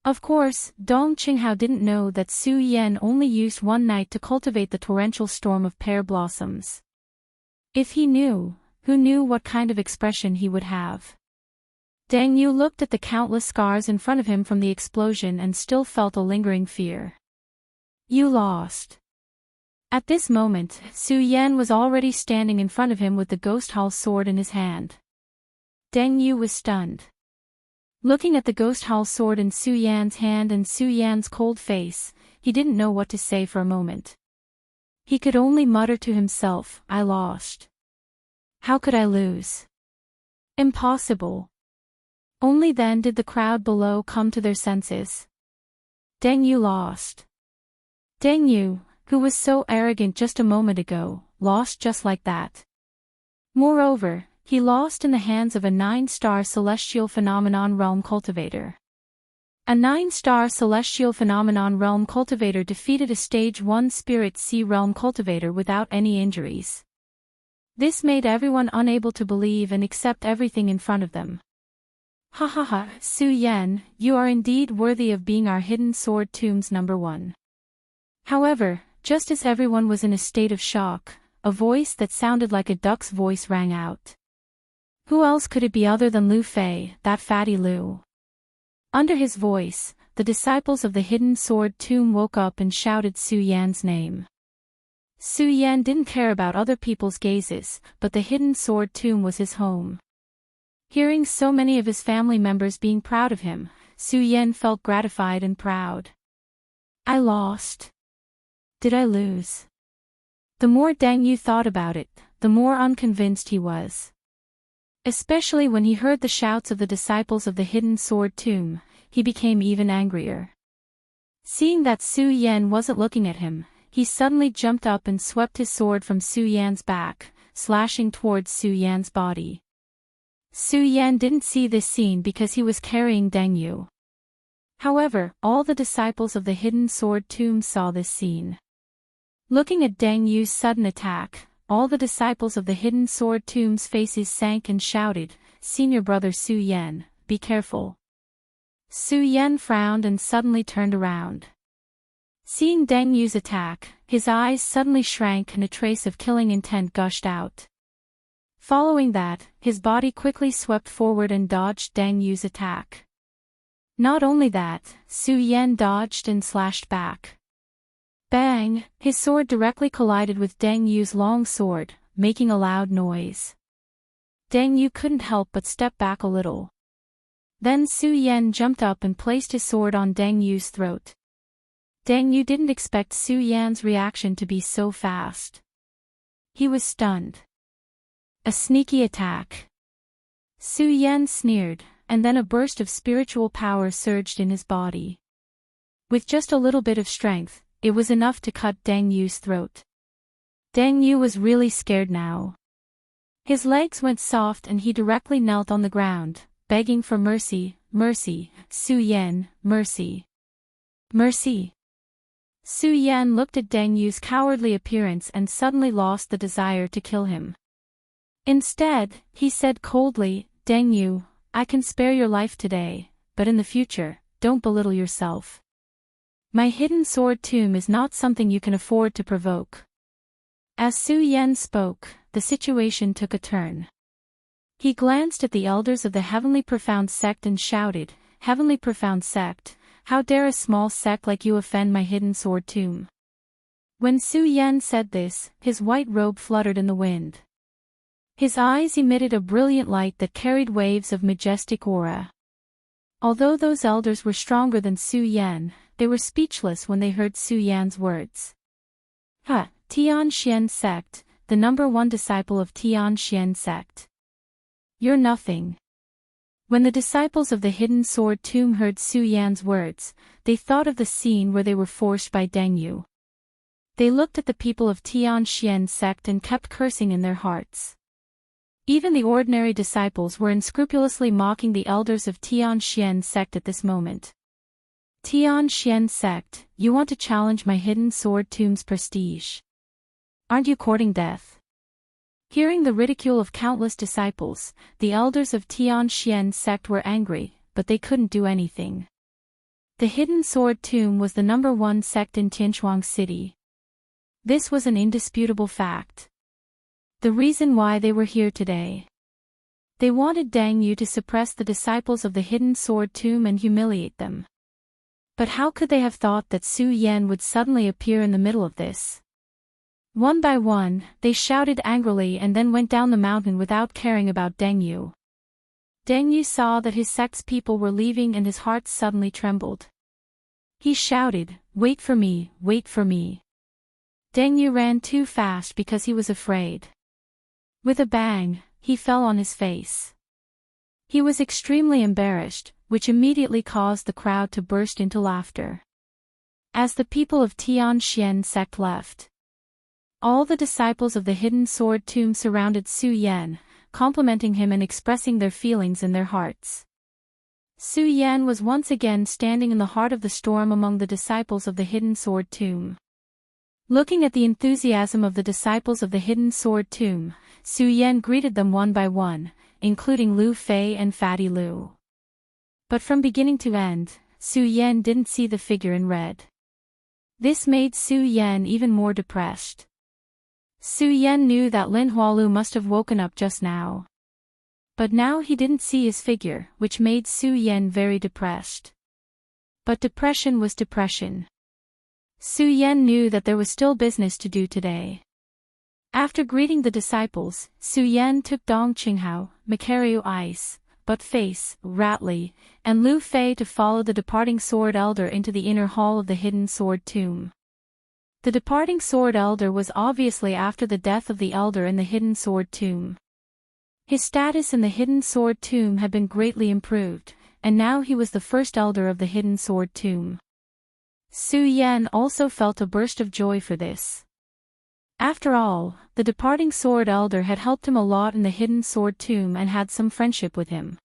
Of course, Dong Qinghao didn't know that Su Yan only used one night to cultivate the torrential storm of pear blossoms. If he knew, who knew what kind of expression he would have? Deng Yu looked at the countless scars in front of him from the explosion and still felt a lingering fear. "You lost." At this moment, Su Yan was already standing in front of him with the ghost hall sword in his hand. Deng Yu was stunned. Looking at the ghost hall sword in Su Yan's hand and Su Yan's cold face, he didn't know what to say for a moment. He could only mutter to himself, "I lost. How could I lose? Impossible." Only then did the crowd below come to their senses. Deng Yu lost. Deng Yu, who was so arrogant just a moment ago, lost just like that. Moreover, he lost in the hands of a 9-star celestial phenomenon realm cultivator. A 9-star celestial phenomenon realm cultivator defeated a Stage 1 Spirit Sea realm cultivator without any injuries. This made everyone unable to believe and accept everything in front of them. "Ha ha ha, Su Yan, you are indeed worthy of being our hidden sword tomb's #1. However, just as everyone was in a state of shock, a voice that sounded like a duck's voice rang out. Who else could it be other than Lu Fei, that fatty Lu? Under his voice, the disciples of the hidden sword tomb woke up and shouted Su Yan's name. Su Yan didn't care about other people's gazes, but the hidden sword tomb was his home. Hearing so many of his family members being proud of him, Su Yan felt gratified and proud. "I lost. Did I lose?" The more Deng Yu thought about it, the more unconvinced he was. Especially when he heard the shouts of the disciples of the hidden sword tomb, he became even angrier. Seeing that Su Yan wasn't looking at him, he suddenly jumped up and swept his sword from Su Yan's back, slashing towards Su Yan's body. Su Yan didn't see this scene because he was carrying Deng Yu. However, all the disciples of the Hidden Sword Tomb saw this scene. Looking at Deng Yu's sudden attack, all the disciples of the Hidden Sword Tomb's faces sank and shouted, "Senior brother Su Yan, be careful." Su Yan frowned and suddenly turned around. Seeing Deng Yu's attack, his eyes suddenly shrank and a trace of killing intent gushed out. Following that, his body quickly swept forward and dodged Deng Yu's attack. Not only that, Su Yan dodged and slashed back. Bang! His sword directly collided with Deng Yu's long sword, making a loud noise. Deng Yu couldn't help but step back a little. Then Su Yan jumped up and placed his sword on Deng Yu's throat. Deng Yu didn't expect Su Yan's reaction to be so fast. He was stunned. A sneaky attack. Su Yan sneered, and then a burst of spiritual power surged in his body. With just a little bit of strength, it was enough to cut Deng Yu's throat. Deng Yu was really scared now. His legs went soft and he directly knelt on the ground, begging for mercy, "Mercy, Su Yan, mercy. Mercy." Su Yan looked at Deng Yu's cowardly appearance and suddenly lost the desire to kill him. Instead, he said coldly, "Deng Yu, I can spare your life today, but in the future, don't belittle yourself. My Hidden Sword Tomb is not something you can afford to provoke." As Su Yan spoke, the situation took a turn. He glanced at the elders of the Heavenly Profound Sect and shouted, "Heavenly Profound Sect, how dare a small sect like you offend my Hidden Sword Tomb?" When Su Yan said this, his white robe fluttered in the wind. His eyes emitted a brilliant light that carried waves of majestic aura. Although those elders were stronger than Su Yan, they were speechless when they heard Su Yan's words. Tian Xian Sect, the #1 disciple of Tian Xian Sect. You're nothing. When the disciples of the Hidden Sword Tomb heard Su Yan's words, they thought of the scene where they were forced by Deng Yu. They looked at the people of Tian Xian Sect and kept cursing in their hearts. Even the ordinary disciples were unscrupulously mocking the elders of Tian Xian Sect at this moment. "Tian Xian Sect, you want to challenge my Hidden Sword Tomb's prestige? Aren't you courting death?" Hearing the ridicule of countless disciples, the elders of Tian Xian Sect were angry, but they couldn't do anything. The Hidden Sword Tomb was the #1 sect in Tianchuang City. This was an indisputable fact. The reason why they were here today. They wanted Deng Yu to suppress the disciples of the Hidden Sword Tomb and humiliate them. But how could they have thought that Su Yan would suddenly appear in the middle of this? One by one, they shouted angrily and then went down the mountain without caring about Deng Yu. Deng Yu saw that his sect's people were leaving and his heart suddenly trembled. He shouted, "Wait for me, wait for me." Deng Yu ran too fast because he was afraid. With a bang, he fell on his face. He was extremely embarrassed, which immediately caused the crowd to burst into laughter. As the people of Tian Xian Sect left, all the disciples of the Hidden Sword Tomb surrounded Su Yan, complimenting him and expressing their feelings in their hearts. Su Yan was once again standing in the heart of the storm among the disciples of the Hidden Sword Tomb. Looking at the enthusiasm of the disciples of the Hidden Sword Tomb, Su Yan greeted them one by one, including Lu Fei and Fatty Lu. But from beginning to end, Su Yan didn't see the figure in red. This made Su Yan even more depressed. Su Yan knew that Lin Hualu must have woken up just now. But now he didn't see his figure, which made Su Yan very depressed. But depression was depression. Su Yan knew that there was still business to do today. After greeting the disciples, Su Yan took Dong Qinghao, Macariu Ice, But Face, Ratley, and Lu Fei to follow the departing Sword Elder into the inner hall of the Hidden Sword Tomb. The departing Sword Elder was obviously after the death of the Elder in the Hidden Sword Tomb. His status in the Hidden Sword Tomb had been greatly improved, and now he was the first Elder of the Hidden Sword Tomb. Su Yan also felt a burst of joy for this. After all, the departing sword elder had helped him a lot in the hidden sword tomb and had some friendship with him.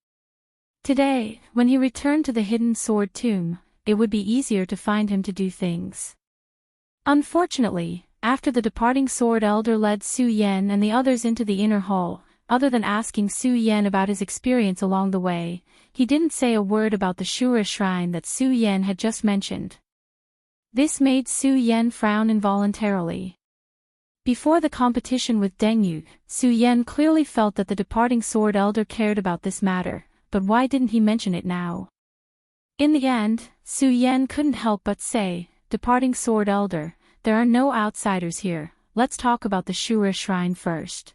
Today, when he returned to the hidden sword tomb, it would be easier to find him to do things. Unfortunately, after the departing sword elder led Su Yan and the others into the inner hall, other than asking Su Yan about his experience along the way, he didn't say a word about the Shura shrine that Su Yan had just mentioned. This made Su Yan frown involuntarily. Before the competition with Deng Yu, Su Yan clearly felt that the departing sword elder cared about this matter, but why didn't he mention it now? In the end, Su Yan couldn't help but say, "Departing sword elder, there are no outsiders here, let's talk about the Shura shrine first."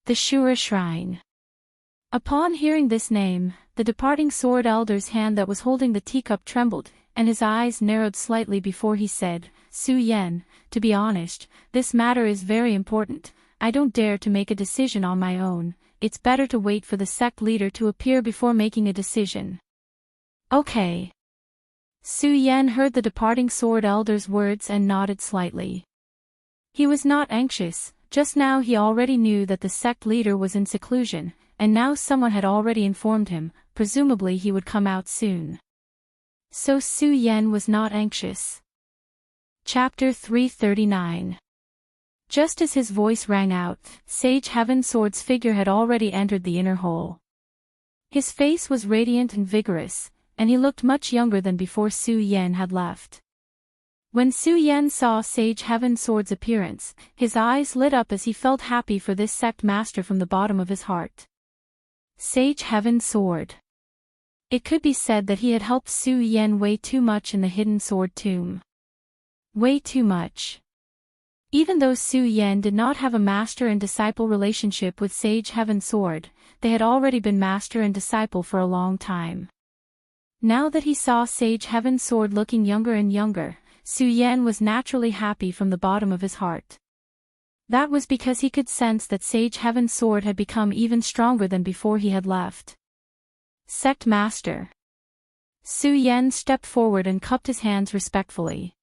The Shura shrine. Upon hearing this name, the departing sword elder's hand that was holding the teacup trembled, and his eyes narrowed slightly before he said, "Su Yan, to be honest, this matter is very important. I don't dare to make a decision on my own. It's better to wait for the sect leader to appear before making a decision." Okay. Su Yan heard the departing sword elder's words and nodded slightly. He was not anxious, just now he already knew that the sect leader was in seclusion, and now someone had already informed him, presumably he would come out soon. So Su Yan was not anxious. Chapter 339. Just as his voice rang out, Sage Heaven Sword's figure had already entered the inner hall. His face was radiant and vigorous, and he looked much younger than before Su Yan had left. When Su Yan saw Sage Heaven Sword's appearance, his eyes lit up as he felt happy for this sect master from the bottom of his heart. Sage Heaven Sword. It could be said that he had helped Su Yan way too much in the hidden sword tomb. Way too much. Even though Su Yan did not have a master and disciple relationship with Sage Heaven Sword, they had already been master and disciple for a long time. Now that he saw Sage Heaven Sword looking younger and younger, Su Yan was naturally happy from the bottom of his heart. That was because he could sense that Sage Heaven Sword had become even stronger than before he had left. Sect Master. Su Yan stepped forward and cupped his hands respectfully.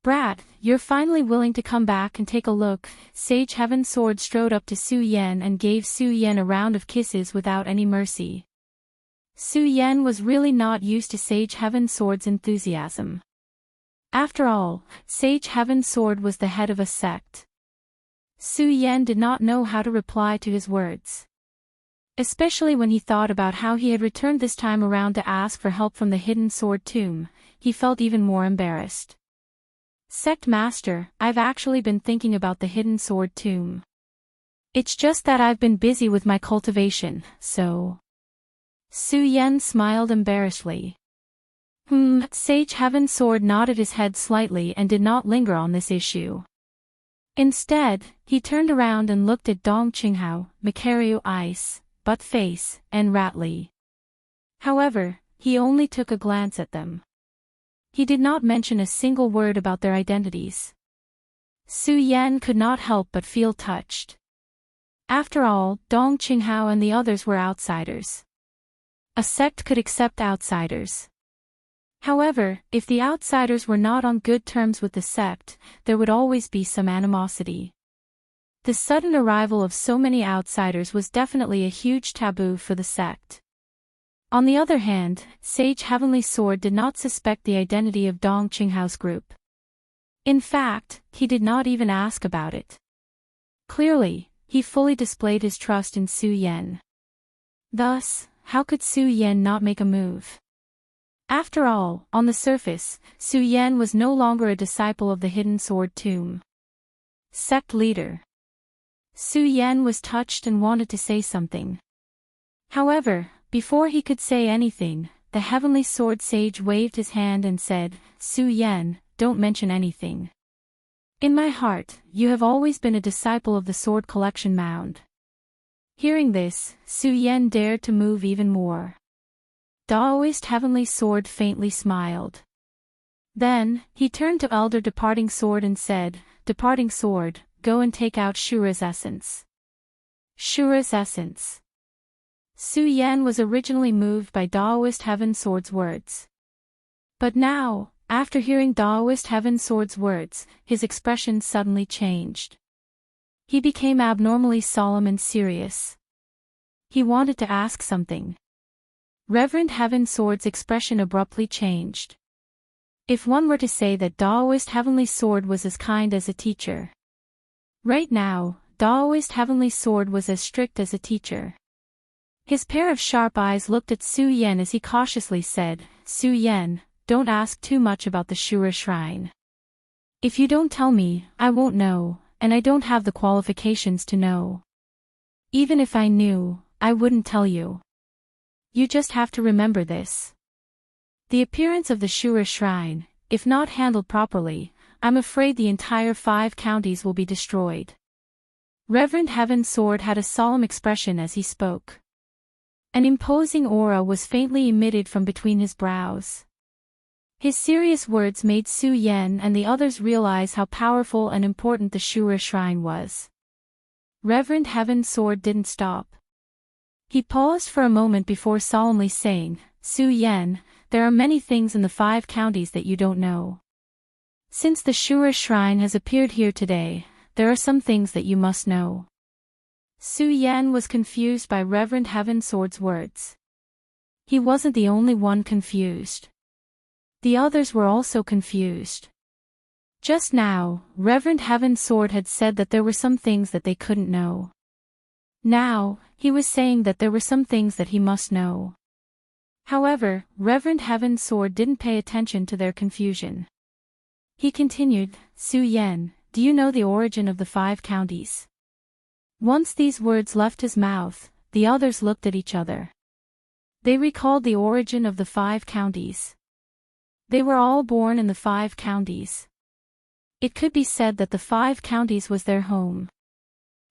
"Brat, you're finally willing to come back and take a look." Sage Heaven Sword strode up to Su Yan and gave Su Yan a round of kisses without any mercy. Su Yan was really not used to Sage Heaven Sword's enthusiasm. After all, Sage Heaven Sword was the head of a sect. Su Yan did not know how to reply to his words. Especially when he thought about how he had returned this time around to ask for help from the hidden sword tomb, he felt even more embarrassed. "Sect Master, I've actually been thinking about the hidden sword tomb. It's just that I've been busy with my cultivation, so..." Su Yan smiled embarrassedly. Sage Heaven Sword nodded his head slightly and did not linger on this issue. Instead, he turned around and looked at Dong Qinghao, Macario Ice, Butt Face, and Ratley. However, he only took a glance at them. He did not mention a single word about their identities. Su Yan could not help but feel touched. After all, Dong Qinghao and the others were outsiders. A sect could accept outsiders. However, if the outsiders were not on good terms with the sect, there would always be some animosity. The sudden arrival of so many outsiders was definitely a huge taboo for the sect. On the other hand, Sage Heavenly Sword did not suspect the identity of Dong Qinghao's group. In fact, he did not even ask about it. Clearly, he fully displayed his trust in Su Yan. Thus, how could Su Yan not make a move? After all, on the surface, Su Yan was no longer a disciple of the hidden sword tomb. Sect leader. Su Yan was touched and wanted to say something. However, before he could say anything, the Heavenly Sword Sage waved his hand and said, "Su Yan, don't mention anything. In my heart, you have always been a disciple of the Sword Collection Mound." Hearing this, Su Yan dared to move even more. Daoist Heavenly Sword faintly smiled. Then, he turned to Elder Departing Sword and said, "Departing Sword, go and take out Shura's essence." Shura's essence. Su Yan was originally moved by Daoist Heaven Sword's words. But now, After hearing Daoist Heaven Sword's words, his expression suddenly changed. He became abnormally solemn and serious. He wanted to ask something. Reverend Heaven Sword's expression abruptly changed. If one were to say that Daoist Heavenly Sword was as kind as a teacher. Right now, Daoist Heavenly Sword was as strict as a teacher. His pair of sharp eyes looked at Su Yan as he cautiously said, "Su Yan, don't ask too much about the Shura Shrine. If you don't tell me, I won't know, and I don't have the qualifications to know. Even if I knew, I wouldn't tell you. You just have to remember this. The appearance of the Shura Shrine, if not handled properly, I'm afraid the entire 5 counties will be destroyed." Reverend Heaven Sword had a solemn expression as he spoke. An imposing aura was faintly emitted from between his brows. His serious words made Su Yan and the others realize how powerful and important the Shura Shrine was. Reverend Heaven Sword didn't stop. He paused for a moment before solemnly saying, "Su Yan, there are many things in the 5 counties that you don't know. Since the Shura Shrine has appeared here today, there are some things that you must know." Su Yan was confused by Reverend Heaven Sword's words. He wasn't the only one confused. The others were also confused. Just now, Reverend Heaven Sword had said that there were some things that they couldn't know. Now, he was saying that there were some things that he must know. However, Reverend Heaven Sword didn't pay attention to their confusion. He continued, "Su Yan, do you know the origin of the 5 counties?" Once these words left his mouth, the others looked at each other. They recalled the origin of the 5 counties. They were all born in the 5 counties. It could be said that the 5 counties was their home.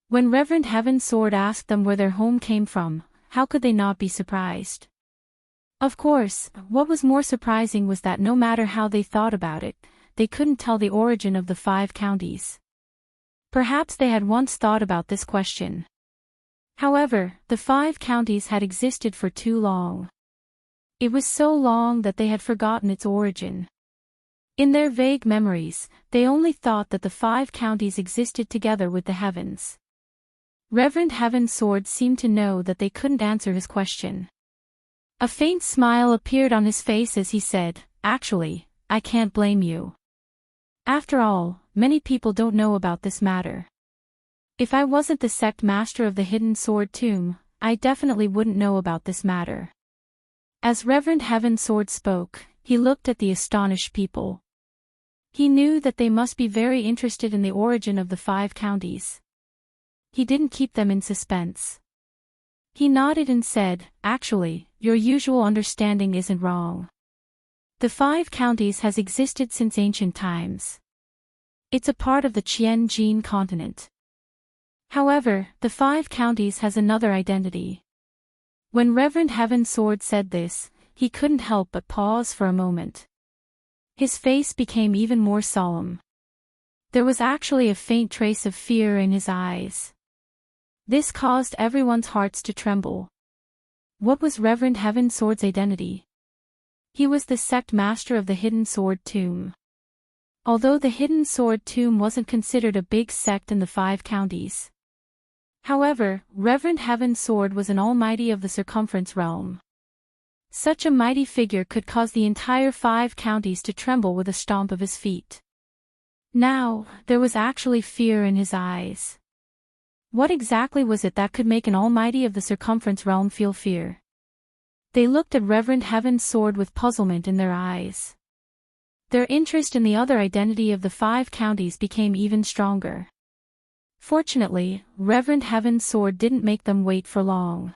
When Reverend Heaven Sword asked them where their home came from, how could they not be surprised? Of course, what was more surprising was that no matter how they thought about it, they couldn't tell the origin of the 5 counties. Perhaps they had once thought about this question. However, the 5 counties had existed for too long. It was so long that they had forgotten its origin. In their vague memories, they only thought that the 5 counties existed together with the heavens. Reverend Heaven Sword seemed to know that they couldn't answer his question. A faint smile appeared on his face as he said, "Actually, I can't blame you. After all, many people don't know about this matter. If I wasn't the sect master of the Hidden Sword Tomb, I definitely wouldn't know about this matter." As Reverend Heaven Sword spoke, he looked at the astonished people. He knew that they must be very interested in the origin of the 5 counties. He didn't keep them in suspense. He nodded and said, "Actually, your usual understanding isn't wrong. The 5 counties has existed since ancient times. It's a part of the Qian-Jin continent. However, the 5 counties has another identity." When Reverend Heaven Sword said this, he couldn't help but pause for a moment. His face became even more solemn. There was actually a faint trace of fear in his eyes. This caused everyone's hearts to tremble. What was Reverend Heaven Sword's identity? He was the sect master of the Hidden Sword Tomb. Although the Hidden Sword Tomb wasn't considered a big sect in the 5 counties. However, Reverend Heaven Sword was an almighty of the circumference realm. Such a mighty figure could cause the entire 5 counties to tremble with a stomp of his feet. Now, there was actually fear in his eyes. What exactly was it that could make an almighty of the circumference realm feel fear? They looked at Reverend Heaven Sword with puzzlement in their eyes. Their interest in the other identity of the 5 counties became even stronger. Fortunately, Reverend Heaven Sword didn't make them wait for long.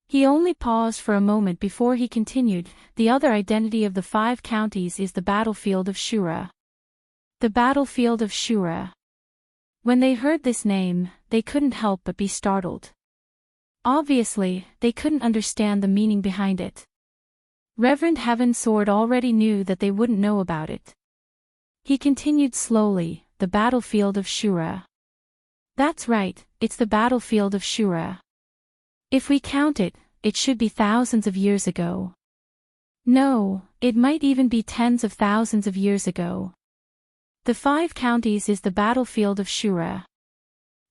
He only paused for a moment before he continued, "The other identity of the 5 counties is the battlefield of Shura." The battlefield of Shura. When they heard this name, they couldn't help but be startled. Obviously, they couldn't understand the meaning behind it. Reverend Heaven Sword already knew that they wouldn't know about it. He continued slowly, "The battlefield of Shura." That's right, it's the battlefield of Shura. If we count it, it should be thousands of years ago. No, it might even be tens of thousands of years ago. The Five Counties is the battlefield of Shura.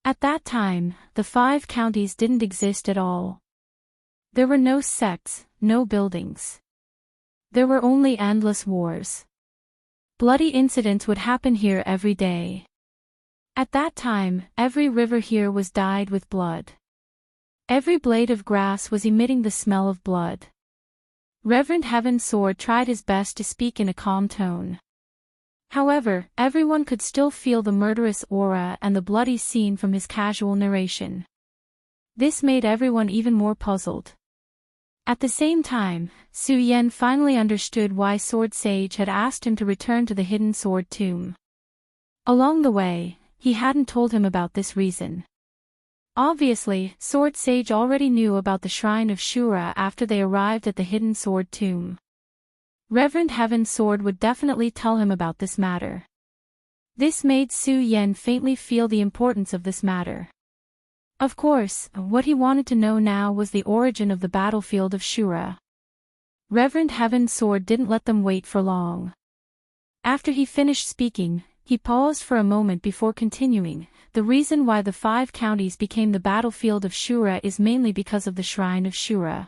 At that time, the Five Counties didn't exist at all. There were no sects, no buildings. There were only endless wars. Bloody incidents would happen here every day. At that time, every river here was dyed with blood. Every blade of grass was emitting the smell of blood. Reverend Heaven Sword tried his best to speak in a calm tone. However, everyone could still feel the murderous aura and the bloody scene from his casual narration. This made everyone even more puzzled. At the same time, Su Yan finally understood why Sword Sage had asked him to return to the hidden sword tomb. Along the way, he hadn't told him about this reason. Obviously, Sword Sage already knew about the Shrine of Shura after they arrived at the hidden sword tomb. Reverend Heaven Sword would definitely tell him about this matter. This made Su Yan faintly feel the importance of this matter. Of course, what he wanted to know now was the origin of the battlefield of Shura. Reverend Heaven Sword didn't let them wait for long. After he finished speaking, he paused for a moment before continuing. The reason why the Five Counties became the battlefield of Shura is mainly because of the Shrine of Shura.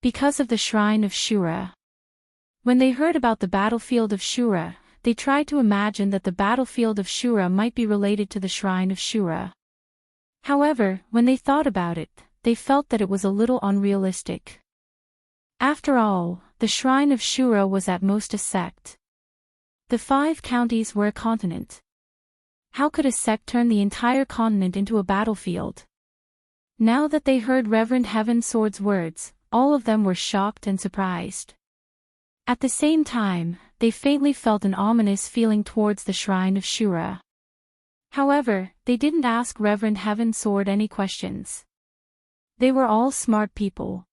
Because of the Shrine of Shura. When they heard about the battlefield of Shura, they tried to imagine that the battlefield of Shura might be related to the Shrine of Shura. However, when they thought about it, they felt that it was a little unrealistic. After all, the Shrine of Shura was at most a sect. The Five Counties were a continent. How could a sect turn the entire continent into a battlefield? Now that they heard Reverend Heaven Sword's words, all of them were shocked and surprised. At the same time, they faintly felt an ominous feeling towards the Shrine of Shura. However, they didn't ask Reverend Heaven Sword any questions. They were all smart people.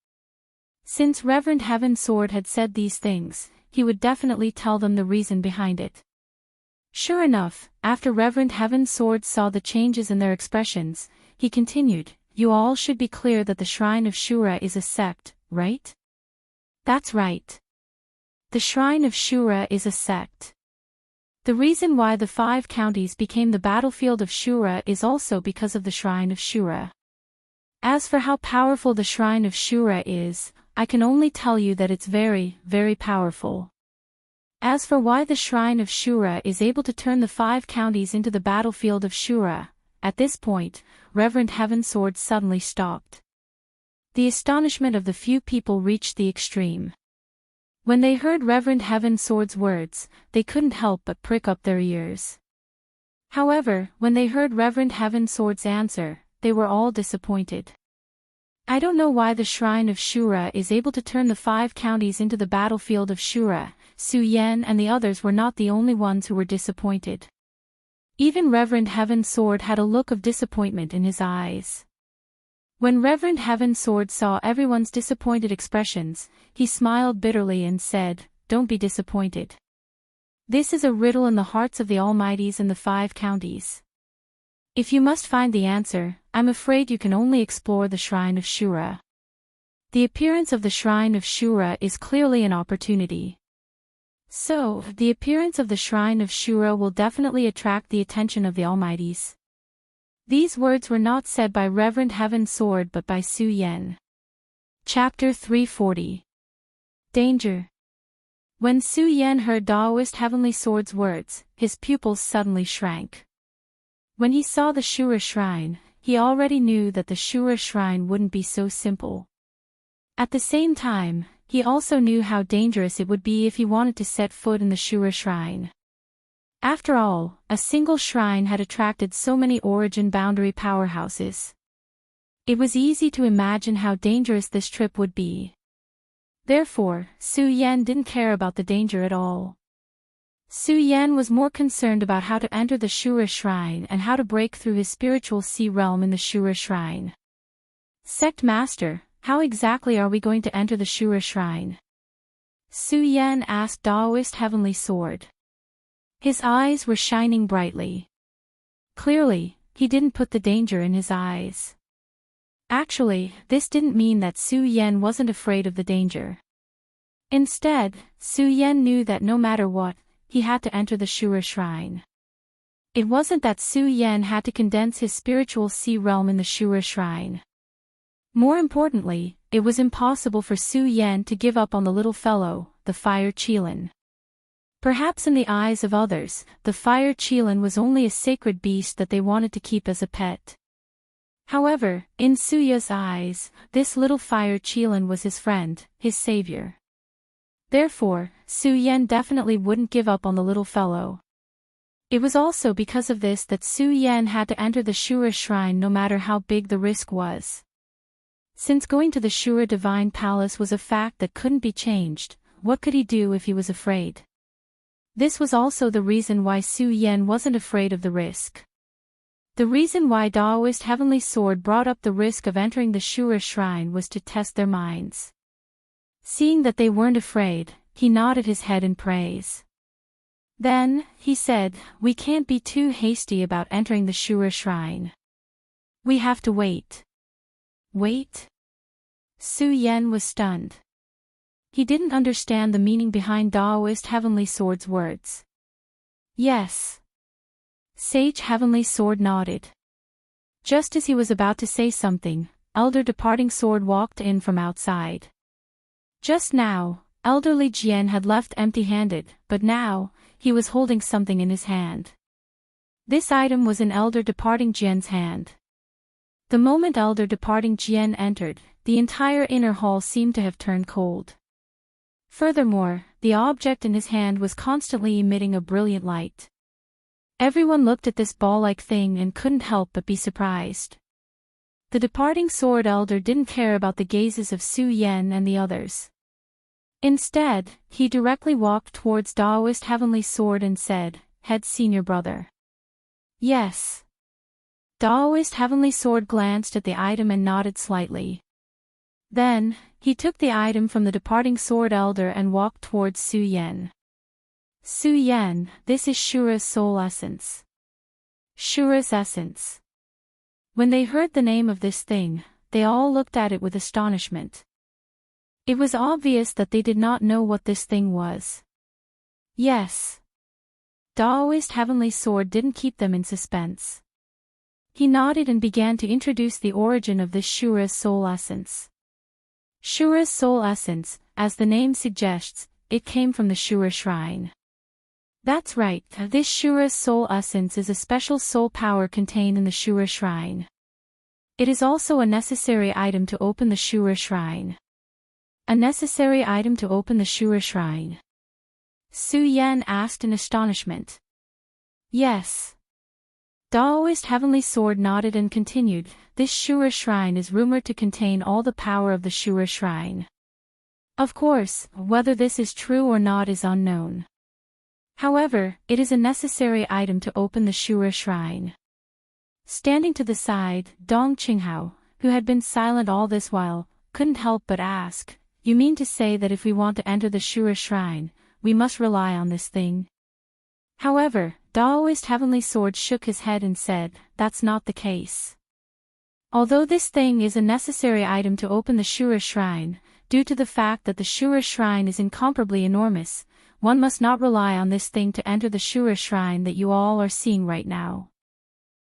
Since Reverend Heaven Sword had said these things, he would definitely tell them the reason behind it. Sure enough, after Reverend Heaven Sword saw the changes in their expressions, he continued, "You all should be clear that the Shrine of Shura is a sect, right?" "That's right. The Shrine of Shura is a sect. The reason why the Five Counties became the battlefield of Shura is also because of the Shrine of Shura. As for how powerful the Shrine of Shura is, I can only tell you that it's very, very powerful. As for why the Shrine of Shura is able to turn the Five Counties into the battlefield of Shura," at this point, Reverend Heaven Sword suddenly stopped. The astonishment of the few people reached the extreme. When they heard Reverend Heaven Sword's words, they couldn't help but prick up their ears. However, when they heard Reverend Heaven Sword's answer, they were all disappointed. "I don't know why the Shrine of Shura is able to turn the Five Counties into the battlefield of Shura." Su Yan and the others were not the only ones who were disappointed. Even Reverend Heaven Sword had a look of disappointment in his eyes. When Reverend Heaven Sword saw everyone's disappointed expressions, he smiled bitterly and said, "Don't be disappointed. This is a riddle in the hearts of the Almighties in the Five Counties. If you must find the answer, I'm afraid you can only explore the Shrine of Shura. The appearance of the Shrine of Shura is clearly an opportunity. So, the appearance of the Shrine of Shura will definitely attract the attention of the Almighties." These words were not said by Reverend Heaven Sword but by Su Yan. Chapter 340. Danger. When Su Yan heard Taoist Heavenly Sword's words, his pupils suddenly shrank. When he saw the Shura Shrine, he already knew that the Shura Shrine wouldn't be so simple. At the same time, he also knew how dangerous it would be if he wanted to set foot in the Shura Shrine. After all, a single shrine had attracted so many origin boundary powerhouses. It was easy to imagine how dangerous this trip would be. Therefore, Su Yan didn't care about the danger at all. Su Yan was more concerned about how to enter the Shura Shrine and how to break through his spiritual sea realm in the Shura Shrine. "Sect Master, how exactly are we going to enter the Shura Shrine?" Su Yan asked Taoist Heavenly Sword. His eyes were shining brightly. Clearly, he didn't put the danger in his eyes. Actually, this didn't mean that Su Yan wasn't afraid of the danger. Instead, Su Yan knew that no matter what, he had to enter the Shura Shrine. It wasn't that Su Yan had to condense his spiritual sea realm in the Shura Shrine. More importantly, it was impossible for Su Yan to give up on the little fellow, the fire Qilin. Perhaps in the eyes of others, the fire Qilin was only a sacred beast that they wanted to keep as a pet. However, in Suya's eyes, this little fire Qilin was his friend, his savior. Therefore, Su Yan definitely wouldn't give up on the little fellow. It was also because of this that Su Yan had to enter the Shura Shrine no matter how big the risk was. Since going to the Shura Divine Palace was a fact that couldn't be changed, what could he do if he was afraid? This was also the reason why Su Yan wasn't afraid of the risk. The reason why Daoist Heavenly Sword brought up the risk of entering the Shura Shrine was to test their minds. Seeing that they weren't afraid, he nodded his head in praise. Then, he said, "We can't be too hasty about entering the Shura Shrine. We have to wait." Wait? Su Yan was stunned. He didn't understand the meaning behind Daoist Heavenly Sword's words. Yes. Sage Heavenly Sword nodded. Just as he was about to say something, Elder Departing Sword walked in from outside. Just now, elderly Jian had left empty-handed, but now, he was holding something in his hand. This item was in Elder Departing Jian's hand. The moment Elder Departing Jian entered, the entire inner hall seemed to have turned cold. Furthermore, the object in his hand was constantly emitting a brilliant light. Everyone looked at this ball-like thing and couldn't help but be surprised. The Departing Sword Elder didn't care about the gazes of Su Yan and the others. Instead, he directly walked towards Daoist Heavenly Sword and said, "Head Senior Brother." Yes. Daoist Heavenly Sword glanced at the item and nodded slightly. Then, he took the item from the Departing Sword Elder and walked towards Su Yan. "Su Yan, this is Shura's soul essence." Shura's essence. When they heard the name of this thing, they all looked at it with astonishment. It was obvious that they did not know what this thing was. Yes. Daoist Heavenly Sword didn't keep them in suspense. He nodded and began to introduce the origin of this Shura's soul essence. Shura's soul essence, as the name suggests, it came from the Shura Shrine. That's right, this Shura's soul essence is a special soul power contained in the Shura Shrine. It is also a necessary item to open the Shura Shrine. A necessary item to open the Shura Shrine? Su Yan asked in astonishment. Yes. Daoist Heavenly Sword nodded and continued, "This Shura Shrine is rumored to contain all the power of the Shura Shrine. Of course, whether this is true or not is unknown. However, it is a necessary item to open the Shura Shrine." Standing to the side, Dong Qinghao, who had been silent all this while, couldn't help but ask, "You mean to say that if we want to enter the Shura Shrine, we must rely on this thing?" However, Daoist Heavenly Sword shook his head and said, "That's not the case. Although this thing is a necessary item to open the Shura Shrine, due to the fact that the Shura Shrine is incomparably enormous, one must not rely on this thing to enter the Shura Shrine that you all are seeing right now.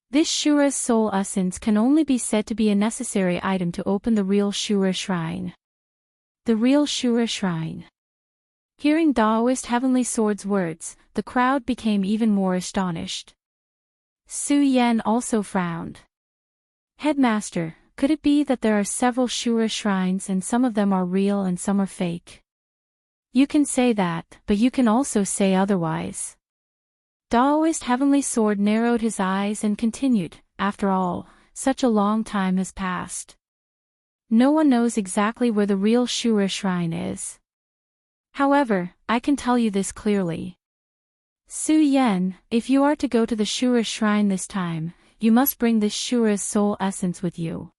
This Shura's soul essence can only be said to be a necessary item to open the real Shura Shrine." The real Shura Shrine. Hearing Daoist Heavenly Sword's words, the crowd became even more astonished. Su Yan also frowned. "Headmaster, could it be that there are several Shura Shrines and some of them are real and some are fake?" "You can say that, but you can also say otherwise." Daoist Heavenly Sword narrowed his eyes and continued, "After all, such a long time has passed. No one knows exactly where the real Shura Shrine is. However, I can tell you this clearly. Su Yan, if you are to go to the Shura Shrine this time, you must bring this Shura's soul essence with you.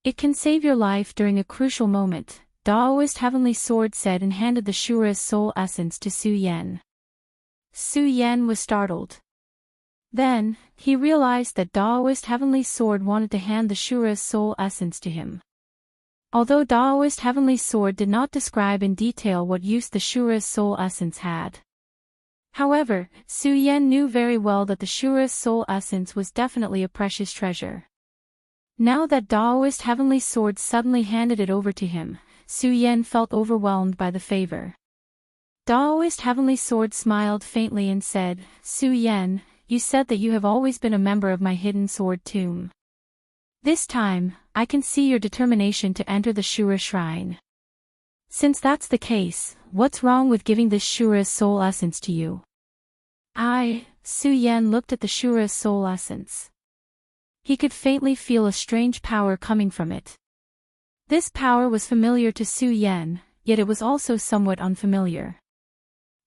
It can save your life during a crucial moment," Daoist Heavenly Sword said and handed the Shura's soul essence to Su Yan. Su Yan was startled. Then, he realized that Daoist Heavenly Sword wanted to hand the Shura's soul essence to him. Although Daoist Heavenly Sword did not describe in detail what use the Shura's soul essence had. However, Su Yan knew very well that the Shura's soul essence was definitely a precious treasure. Now that Daoist Heavenly Sword suddenly handed it over to him, Su Yan felt overwhelmed by the favor. Daoist Heavenly Sword smiled faintly and said, "Su Yan, you said that you have always been a member of my hidden sword tomb. This time, I can see your determination to enter the Shura shrine. Since that's the case, what's wrong with giving this Shura's soul essence to you?" Su Yan looked at the Shura's soul essence. He could faintly feel a strange power coming from it. This power was familiar to Su Yan, yet it was also somewhat unfamiliar.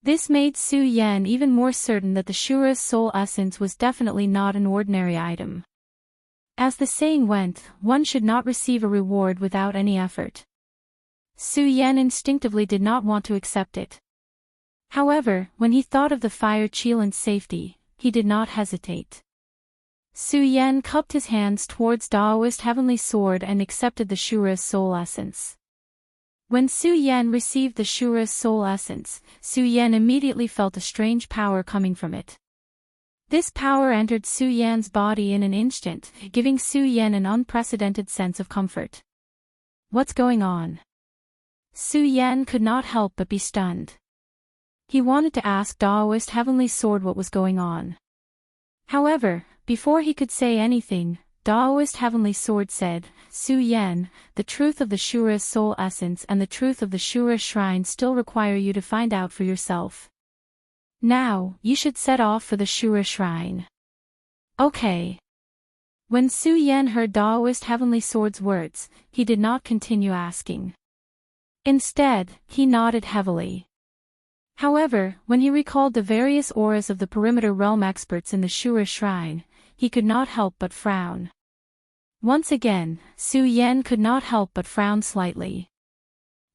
This made Su Yan even more certain that the Shura's soul essence was definitely not an ordinary item. As the saying went, one should not receive a reward without any effort. Su Yan instinctively did not want to accept it. However, when he thought of the fire Qilin's safety, he did not hesitate. Su Yan cupped his hands towards Daoist Heavenly Sword and accepted the Shura's soul essence. When Su Yan received the Shura's soul essence, Su Yan immediately felt a strange power coming from it. This power entered Su Yan's body in an instant, giving Su Yan an unprecedented sense of comfort. What's going on? Su Yan could not help but be stunned. He wanted to ask Daoist Heavenly Sword what was going on. However, before he could say anything, Daoist Heavenly Sword said, "Su Yan, the truth of the Shura's soul essence and the truth of the Shura shrine still require you to find out for yourself. Now, you should set off for the Shura shrine." Okay. When Su Yan heard Daoist Heavenly Sword's words, he did not continue asking. Instead, he nodded heavily. However, when he recalled the various auras of the perimeter realm experts in the Shura shrine, he could not help but frown. Once again, Su Yan could not help but frown slightly.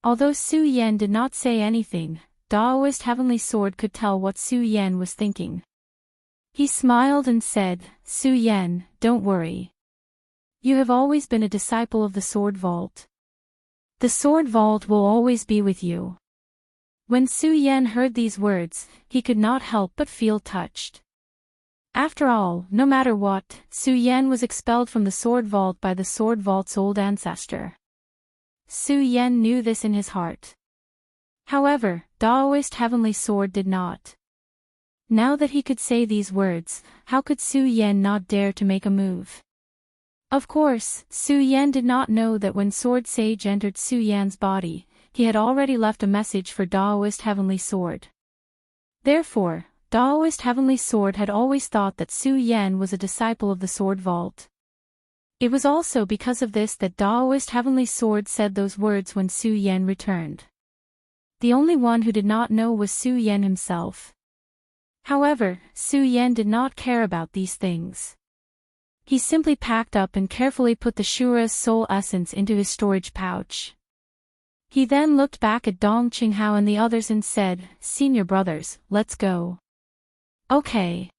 Although Su Yan did not say anything, Daoist Heavenly Sword could tell what Su Yan was thinking. He smiled and said, "Su Yan, don't worry. You have always been a disciple of the Sword Vault. The Sword Vault will always be with you." When Su Yan heard these words, he could not help but feel touched. After all, no matter what, Su Yan was expelled from the Sword Vault by the Sword Vault's old ancestor. Su Yan knew this in his heart. However, Daoist Heavenly Sword did not. Now that he could say these words, how could Su Yan not dare to make a move? Of course, Su Yan did not know that when Sword Sage entered Su Yan's body, he had already left a message for Daoist Heavenly Sword. Therefore, Daoist Heavenly Sword had always thought that Su Yan was a disciple of the Sword Vault. It was also because of this that Daoist Heavenly Sword said those words when Su Yan returned. The only one who did not know was Su Yan himself. However, Su Yan did not care about these things. He simply packed up and carefully put the Shura's soul essence into his storage pouch. He then looked back at Dong Qinghao and the others and said, "Senior brothers, let's go." Okay.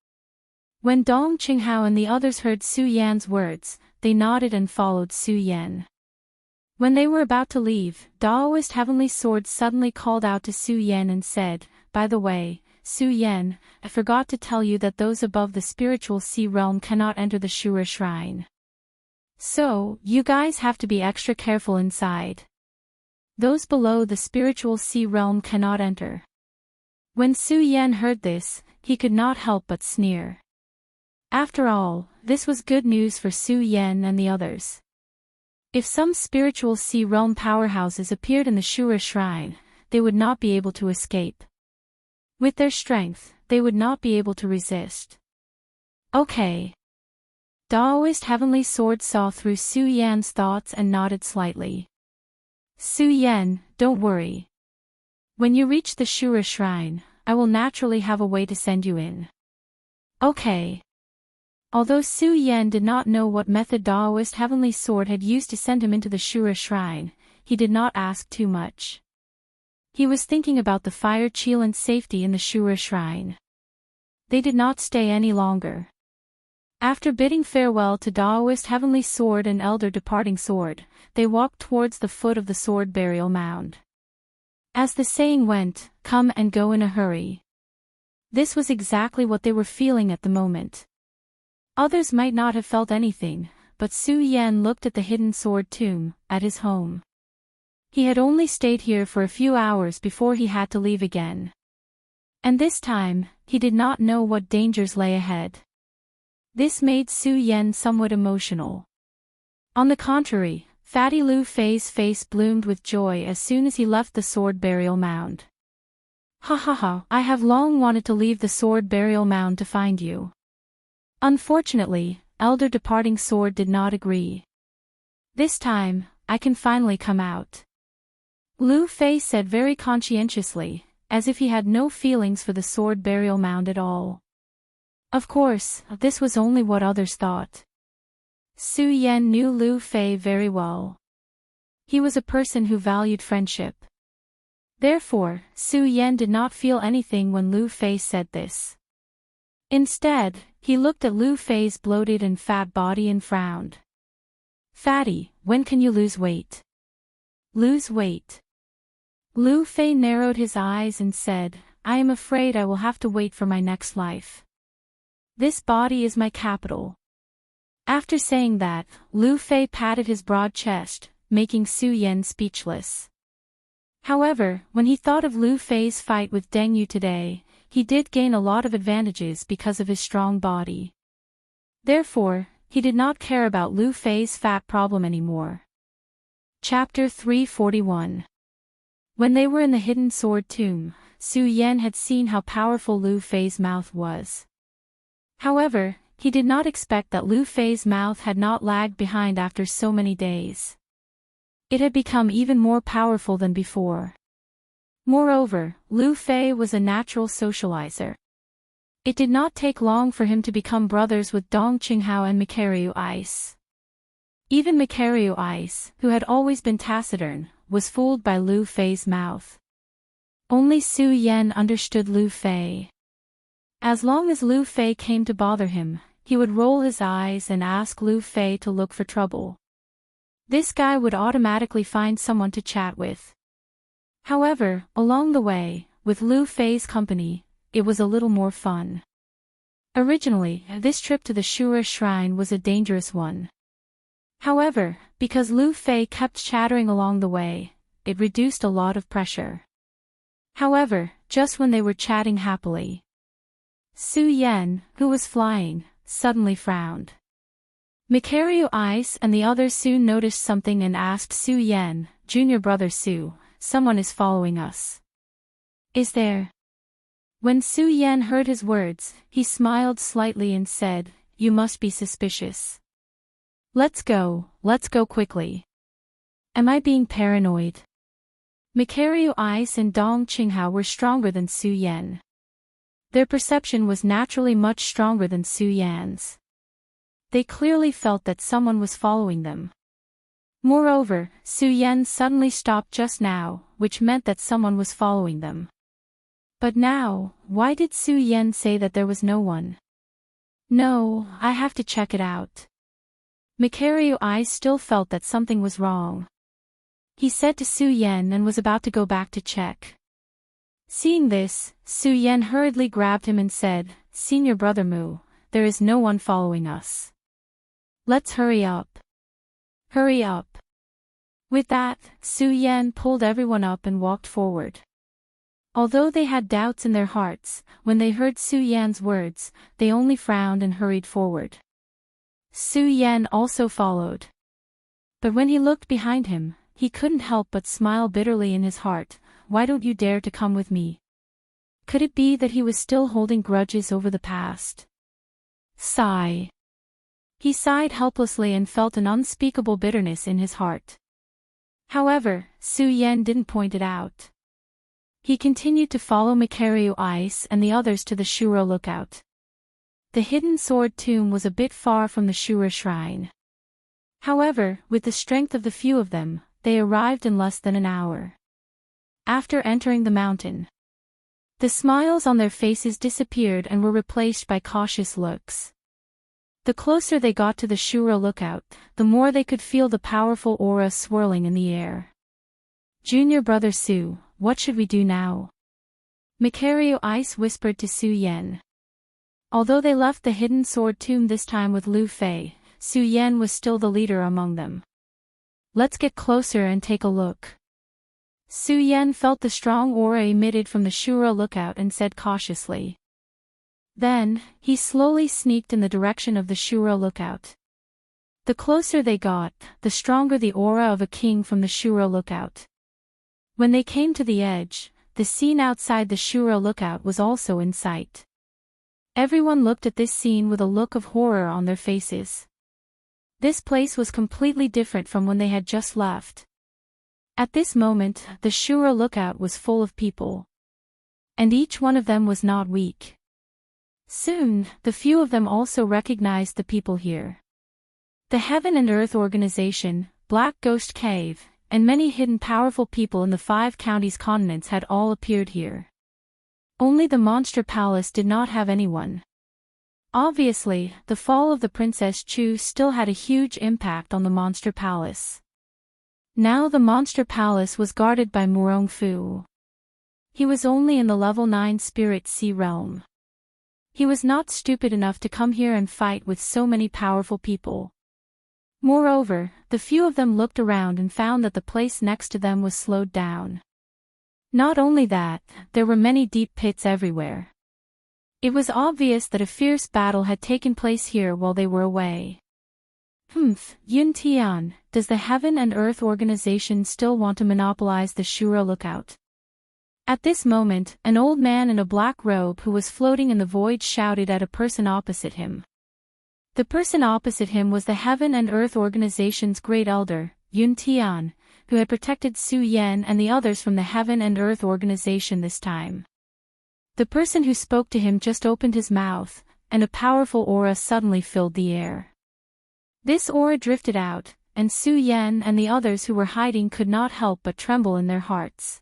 When Dong Qinghao and the others heard Su Yan's words, they nodded and followed Su Yan. When they were about to leave, Daoist Heavenly Sword suddenly called out to Su Yan and said, "By the way, Su Yan, I forgot to tell you that those above the spiritual sea realm cannot enter the Shura shrine. So, you guys have to be extra careful inside. Those below the spiritual sea realm cannot enter." When Su Yan heard this, he could not help but sneer. After all, this was good news for Su Yan and the others. If some spiritual sea realm powerhouses appeared in the Shura shrine, they would not be able to escape. With their strength, they would not be able to resist. Okay. Daoist Heavenly Sword saw through Su Yan's thoughts and nodded slightly. "Su Yan, don't worry. When you reach the Shura shrine, I will naturally have a way to send you in." Okay. Although Su Yan did not know what method Daoist Heavenly Sword had used to send him into the Shura shrine, he did not ask too much. He was thinking about the fire Qilin's safety in the Shura shrine. They did not stay any longer. After bidding farewell to Taoist Heavenly Sword and Elder Departing Sword, they walked towards the foot of the sword burial mound. As the saying went, come and go in a hurry. This was exactly what they were feeling at the moment. Others might not have felt anything, but Su Yan looked at the hidden sword tomb, at his home. He had only stayed here for a few hours before he had to leave again. And this time, he did not know what dangers lay ahead. This made Su Yan somewhat emotional. On the contrary, Fatty Lu Fei's face bloomed with joy as soon as he left the sword burial mound. Ha ha ha, I have long wanted to leave the sword burial mound to find you. Unfortunately, Elder Departing Sword did not agree. This time, I can finally come out. Lu Fei said very conscientiously, as if he had no feelings for the sword burial mound at all. Of course, this was only what others thought. Su Yan knew Lu Fei very well. He was a person who valued friendship. Therefore, Su Yan did not feel anything when Lu Fei said this. Instead, he looked at Lu Fei's bloated and fat body and frowned. Fatty, when can you lose weight? Lose weight? Lu Fei narrowed his eyes and said, I am afraid I will have to wait for my next life. This body is my capital. After saying that, Lu Fei patted his broad chest, making Su Yan speechless. However, when he thought of Lu Fei's fight with Deng Yu today, he did gain a lot of advantages because of his strong body. Therefore, he did not care about Lu Fei's fat problem anymore. Chapter 341. When they were in the hidden sword tomb, Su Yan had seen how powerful Lu Fei's mouth was. However, he did not expect that Lu Fei's mouth had not lagged behind after so many days. It had become even more powerful than before. Moreover, Lu Fei was a natural socializer. It did not take long for him to become brothers with Dong Qinghao and Mikaryu Ice. Even Mikaryu Ice, who had always been taciturn, was fooled by Lu Fei's mouth. Only Su Yan understood Lu Fei. As long as Lu Fei came to bother him, he would roll his eyes and ask Lu Fei to look for trouble. This guy would automatically find someone to chat with. However, along the way, with Lu Fei's company, it was a little more fun. Originally, this trip to the Shura Shrine was a dangerous one. However, because Lu Fei kept chattering along the way, it reduced a lot of pressure. However, just when they were chatting happily, Su Yan, who was flying, suddenly frowned. Mikaryu Ice and the others soon noticed something and asked Su Yan, Junior brother Su, someone is following us. Is there? When Su Yan heard his words, he smiled slightly and said, you must be suspicious. Let's go quickly. Am I being paranoid? Mikaryu Ice and Dong Qinghao were stronger than Su Yan. Their perception was naturally much stronger than Su Yan's. They clearly felt that someone was following them. Moreover, Su Yan suddenly stopped just now, which meant that someone was following them. But now, why did Su Yan say that there was no one? No, I have to check it out. Mikaryu Ice still felt that something was wrong. He said to Su Yan and was about to go back to check. Seeing this, Su Yan hurriedly grabbed him and said, Senior brother Mu, there is no one following us. Let's hurry up. Hurry up. With that, Su Yan pulled everyone up and walked forward. Although they had doubts in their hearts, when they heard Su Yan's words, they only frowned and hurried forward. Su Yan also followed. But when he looked behind him, he couldn't help but smile bitterly in his heart. Why don't you dare to come with me? Could it be that he was still holding grudges over the past? Sigh. He sighed helplessly and felt an unspeakable bitterness in his heart. However, Su Yan didn't point it out. He continued to follow Mikaryu Ice and the others to the Shura lookout. The hidden sword tomb was a bit far from the Shura shrine. However, with the strength of the few of them, they arrived in less than an hour. After entering the mountain, the smiles on their faces disappeared and were replaced by cautious looks. The closer they got to the Shura lookout, the more they could feel the powerful aura swirling in the air. Junior brother Su, what should we do now? Makario Ice whispered to Su Yen. Although they left the hidden sword tomb this time with Lu Fei, Su Yen was still the leader among them. Let's get closer and take a look. Su Yen felt the strong aura emitted from the Shura lookout and said cautiously. Then, he slowly sneaked in the direction of the Shura lookout. The closer they got, the stronger the aura of a king from the Shura lookout. When they came to the edge, the scene outside the Shura lookout was also in sight. Everyone looked at this scene with a look of horror on their faces. This place was completely different from when they had just left. At this moment, the Shura lookout was full of people. And each one of them was not weak. Soon, the few of them also recognized the people here. The Heaven and Earth Organization, Black Ghost Cave, and many hidden powerful people in the 5 counties continents had all appeared here. Only the Monster Palace did not have anyone. Obviously, the fall of the Princess Chu still had a huge impact on the Monster Palace. Now the Monster Palace was guarded by Murong Fu. He was only in the level 9 Spirit Sea realm. He was not stupid enough to come here and fight with so many powerful people. Moreover, the few of them looked around and found that the place next to them was slowed down. Not only that, there were many deep pits everywhere. It was obvious that a fierce battle had taken place here while they were away. Yun Tian, does the Heaven and Earth Organization still want to monopolize the Shura lookout? At this moment, an old man in a black robe who was floating in the void shouted at a person opposite him. The person opposite him was the Heaven and Earth Organization's great elder, Yun Tian, who had protected Su Yen and the others from the Heaven and Earth Organization this time. The person who spoke to him just opened his mouth, and a powerful aura suddenly filled the air. This aura drifted out, and Su Yen and the others who were hiding could not help but tremble in their hearts.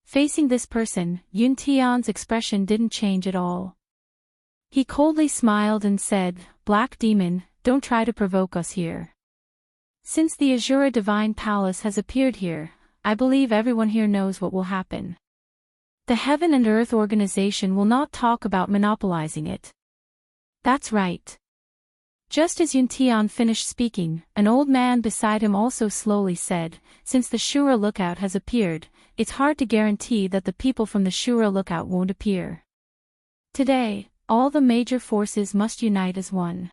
Facing this person, Yun Tian's expression didn't change at all. He coldly smiled and said, "Black Demon, don't try to provoke us here. Since the Azura Divine Palace has appeared here, I believe everyone here knows what will happen. The Heaven and Earth Organization will not talk about monopolizing it." That's right. Just as Yun Tian finished speaking, an old man beside him also slowly said, "Since the Shura lookout has appeared, it's hard to guarantee that the people from the Shura lookout won't appear. Today, all the major forces must unite as one."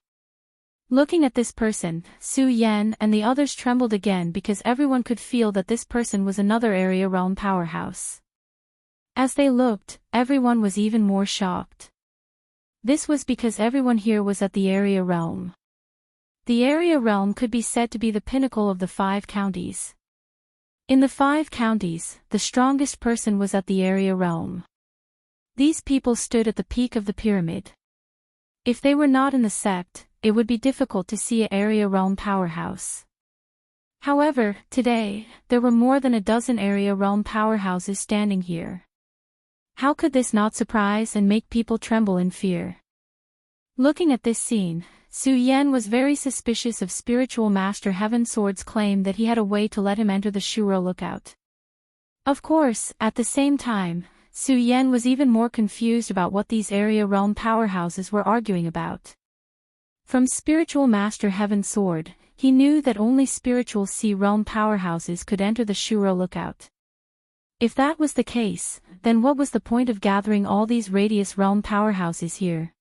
Looking at this person, Su Yen and the others trembled again because everyone could feel that this person was another area realm powerhouse. As they looked, everyone was even more shocked. This was because everyone here was at the area realm. The area realm could be said to be the pinnacle of the 5 counties. In the 5 counties, the strongest person was at the area realm. These people stood at the peak of the pyramid. If they were not in the sect, it would be difficult to see an area realm powerhouse. However, today, there were more than a dozen area realm powerhouses standing here. How could this not surprise and make people tremble in fear? Looking at this scene, Su Yen was very suspicious of Spiritual Master Heaven Sword's claim that he had a way to let him enter the Shura lookout. Of course, at the same time, Su Yen was even more confused about what these area realm powerhouses were arguing about. From Spiritual Master Heaven Sword, he knew that only Spiritual Sea realm powerhouses could enter the Shura lookout. If that was the case, then what was the point of gathering all these Radius realm powerhouses here?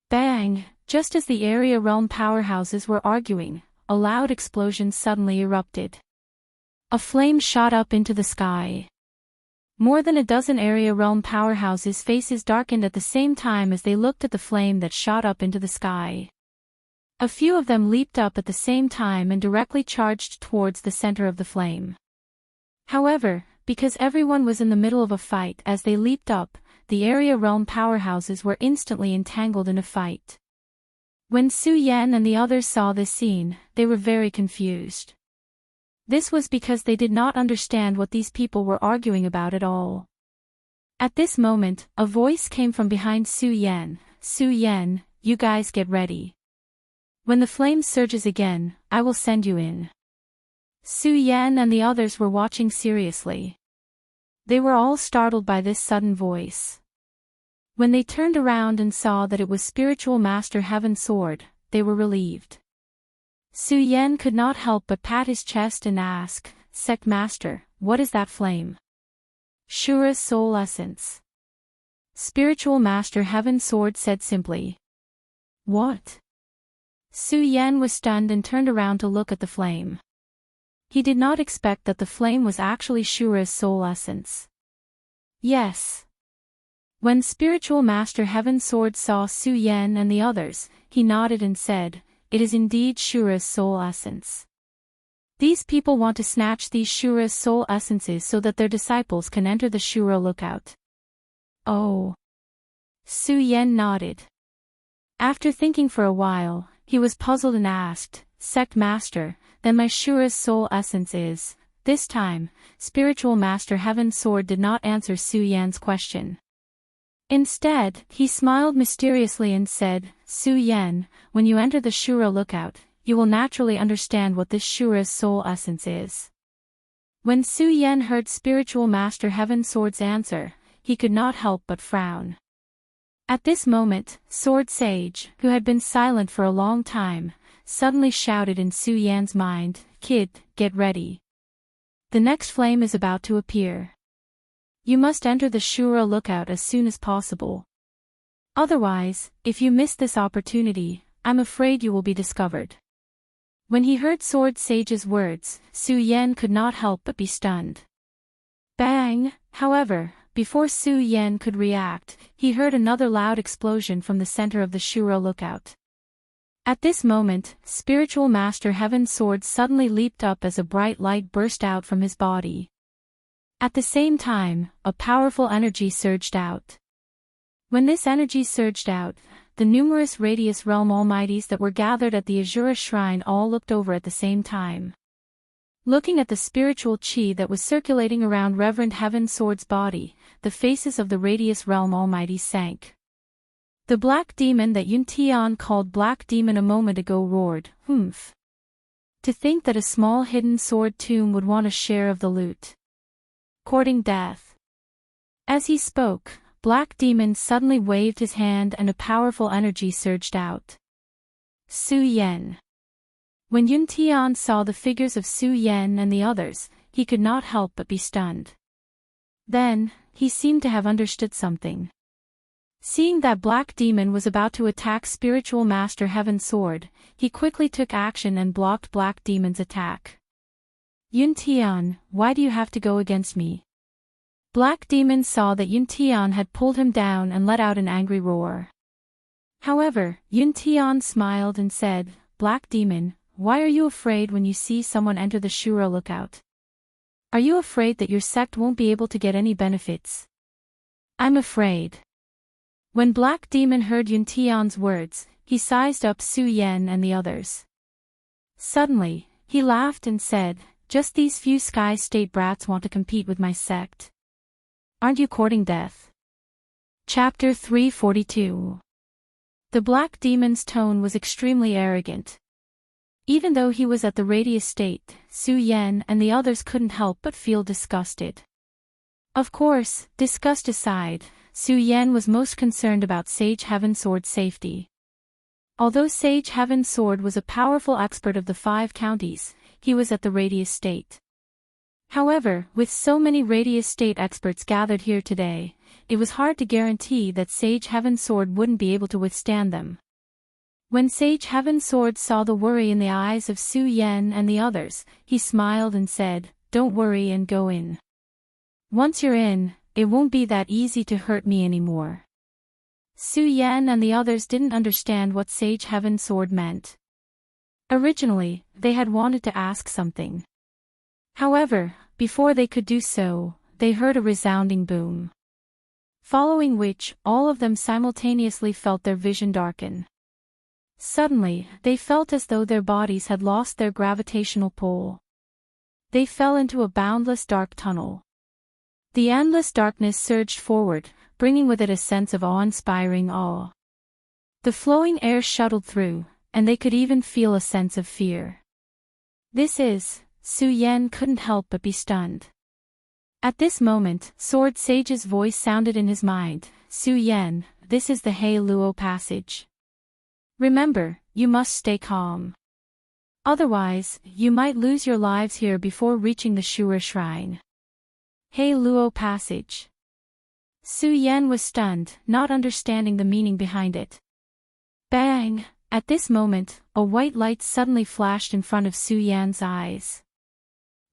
Bang! Just as the area realm powerhouses were arguing, a loud explosion suddenly erupted. A flame shot up into the sky. More than a dozen area realm powerhouses' faces darkened at the same time as they looked at the flame that shot up into the sky. A few of them leaped up at the same time and directly charged towards the center of the flame. However, because everyone was in the middle of a fight as they leaped up, the area realm powerhouses were instantly entangled in a fight. When Su Yen and the others saw this scene, they were very confused. This was because they did not understand what these people were arguing about at all. At this moment, a voice came from behind Su Yen. "Su Yen, you guys get ready. When the flame surges again, I will send you in. Su Yan and the others were watching seriously. They were all startled by this sudden voice. When they turned around and saw that it was Spiritual Master Heaven's sword, they were relieved. Su Yan could not help but pat his chest and ask, Sect Master, what is that flame? Shura's soul essence. Spiritual Master Heaven's sword said simply. What? Su Yan was stunned and turned around to look at the flame. He did not expect that the flame was actually Shura's soul essence. Yes. When Spiritual Master Heaven's sword saw Su Yan and the others, he nodded and said, It is indeed Shura's soul essence. These people want to snatch these Shura's soul essences so that their disciples can enter the Shura lookout. Oh. Su Yan nodded. After thinking for a while, he was puzzled and asked, Sect Master, then my Shura's soul essence is. This time, Spiritual Master Heaven's sword did not answer Su Yan's question. Instead, he smiled mysteriously and said, Su Yan, when you enter the Shura lookout, you will naturally understand what this Shura's soul essence is. When Su Yan heard Spiritual Master Heaven's sword's answer, he could not help but frown. At this moment, Sword Sage, who had been silent for a long time, suddenly shouted in Su Yan's mind, Kid, get ready. The next flame is about to appear. You must enter the Shura lookout as soon as possible. Otherwise, if you miss this opportunity, I'm afraid you will be discovered. When he heard Sword Sage's words, Su Yan could not help but be stunned. Bang! However, before Su Yan could react, he heard another loud explosion from the center of the Shura lookout. At this moment, Spiritual Master Heaven's sword suddenly leaped up as a bright light burst out from his body. At the same time, a powerful energy surged out. When this energy surged out, the numerous Radius Realm Almighties that were gathered at the Azura Shrine all looked over at the same time. Looking at the spiritual chi that was circulating around Reverend Heaven's sword's body, the faces of the Radius Realm Almighties sank. The black demon that Yun Tian called Black Demon a moment ago roared, Humph. To think that a small hidden sword tomb would want a share of the loot. Courting death. As he spoke, Black Demon suddenly waved his hand and a powerful energy surged out. Su Yan. When Yun Tian saw the figures of Su Yan and the others, he could not help but be stunned. Then, he seemed to have understood something. Seeing that Black Demon was about to attack Spiritual Master Heaven's sword, he quickly took action and blocked Black Demon's attack. Yun Tian, why do you have to go against me? Black Demon saw that Yun Tian had pulled him down and let out an angry roar. However, Yun Tian smiled and said, Black Demon, why are you afraid when you see someone enter the Shura lookout? Are you afraid that your sect won't be able to get any benefits? I'm afraid. When Black Demon heard Yun Tian's words, he sized up Su Yan and the others. Suddenly, he laughed and said, Just these few Sky State brats want to compete with my sect. Aren't you courting death? Chapter 342. The Black Demon's tone was extremely arrogant. Even though he was at the Radius State, Su Yan and the others couldn't help but feel disgusted. Of course, disgust aside, Su Yan was most concerned about Sage Heaven's sword's safety. Although Sage Heaven's sword was a powerful expert of the 5 counties, he was at the Radius State. However, with so many Radius State experts gathered here today, it was hard to guarantee that Sage Heaven's sword wouldn't be able to withstand them. When Sage Heaven's sword saw the worry in the eyes of Su Yan and the others, he smiled and said, Don't worry and go in. Once you're in, it won't be that easy to hurt me anymore. Su Yan and the others didn't understand what Sage Heaven's sword meant. Originally, they had wanted to ask something. However, before they could do so, they heard a resounding boom. Following which, all of them simultaneously felt their vision darken. Suddenly, they felt as though their bodies had lost their gravitational pull. They fell into a boundless dark tunnel. The endless darkness surged forward, bringing with it a sense of awe-inspiring awe. The flowing air shuttled through, and they could even feel a sense of fear. Su Yan couldn't help but be stunned. At this moment, Sword Sage's voice sounded in his mind. Su Yan, this is the He Luo passage. Remember, you must stay calm. Otherwise, you might lose your lives here before reaching the Shura Shrine. He Luo passage. Su Yan was stunned, not understanding the meaning behind it. Bang! At this moment, a white light suddenly flashed in front of Su Yan's eyes.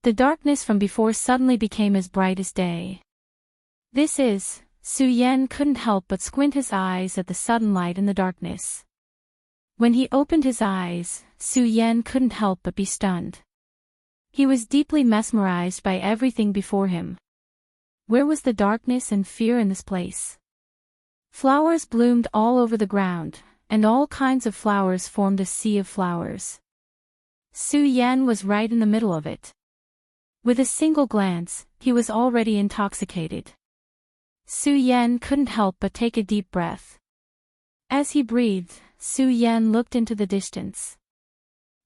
The darkness from before suddenly became as bright as day. Su Yan couldn't help but squint his eyes at the sudden light in the darkness. When he opened his eyes, Su Yan couldn't help but be stunned. He was deeply mesmerized by everything before him. Where was the darkness and fear in this place? Flowers bloomed all over the ground, and all kinds of flowers formed a sea of flowers. Su Yan was right in the middle of it. With a single glance, he was already intoxicated. Su Yan couldn't help but take a deep breath. As he breathed, Su Yan looked into the distance.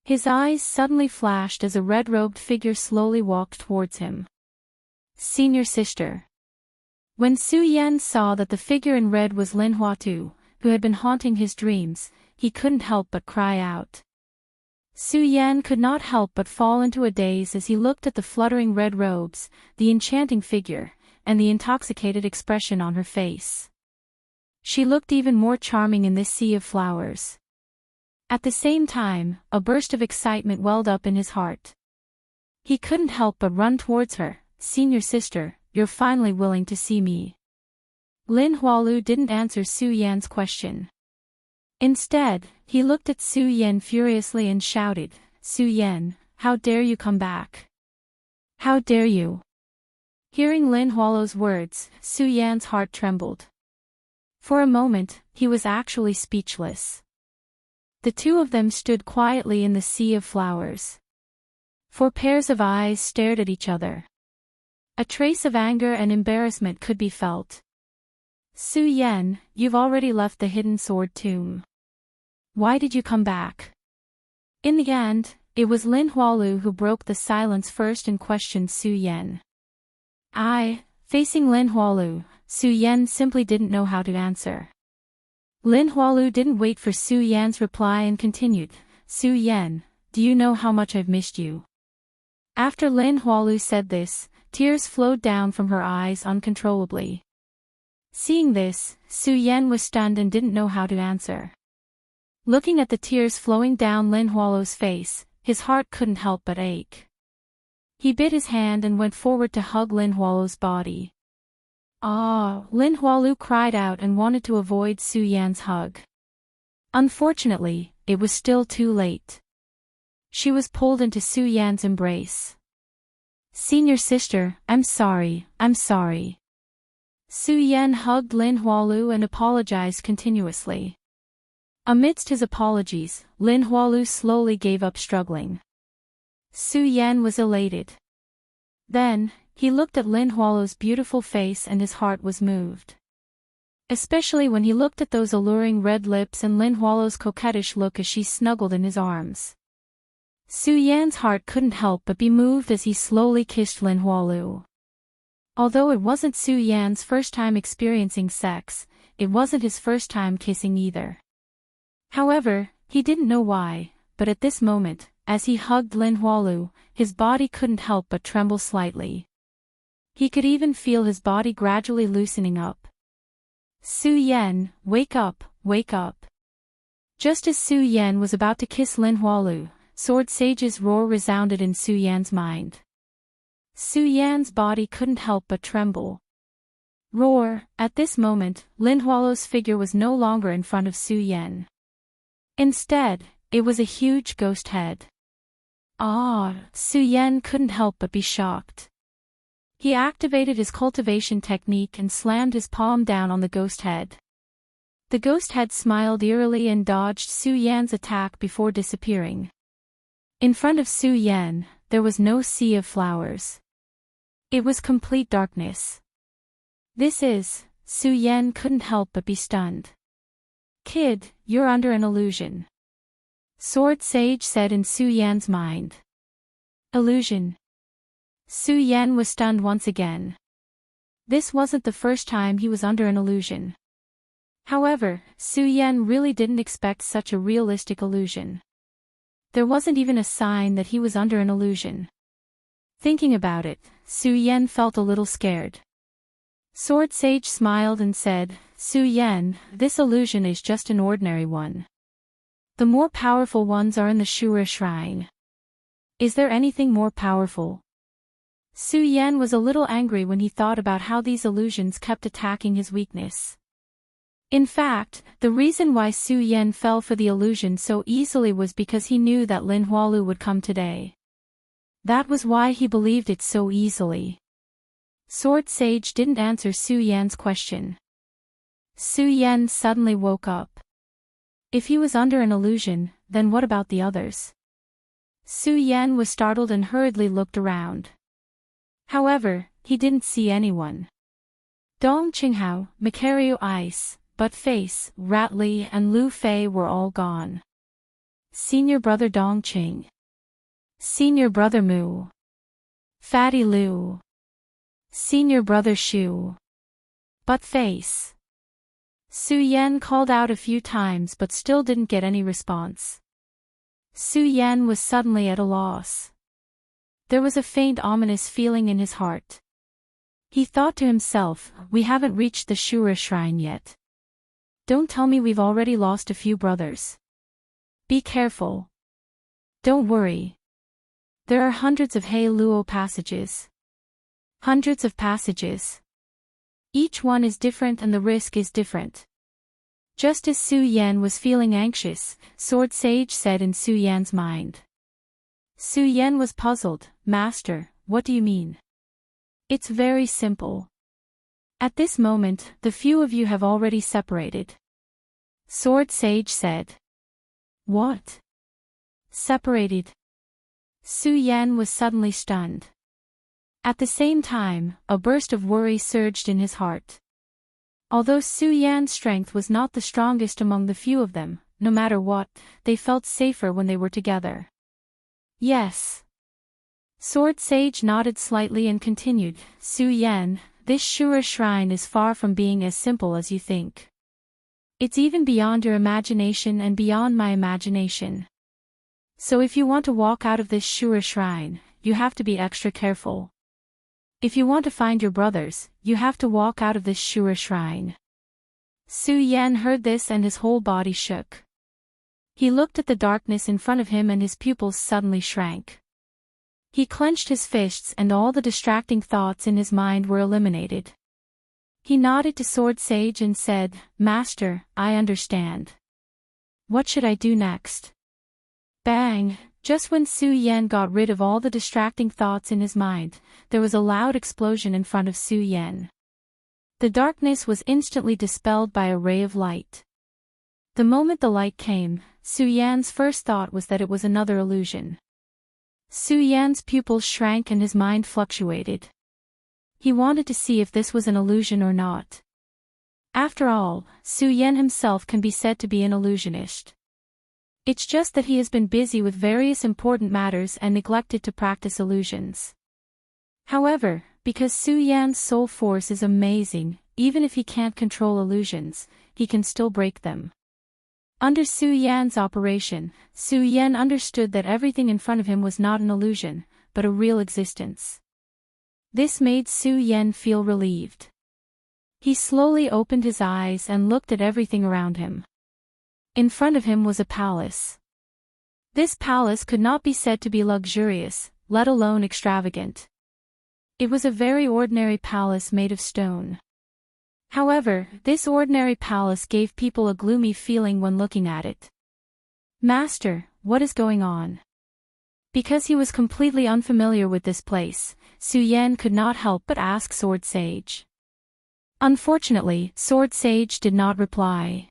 His eyes suddenly flashed as a red-robed figure slowly walked towards him. Senior sister. When Su Yan saw that the figure in red was Lin Huatu, who had been haunting his dreams, he couldn't help but cry out. Su Yan could not help but fall into a daze as he looked at the fluttering red robes, the enchanting figure, and the intoxicated expression on her face. She looked even more charming in this sea of flowers. At the same time, a burst of excitement welled up in his heart. He couldn't help but run towards her. Senior sister, you're finally willing to see me. Lin Hualu didn't answer Su Yan's question. Instead, he looked at Su Yan furiously and shouted, Su Yan, how dare you come back? How dare you? Hearing Lin Hualu's words, Su Yan's heart trembled. For a moment, he was actually speechless. The two of them stood quietly in the sea of flowers. 4 pairs of eyes stared at each other. A trace of anger and embarrassment could be felt. Su Yan, you've already left the hidden sword tomb. Why did you come back? In the end, it was Lin Hualu who broke the silence first and questioned Su Yan. Facing Lin Hualu, Su Yan simply didn't know how to answer. Lin Hualu didn't wait for Su Yan's reply and continued, Su Yan, do you know how much I've missed you? After Lin Hualu said this, tears flowed down from her eyes uncontrollably. Seeing this, Su Yan was stunned and didn't know how to answer. Looking at the tears flowing down Lin Hualu's face, his heart couldn't help but ache. He bit his hand and went forward to hug Lin Hualu's body. Lin Hualu cried out and wanted to avoid Su Yan's hug. Unfortunately, it was still too late. She was pulled into Su Yan's embrace. Senior sister, I'm sorry. Su Yan hugged Lin Hualu and apologized continuously. Amidst his apologies, Lin Hualu slowly gave up struggling. Su Yan was elated. Then, he looked at Lin Hualu's beautiful face and his heart was moved. Especially when he looked at those alluring red lips and Lin Hualu's coquettish look as she snuggled in his arms. Su Yan's heart couldn't help but be moved as he slowly kissed Lin Hualu. Although it wasn't Su Yan's first time experiencing sex, it wasn't his first time kissing either. However, he didn't know why, but at this moment, as he hugged Lin Hualu, his body couldn't help but tremble slightly. He could even feel his body gradually loosening up. Su Yan, wake up, wake up. Just as Su Yan was about to kiss Lin Hualu, Sword Sage's roar resounded in Su Yan's mind. Su Yan's body couldn't help but tremble. Roar! At this moment, Lin Hualu's figure was no longer in front of Su Yan. Instead, it was a huge ghost head. Su Yan couldn't help but be shocked. He activated his cultivation technique and slammed his palm down on the ghost head. The ghost head smiled eerily and dodged Su Yan's attack before disappearing. In front of Su Yan, there was no sea of flowers. It was complete darkness. Su Yan couldn't help but be stunned. Kid, you're under an illusion. Sword Sage said in Su Yan's mind. Illusion. Su Yan was stunned once again. This wasn't the first time he was under an illusion. However, Su Yan really didn't expect such a realistic illusion. There wasn't even a sign that he was under an illusion. Thinking about it, Su Yan felt a little scared. Sword Sage smiled and said, Su Yan, this illusion is just an ordinary one. The more powerful ones are in the Shura Shrine. Is there anything more powerful? Su Yan was a little angry when he thought about how these illusions kept attacking his weakness. In fact, the reason why Su Yan fell for the illusion so easily was because he knew that Lin Hualu would come today. That was why he believed it so easily. Sword Sage didn't answer Su Yan's question. Su Yan suddenly woke up. If he was under an illusion, then what about the others? Su Yan was startled and hurriedly looked around. However, he didn't see anyone. Dong Qinghao, Macario Ice, But Face, Rat Li and Lu Fei were all gone. Senior brother Dong Qing. Senior brother Mu. Fatty Lu. Senior brother Shu. But Face. Su Yan called out a few times but still didn't get any response. Su Yan was suddenly at a loss. There was a faint ominous feeling in his heart. He thought to himself, we haven't reached the Shura Shrine yet. Don't tell me we've already lost a few brothers. Be careful. Don't worry. There are hundreds of He Luo passages. Hundreds of passages. Each one is different and the risk is different. Just as Su Yan was feeling anxious, Sword Sage said in Su Yan's mind. Su Yan was puzzled. Master, what do you mean? It's very simple. At this moment, the few of you have already separated. Sword Sage said. What? Separated? Su Yan was suddenly stunned. At the same time, a burst of worry surged in his heart. Although Su Yan's strength was not the strongest among the few of them, no matter what, they felt safer when they were together. Yes. Sword Sage nodded slightly and continued, Su Yan, this Shura Shrine is far from being as simple as you think. It's even beyond your imagination and beyond my imagination. So if you want to walk out of this Shura Shrine, you have to be extra careful. If you want to find your brothers, you have to walk out of this Shura Shrine. Su Yan heard this and his whole body shook. He looked at the darkness in front of him and his pupils suddenly shrank. He clenched his fists and all the distracting thoughts in his mind were eliminated. He nodded to Sword Sage and said, Master, I understand. What should I do next? Bang! Just when Su Yan got rid of all the distracting thoughts in his mind, there was a loud explosion in front of Su Yan. The darkness was instantly dispelled by a ray of light. The moment the light came, Su Yan's first thought was that it was another illusion. Su Yan's pupils shrank and his mind fluctuated. He wanted to see if this was an illusion or not. After all, Su Yan himself can be said to be an illusionist. It's just that he has been busy with various important matters and neglected to practice illusions. However, because Su Yan's soul force is amazing, even if he can't control illusions, he can still break them. Under Su Yan's operation, Su Yan understood that everything in front of him was not an illusion, but a real existence. This made Su Yan feel relieved. He slowly opened his eyes and looked at everything around him. In front of him was a palace. This palace could not be said to be luxurious, let alone extravagant. It was a very ordinary palace made of stone. However, this ordinary palace gave people a gloomy feeling when looking at it. Master, what is going on? Because he was completely unfamiliar with this place, Su Yan could not help but ask Sword Sage. Unfortunately, Sword Sage did not reply.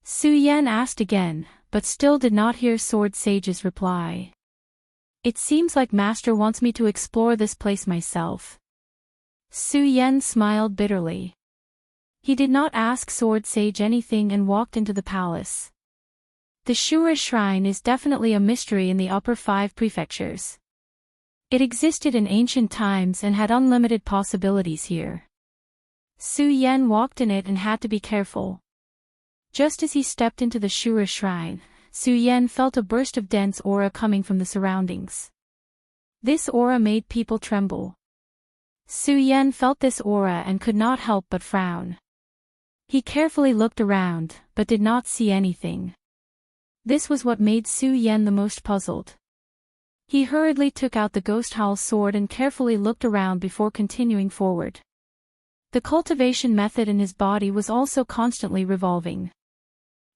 Su Yan asked again, but still did not hear Sword Sage's reply. It seems like Master wants me to explore this place myself. Su Yan smiled bitterly. He did not ask Sword Sage anything and walked into the palace. The Shura Shrine is definitely a mystery in the upper 5 prefectures. It existed in ancient times and had unlimited possibilities here. Su Yan walked in it and had to be careful. Just as he stepped into the Shura Shrine, Su Yan felt a burst of dense aura coming from the surroundings. This aura made people tremble. Su Yan felt this aura and could not help but frown. He carefully looked around, but did not see anything. This was what made Su Yan the most puzzled. He hurriedly took out the Ghost Howl sword and carefully looked around before continuing forward. The cultivation method in his body was also constantly revolving.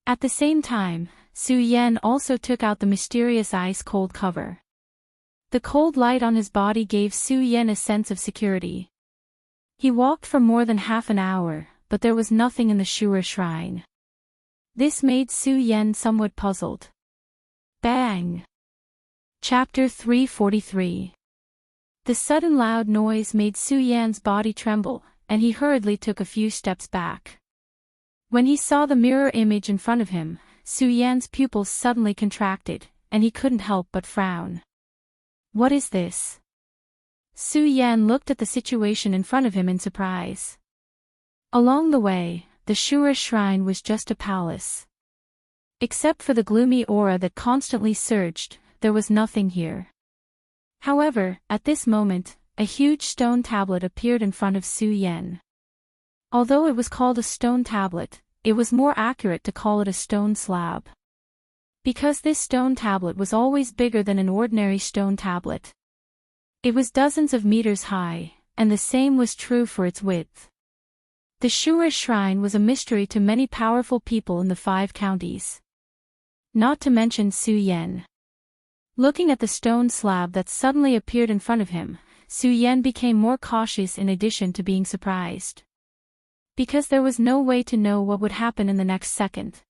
At the same time, Su Yan also took out the mysterious ice-cold cover. The cold light on his body gave Su Yan a sense of security. He walked for more than half an hour, but there was nothing in the Shura Shrine. This made Su Yan somewhat puzzled. Bang! Chapter 343. The sudden loud noise made Su Yan's body tremble, and he hurriedly took a few steps back. When he saw the mirror image in front of him, Su Yan's pupils suddenly contracted, and he couldn't help but frown. What is this? Su Yan looked at the situation in front of him in surprise. Along the way, the Shura Shrine was just a palace. Except for the gloomy aura that constantly surged, there was nothing here. However, at this moment, a huge stone tablet appeared in front of Su Yan. Although it was called a stone tablet, it was more accurate to call it a stone slab. Because this stone tablet was always bigger than an ordinary stone tablet. It was dozens of meters high, and the same was true for its width. The Shura Shrine was a mystery to many powerful people in the 5 counties. Not to mention Su Yan. Looking at the stone slab that suddenly appeared in front of him, Su Yan became more cautious in addition to being surprised. Because there was no way to know what would happen in the next second.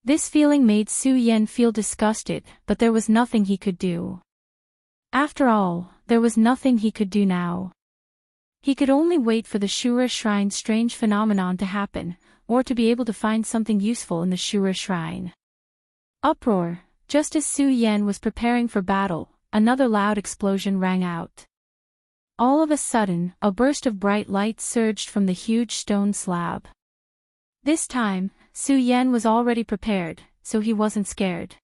This feeling made Su Yan feel disgusted, but there was nothing he could do. After all, there was nothing he could do now. He could only wait for the Shura Shrine's strange phenomenon to happen, or to be able to find something useful in the Shura Shrine. Uproar! Just as Su Yan was preparing for battle, another loud explosion rang out. All of a sudden, a burst of bright light surged from the huge stone slab. This time, Su Yan was already prepared, so he wasn't scared.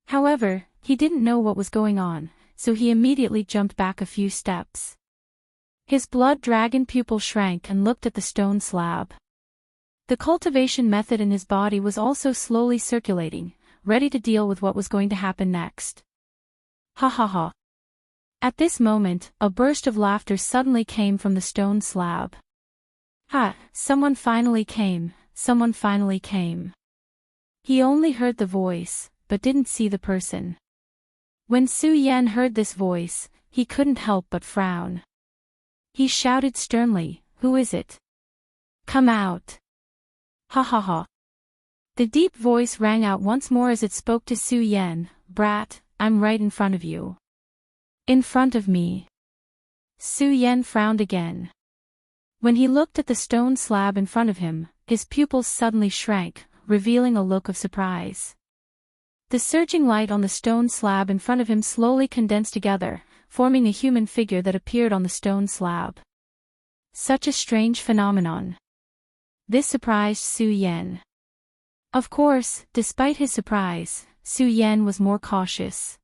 However, he didn't know what was going on, so he immediately jumped back a few steps. His blood dragon pupil shrank and looked at the stone slab. The cultivation method in his body was also slowly circulating, ready to deal with what was going to happen next. Ha ha ha. At this moment, a burst of laughter suddenly came from the stone slab. Ha, someone finally came, someone finally came. He only heard the voice, but didn't see the person. When Su Yan heard this voice, he couldn't help but frown. He shouted sternly, "Who is it? Come out!" Ha ha ha. The deep voice rang out once more as it spoke to Su Yan, "Brat, I'm right in front of you." In front of me. Su Yan frowned again. When he looked at the stone slab in front of him, his pupils suddenly shrank, revealing a look of surprise. The surging light on the stone slab in front of him slowly condensed together, forming a human figure that appeared on the stone slab. Such a strange phenomenon. This surprised Su Yan. Of course, despite his surprise, Su Yan was more cautious.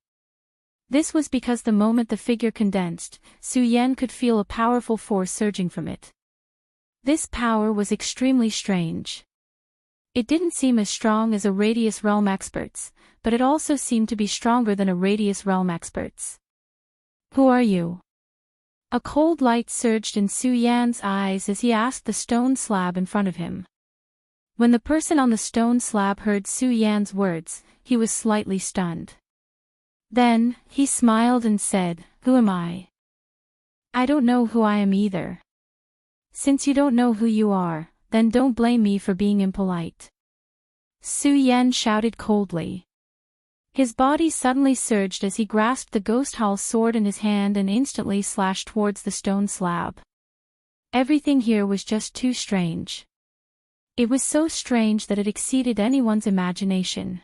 This was because the moment the figure condensed, Su Yan could feel a powerful force surging from it. This power was extremely strange. It didn't seem as strong as a Radius Realm expert's, but it also seemed to be stronger than a Radius Realm expert's. Who are you? A cold light surged in Su Yan's eyes as he asked the stone slab in front of him. When the person on the stone slab heard Su Yan's words, he was slightly stunned. Then, he smiled and said, "Who am I? I don't know who I am either." Since you don't know who you are, then don't blame me for being impolite. Su Yan shouted coldly. His body suddenly surged as he grasped the Ghost Howl sword in his hand and instantly slashed towards the stone slab. Everything here was just too strange. It was so strange that it exceeded anyone's imagination.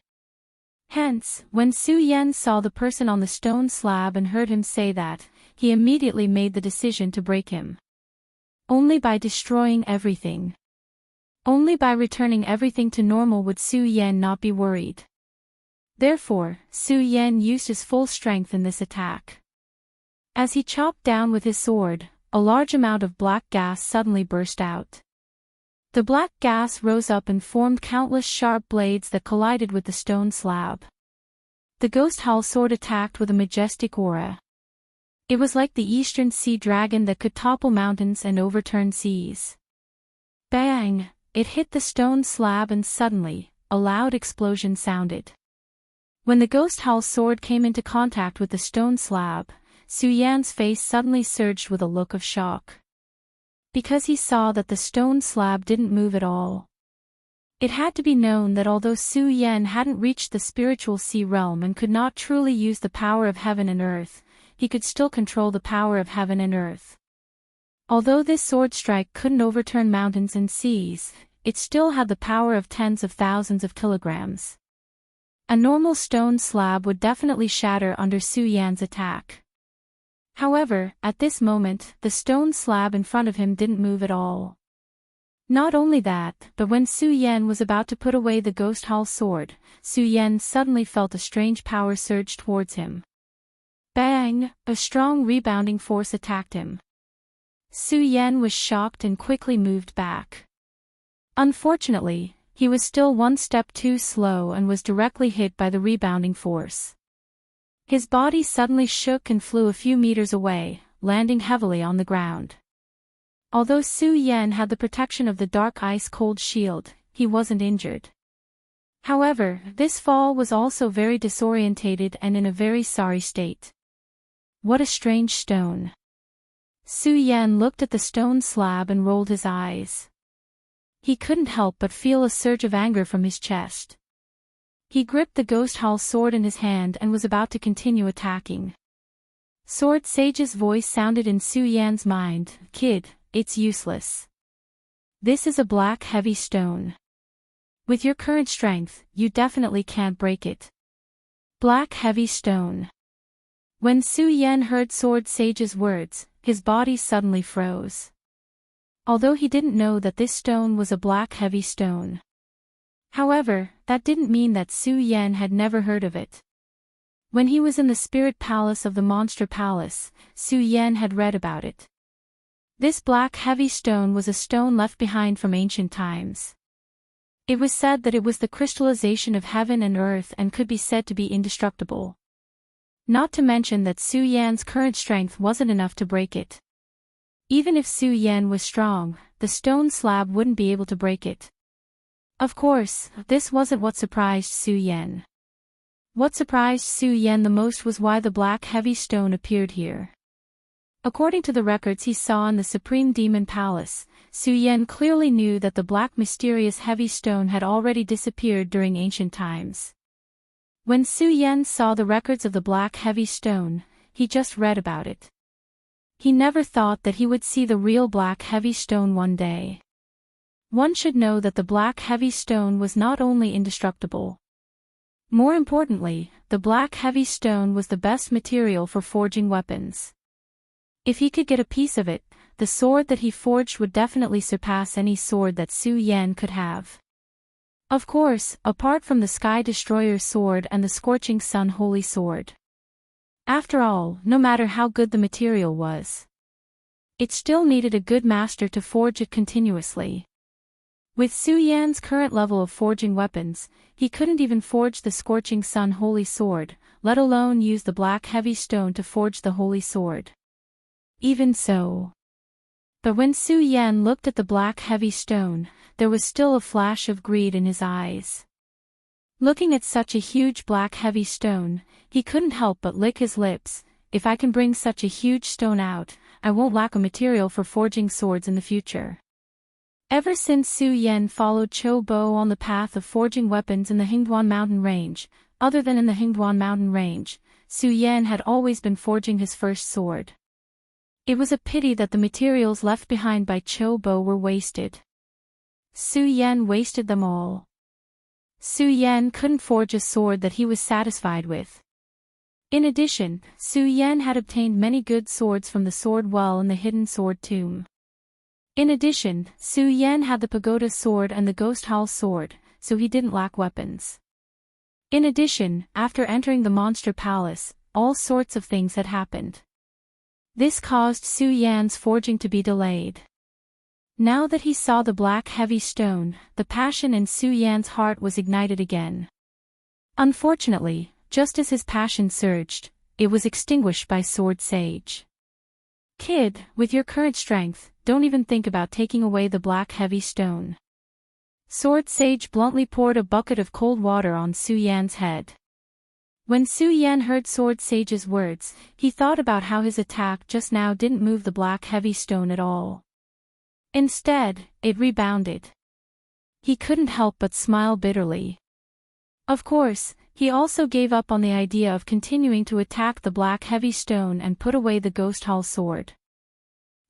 Hence, when Su Yan saw the person on the stone slab and heard him say that, he immediately made the decision to break him. Only by destroying everything. Only by returning everything to normal would Su Yan not be worried. Therefore, Su Yan used his full strength in this attack. As he chopped down with his sword, a large amount of black gas suddenly burst out. The black gas rose up and formed countless sharp blades that collided with the stone slab. The ghost hull sword attacked with a majestic aura. It was like the eastern sea dragon that could topple mountains and overturn seas. Bang! It hit the stone slab and suddenly, a loud explosion sounded. When the ghost hull sword came into contact with the stone slab, Su Yan's face suddenly surged with a look of shock. Because he saw that the stone slab didn't move at all. It had to be known that although Su Yan hadn't reached the spiritual sea realm and could not truly use the power of heaven and earth, he could still control the power of heaven and earth. Although this sword strike couldn't overturn mountains and seas, it still had the power of tens of thousands of kilograms. A normal stone slab would definitely shatter under Su Yan's attack. However, at this moment, the stone slab in front of him didn't move at all. Not only that, but when Su Yan was about to put away the ghost hull sword, Su Yan suddenly felt a strange power surge towards him. Bang! A strong rebounding force attacked him. Su Yan was shocked and quickly moved back. Unfortunately, he was still one step too slow and was directly hit by the rebounding force. His body suddenly shook and flew a few meters away, landing heavily on the ground. Although Su Yan had the protection of the dark ice-cold shield, he wasn't injured. However, this fall was also very disorientated and in a very sorry state. What a strange stone. Su Yan looked at the stone slab and rolled his eyes. He couldn't help but feel a surge of anger from his chest. He gripped the ghost hull sword in his hand and was about to continue attacking. Sword Sage's voice sounded in Su Yan's mind, "Kid, it's useless. This is a black heavy stone. With your current strength, you definitely can't break it. Black heavy stone." When Su Yan heard Sword Sage's words, his body suddenly froze. Although he didn't know that this stone was a black heavy stone. However, that didn't mean that Su Yan had never heard of it. When he was in the spirit palace of the monster palace, Su Yan had read about it. This black heavy stone was a stone left behind from ancient times. It was said that it was the crystallization of heaven and earth and could be said to be indestructible. Not to mention that Su Yan's current strength wasn't enough to break it. Even if Su Yan was strong, the stone slab wouldn't be able to break it. Of course, this wasn't what surprised Su Yan. What surprised Su Yan the most was why the black heavy stone appeared here. According to the records he saw in the Supreme Demon Palace, Su Yan clearly knew that the black mysterious heavy stone had already disappeared during ancient times. When Su Yan saw the records of the black heavy stone, he just read about it. He never thought that he would see the real black heavy stone one day. One should know that the black heavy stone was not only indestructible. More importantly, the black heavy stone was the best material for forging weapons. If he could get a piece of it, the sword that he forged would definitely surpass any sword that Su Yan could have. Of course, apart from the Sky Destroyer sword and the Scorching Sun Holy Sword. After all, no matter how good the material was, it still needed a good master to forge it continuously. With Su Yan's current level of forging weapons, he couldn't even forge the Scorching Sun Holy Sword, let alone use the black heavy stone to forge the Holy Sword. Even so. But when Su Yan looked at the black heavy stone, there was still a flash of greed in his eyes. Looking at such a huge black heavy stone, he couldn't help but lick his lips. If I can bring such a huge stone out, I won't lack a material for forging swords in the future. Ever since Su Yan followed Cho Bo on the path of forging weapons in the Hingduan mountain range, other than in the Hingduan mountain range, Su Yan had always been forging his first sword. It was a pity that the materials left behind by Cho Bo were wasted. Su Yan wasted them all. Su Yan couldn't forge a sword that he was satisfied with. In addition, Su Yan had obtained many good swords from the sword well in the hidden sword tomb. In addition, Su Yan had the pagoda sword and the ghost hall sword, so he didn't lack weapons. In addition, after entering the monster palace, all sorts of things had happened. This caused Su Yan's forging to be delayed. Now that he saw the black heavy stone, the passion in Su Yan's heart was ignited again. Unfortunately, just as his passion surged, it was extinguished by Sword Sage. Kid, with your current strength, don't even think about taking away the black heavy stone. Sword Sage bluntly poured a bucket of cold water on Su Yan's head. When Su Yan heard Sword Sage's words, he thought about how his attack just now didn't move the black heavy stone at all. Instead, it rebounded. He couldn't help but smile bitterly. Of course, he also gave up on the idea of continuing to attack the black heavy stone and put away the ghost hall sword.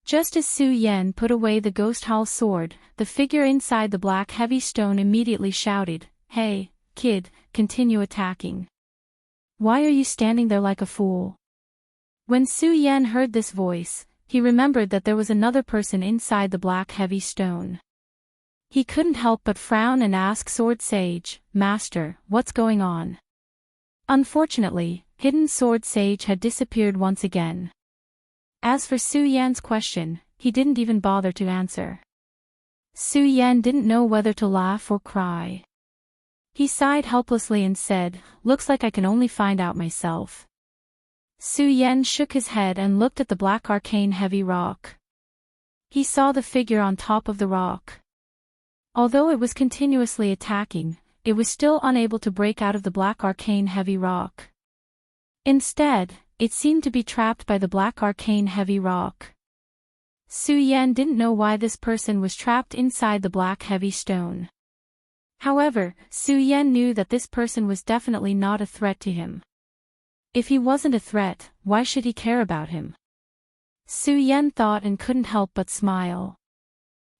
Just as Su Yan put away the ghost hall sword, the figure inside the black heavy stone immediately shouted, "Hey, kid, continue attacking. Why are you standing there like a fool?" When Su Yan heard this voice, he remembered that there was another person inside the black heavy stone. He couldn't help but frown and ask Sword Sage, "Master, what's going on?" Unfortunately, Hidden Sword Sage had disappeared once again. As for Su Yan's question, he didn't even bother to answer. Su Yan didn't know whether to laugh or cry. He sighed helplessly and said, "Looks like I can only find out myself." Su Yan shook his head and looked at the black arcane heavy rock. He saw the figure on top of the rock. Although it was continuously attacking, it was still unable to break out of the black arcane heavy rock. Instead, it seemed to be trapped by the black arcane heavy rock. Su Yan didn't know why this person was trapped inside the black heavy stone. However, Su Yan knew that this person was definitely not a threat to him. If he wasn't a threat, why should he care about him? Su Yan thought and couldn't help but smile.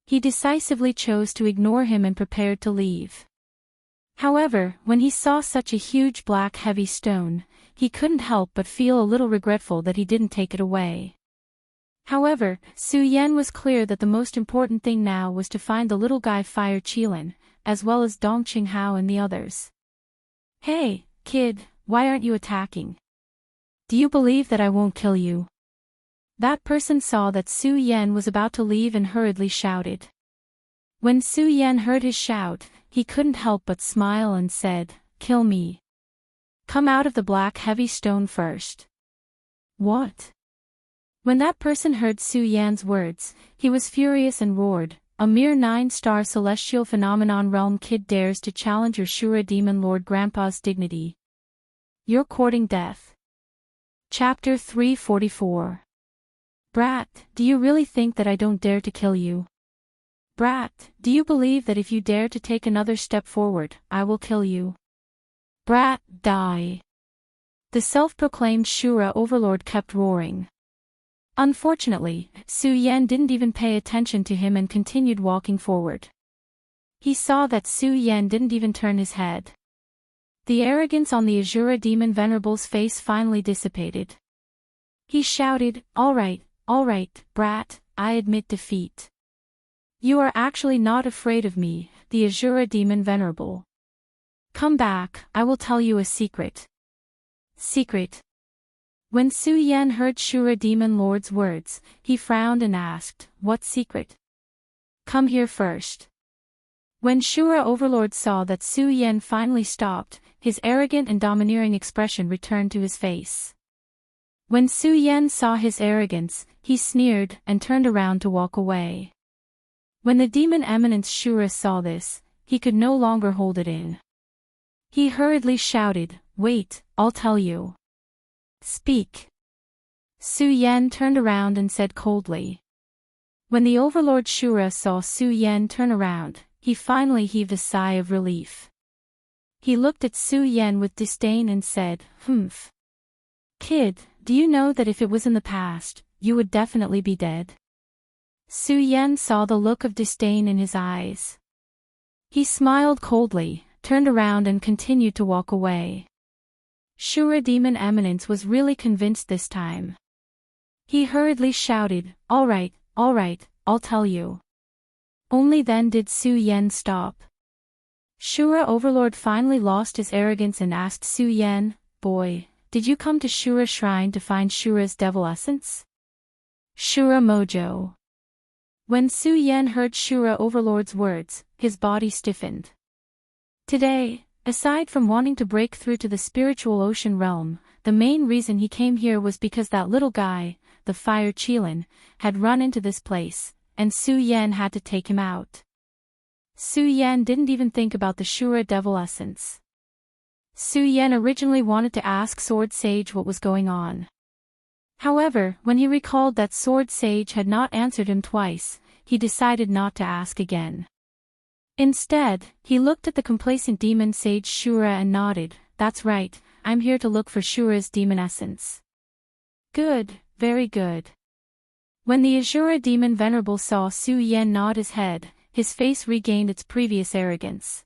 He decisively chose to ignore him and prepared to leave. However, when he saw such a huge black heavy stone, he couldn't help but feel a little regretful that he didn't take it away. However, Su Yan was clear that the most important thing now was to find the little guy Fire Qilin, as well as Dong Qinghao and the others. "Hey, kid, why aren't you attacking? Do you believe that I won't kill you?" That person saw that Su Yan was about to leave and hurriedly shouted. When Su Yan heard his shout, he couldn't help but smile and said, "Kill me. Come out of the black heavy stone first." "What?" When that person heard Su Yan's words, he was furious and roared, "A mere 9-star celestial phenomenon realm kid dares to challenge your Shura demon lord grandpa's dignity. You're courting death." Chapter 344. Brat, do you really think that I don't dare to kill you? Brat, do you believe that if you dare to take another step forward, I will kill you? Brat, die. The self-proclaimed Shura overlord kept roaring. Unfortunately, Su Yan didn't even pay attention to him and continued walking forward. He saw that Su Yan didn't even turn his head. The arrogance on the Azura demon venerable's face finally dissipated. He shouted, all right, brat, I admit defeat. You are actually not afraid of me, the Azura demon venerable. Come back, I will tell you a secret." Secret. When Su Yan heard Shura demon lord's words, he frowned and asked, "What secret?" "Come here first." When Shura overlord saw that Su Yan finally stopped, his arrogant and domineering expression returned to his face. When Su Yan saw his arrogance, he sneered and turned around to walk away. When the demon eminence Shura saw this, he could no longer hold it in. He hurriedly shouted, "Wait, I'll tell you." "Speak." Su Yan turned around and said coldly. When the overlord Shura saw Su Yan turn around, he finally heaved a sigh of relief. He looked at Su Yan with disdain and said, "Humph. Kid, do you know that if it was in the past, you would definitely be dead?" Su Yan saw the look of disdain in his eyes. He smiled coldly, turned around and continued to walk away. Shura Demon Eminence was really convinced this time. He hurriedly shouted, all right, I'll tell you. Only then did Su Yan stop. Shura Overlord finally lost his arrogance and asked Su Yan, boy, did you come to Shura Shrine to find Shura's devil essence? Shura Mojo. When Su Yan heard Shura Overlord's words, his body stiffened. Today, aside from wanting to break through to the spiritual ocean realm, the main reason he came here was because that little guy, the Fire Qilin, had run into this place, and Su Yan had to take him out. Su Yan didn't even think about the Shura devil essence. Su Yan originally wanted to ask Sword Sage what was going on. However, when he recalled that Sword Sage had not answered him twice, he decided not to ask again. Instead, he looked at the complacent demon sage Shura and nodded, that's right, I'm here to look for Shura's demon essence. Good, very good. When the Azura demon venerable saw Su Yan nod his head, his face regained its previous arrogance.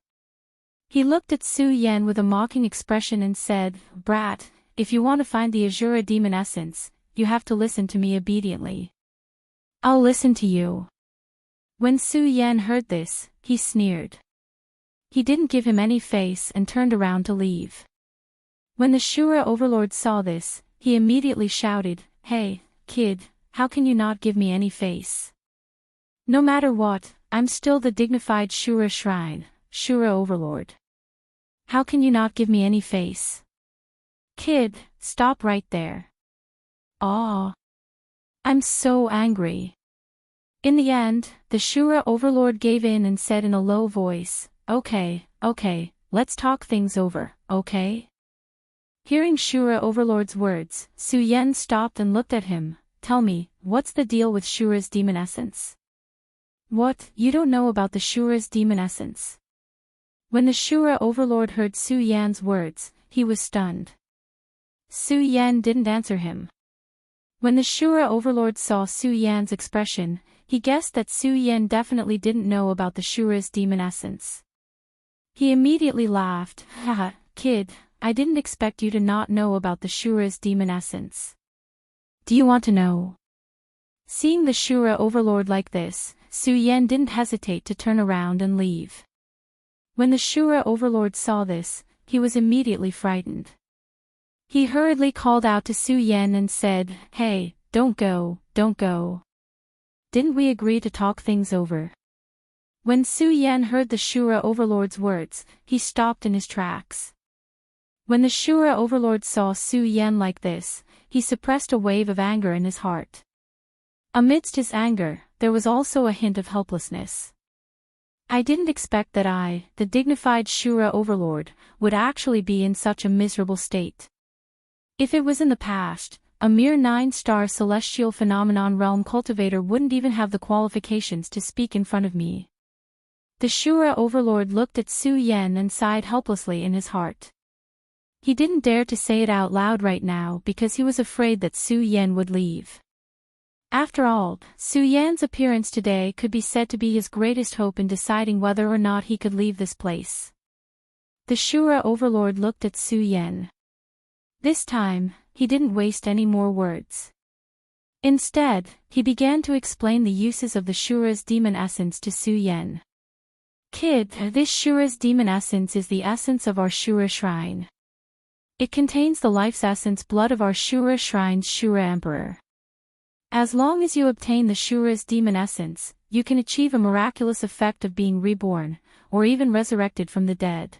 He looked at Su Yan with a mocking expression and said, brat, if you want to find the Azura demon essence, you have to listen to me obediently. I'll listen to you. When Su Yan heard this, he sneered. He didn't give him any face and turned around to leave. When the Shura Overlord saw this, he immediately shouted, hey, kid, how can you not give me any face? No matter what, I'm still the dignified Shura Shrine, Shura Overlord. How can you not give me any face? Kid, stop right there. Aw. I'm so angry. In the end, the Shura Overlord gave in and said in a low voice, okay, let's talk things over, okay? Hearing Shura Overlord's words, Su Yan stopped and looked at him. Tell me, what's the deal with Shura's demon essence? What, you don't know about the Shura's demon essence? When the Shura Overlord heard Su Yan's words, he was stunned. Su Yan didn't answer him. When the Shura Overlord saw Su Yan's expression, he guessed that Su Yan definitely didn't know about the Shura's demon essence. He immediately laughed, haha, kid, I didn't expect you to not know about the Shura's demon essence. Do you want to know? Seeing the Shura Overlord like this, Su Yan didn't hesitate to turn around and leave. When the Shura Overlord saw this, he was immediately frightened. He hurriedly called out to Su Yan and said, hey, don't go. Didn't we agree to talk things over? When Su Yan heard the Shura Overlord's words, he stopped in his tracks. When the Shura Overlord saw Su Yan like this, he suppressed a wave of anger in his heart. Amidst his anger, there was also a hint of helplessness. I didn't expect that I, the dignified Shura Overlord, would actually be in such a miserable state. If it was in the past, a mere 9-star celestial phenomenon realm cultivator wouldn't even have the qualifications to speak in front of me. The Shura Overlord looked at Su Yan and sighed helplessly in his heart. He didn't dare to say it out loud right now because he was afraid that Su Yan would leave. After all, Su Yan's appearance today could be said to be his greatest hope in deciding whether or not he could leave this place. The Shura Overlord looked at Su Yan. This time, he didn't waste any more words. Instead, he began to explain the uses of the Shura's demon essence to Su Yan. Kid, this Shura's demon essence is the essence of our Shura Shrine. It contains the life's essence blood of our Shura Shrine's Shura Emperor. As long as you obtain the Shura's demon essence, you can achieve a miraculous effect of being reborn, or even resurrected from the dead.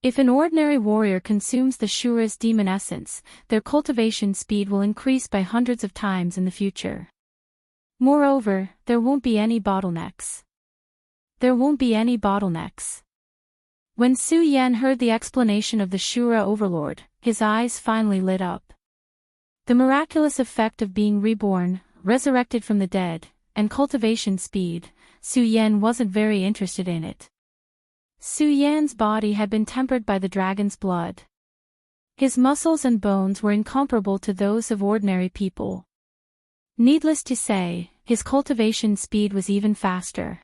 If an ordinary warrior consumes the Shura's demon essence, their cultivation speed will increase by hundreds of times in the future. Moreover, there won't be any bottlenecks. When Su Yan heard the explanation of the Shura Overlord, his eyes finally lit up. The miraculous effect of being reborn, resurrected from the dead, and cultivation speed, Su Yan wasn't very interested in it. Su Yan's body had been tempered by the dragon's blood. His muscles and bones were incomparable to those of ordinary people. Needless to say, his cultivation speed was even faster.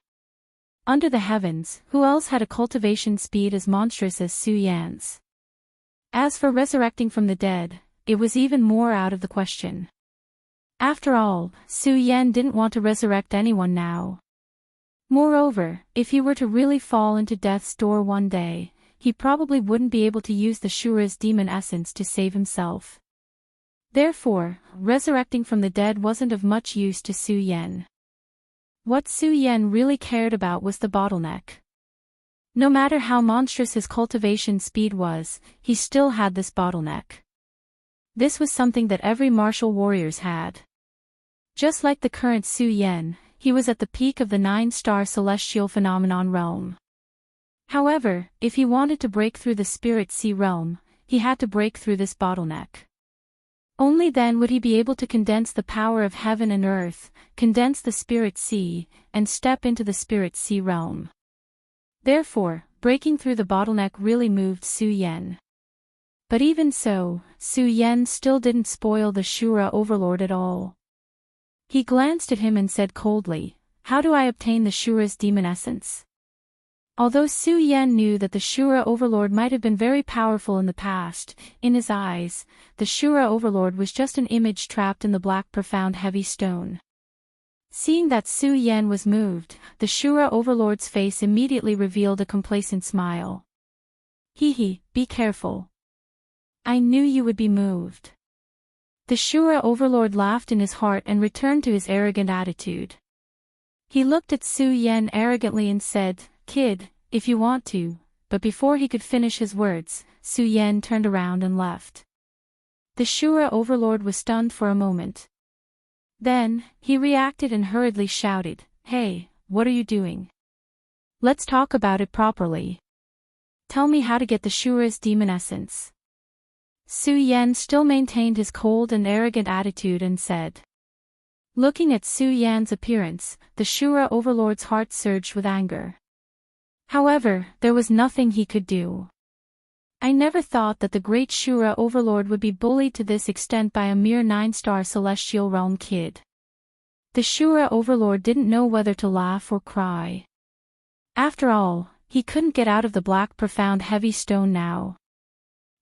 Under the heavens, who else had a cultivation speed as monstrous as Su Yan's? As for resurrecting from the dead, it was even more out of the question. After all, Su Yan didn't want to resurrect anyone now. Moreover, if he were to really fall into death's door one day, he probably wouldn't be able to use the Shura's demon essence to save himself. Therefore, resurrecting from the dead wasn't of much use to Su Yan. What Su Yan really cared about was the bottleneck. No matter how monstrous his cultivation speed was, he still had this bottleneck. This was something that every martial warriors had. Just like the current Su Yan, he was at the peak of the 9-star celestial phenomenon realm. However, if he wanted to break through the spirit sea realm, he had to break through this bottleneck. Only then would he be able to condense the power of heaven and earth, condense the spirit sea, and step into the spirit sea realm. Therefore, breaking through the bottleneck really moved Su Yan. But even so, Su Yan still didn't spoil the Shura overlord at all. He glanced at him and said coldly, "How do I obtain the Shura's demon essence?" Although Su Yan knew that the Shura overlord might have been very powerful in the past, in his eyes, the Shura overlord was just an image trapped in the black profound heavy stone. Seeing that Su Yan was moved, the Shura overlord's face immediately revealed a complacent smile. "Hee, be careful. I knew you would be moved." The Shura overlord laughed in his heart and returned to his arrogant attitude. He looked at Su Yan arrogantly and said, "Kid, if you want to," but before he could finish his words, Su Yan turned around and left. The Shura overlord was stunned for a moment. Then, he reacted and hurriedly shouted, "Hey, what are you doing? Let's talk about it properly. Tell me how to get the Shura's demon essence." Su Yan still maintained his cold and arrogant attitude and said. Looking at Su Yan's appearance, the Shura overlord's heart surged with anger. However, there was nothing he could do. "I never thought that the great Shura overlord would be bullied to this extent by a mere 9-star celestial realm kid." The Shura overlord didn't know whether to laugh or cry. After all, he couldn't get out of the black profound heavy stone now.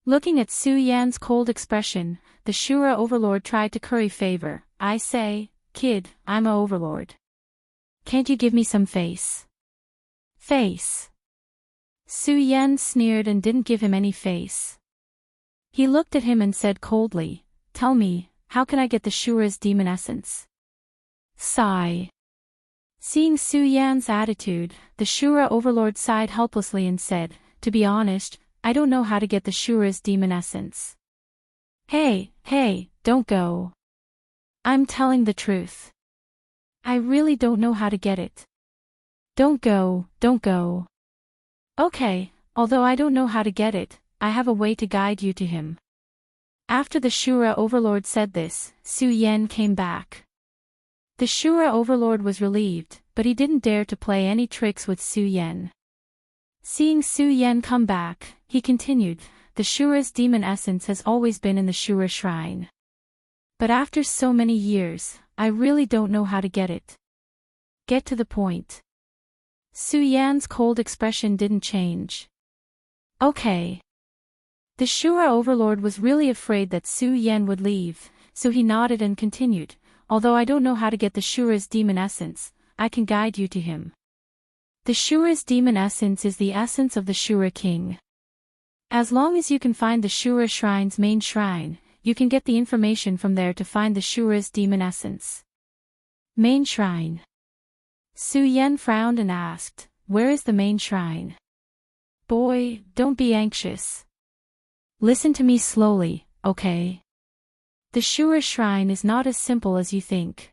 Looking at Su Yan's cold expression, the Shura overlord tried to curry favor. "I say, kid, I'm a overlord. Can't you give me some face?" Face. Su Yan sneered and didn't give him any face. He looked at him and said coldly, "Tell me, how can I get the Shura's demon essence?" Sigh. Seeing Su Yan's attitude, the Shura overlord sighed helplessly and said, "To be honest, I don't know how to get the Shura's demon essence." Hey, don't go. I'm telling the truth. I really don't know how to get it. Don't go. Okay, although I don't know how to get it, I have a way to guide you to him. After the Shura overlord said this, Su Yan came back. The Shura overlord was relieved, but he didn't dare to play any tricks with Su Yan. Seeing Su Yan come back, he continued, "The Shura's demon essence has always been in the Shura shrine. But after so many years, I really don't know how to get it. Get to the point." Su Yan's cold expression didn't change. "Okay." The Shura overlord was really afraid that Su Yan would leave, so he nodded and continued, "Although I don't know how to get the Shura's demon essence, I can guide you to him. The Shura's demon essence is the essence of the Shura king. As long as you can find the Shura shrine's main shrine, you can get the information from there to find the Shura's demon essence." Main shrine. Su Yan frowned and asked, "Where is the main shrine?" "Boy, don't be anxious. Listen to me slowly, okay? The Shura shrine is not as simple as you think,"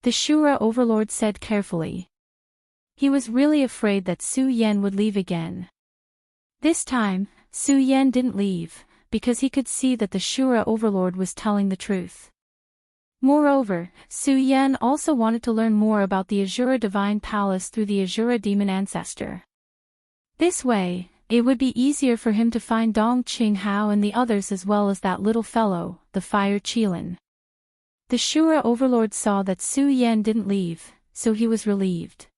the Shura overlord said carefully. He was really afraid that Su Yan would leave again. This time, Su Yan didn't leave, because he could see that the Shura overlord was telling the truth. Moreover, Su Yan also wanted to learn more about the Azura Divine Palace through the Azura Demon Ancestor. This way, it would be easier for him to find Dong Qing Hao and the others as well as that little fellow, the Fire Qilin. The Shura overlord saw that Su Yan didn't leave, so he was relieved.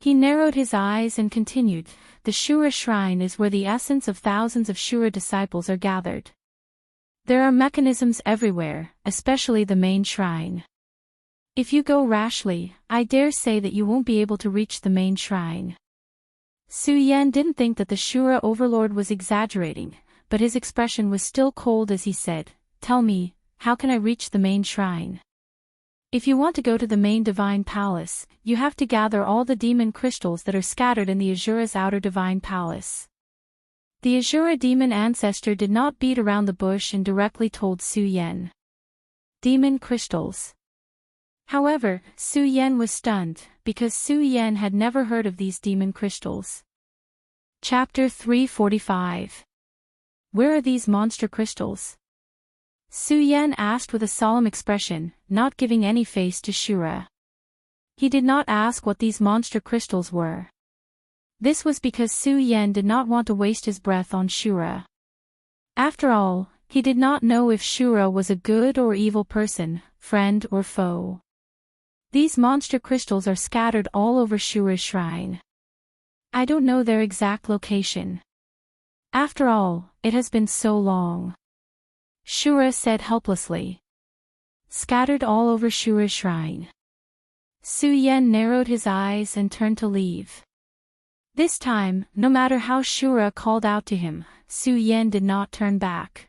He narrowed his eyes and continued, "The Shura shrine is where the essence of thousands of Shura disciples are gathered. There are mechanisms everywhere, especially the main shrine. If you go rashly, I dare say that you won't be able to reach the main shrine." Su Yan didn't think that the Shura overlord was exaggerating, but his expression was still cold as he said, "Tell me, how can I reach the main shrine? If you want to go to the main divine palace, you have to gather all the demon crystals that are scattered in the Azura's outer divine palace." The Azura demon ancestor did not beat around the bush and directly told Su Yan. Demon crystals. However, Su Yan was stunned, because Su Yan had never heard of these demon crystals. Chapter 345. Where are these monster crystals? Su Yan asked with a solemn expression, not giving any face to Shura. He did not ask what these monster crystals were. This was because Su Yan did not want to waste his breath on Shura. After all, he did not know if Shura was a good or evil person, friend or foe. These monster crystals are scattered all over Shura's shrine. I don't know their exact location. After all, it has been so long. Shura said helplessly. Scattered all over Shura's shrine. Su Yan narrowed his eyes and turned to leave. This time, no matter how Shura called out to him, Su Yan did not turn back.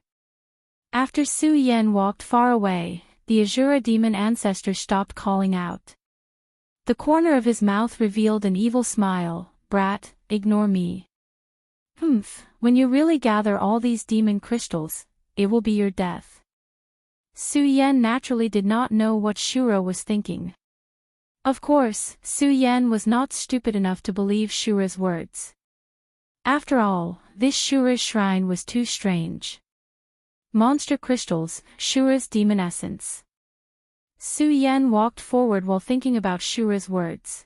After Su Yan walked far away, the Azura demon ancestor stopped calling out. The corner of his mouth revealed an evil smile. "Brat, ignore me. When you really gather all these demon crystals, it will be your death." Su Yan naturally did not know what Shura was thinking. Of course, Su Yan was not stupid enough to believe Shura's words. After all, this Shura's shrine was too strange. Monster crystals, Shura's demon essence. Su Yan walked forward while thinking about Shura's words.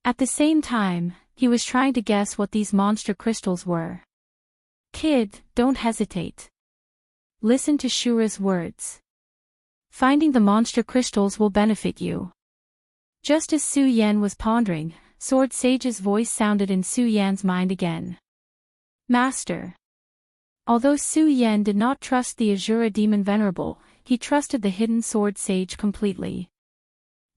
At the same time, he was trying to guess what these monster crystals were. "Kid, don't hesitate. Listen to Shura's words. Finding the monster crystals will benefit you." Just as Su Yan was pondering, Sword Sage's voice sounded in Su Yan's mind again. "Master." Although Su Yan did not trust the Azura demon venerable, he trusted the hidden Sword Sage completely.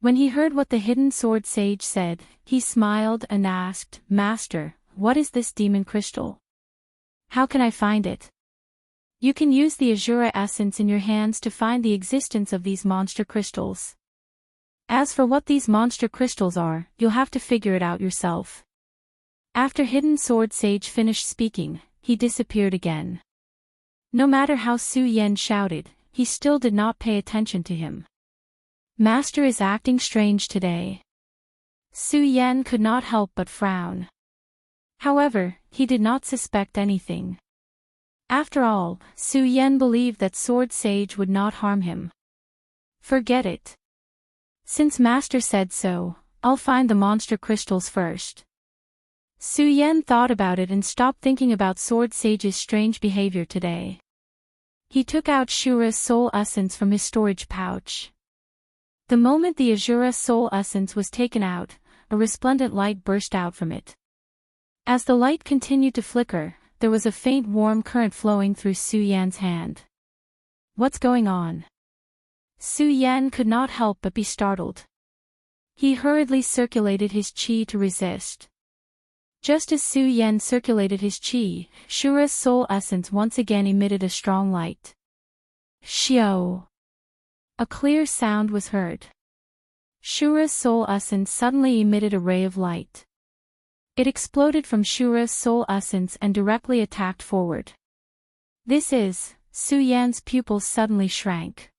When he heard what the hidden Sword Sage said, he smiled and asked, "Master, what is this demon crystal? How can I find it?" "You can use the Azura essence in your hands to find the existence of these monster crystals. As for what these monster crystals are, you'll have to figure it out yourself." After Hidden Sword Sage finished speaking, he disappeared again. No matter how Su Yan shouted, he still did not pay attention to him. Master is acting strange today. Su Yan could not help but frown. However, he did not suspect anything. After all, Su Yan believed that Sword Sage would not harm him. Forget it. Since Master said so, I'll find the monster crystals first. Su Yan thought about it and stopped thinking about Sword Sage's strange behavior today. He took out Shura's soul essence from his storage pouch. The moment the Azura soul essence was taken out, a resplendent light burst out from it. As the light continued to flicker, there was a faint warm current flowing through Su Yan's hand. What's going on? Su Yan could not help but be startled. He hurriedly circulated his chi to resist. Just as Su Yan circulated his chi, Shura's soul essence once again emitted a strong light. Xiao! A clear sound was heard. Shura's soul essence suddenly emitted a ray of light. It exploded from Shura's soul essence and directly attacked forward. Su Yan's pupils suddenly shrank.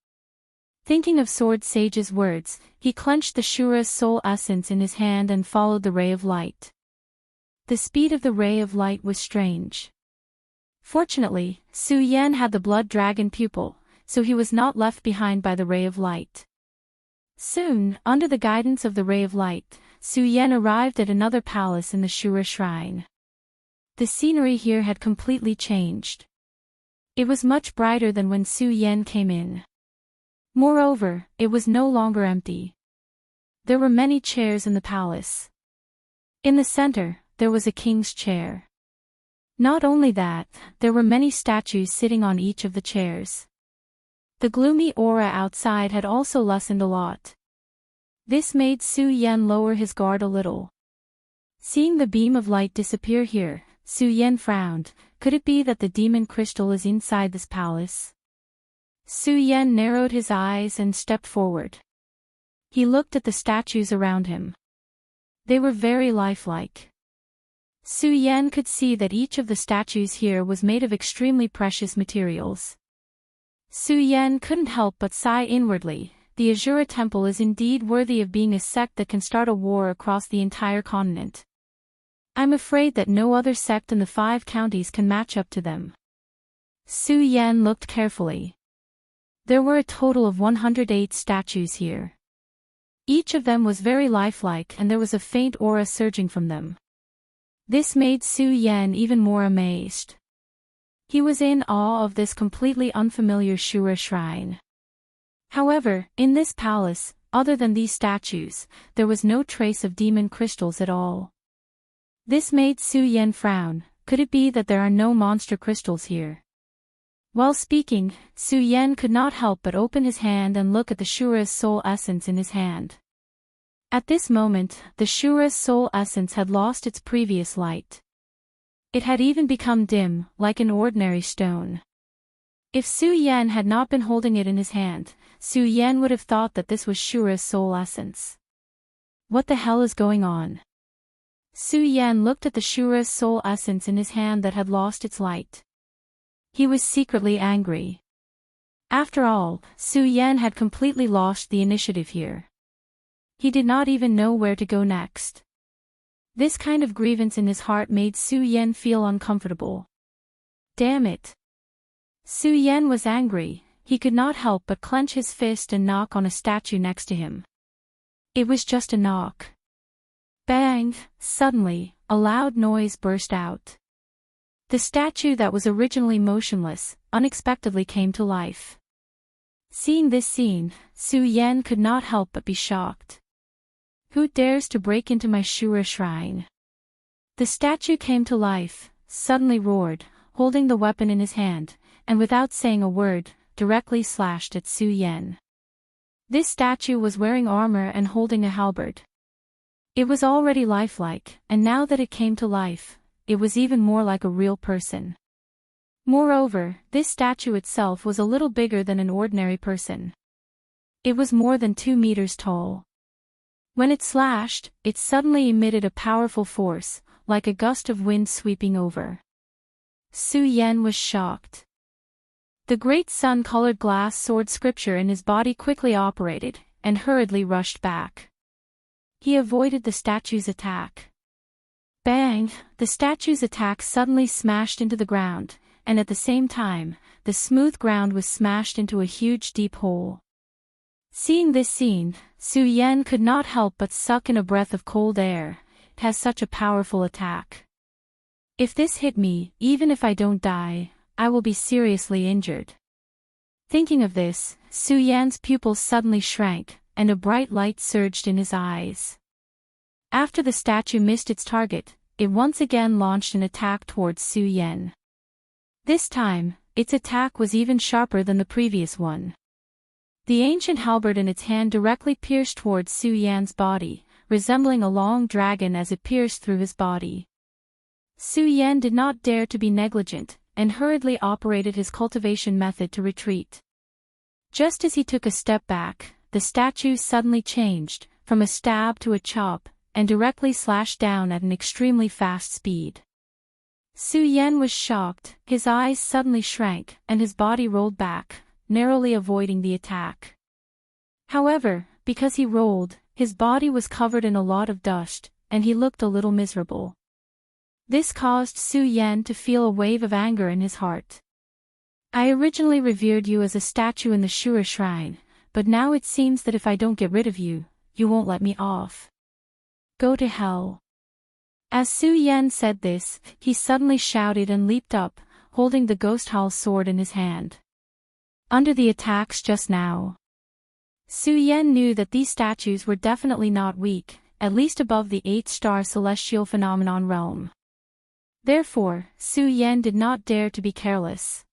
Thinking of Sword Sage's words, he clenched the Shura's soul essence in his hand and followed the ray of light. The speed of the ray of light was strange. Fortunately, Su Yan had the blood dragon pupil, so he was not left behind by the ray of light. Soon, under the guidance of the ray of light, Su Yan arrived at another palace in the Shura shrine. The scenery here had completely changed. It was much brighter than when Su Yan came in. Moreover, it was no longer empty. There were many chairs in the palace. In the center, there was a king's chair. Not only that, there were many statues sitting on each of the chairs. The gloomy aura outside had also lessened a lot. This made Su Yan lower his guard a little. Seeing the beam of light disappear here, Su Yan frowned. Could it be that the demon crystal is inside this palace? Su Yan narrowed his eyes and stepped forward. He looked at the statues around him. They were very lifelike. Su Yan could see that each of the statues here was made of extremely precious materials. Su Yan couldn't help but sigh inwardly. The Azura Temple is indeed worthy of being a sect that can start a war across the entire continent. I'm afraid that no other sect in the 5 counties can match up to them. Su Yan looked carefully. There were a total of 108 statues here. Each of them was very lifelike and there was a faint aura surging from them. This made Su Yan even more amazed. He was in awe of this completely unfamiliar Shura shrine. However, in this palace, other than these statues, there was no trace of demon crystals at all. This made Su Yan frown. Could it be that there are no monster crystals here? While speaking, Su Yan could not help but open his hand and look at the Shura's soul essence in his hand. At this moment, the Shura's soul essence had lost its previous light. It had even become dim, like an ordinary stone. If Su Yan had not been holding it in his hand, Su Yan would have thought that this was Shura's soul essence. What the hell is going on? Su Yan looked at the Shura's soul essence in his hand that had lost its light. He was secretly angry. After all, Su Yan had completely lost the initiative here. He did not even know where to go next. This kind of grievance in his heart made Su Yan feel uncomfortable. Damn it! Su Yan was angry. He could not help but clench his fist and knock on a statue next to him. It was just a knock. Bang! Suddenly, a loud noise burst out. The statue that was originally motionless, unexpectedly came to life. Seeing this scene, Su Yan could not help but be shocked. Who dares to break into my Shura shrine? The statue came to life, suddenly roared, holding the weapon in his hand, and without saying a word, directly slashed at Su Yan. This statue was wearing armor and holding a halberd. It was already lifelike, and now that it came to life, it was even more like a real person. Moreover, this statue itself was a little bigger than an ordinary person. It was more than 2 meters tall. When it slashed, it suddenly emitted a powerful force, like a gust of wind sweeping over. Su Yan was shocked. The great sun-colored glass sword scripture in his body quickly operated, and hurriedly rushed back. He avoided the statue's attack. Bang! The statue's attack suddenly smashed into the ground, and at the same time, the smooth ground was smashed into a huge deep hole. Seeing this scene, Su Yan could not help but suck in a breath of cold air. It has such a powerful attack. If this hit me, even if I don't die, I will be seriously injured. Thinking of this, Su Yan's pupils suddenly shrank, and a bright light surged in his eyes. After the statue missed its target, it once again launched an attack towards Su Yan. This time, its attack was even sharper than the previous one. The ancient halberd in its hand directly pierced towards Su Yan's body, resembling a long dragon as it pierced through his body. Su Yan did not dare to be negligent, and hurriedly operated his cultivation method to retreat. Just as he took a step back, the statue suddenly changed, from a stab to a chop, and directly slashed down at an extremely fast speed. Su Yan was shocked, his eyes suddenly shrank, and his body rolled back, narrowly avoiding the attack. However, because he rolled, his body was covered in a lot of dust, and he looked a little miserable. This caused Su Yan to feel a wave of anger in his heart. I originally revered you as a statue in the Shura shrine, but now it seems that if I don't get rid of you, you won't let me off. Go to hell. As Su Yan said this, he suddenly shouted and leaped up, holding the Ghost Hall sword in his hand. Under the attacks just now, Su Yan knew that these statues were definitely not weak, at least above the 8-star celestial phenomenon realm. Therefore, Su Yan did not dare to be careless.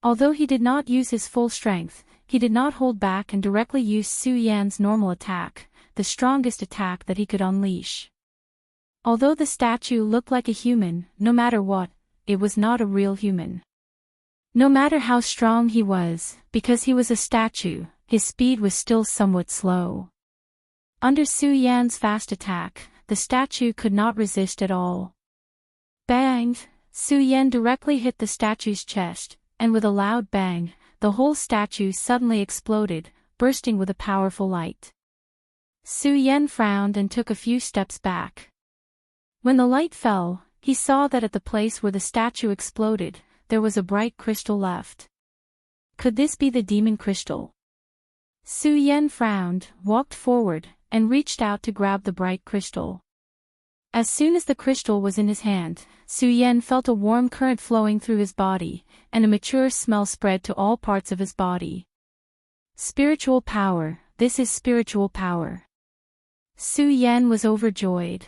Although he did not use his full strength, he did not hold back and directly used Su Yan's normal attack, the strongest attack that he could unleash. Although the statue looked like a human, no matter what, it was not a real human. No matter how strong he was, because he was a statue, his speed was still somewhat slow. Under Su Yan's fast attack, the statue could not resist at all. Bang! Su Yan directly hit the statue's chest, and with a loud bang, the whole statue suddenly exploded, bursting with a powerful light. Su Yan frowned and took a few steps back. When the light fell, he saw that at the place where the statue exploded, there was a bright crystal left. Could this be the demon crystal? Su Yan frowned, walked forward, and reached out to grab the bright crystal. As soon as the crystal was in his hand, Su Yan felt a warm current flowing through his body, and a mature smell spread to all parts of his body. Spiritual power, this is spiritual power. Su Yan was overjoyed.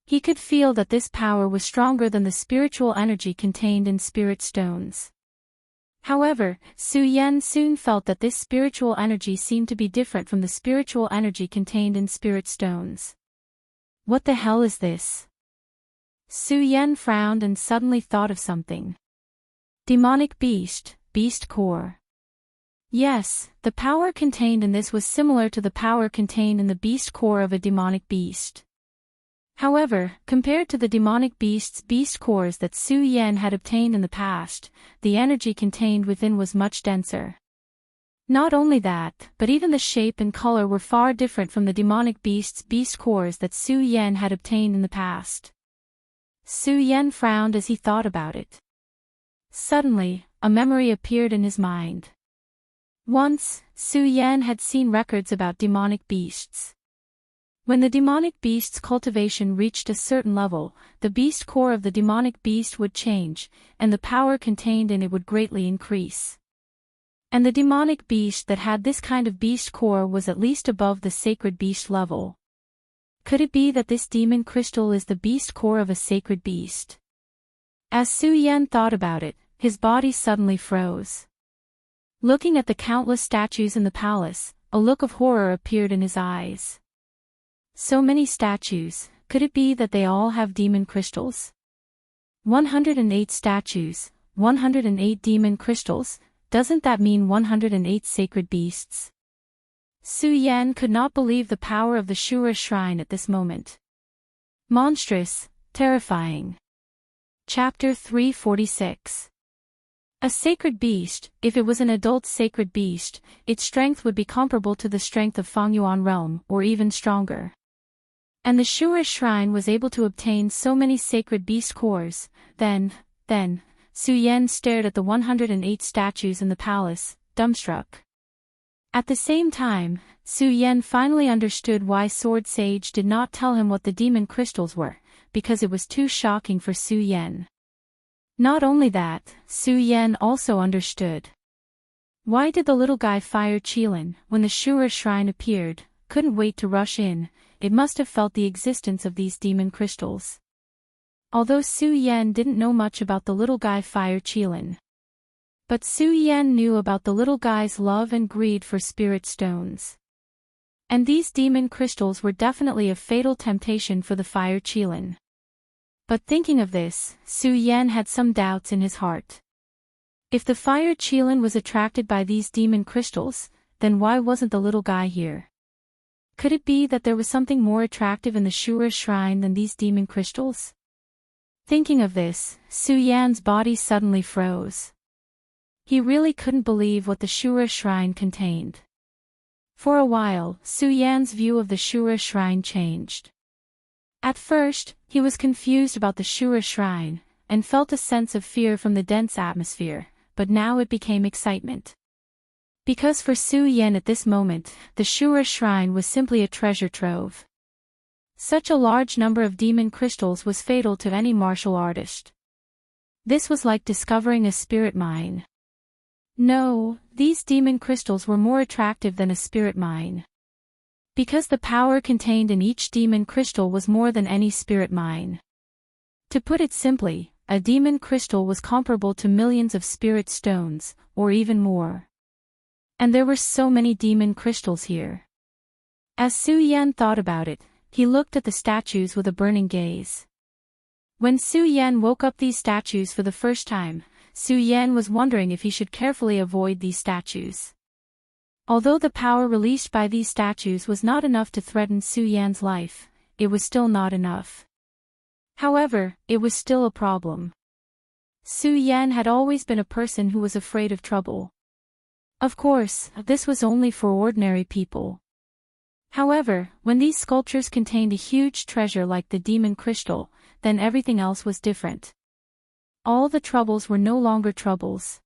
He could feel that this power was stronger than the spiritual energy contained in spirit stones. However, Su Yan soon felt that this spiritual energy seemed to be different from the spiritual energy contained in spirit stones. What the hell is this? Su Yan frowned and suddenly thought of something. Demonic beast, beast core. Yes, the power contained in this was similar to the power contained in the beast core of a demonic beast. However, compared to the demonic beast's beast cores that Su Yan had obtained in the past, the energy contained within was much denser. Not only that, but even the shape and color were far different from the demonic beast's beast cores that Su Yan had obtained in the past. Su Yan frowned as he thought about it. Suddenly, a memory appeared in his mind. Once, Su Yan had seen records about demonic beasts. When the demonic beast's cultivation reached a certain level, the beast core of the demonic beast would change, and the power contained in it would greatly increase. And the demonic beast that had this kind of beast core was at least above the sacred beast level. Could it be that this demon crystal is the beast core of a sacred beast? As Su Yan thought about it, his body suddenly froze. Looking at the countless statues in the palace, a look of horror appeared in his eyes. So many statues, could it be that they all have demon crystals? 108 statues, 108 demon crystals, doesn't that mean 108 sacred beasts? Su Yan could not believe the power of the Shura shrine at this moment. Monstrous, terrifying. Chapter 346. A sacred beast, if it was an adult sacred beast, its strength would be comparable to the strength of Fengyuan realm, or even stronger. And the Shura shrine was able to obtain so many sacred beast cores, then, Su Yan stared at the 108 statues in the palace, dumbstruck. At the same time, Su Yan finally understood why Sword Sage did not tell him what the demon crystals were, because it was too shocking for Su Yan. Not only that, Su Yan also understood. Why did the little guy fire Qilin, when the Shura shrine appeared, couldn't wait to rush in? It must have felt the existence of these demon crystals. Although Su Yan didn't know much about the little guy fire Qilin. But Su Yan knew about the little guy's love and greed for spirit stones. And these demon crystals were definitely a fatal temptation for the fire Qilin. But thinking of this, Su Yan had some doubts in his heart. If the fire Qilin was attracted by these demon crystals, then why wasn't the little guy here? Could it be that there was something more attractive in the Shura shrine than these demon crystals? Thinking of this, Su Yan's body suddenly froze. He really couldn't believe what the Shura shrine contained. For a while, Su Yan's view of the Shura shrine changed. At first, he was confused about the Shura shrine, and felt a sense of fear from the dense atmosphere, but now it became excitement. Because for Su Yan at this moment, the Shura shrine was simply a treasure trove. Such a large number of demon crystals was fatal to any martial artist. This was like discovering a spirit mine. No, these demon crystals were more attractive than a spirit mine. Because the power contained in each demon crystal was more than any spirit mine. To put it simply, a demon crystal was comparable to millions of spirit stones, or even more. And there were so many demon crystals here. As Su Yan thought about it, he looked at the statues with a burning gaze. When Su Yan woke up these statues for the first time, Su Yan was wondering if he should carefully avoid these statues. Although the power released by these statues was not enough to threaten Su Yan's life, it was still not enough. However, it was still a problem. Su Yan had always been a person who was afraid of trouble. Of course, this was only for ordinary people. However, when these sculptures contained a huge treasure like the demon crystal, then everything else was different. All the troubles were no longer troubles.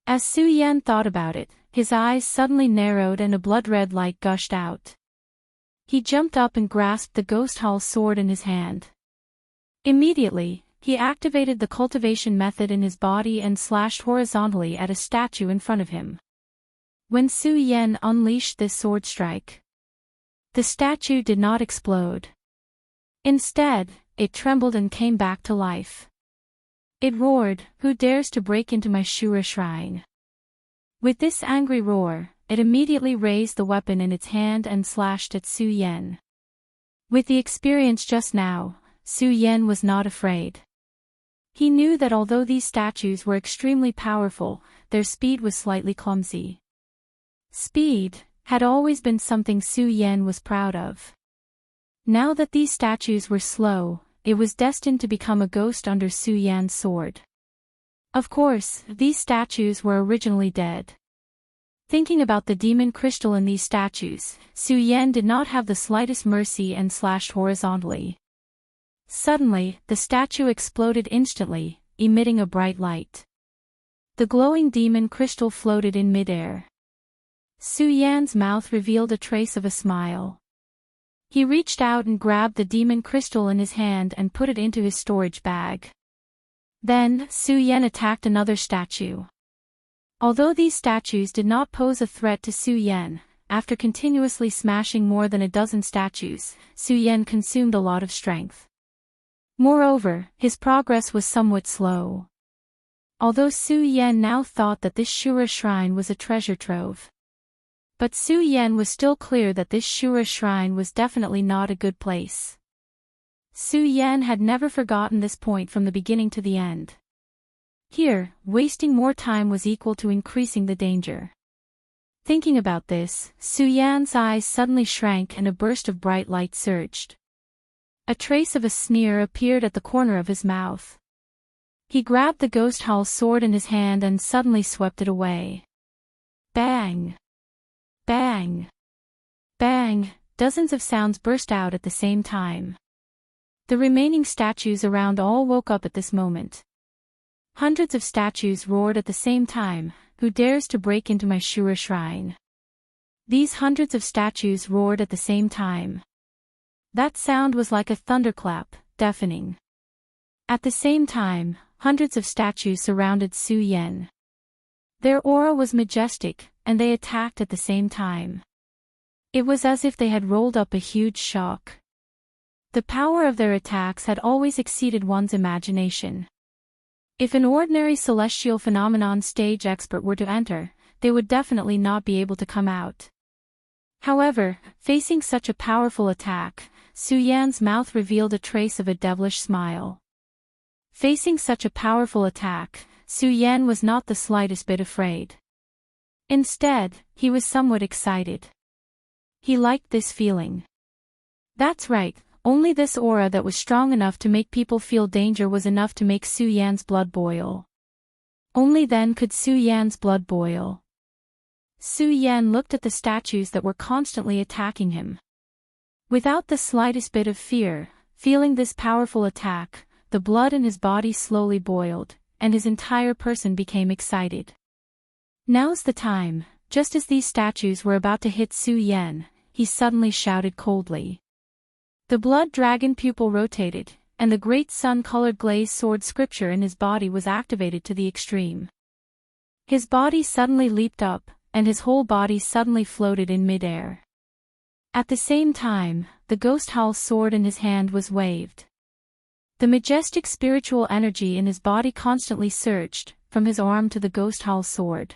As Su Yan thought about it, his eyes suddenly narrowed and a blood-red light gushed out. He jumped up and grasped the ghost hall sword in his hand. Immediately, he activated the cultivation method in his body and slashed horizontally at a statue in front of him. When Su Yan unleashed this sword strike, the statue did not explode. Instead, it trembled and came back to life. It roared, "Who dares to break into my Shura shrine?" With this angry roar, it immediately raised the weapon in its hand and slashed at Su Yan. With the experience just now, Su Yan was not afraid. He knew that although these statues were extremely powerful, their speed was slightly clumsy. Speed had always been something Su Yan was proud of. Now that these statues were slow, it was destined to become a ghost under Su Yan's sword. Of course, these statues were originally dead. Thinking about the demon crystal in these statues, Su Yan did not have the slightest mercy and slashed horizontally. Suddenly, the statue exploded instantly, emitting a bright light. The glowing demon crystal floated in midair. Su Yan's mouth revealed a trace of a smile. He reached out and grabbed the demon crystal in his hand and put it into his storage bag. Then, Su Yan attacked another statue. Although these statues did not pose a threat to Su Yan, after continuously smashing more than a dozen statues, Su Yan consumed a lot of strength. Moreover, his progress was somewhat slow. Although Su Yan now thought that this Shura shrine was a treasure trove. But Su Yan was still clear that this Shura shrine was definitely not a good place. Su Yan had never forgotten this point from the beginning to the end. Here, wasting more time was equal to increasing the danger. Thinking about this, Su Yan's eyes suddenly shrank and a burst of bright light surged. A trace of a sneer appeared at the corner of his mouth. He grabbed the ghost hall sword in his hand and suddenly swept it away. Bang! Bang! Bang! Dozens of sounds burst out at the same time. The remaining statues around all woke up at this moment. Hundreds of statues roared at the same time, "Who dares to break into my Shura shrine?" These hundreds of statues roared at the same time. That sound was like a thunderclap, deafening. At the same time, hundreds of statues surrounded Su Yan. Their aura was majestic, and they attacked at the same time. It was as if they had rolled up a huge shock. The power of their attacks had always exceeded one's imagination. If an ordinary celestial phenomenon stage expert were to enter, they would definitely not be able to come out. However, facing such a powerful attack, Su Yan's mouth revealed a trace of a devilish smile. Facing such a powerful attack, Su Yan was not the slightest bit afraid. Instead, he was somewhat excited. He liked this feeling. That's right, only this aura that was strong enough to make people feel danger was enough to make Su Yan's blood boil. Only then could Su Yan's blood boil. Su Yan looked at the statues that were constantly attacking him. Without the slightest bit of fear, feeling this powerful attack, the blood in his body slowly boiled, and his entire person became excited. Now's the time. Just as these statues were about to hit Su Yan, he suddenly shouted coldly. The blood dragon pupil rotated, and the great sun-colored glazed sword scripture in his body was activated to the extreme. His body suddenly leaped up, and his whole body suddenly floated in midair. At the same time, the ghost howl's sword in his hand was waved. The majestic spiritual energy in his body constantly surged, from his arm to the ghost howl's sword.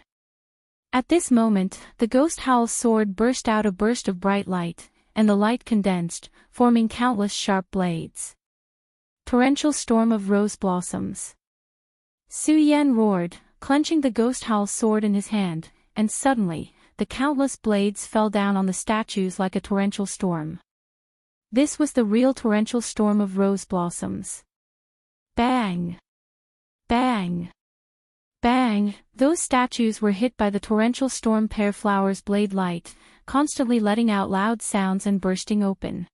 At this moment, the ghost howl's sword burst out a burst of bright light, and the light condensed, forming countless sharp blades. Torrential storm of rose blossoms. Su Yan roared, clenching the ghost howl's sword in his hand, and suddenly, the countless blades fell down on the statues like a torrential storm. This was the real torrential storm of rose blossoms. Bang! Bang! Bang! Those statues were hit by the torrential storm pear flower's blade light, constantly letting out loud sounds and bursting open.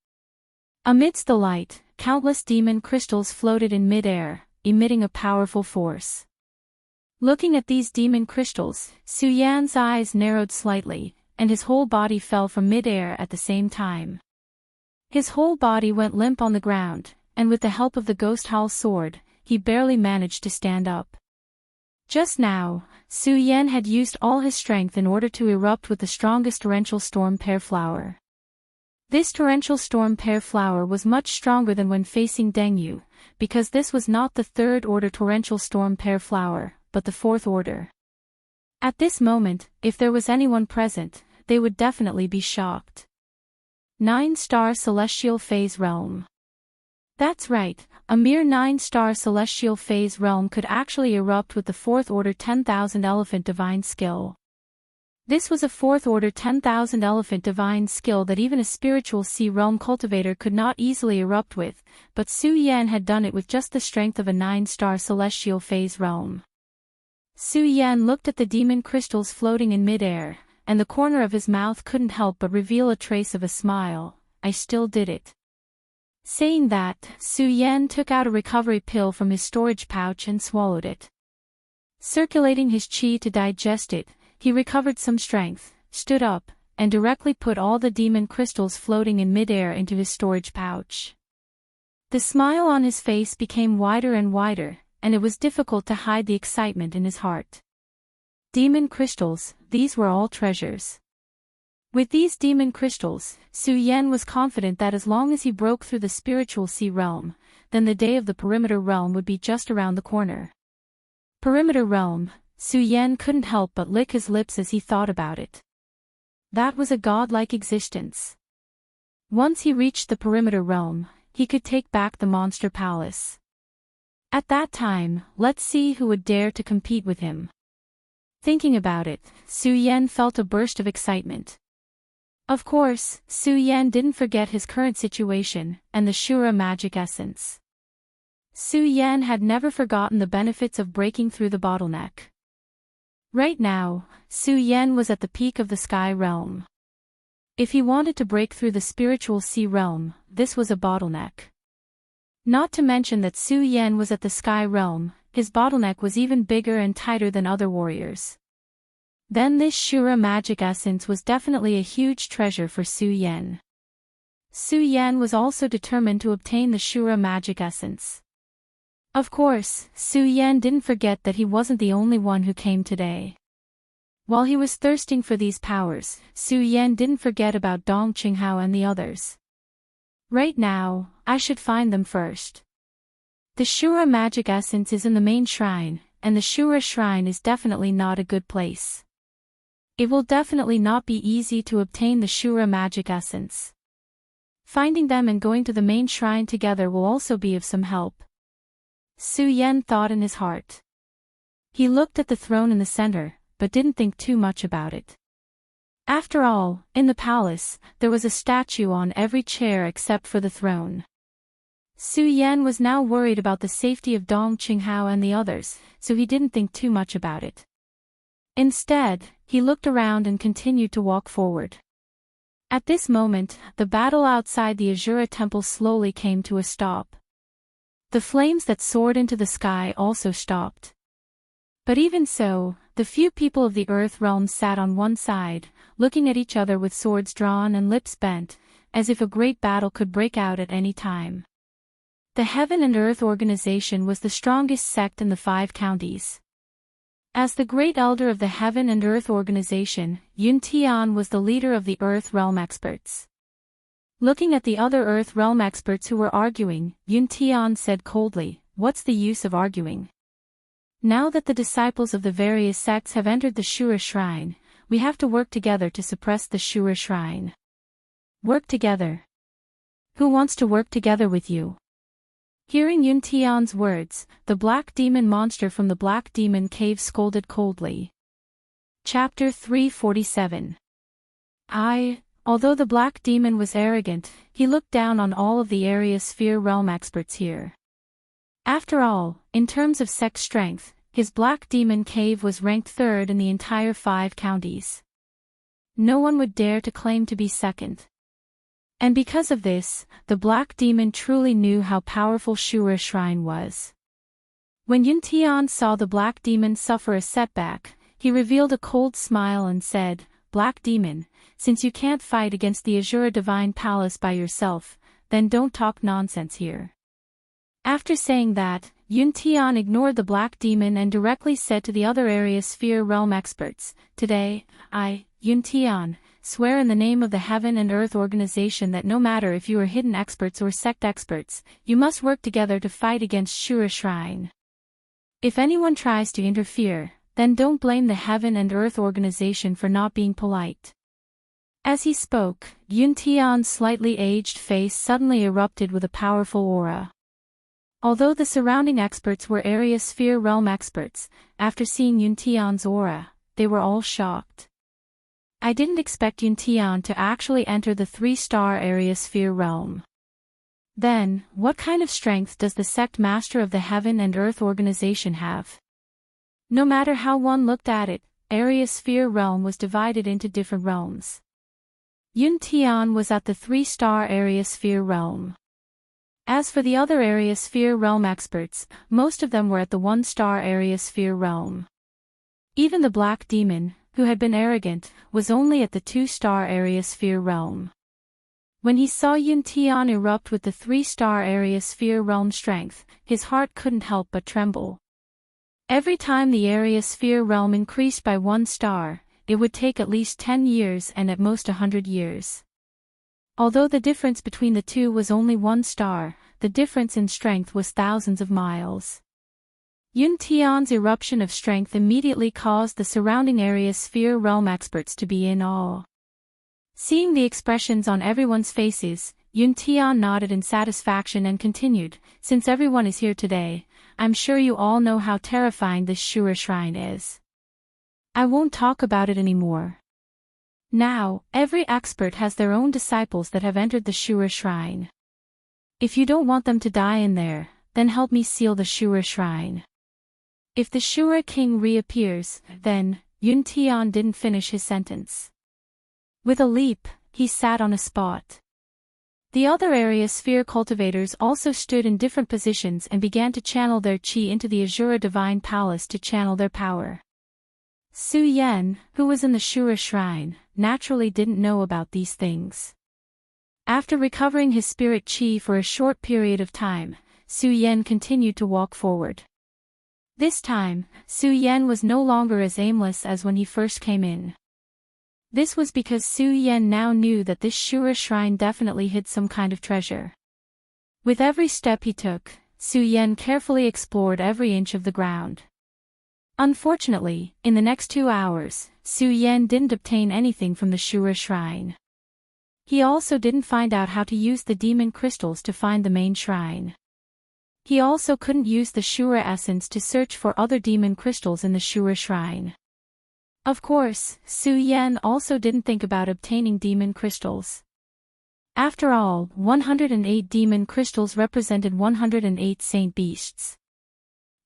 Amidst the light, countless demon crystals floated in mid-air, emitting a powerful force. Looking at these demon crystals, Su Yan's eyes narrowed slightly, and his whole body fell from mid-air at the same time. His whole body went limp on the ground, and with the help of the ghost howl's sword, he barely managed to stand up. Just now, Su Yan had used all his strength in order to erupt with the strongest torrential storm pear flower. This torrential storm pear flower was much stronger than when facing Dengyu, because this was not the third-order torrential storm pear flower, but the fourth order. At this moment, if there was anyone present, they would definitely be shocked. 9-star celestial phase realm. That's right, a mere 9-star celestial phase realm could actually erupt with the 4th order 10,000 elephant divine skill. This was a 4th order 10,000 elephant divine skill that even a spiritual sea realm cultivator could not easily erupt with, but Su Yan had done it with just the strength of a 9-star celestial phase realm. Su Yan looked at the demon crystals floating in mid-air, and the corner of his mouth couldn't help but reveal a trace of a smile. I still did it. Saying that, Su Yan took out a recovery pill from his storage pouch and swallowed it. Circulating his qi to digest it, he recovered some strength, stood up, and directly put all the demon crystals floating in mid-air into his storage pouch. The smile on his face became wider and wider, and it was difficult to hide the excitement in his heart. Demon crystals, these were all treasures. With these demon crystals, Su Yan was confident that as long as he broke through the spiritual sea realm, then the day of the perimeter realm would be just around the corner. Perimeter realm, Su Yan couldn't help but lick his lips as he thought about it. That was a godlike existence. Once he reached the perimeter realm, he could take back the monster palace. At that time, let's see who would dare to compete with him. Thinking about it, Su Yan felt a burst of excitement. Of course, Su Yan didn't forget his current situation, and the Shura magic essence. Su Yan had never forgotten the benefits of breaking through the bottleneck. Right now, Su Yan was at the peak of the sky realm. If he wanted to break through the spiritual sea realm, this was a bottleneck. Not to mention that Su Yan was at the sky realm, his bottleneck was even bigger and tighter than other warriors. Then this Shura magic essence was definitely a huge treasure for Su Yan. Su Yan was also determined to obtain the Shura magic essence. Of course, Su Yan didn't forget that he wasn't the only one who came today. While he was thirsting for these powers, Su Yan didn't forget about Dong Qinghao and the others. Right now, I should find them first. The Shura magic essence is in the main shrine, and the Shura shrine is definitely not a good place. It will definitely not be easy to obtain the Shura magic essence. Finding them and going to the main shrine together will also be of some help. Su Yan thought in his heart. He looked at the throne in the center, but didn't think too much about it. After all, in the palace, there was a statue on every chair except for the throne. Su Yan was now worried about the safety of Dong Qinghao and the others, so he didn't think too much about it. Instead, he looked around and continued to walk forward. At this moment, the battle outside the Azura temple slowly came to a stop. The flames that soared into the sky also stopped. But even so, the few people of the Earth realm sat on one side, looking at each other with swords drawn and lips bent, as if a great battle could break out at any time. The Heaven and Earth organization was the strongest sect in the 5 counties. As the great elder of the Heaven and Earth organization, Yun Tian was the leader of the Earth realm experts. Looking at the other Earth Realm experts who were arguing, Yun Tian said coldly, "What's the use of arguing? Now that the disciples of the various sects have entered the Shura Shrine, we have to work together to suppress the Shura Shrine." "Work together? Who wants to work together with you?" Hearing Yun Tian's words, the black demon monster from the Black Demon Cave scolded coldly. Chapter 347. Although the black demon was arrogant, he looked down on all of the area sphere realm experts here. After all, in terms of sect strength, his Black Demon Cave was ranked third in the entire 5 counties. No one would dare to claim to be second. And because of this, the Black Demon truly knew how powerful Shura Shrine was. When Yun Tian saw the Black Demon suffer a setback, he revealed a cold smile and said, "Black Demon, since you can't fight against the Azura Divine Palace by yourself, then don't talk nonsense here." After saying that, Yun Tian ignored the Black Demon and directly said to the other area sphere realm experts, "Today, I, Yun Tian, swear in the name of the Heaven and Earth Organization that no matter if you are hidden experts or sect experts, you must work together to fight against Shura Shrine. If anyone tries to interfere, then don't blame the Heaven and Earth Organization for not being polite." As he spoke, Yun Tian's slightly aged face suddenly erupted with a powerful aura. Although the surrounding experts were area sphere realm experts, after seeing Yun Tian's aura, they were all shocked. "I didn't expect Yun Tian to actually enter the 3-star area sphere realm. Then, what kind of strength does the sect master of the Heaven and Earth Organization have?" No matter how one looked at it, area sphere realm was divided into different realms. Yun Tian was at the 3-star area sphere realm. As for the other area sphere realm experts, most of them were at the 1-star area sphere realm. Even the Black Demon, who had been arrogant, was only at the 2-star area sphere realm. When he saw Yun Tian erupt with the 3-star area sphere realm strength, his heart couldn't help but tremble. Every time the area sphere realm increased by 1 star, it would take at least 10 years and at most 100 years. Although the difference between the two was only 1 star, the difference in strength was thousands of miles. Yun Tian's eruption of strength immediately caused the surrounding area sphere realm experts to be in awe. Seeing the expressions on everyone's faces, Yun Tian nodded in satisfaction and continued, "Since everyone is here today, I'm sure you all know how terrifying this Shura Shrine is. I won't talk about it anymore. Now, every expert has their own disciples that have entered the Shura Shrine. If you don't want them to die in there, then help me seal the Shura Shrine. If the Shura King reappears, then..." Yun Tian didn't finish his sentence. With a leap, he sat on a spot. The other area sphere cultivators also stood in different positions and began to channel their chi into the Azura Divine Palace to channel their power. Su Yan, who was in the Shura Shrine, naturally didn't know about these things. After recovering his spirit chi for a short period of time, Su Yan continued to walk forward. This time, Su Yan was no longer as aimless as when he first came in. This was because Su Yan now knew that this Shura Shrine definitely hid some kind of treasure. With every step he took, Su Yan carefully explored every inch of the ground. Unfortunately, in the next 2 hours, Su Yan didn't obtain anything from the Shura Shrine. He also didn't find out how to use the demon crystals to find the main shrine. He also couldn't use the Shura essence to search for other demon crystals in the Shura Shrine. Of course, Su Yan also didn't think about obtaining demon crystals. After all, 108 demon crystals represented 108 saint beasts.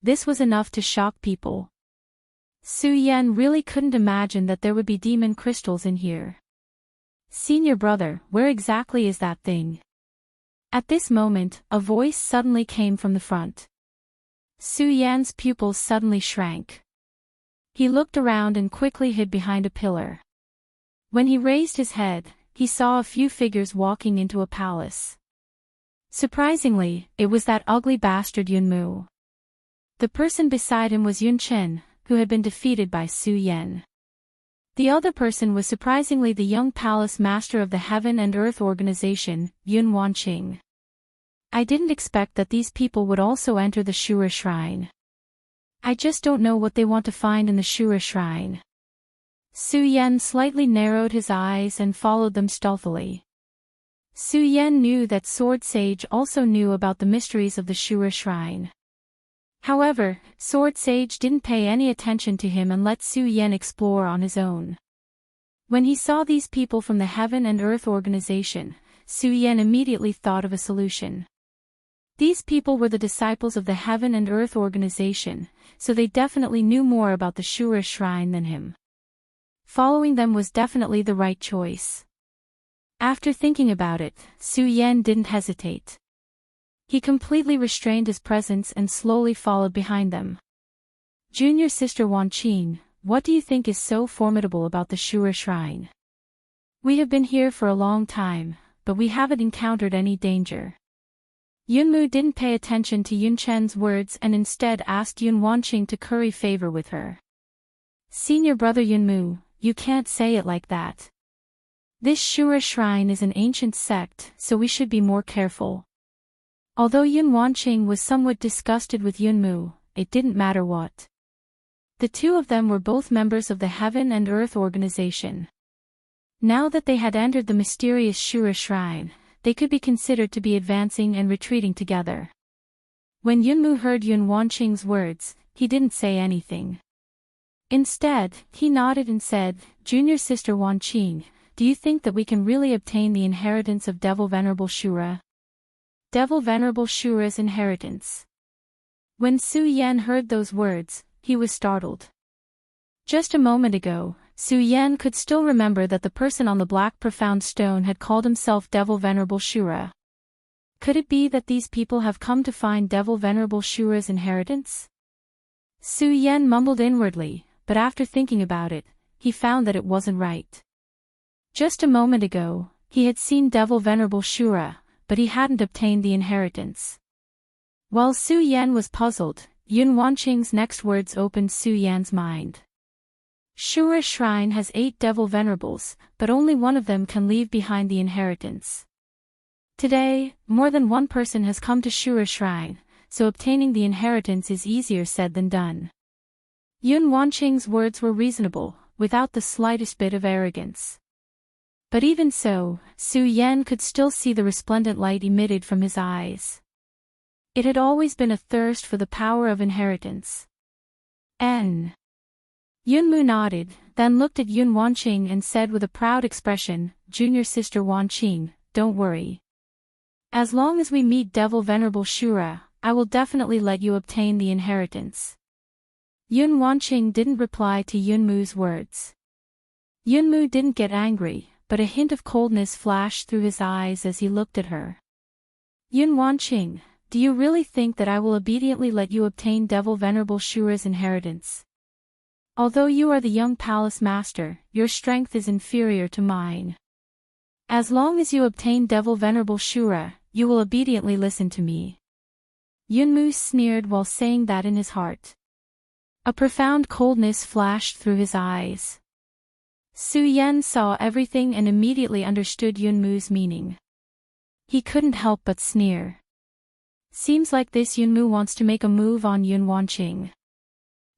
This was enough to shock people. Su Yan really couldn't imagine that there would be demon crystals in here. "Senior brother, where exactly is that thing?" At this moment, a voice suddenly came from the front. Su Yan's pupils suddenly shrank. He looked around and quickly hid behind a pillar. When he raised his head, he saw a few figures walking into a palace. Surprisingly, it was that ugly bastard Yun Mu. The person beside him was Yun Chen, who had been defeated by Su Yan. The other person was surprisingly the young palace master of the Heaven and Earth organization, Yun Wanqing. I didn't expect that these people would also enter the Shura Shrine. I just don't know what they want to find in the Shura Shrine. Su Yan slightly narrowed his eyes and followed them stealthily. Su Yan knew that Sword Sage also knew about the mysteries of the Shura Shrine. However, Sword Sage didn't pay any attention to him and let Su Yan explore on his own. When he saw these people from the Heaven and Earth organization, Su Yan immediately thought of a solution. These people were the disciples of the Heaven and Earth organization, so they definitely knew more about the Shura Shrine than him. Following them was definitely the right choice. After thinking about it, Su Yan didn't hesitate. He completely restrained his presence and slowly followed behind them. Junior Sister Wanqing, what do you think is so formidable about the Shura Shrine? We have been here for a long time, but we haven't encountered any danger. Yunmu didn't pay attention to Yun Chen's words and instead asked Yun Wanqing to curry favor with her. Senior brother Yunmu, you can't say it like that. This Shura Shrine is an ancient sect, so we should be more careful. Although Yun Wanqing was somewhat disgusted with Yunmu, it didn't matter what. The two of them were both members of the Heaven and Earth organization. Now that they had entered the mysterious Shura Shrine, they could be considered to be advancing and retreating together. When Yunmu heard Yun Wanqing's words, he didn't say anything. Instead, he nodded and said, Junior Sister Wanqing, do you think that we can really obtain the inheritance of Devil Venerable Shura? Devil Venerable Shura's inheritance. When Su Yan heard those words, he was startled. Just a moment ago, Su Yan could still remember that the person on the black profound stone had called himself Devil Venerable Shura. Could it be that these people have come to find Devil Venerable Shura's inheritance? Su Yan mumbled inwardly, but after thinking about it, he found that it wasn't right. Just a moment ago, he had seen Devil Venerable Shura, but he hadn't obtained the inheritance. While Su Yan was puzzled, Yun Wanqing's next words opened Su Yan's mind. Shura Shrine has 8 Devil Venerables, but only one of them can leave behind the inheritance. Today, more than one person has come to Shura Shrine, so obtaining the inheritance is easier said than done. Yun Wanqing's words were reasonable, without the slightest bit of arrogance. But even so, Su Yan could still see the resplendent light emitted from his eyes. It had always been a thirst for the power of inheritance. Yunmu nodded, then looked at Yun Wanqing and said with a proud expression, Junior Sister Wanqing, don't worry. As long as we meet Devil Venerable Shura, I will definitely let you obtain the inheritance. Yun Wanqing didn't reply to Yunmu's words. Yunmu didn't get angry, but a hint of coldness flashed through his eyes as he looked at her. Yun Wanqing, do you really think that I will obediently let you obtain Devil Venerable Shura's inheritance? Although you are the young palace master, your strength is inferior to mine. As long as you obtain Devil Venerable Shura, you will obediently listen to me. Yunmu sneered while saying that in his heart. A profound coldness flashed through his eyes. Su Yan saw everything and immediately understood Yunmu's meaning. He couldn't help but sneer. Seems like this Yunmu wants to make a move on Yun Wanqing.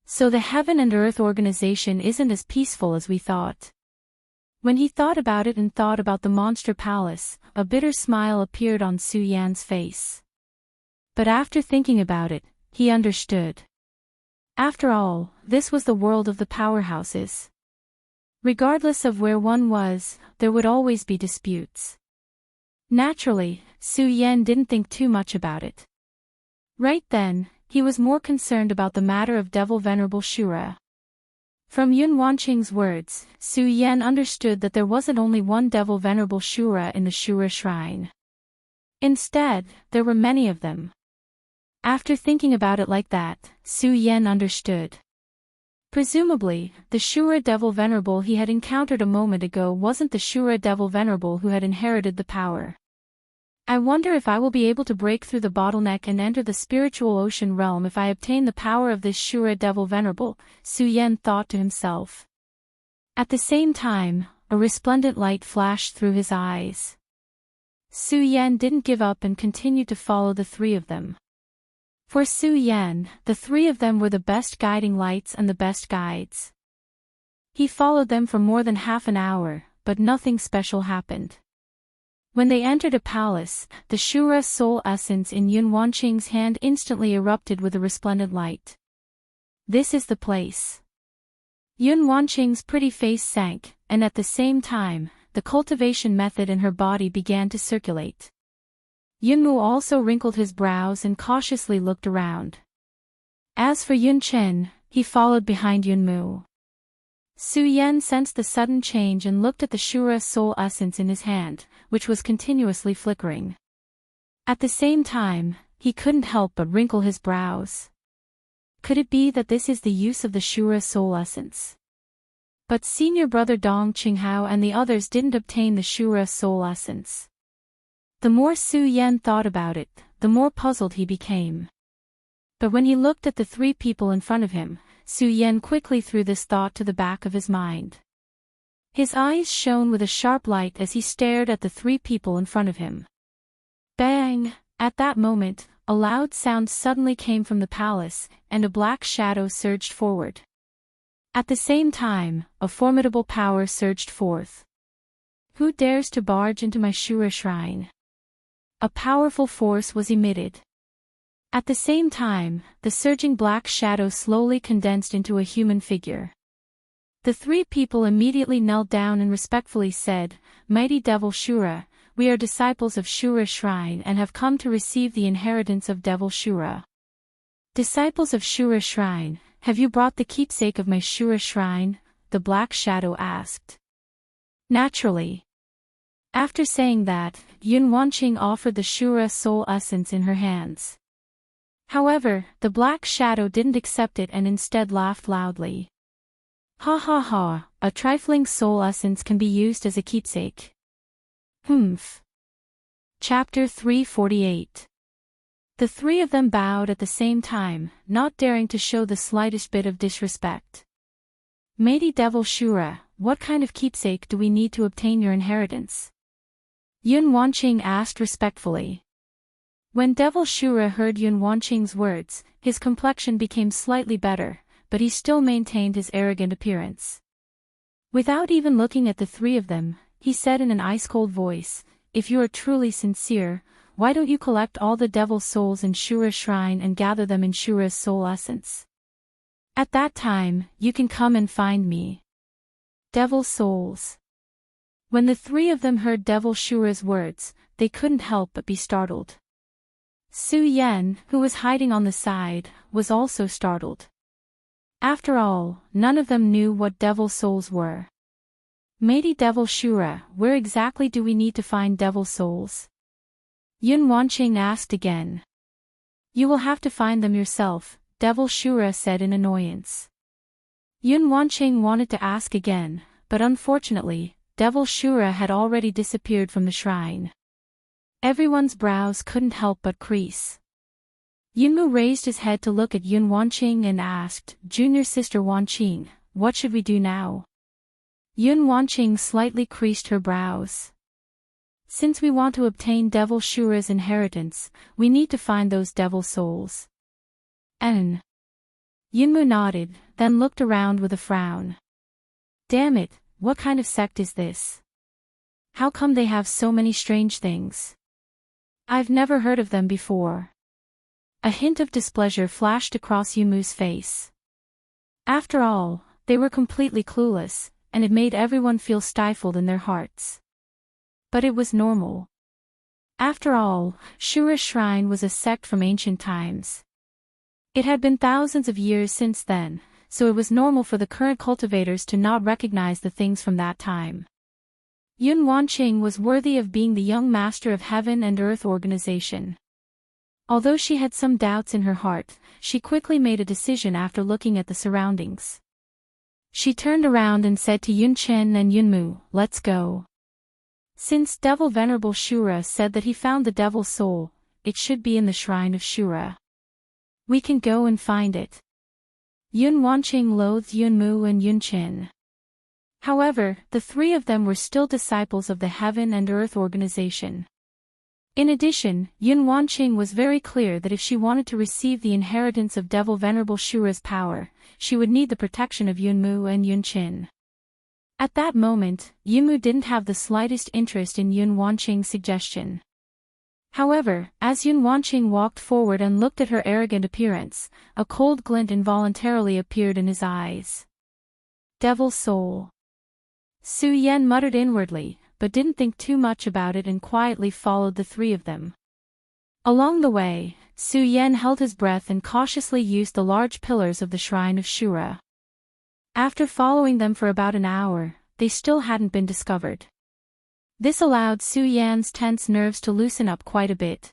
So the Heaven and Earth organization isn't as peaceful as we thought. When he thought about it and thought about the monster palace, a bitter smile appeared on Su Yan's face. But after thinking about it, he understood. After all, this was the world of the powerhouses. Regardless of where one was, there would always be disputes. Naturally, Su Yan didn't think too much about it. Right then, he was more concerned about the matter of Devil Venerable Shura. From Yun Wanqing's words, Su Yan understood that there wasn't only one Devil Venerable Shura in the Shura Shrine. Instead, there were many of them. After thinking about it like that, Su Yan understood. Presumably, the Shura Devil Venerable he had encountered a moment ago wasn't the Shura Devil Venerable who had inherited the power. I wonder if I will be able to break through the bottleneck and enter the spiritual ocean realm if I obtain the power of this Shura Devil Venerable, Su Yan thought to himself. At the same time, a resplendent light flashed through his eyes. Su Yan didn't give up and continued to follow the three of them. For Su Yan, the three of them were the best guiding lights and the best guides. He followed them for more than half an hour, but nothing special happened. When they entered a palace, the Shura soul essence in Yun Wanqing's hand instantly erupted with a resplendent light. This is the place. Yun Wanqing's pretty face sank, and at the same time, the cultivation method in her body began to circulate. Yunmu also wrinkled his brows and cautiously looked around. As for Yun Chen, he followed behind Yunmu. Su Yan sensed the sudden change and looked at the Shura soul essence in his hand, which was continuously flickering. At the same time, he couldn't help but wrinkle his brows. Could it be that this is the use of the Shura soul essence? But senior brother Dong Qinghao and the others didn't obtain the Shura soul essence. The more Su Yan thought about it, the more puzzled he became. But when he looked at the three people in front of him, Su Yan quickly threw this thought to the back of his mind. His eyes shone with a sharp light as he stared at the three people in front of him. Bang! At that moment, a loud sound suddenly came from the palace, and a black shadow surged forward. At the same time, a formidable power surged forth. Who dares to barge into my Shura shrine? A powerful force was emitted. At the same time, the surging black shadow slowly condensed into a human figure. The three people immediately knelt down and respectfully said, "Mighty Devil Shura, we are disciples of Shura Shrine and have come to receive the inheritance of Devil Shura." Disciples of Shura Shrine, have you brought the keepsake of my Shura Shrine? The black shadow asked. Naturally. After saying that, Yun Wanqing offered the Shura soul essence in her hands. However, the black shadow didn't accept it and instead laughed loudly. Ha ha ha, a trifling soul essence can be used as a keepsake. Humph. Chapter 348. The three of them bowed at the same time, not daring to show the slightest bit of disrespect. Mighty Devil Shura, what kind of keepsake do we need to obtain your inheritance? Yun Wanqing asked respectfully. When Devil Shura heard Yun Wanqing's words, his complexion became slightly better, but he still maintained his arrogant appearance. Without even looking at the three of them, he said in an ice-cold voice, "If you are truly sincere, why don't you collect all the devil souls in Shura Shrine and gather them in Shura's soul essence? At that time, you can come and find me." Devil souls. When the three of them heard Devil Shura's words, they couldn't help but be startled. Su Yan, who was hiding on the side, was also startled. After all, none of them knew what devil souls were. Mighty Devil Shura, where exactly do we need to find devil souls? Yun Wanqing asked again. You will have to find them yourself, Devil Shura said in annoyance. Yun Wanqing wanted to ask again, but unfortunately, Devil Shura had already disappeared from the shrine. Everyone's brows couldn't help but crease. Yunmu raised his head to look at Yun Wanqing and asked, "Junior sister Wanqing, what should we do now?" Yun Wanqing slightly creased her brows. Since we want to obtain Devil Shura's inheritance, we need to find those devil souls. Yunmu nodded, then looked around with a frown. Damn it, what kind of sect is this? How come they have so many strange things? I've never heard of them before. A hint of displeasure flashed across Yumu's face. After all, they were completely clueless, and it made everyone feel stifled in their hearts. But it was normal. After all, Shura Shrine was a sect from ancient times. It had been thousands of years since then, so it was normal for the current cultivators to not recognize the things from that time. Yun Wanqing was worthy of being the young master of heaven and earth organization. Although she had some doubts in her heart, she quickly made a decision after looking at the surroundings. She turned around and said to Yun Chen and Yunmu, "Let's go." Since Devil Venerable Shura said that he found the devil soul, it should be in the shrine of Shura. We can go and find it. Yun Wanqing loathed Yunmu and Yun Chen. However, the three of them were still disciples of the Heaven and Earth organization. In addition, Yun Wanqing was very clear that if she wanted to receive the inheritance of Devil Venerable Shura's power, she would need the protection of Yunmu and Yunqin. At that moment, Yunmu didn't have the slightest interest in Yun Wanqing's suggestion. However, as Yun Wanqing walked forward and looked at her arrogant appearance, a cold glint involuntarily appeared in his eyes. Devil Soul. Su Yan muttered inwardly, but didn't think too much about it and quietly followed the three of them. Along the way, Su Yan held his breath and cautiously used the large pillars of the Shrine of Shura. After following them for about an hour, they still hadn't been discovered. This allowed Su Yan's tense nerves to loosen up quite a bit.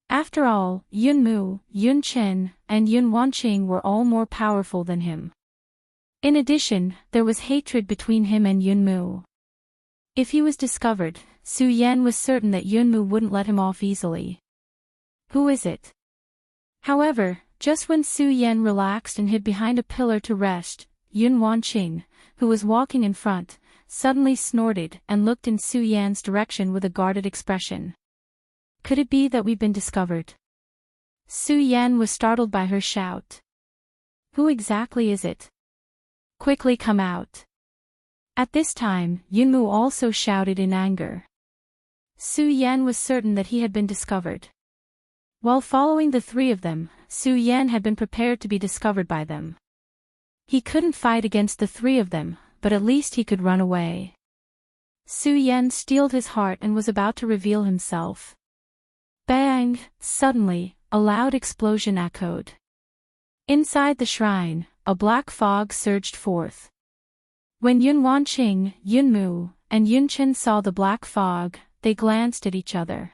After all, Yunmu, Yunqin, and Yun Wanqing were all more powerful than him. In addition, there was hatred between him and Yunmu. If he was discovered, Su Yan was certain that Yunmu wouldn't let him off easily. Who is it? However, just when Su Yan relaxed and hid behind a pillar to rest, Yun Wanqing, who was walking in front, suddenly snorted and looked in Su Yan's direction with a guarded expression. Could it be that we've been discovered? Su Yan was startled by her shout. Who exactly is it? Quickly come out. At this time, Yunmu also shouted in anger. Su Yan was certain that he had been discovered. While following the three of them, Su Yan had been prepared to be discovered by them. He couldn't fight against the three of them, but at least he could run away. Su Yan steeled his heart and was about to reveal himself. Bang! Suddenly, a loud explosion echoed. Inside the shrine, a black fog surged forth. When Yun Wanqing, Yunmu, and Yunqin saw the black fog, they glanced at each other.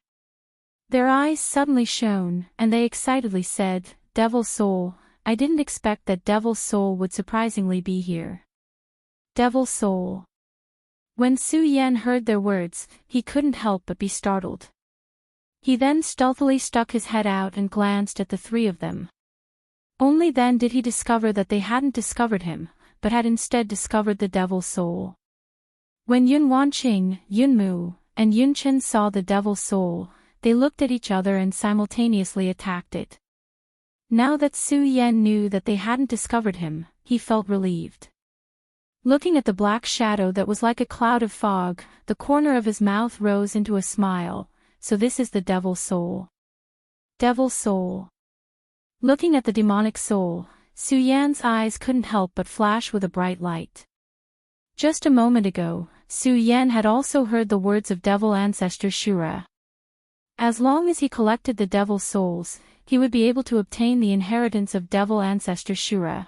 Their eyes suddenly shone, and they excitedly said, Devil Soul, I didn't expect that Devil Soul would surprisingly be here. Devil Soul. When Su Yan heard their words, he couldn't help but be startled. He then stealthily stuck his head out and glanced at the three of them. Only then did he discover that they hadn't discovered him, but had instead discovered the Devil Soul. When Yun Wanqing, Yunmu, and Yunqin saw the Devil Soul, they looked at each other and simultaneously attacked it. Now that Su Yan knew that they hadn't discovered him, he felt relieved. Looking at the black shadow that was like a cloud of fog, the corner of his mouth rose into a smile. So this is the Devil Soul. Devil Soul. Looking at the demonic soul, Su Yan's eyes couldn't help but flash with a bright light. Just a moment ago, Su Yan had also heard the words of Devil Ancestor Shura. As long as he collected the Devil Souls, he would be able to obtain the inheritance of Devil Ancestor Shura.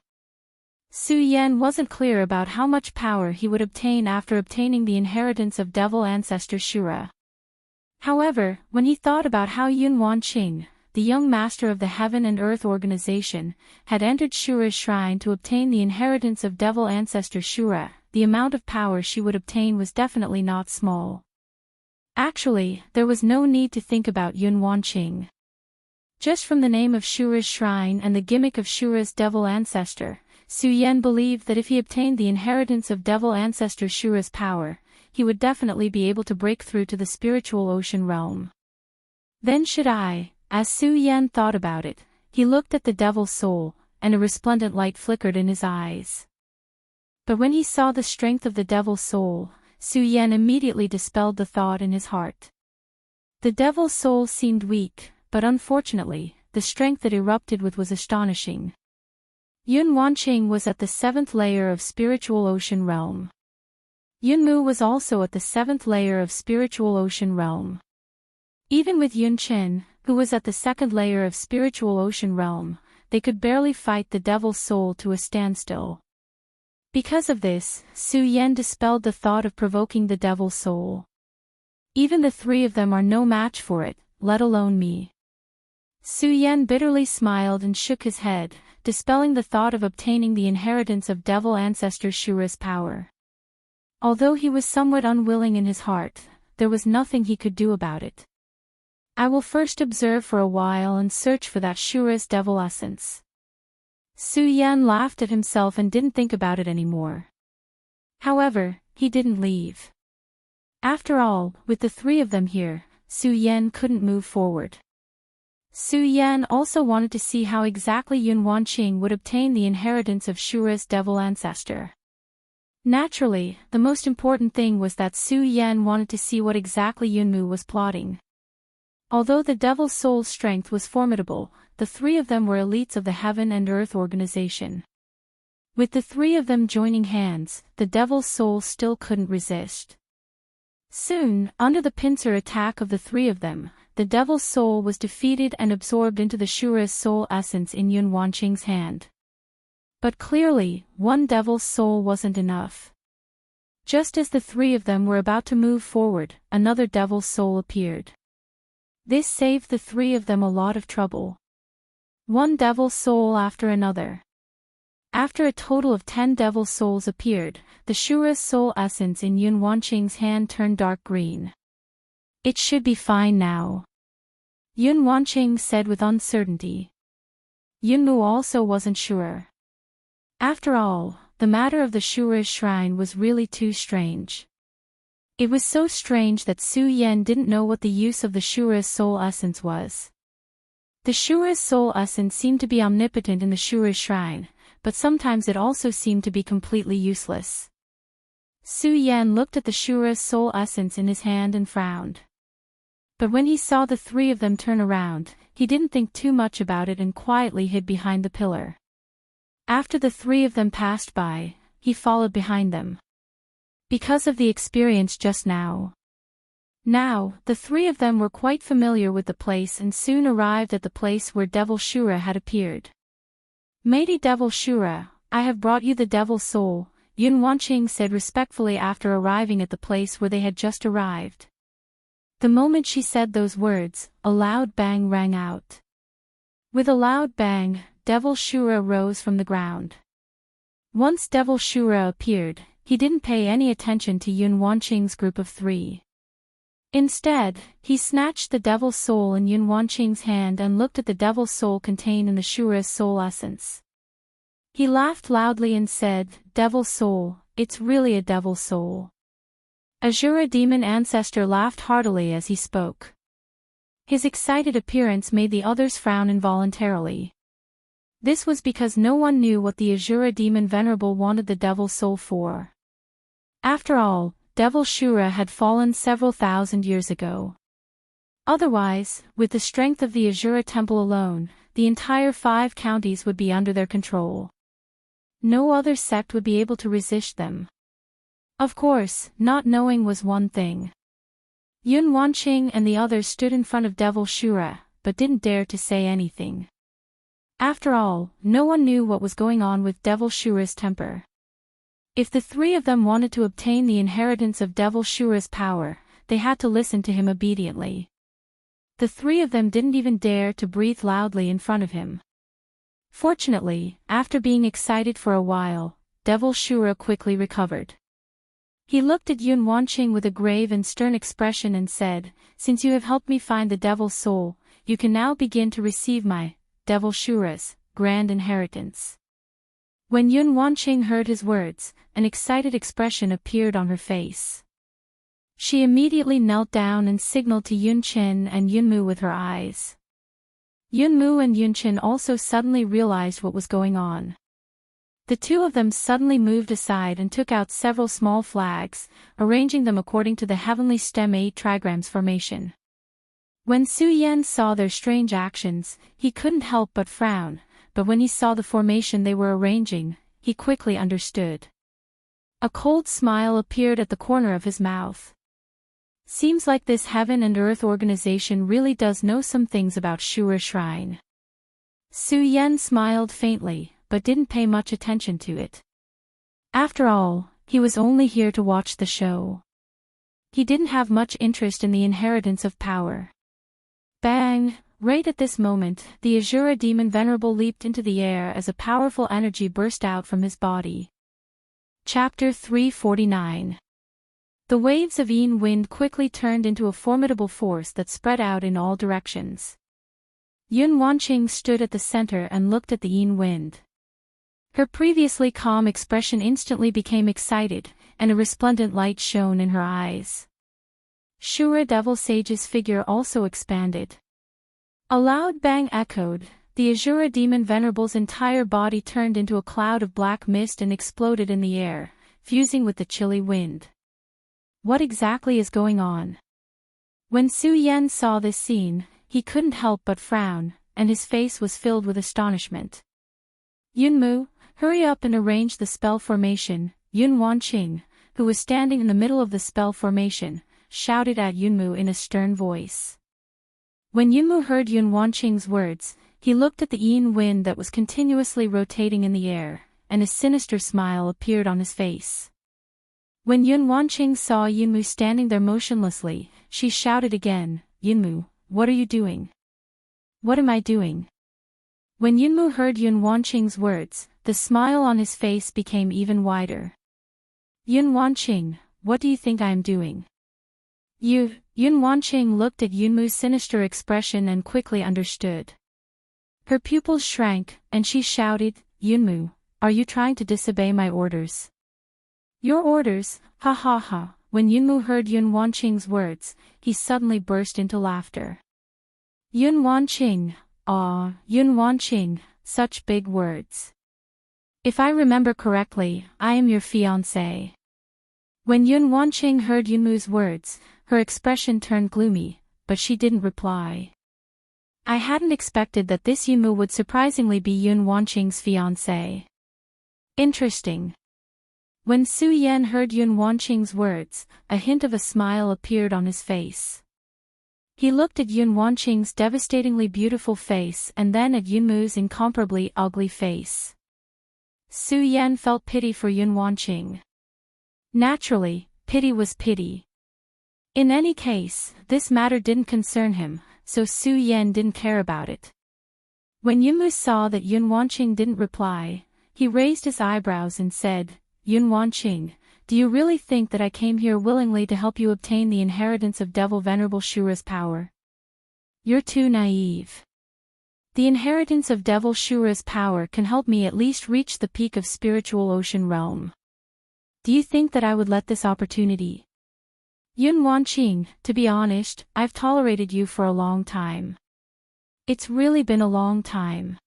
Su Yan wasn't clear about how much power he would obtain after obtaining the inheritance of Devil Ancestor Shura. However, when he thought about how Yun Wanqing, the young master of the Heaven and Earth organization, had entered Shura's shrine to obtain the inheritance of Devil Ancestor Shura, the amount of power she would obtain was definitely not small. Actually, there was no need to think about Yun Wanqing. Just from the name of Shura's shrine and the gimmick of Shura's Devil Ancestor, Su Yan believed that if he obtained the inheritance of Devil Ancestor Shura's power, he would definitely be able to break through to the spiritual ocean realm. Then should I? As Su Yan thought about it, he looked at the Devil Soul, and a resplendent light flickered in his eyes. But when he saw the strength of the Devil Soul, Su Yan immediately dispelled the thought in his heart. The Devil Soul seemed weak, but unfortunately, the strength it erupted with was astonishing. Yun Wanqing was at the 7th layer of spiritual ocean realm. Yunmu was also at the 7th layer of spiritual ocean realm. Even with Yunqin, who was at the 2nd layer of spiritual ocean realm, they could barely fight the Devil Soul to a standstill. Because of this, Su Yan dispelled the thought of provoking the Devil Soul. Even the three of them are no match for it, let alone me. Su Yan bitterly smiled and shook his head, dispelling the thought of obtaining the inheritance of Devil Ancestor Shura's power. Although he was somewhat unwilling in his heart, there was nothing he could do about it. I will first observe for a while and search for that Shura's devil essence. Su Yan laughed at himself and didn't think about it anymore. However, he didn't leave. After all, with the three of them here, Su Yan couldn't move forward. Su Yan also wanted to see how exactly Yun Wanqing would obtain the inheritance of Shura's devil ancestor. Naturally, the most important thing was that Su Yan wanted to see what exactly Yunmu was plotting. Although the devil's soul's strength was formidable, the three of them were elites of the Heaven and Earth organization. With the three of them joining hands, the devil's soul still couldn't resist. Soon, under the pincer attack of the three of them, the devil's soul was defeated and absorbed into the Shura's soul essence in Yun Wanqing's hand. But clearly, one devil's soul wasn't enough. Just as the three of them were about to move forward, another devil's soul appeared. This saved the three of them a lot of trouble. One devil's soul after another. After a total of 10 devil souls appeared, the Shura's soul essence in Yun Wanqing's hand turned dark green. It should be fine now, Yun Wanqing said with uncertainty. Yunmu also wasn't sure. After all, the matter of the Shura's shrine was really too strange. It was so strange that Su Yan didn't know what the use of the Shura's soul essence was. The Shura's soul essence seemed to be omnipotent in the Shura's shrine, but sometimes it also seemed to be completely useless. Su Yan looked at the Shura's soul essence in his hand and frowned. But when he saw the three of them turn around, he didn't think too much about it and quietly hid behind the pillar. After the three of them passed by, he followed behind them. Because of the experience just now. Now, the three of them were quite familiar with the place and soon arrived at the place where Devil Shura had appeared. "Mighty Devil Shura, I have brought you the Devil's Soul," Yun Wanqing said respectfully after arriving at the place where they had just arrived. The moment she said those words, a loud bang rang out. With a loud bang, Devil Shura rose from the ground. Once Devil Shura appeared, he didn't pay any attention to Yun Wanqing's group of three. Instead, he snatched the Devil's Soul in Yun Wanqing's hand and looked at the Devil's Soul contained in the Shura's soul essence. He laughed loudly and said, "Devil's Soul, it's really a Devil's Soul." Azura demon ancestor laughed heartily as he spoke. His excited appearance made the others frown involuntarily. This was because no one knew what the Azura demon venerable wanted the Devil's Soul for. After all, Devil Shura had fallen several thousand years ago. Otherwise, with the strength of the Azura temple alone, the entire 5 counties would be under their control. No other sect would be able to resist them. Of course, not knowing was one thing. Yun Wanqing and the others stood in front of Devil Shura, but didn't dare to say anything. After all, no one knew what was going on with Devil Shura's temper. If the three of them wanted to obtain the inheritance of Devil Shura's power, they had to listen to him obediently. The three of them didn't even dare to breathe loudly in front of him. Fortunately, after being excited for a while, Devil Shura quickly recovered. He looked at Yun Wanqing with a grave and stern expression and said, "Since you have helped me find the Devil's Soul, you can now begin to receive my, Devil Shura's, grand inheritance." When Yun Wanqing heard his words, an excited expression appeared on her face. She immediately knelt down and signaled to Yun Qin and Yunmu with her eyes. Yunmu and Yun Qin also suddenly realized what was going on. The two of them suddenly moved aside and took out several small flags, arranging them according to the heavenly stem 8 trigrams formation. When Su Yan saw their strange actions, he couldn't help but frown, but when he saw the formation they were arranging, he quickly understood. A cold smile appeared at the corner of his mouth. Seems like this Heaven and Earth organization really does know some things about Shura Shrine. Su Yan smiled faintly, but didn't pay much attention to it. After all, he was only here to watch the show. He didn't have much interest in the inheritance of power. Bang! Right at this moment, the Azura demon venerable leaped into the air as a powerful energy burst out from his body. Chapter 349. The waves of Yin wind quickly turned into a formidable force that spread out in all directions. Yun Wanqing stood at the center and looked at the Yin wind. Her previously calm expression instantly became excited, and a resplendent light shone in her eyes. Shura Devil Sage's figure also expanded. A loud bang echoed. The Azura Demon Venerable's entire body turned into a cloud of black mist and exploded in the air, fusing with the chilly wind. What exactly is going on? When Su Yan saw this scene, he couldn't help but frown, and his face was filled with astonishment. Yunmu, hurry up and arrange the spell formation, Yun Wanqing, who was standing in the middle of the spell formation, shouted at Yunmu in a stern voice. When Yunmu heard Yun Wanqing's words, he looked at the Yin wind that was continuously rotating in the air, and a sinister smile appeared on his face. When Yun Wanqing saw Yunmu standing there motionlessly, she shouted again, Yunmu, what are you doing? What am I doing? When Yunmu heard Yun Wanqing's words, the smile on his face became even wider. Yun Wanqing, what do you think I am doing? Yun Wanqing looked at Yunmu's sinister expression and quickly understood. Her pupils shrank, and she shouted, Yunmu, are you trying to disobey my orders? Your orders, ha ha ha. When Yunmu heard Yun Wanqing's words, he suddenly burst into laughter. Yun Wanqing, Yun Wanqing, such big words. If I remember correctly, I am your fiancé. When Yun Wanqing heard Yunmu's words, her expression turned gloomy, but she didn't reply. I hadn't expected that this Yunmu would surprisingly be Yun Wanqing's fiancé. Interesting. When Su Yan heard Yun Wanqing's words, a hint of a smile appeared on his face. He looked at Yun Wanqing's devastatingly beautiful face and then at Yunmu's incomparably ugly face. Su Yan felt pity for Yun Wanqing. Naturally, pity was pity. In any case, this matter didn't concern him, so Su Yan didn't care about it. When Yunmu saw that Yun Wanqing didn't reply, he raised his eyebrows and said, Yun Wanqing, do you really think that I came here willingly to help you obtain the inheritance of Devil Venerable Shura's power? You're too naive. The inheritance of Devil Shura's power can help me at least reach the peak of spiritual ocean realm. Do you think that I would let this opportunity? Yun Wanqing, to be honest, I've tolerated you for a long time. It's really been a long time.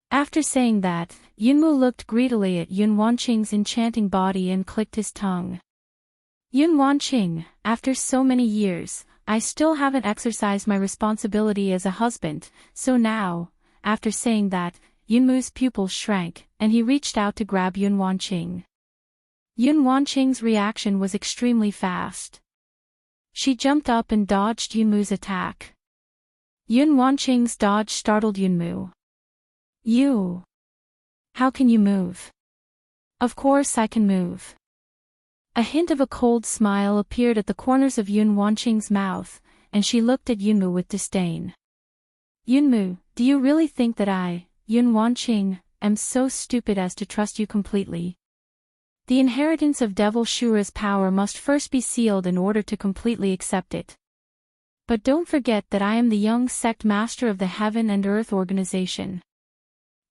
After saying that, Yunmu looked greedily at Yun Wanqing's enchanting body and clicked his tongue. Yun Wanqing, after so many years, I still haven't exercised my responsibility as a husband, so now, after saying that, Yunmu's pupils shrank, and he reached out to grab Yun Wanqing. Yun Wanqing's reaction was extremely fast. She jumped up and dodged Yunmu's attack. Yun Wanqing's dodge startled Yunmu. You? How can you move? Of course I can move. A hint of a cold smile appeared at the corners of Yun Wanqing's mouth, and she looked at Yunmu with disdain. Yunmu, do you really think that I, Yun Wanqing, am so stupid as to trust you completely? The inheritance of Devil Shura's power must first be sealed in order to completely accept it. But don't forget that I am the young sect master of the Heaven and Earth organization.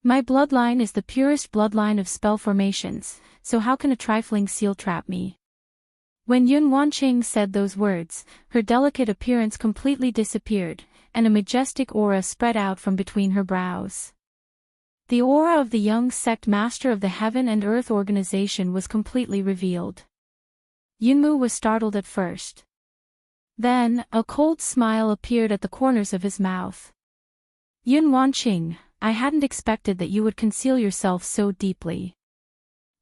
My bloodline is the purest bloodline of spell formations, so how can a trifling seal trap me? When Yun Wanqing said those words, her delicate appearance completely disappeared, and a majestic aura spread out from between her brows. The aura of the young sect master of the Heaven and Earth organization was completely revealed. Yunmu was startled at first. Then, a cold smile appeared at the corners of his mouth. Yun Wanqing, I hadn't expected that you would conceal yourself so deeply.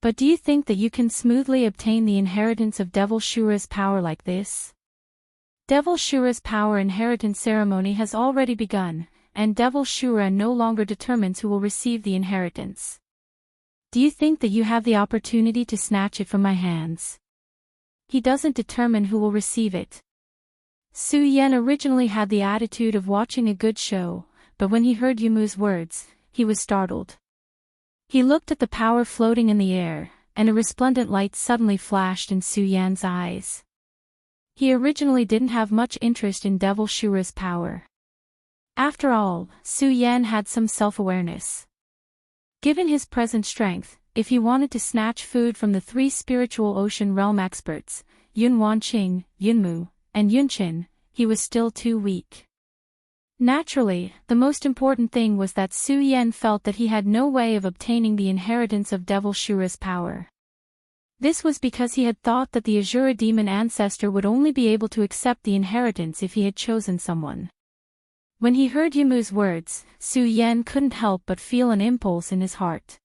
But do you think that you can smoothly obtain the inheritance of Devil Shura's power like this? Devil Shura's power inheritance ceremony has already begun, and Devil Shura no longer determines who will receive the inheritance. Do you think that you have the opportunity to snatch it from my hands? He doesn't determine who will receive it. Su Yan originally had the attitude of watching a good show, but when he heard Yumu's words, he was startled. He looked at the power floating in the air, and a resplendent light suddenly flashed in Su Yan's eyes. He originally didn't have much interest in Devil Shura's power. After all, Su Yan had some self-awareness. Given his present strength, if he wanted to snatch food from the three spiritual ocean realm experts, Yun Wanqing, Yunmu, and Yunchin, he was still too weak. Naturally, the most important thing was that Su Yan felt that he had no way of obtaining the inheritance of Devil Shura's power. This was because he had thought that the Azura demon ancestor would only be able to accept the inheritance if he had chosen someone. When he heard Yumu's words, Su Yan couldn't help but feel an impulse in his heart.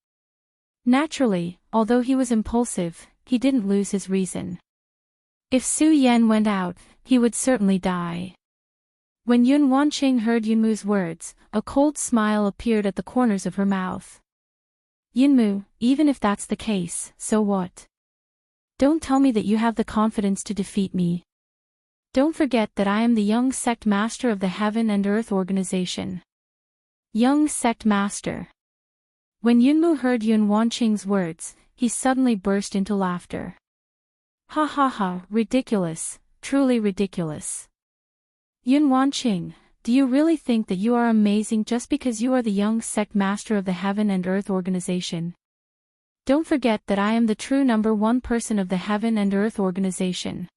Naturally, although he was impulsive, he didn't lose his reason. If Su Yan went out, he would certainly die. When Yun Wanqing heard Yunmu's words, a cold smile appeared at the corners of her mouth. Yunmu, even if that's the case, so what? Don't tell me that you have the confidence to defeat me. Don't forget that I am the young sect master of the Heaven and Earth organization. Young sect master. When Yunmu heard Yun Wanqing's words, he suddenly burst into laughter. Ha ha ha, ridiculous, truly ridiculous. Yun Wanqing, do you really think that you are amazing just because you are the young sect master of the Heaven and Earth organization? Don't forget that I am the true number one person of the Heaven and Earth organization.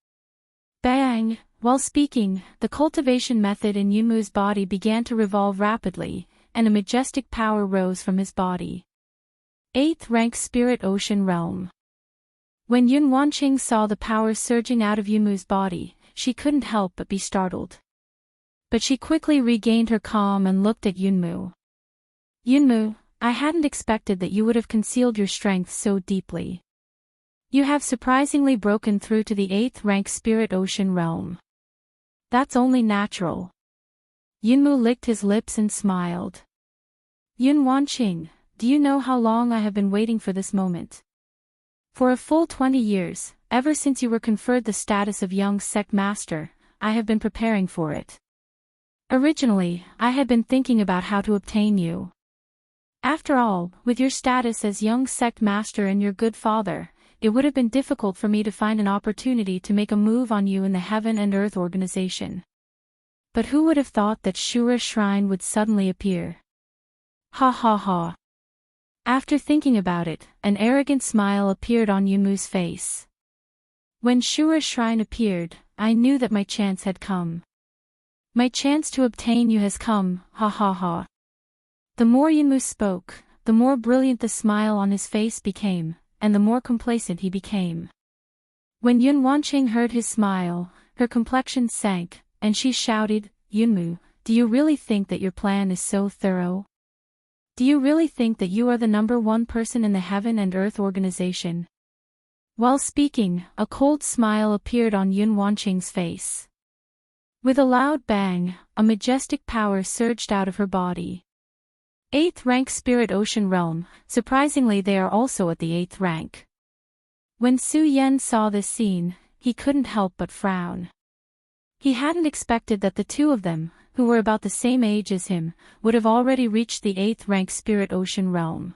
Bang! While speaking, the cultivation method in Yunmu's body began to revolve rapidly, and a majestic power rose from his body. 8th rank Spirit Ocean Realm. When Yun Wanqing saw the power surging out of Yunmu's body, she couldn't help but be startled. But she quickly regained her calm and looked at Yunmu. Yunmu, I hadn't expected that you would have concealed your strength so deeply. You have surprisingly broken through to the 8th rank Spirit Ocean Realm. That's only natural. Yunmu licked his lips and smiled. Yun Wanqing, do you know how long I have been waiting for this moment? For a full 20 years, ever since you were conferred the status of young sect master, I have been preparing for it. Originally, I had been thinking about how to obtain you. After all, with your status as young sect master and your good father, it would have been difficult for me to find an opportunity to make a move on you in the Heaven and Earth organization. But who would have thought that Shura Shrine would suddenly appear? Ha ha ha. After thinking about it, an arrogant smile appeared on Yumu's face. When Shura Shrine appeared, I knew that my chance had come. My chance to obtain you has come, ha ha ha. The more Yunmu spoke, the more brilliant the smile on his face became, and the more complacent he became. When Yun Wanqing heard his smile, her complexion sank, and she shouted, Yunmu, do you really think that your plan is so thorough? Do you really think that you are the number one person in the Heaven and Earth organization? While speaking, a cold smile appeared on Yun Wanqing's face. With a loud bang, a majestic power surged out of her body. 8th rank Spirit Ocean Realm, surprisingly they are also at the 8th rank. When Su Yan saw this scene, he couldn't help but frown. He hadn't expected that the two of them, who were about the same age as him, would have already reached the 8th rank Spirit Ocean Realm.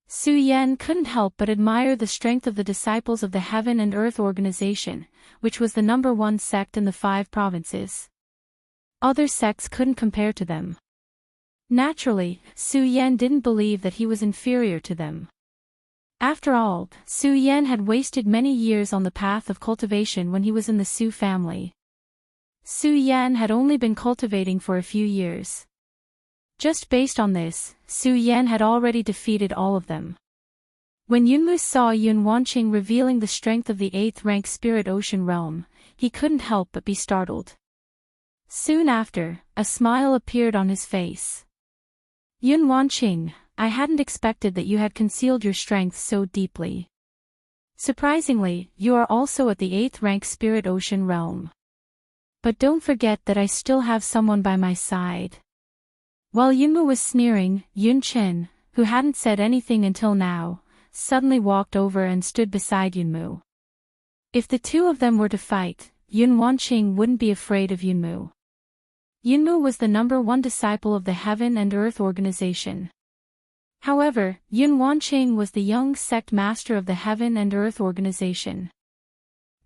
Su Yan couldn't help but admire the strength of the disciples of the Heaven and Earth organization, which was the number one sect in the 5 provinces. Other sects couldn't compare to them. Naturally, Su Yan didn't believe that he was inferior to them. After all, Su Yan had wasted many years on the path of cultivation when he was in the Su family. Su Yan had only been cultivating for a few years. Just based on this, Su Yan had already defeated all of them. When Yunmu saw Yun Wanqing revealing the strength of the 8th rank Spirit Ocean Realm, he couldn't help but be startled. Soon after, a smile appeared on his face. Yun Wanqing, I hadn't expected that you had concealed your strength so deeply. Surprisingly, you are also at the 8th rank Spirit Ocean Realm. But don't forget that I still have someone by my side. While Yunmu was sneering, Yun Chen, who hadn't said anything until now, suddenly walked over and stood beside Yunmu. If the two of them were to fight, Yun Wanqing wouldn't be afraid of Yunmu. Yunmu was the number one disciple of the Heaven and Earth organization. However, Yun Wanqing was the young sect master of the Heaven and Earth organization.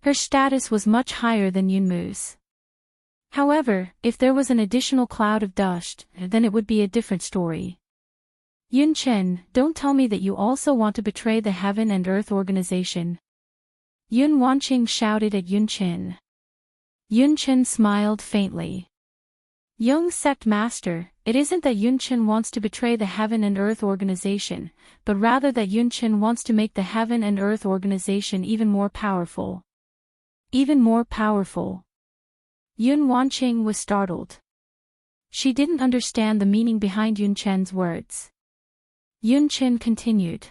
Her status was much higher than Yunmu's. However, if there was an additional cloud of dust, then it would be a different story. Yun Chen, don't tell me that you also want to betray the Heaven and Earth organization. Yun Wanqing shouted at Yun Chen. Yun Chen smiled faintly. Young sect master, it isn't that Yun Chen wants to betray the Heaven and Earth organization, but rather that Yun Chen wants to make the Heaven and Earth organization even more powerful. Even more powerful. Yun Wanqing was startled. She didn't understand the meaning behind Yun Chen's words. Yun Chen continued.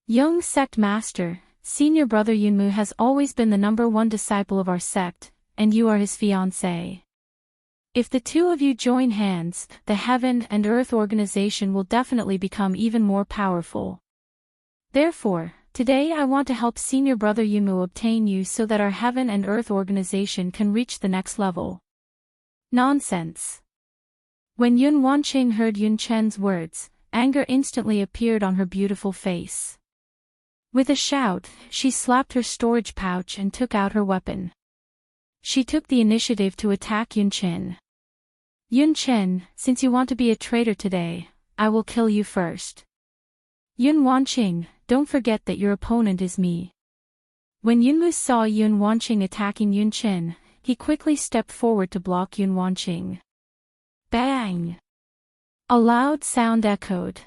Young sect master, senior brother Yunmu has always been the #1 disciple of our sect, and you are his fiancé. If the two of you join hands, the Heaven and Earth organization will definitely become even more powerful. Therefore, today I want to help senior brother Yunmu obtain you so that our Heaven and Earth organization can reach the next level. Nonsense. When Yun Wanqing heard Yun Chen's words, anger instantly appeared on her beautiful face. With a shout, she slapped her storage pouch and took out her weapon. She took the initiative to attack Yun Chen. Yun Chen, since you want to be a traitor today, I will kill you first. Yun Wanqing, don't forget that your opponent is me. When Yunmu saw Yun Wanqing attacking Yun Chen, he quickly stepped forward to block Yun Wanqing. Bang! A loud sound echoed.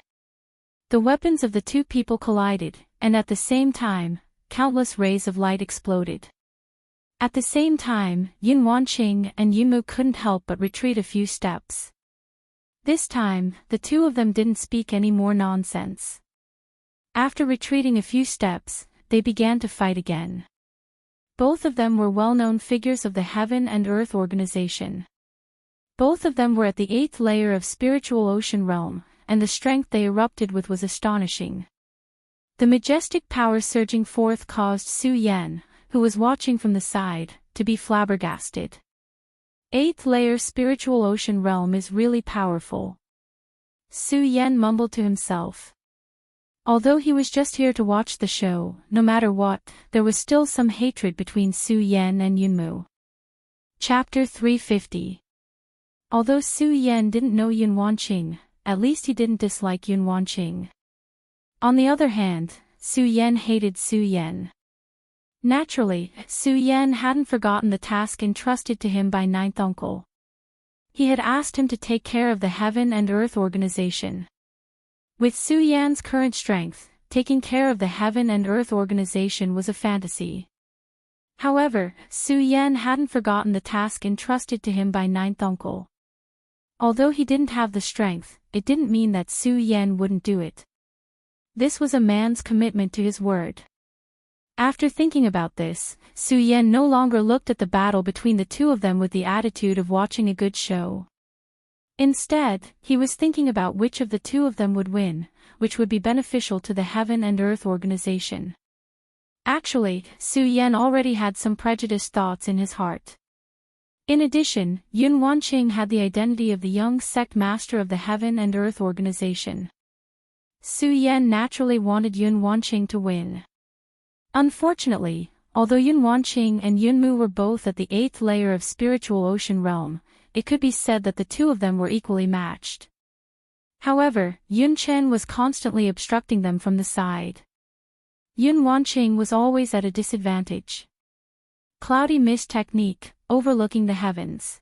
The weapons of the two people collided, and at the same time, countless rays of light exploded. At the same time, Yun Wanqing and Yunmu couldn't help but retreat a few steps. This time, the two of them didn't speak any more nonsense. After retreating a few steps, they began to fight again. Both of them were well-known figures of the Heaven and Earth organization. Both of them were at the 8th layer of spiritual ocean realm, and the strength they erupted with was astonishing. The majestic power surging forth caused Su Yan, who was watching from the side, to be flabbergasted. 8th layer spiritual ocean realm is really powerful. Su Yan mumbled to himself. Although he was just here to watch the show, no matter what, there was still some hatred between Su Yan and Yunmu. Chapter 350. Although Su Yan didn't know Yun Wanqing, at least he didn't dislike Yun Wanqing. On the other hand, Su Yan hated Su Yan. Naturally, Su Yan hadn't forgotten the task entrusted to him by Ninth Uncle. He had asked him to take care of the Heaven and Earth organization. With Su Yan's current strength, taking care of the Heaven and Earth organization was a fantasy. However, Su Yan hadn't forgotten the task entrusted to him by Ninth Uncle. Although he didn't have the strength, it didn't mean that Su Yan wouldn't do it. This was a man's commitment to his word. After thinking about this, Su Yan no longer looked at the battle between the two of them with the attitude of watching a good show. Instead, he was thinking about which of the two of them would win, which would be beneficial to the Heaven and Earth organization. Actually, Su Yan already had some prejudiced thoughts in his heart. In addition, Yun Wanqing had the identity of the young sect master of the Heaven and Earth organization. Su Yan naturally wanted Yun Wanqing to win. Unfortunately, although Yun Wanqing and Yunmu were both at the 8th layer of spiritual ocean realm, it could be said that the two of them were equally matched. However, Yun Chen was constantly obstructing them from the side. Yun Wanqing was always at a disadvantage. Cloudy mist technique, overlooking the heavens.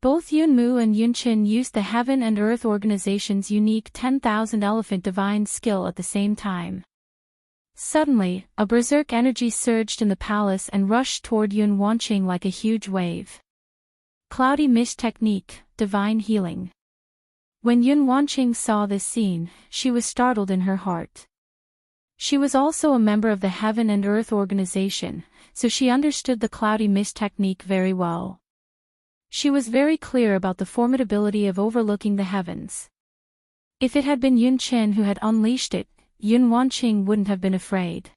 Both Yunmu and Yun Chen used the Heaven and Earth organization's unique 10,000 elephant divine skill at the same time. Suddenly, a berserk energy surged in the palace and rushed toward Yun Wanqing like a huge wave. Cloudy mist technique, divine healing. When Yun Wanqing saw this scene, she was startled in her heart. She was also a member of the Heaven and Earth organization, so she understood the cloudy mist technique very well. She was very clear about the formidability of overlooking the heavens. If it had been Yun Chen who had unleashed it, Yun Wanqing wouldn't have been afraid.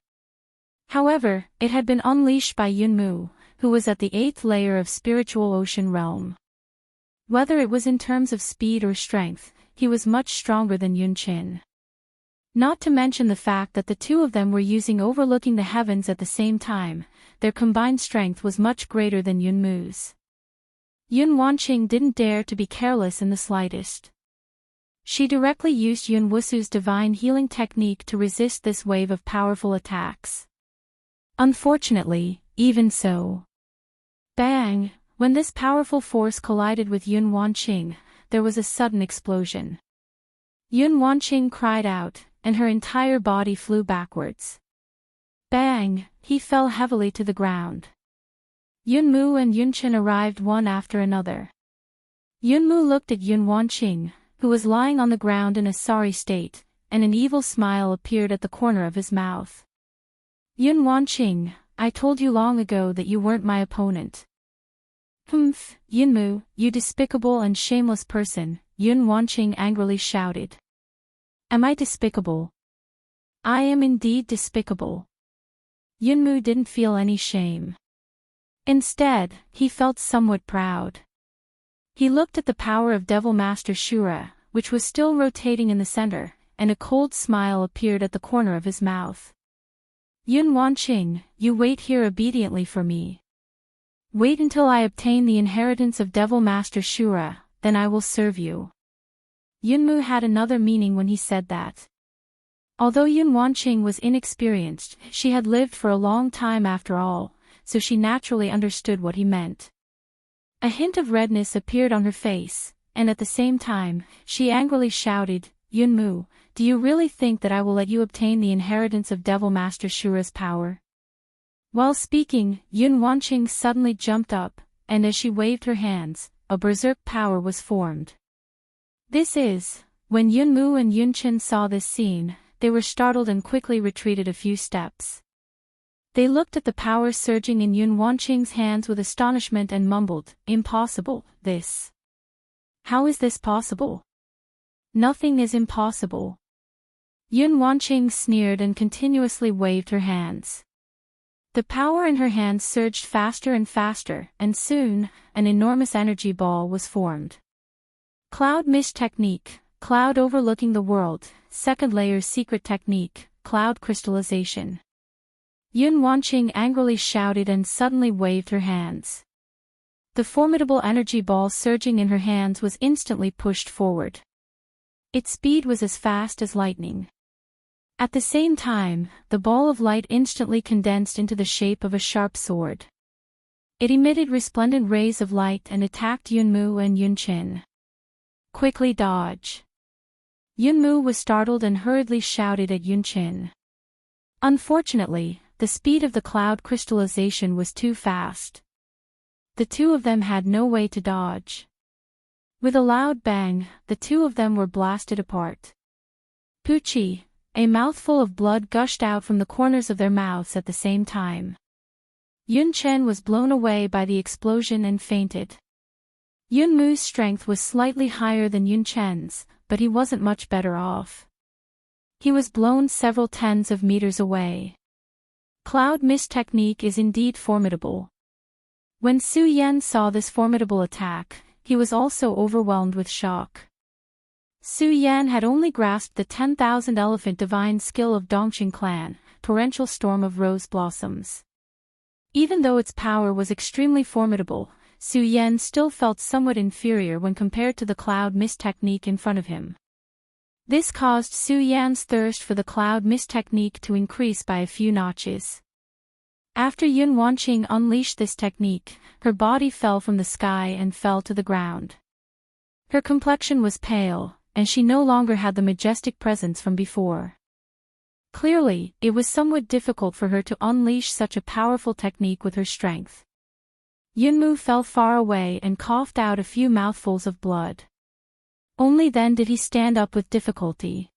However, it had been unleashed by Yunmu, who was at the 8th layer of spiritual ocean realm. Whether it was in terms of speed or strength, he was much stronger than Yun Chen. Not to mention the fact that the two of them were using overlooking the heavens at the same time, their combined strength was much greater than Yunmu's. Yun Wanqing didn't dare to be careless in the slightest. She directly used Yun Wusu's divine healing technique to resist this wave of powerful attacks. Unfortunately, even so. Bang! When this powerful force collided with Yun Wanqing, there was a sudden explosion. Yun Wanqing cried out, and her entire body flew backwards. Bang! He fell heavily to the ground. Yunmu and Yunchen arrived one after another. Yunmu looked at Yun Wanqing, who was lying on the ground in a sorry state, and an evil smile appeared at the corner of his mouth. Yun Wanqing, I told you long ago that you weren't my opponent. Humph, Yunmu, you despicable and shameless person, Yun Wanqing angrily shouted. Am I despicable? I am indeed despicable. Yunmu didn't feel any shame. Instead, he felt somewhat proud. He looked at the power of Devil Master Shura, which was still rotating in the center, and a cold smile appeared at the corner of his mouth. Yun Wanqing, you wait here obediently for me. Wait until I obtain the inheritance of Devil Master Shura, then I will serve you. Yunmu had another meaning when he said that. Although Yun Wanqing was inexperienced, she had lived for a long time after all, so she naturally understood what he meant. A hint of redness appeared on her face, and at the same time, she angrily shouted, Yunmu, do you really think that I will let you obtain the inheritance of Devil Master Shura's power? While speaking, Yun Wanqing suddenly jumped up, and as she waved her hands, a berserk power was formed. When Yunmu and Yunchen saw this scene, they were startled and quickly retreated a few steps. They looked at the power surging in Yun Wanqing's hands with astonishment and mumbled, Impossible, this. How is this possible? Nothing is impossible. Yun Wanqing sneered and continuously waved her hands. The power in her hands surged faster and faster, and soon, an enormous energy ball was formed. Cloud Mist Technique, Cloud Overlooking the World, Second Layer Secret Technique, Cloud Crystallization. Yun Wanqing angrily shouted and suddenly waved her hands. The formidable energy ball surging in her hands was instantly pushed forward. Its speed was as fast as lightning. At the same time, the ball of light instantly condensed into the shape of a sharp sword. It emitted resplendent rays of light and attacked Yunmu and Yunchen. Quickly dodge. Yunmu was startled and hurriedly shouted at Yunchen. Unfortunately, the speed of the cloud crystallization was too fast. The two of them had no way to dodge. With a loud bang, the two of them were blasted apart. Poochie! A mouthful of blood gushed out from the corners of their mouths at the same time. Yunchen was blown away by the explosion and fainted. Yunmu's strength was slightly higher than Yunchen's, but he wasn't much better off. He was blown several tens of meters away. Cloud Mist Technique is indeed formidable. When Su Yan saw this formidable attack, he was also overwhelmed with shock. Su Yan had only grasped the 10,000 elephant divine skill of Dongqing clan, Torrential Storm of Rose Blossoms. Even though its power was extremely formidable, Su Yan still felt somewhat inferior when compared to the Cloud Mist Technique in front of him. This caused Su Yan's thirst for the Cloud Mist Technique to increase by a few notches. After Yun Wanqing unleashed this technique, her body fell from the sky and fell to the ground. Her complexion was pale, and she no longer had the majestic presence from before. Clearly, it was somewhat difficult for her to unleash such a powerful technique with her strength. Yunmu fell far away and coughed out a few mouthfuls of blood. Only then did he stand up with difficulty.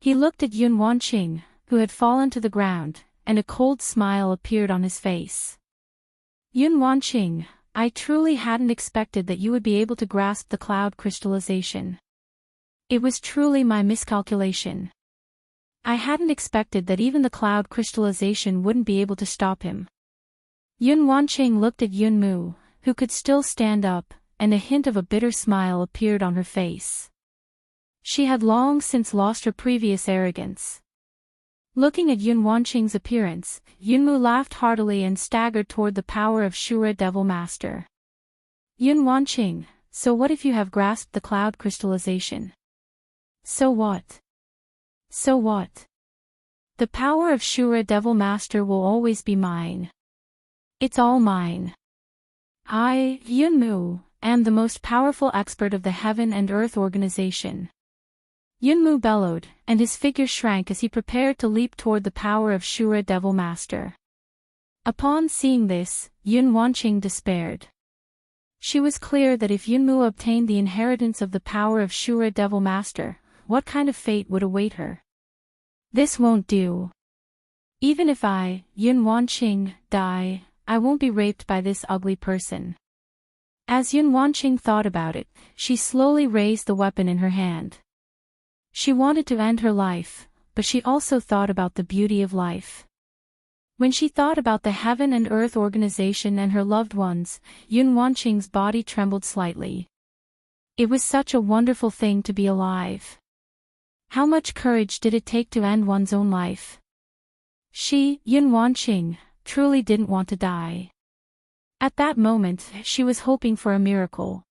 He looked at Yun Wanqing, who had fallen to the ground, and a cold smile appeared on his face. Yun Wanqing, I truly hadn't expected that you would be able to grasp the cloud crystallization. It was truly my miscalculation. I hadn't expected that even the cloud crystallization wouldn't be able to stop him. Yun Wanqing looked at Yunmu, who could still stand up, and a hint of a bitter smile appeared on her face. She had long since lost her previous arrogance. Looking at Yun Wanqing's appearance, Yunmu laughed heartily and staggered toward the power of Shura Devil Master. Yun Wanqing, so what if you have grasped the cloud crystallization? So what? So what? The power of Shura Devil Master will always be mine. It's all mine. I, Yunmu, am the most powerful expert of the Heaven and Earth organization. Yunmu bellowed, and his figure shrank as he prepared to leap toward the power of Shura Devil Master. Upon seeing this, Yun Wanqing despaired. She was clear that if Yunmu obtained the inheritance of the power of Shura Devil Master, what kind of fate would await her? This won't do. Even if I, Yun Wanqing, die, I won't be raped by this ugly person. As Yun Wanqing thought about it, she slowly raised the weapon in her hand. She wanted to end her life, but she also thought about the beauty of life. When she thought about the Heaven and Earth organization and her loved ones, Yun Wanqing's body trembled slightly. It was such a wonderful thing to be alive. How much courage did it take to end one's own life? She, Yun Wanqing, truly didn't want to die. At that moment, she was hoping for a miracle.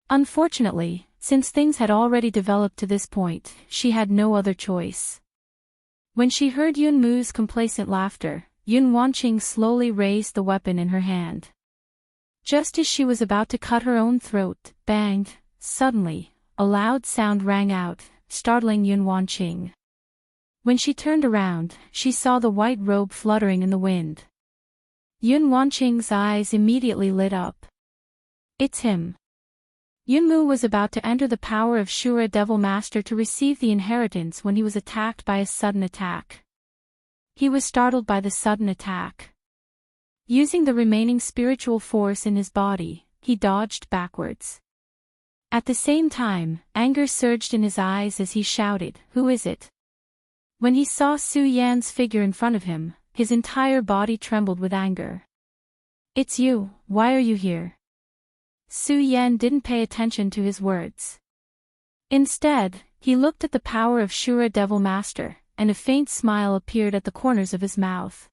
Unfortunately, since things had already developed to this point, she had no other choice. When she heard Yunmu's complacent laughter, Yun Wanqing slowly raised the weapon in her hand. Just as she was about to cut her own throat, bang, suddenly, a loud sound rang out, startling Yun Wanqing. When she turned around, she saw the white robe fluttering in the wind. Yun Wanqing's eyes immediately lit up. It's him. Yunmu was about to enter the power of Shura Devil Master to receive the inheritance when he was attacked by a sudden attack. He was startled by the sudden attack. Using the remaining spiritual force in his body, he dodged backwards. At the same time, anger surged in his eyes as he shouted, "Who is it?" When he saw Su Yan's figure in front of him, his entire body trembled with anger. "It's you, why are you here?" Su Yan didn't pay attention to his words. Instead, he looked at the power of Shura Devil Master, and a faint smile appeared at the corners of his mouth.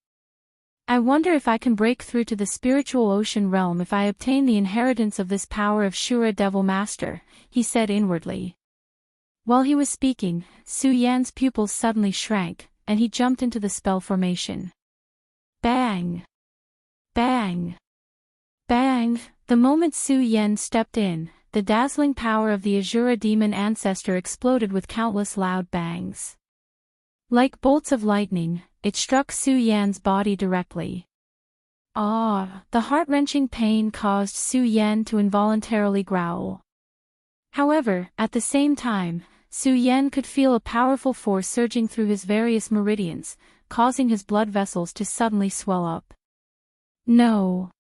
"I wonder if I can break through to the spiritual ocean realm if I obtain the inheritance of this power of Shura Devil Master," he said inwardly. While he was speaking, Su Yan's pupils suddenly shrank, and he jumped into the spell formation. Bang! Bang! Bang! The moment Su Yan stepped in, the dazzling power of the Azura demon ancestor exploded with countless loud bangs. Like bolts of lightning, it struck Su Yan's body directly. The heart-wrenching pain caused Su Yan to involuntarily growl. However, at the same time, Su Yan could feel a powerful force surging through his various meridians, causing his blood vessels to suddenly swell up. No!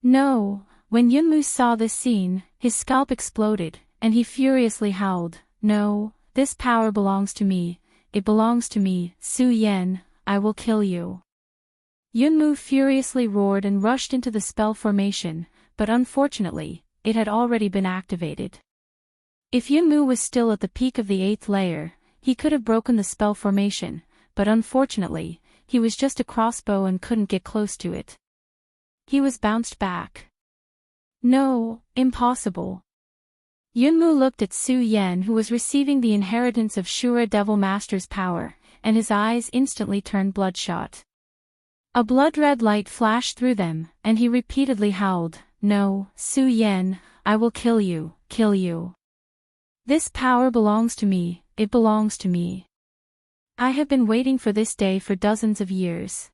No! When Yunmu saw this scene, his scalp exploded, and he furiously howled, "No, this power belongs to me, it belongs to me, Su Yan, I will kill you." Yunmu furiously roared and rushed into the spell formation, but unfortunately, it had already been activated. If Yunmu was still at the peak of the 8th layer, he could have broken the spell formation, but unfortunately, he was just a crossbow and couldn't get close to it. He was bounced back. No, impossible. Yunmu looked at Su Yan, who was receiving the inheritance of Shura Devil Master's power, and his eyes instantly turned bloodshot. A blood-red light flashed through them, and he repeatedly howled, "No, Su Yan, I will kill you, kill you. This power belongs to me, it belongs to me. I have been waiting for this day for dozens of years.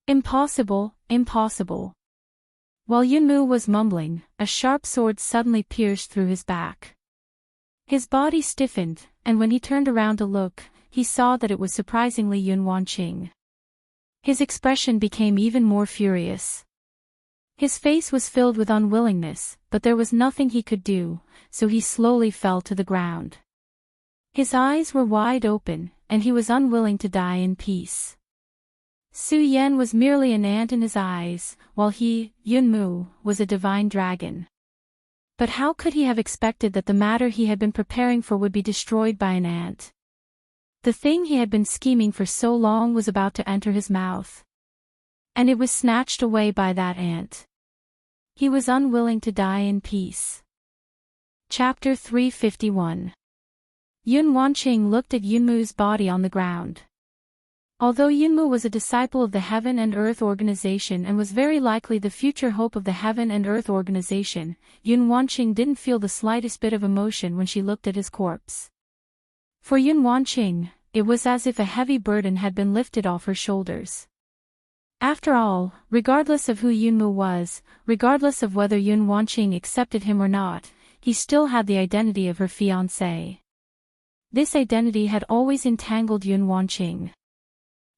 Impossible, impossible." While Yunmu was mumbling, a sharp sword suddenly pierced through his back. His body stiffened, and when he turned around to look, he saw that it was surprisingly Yun Wanqing. His expression became even more furious. His face was filled with unwillingness, but there was nothing he could do, so he slowly fell to the ground. His eyes were wide open, and he was unwilling to die in peace. Su Yan was merely an ant in his eyes, while he, Yunmu, was a divine dragon. But how could he have expected that the matter he had been preparing for would be destroyed by an ant? The thing he had been scheming for so long was about to enter his mouth. And it was snatched away by that ant. He was unwilling to die in peace. Chapter 351. Yun Wanqing looked at Yunmu's body on the ground. Although Yunmu was a disciple of the Heaven and Earth Organization and was very likely the future hope of the Heaven and Earth Organization, Yun Wanqing didn't feel the slightest bit of emotion when she looked at his corpse. For Yun Wanqing, it was as if a heavy burden had been lifted off her shoulders. After all, regardless of who Yunmu was, regardless of whether Yun Wanqing accepted him or not, he still had the identity of her fiancé. This identity had always entangled Yun Wanqing.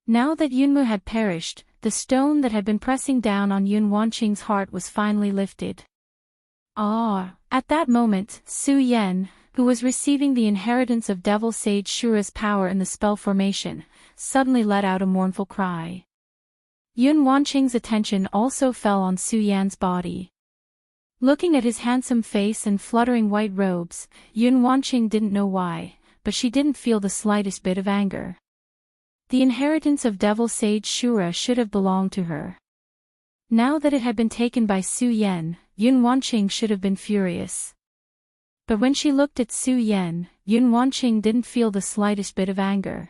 Now that Yunmu had perished, the stone that had been pressing down on Yun Wanqing's heart was finally lifted. At that moment, Su Yan, who was receiving the inheritance of Devil Sage Shura's power in the spell formation, suddenly let out a mournful cry. Yun Wanqing's attention also fell on Su Yan's body. Looking at his handsome face and fluttering white robes, Yun Wanqing didn't know why, but she didn't feel the slightest bit of anger. The inheritance of Devil Sage Shura should have belonged to her. Now that it had been taken by Su Yan, Yun Wanqing should have been furious. But when she looked at Su Yan, Yun Wanqing didn't feel the slightest bit of anger.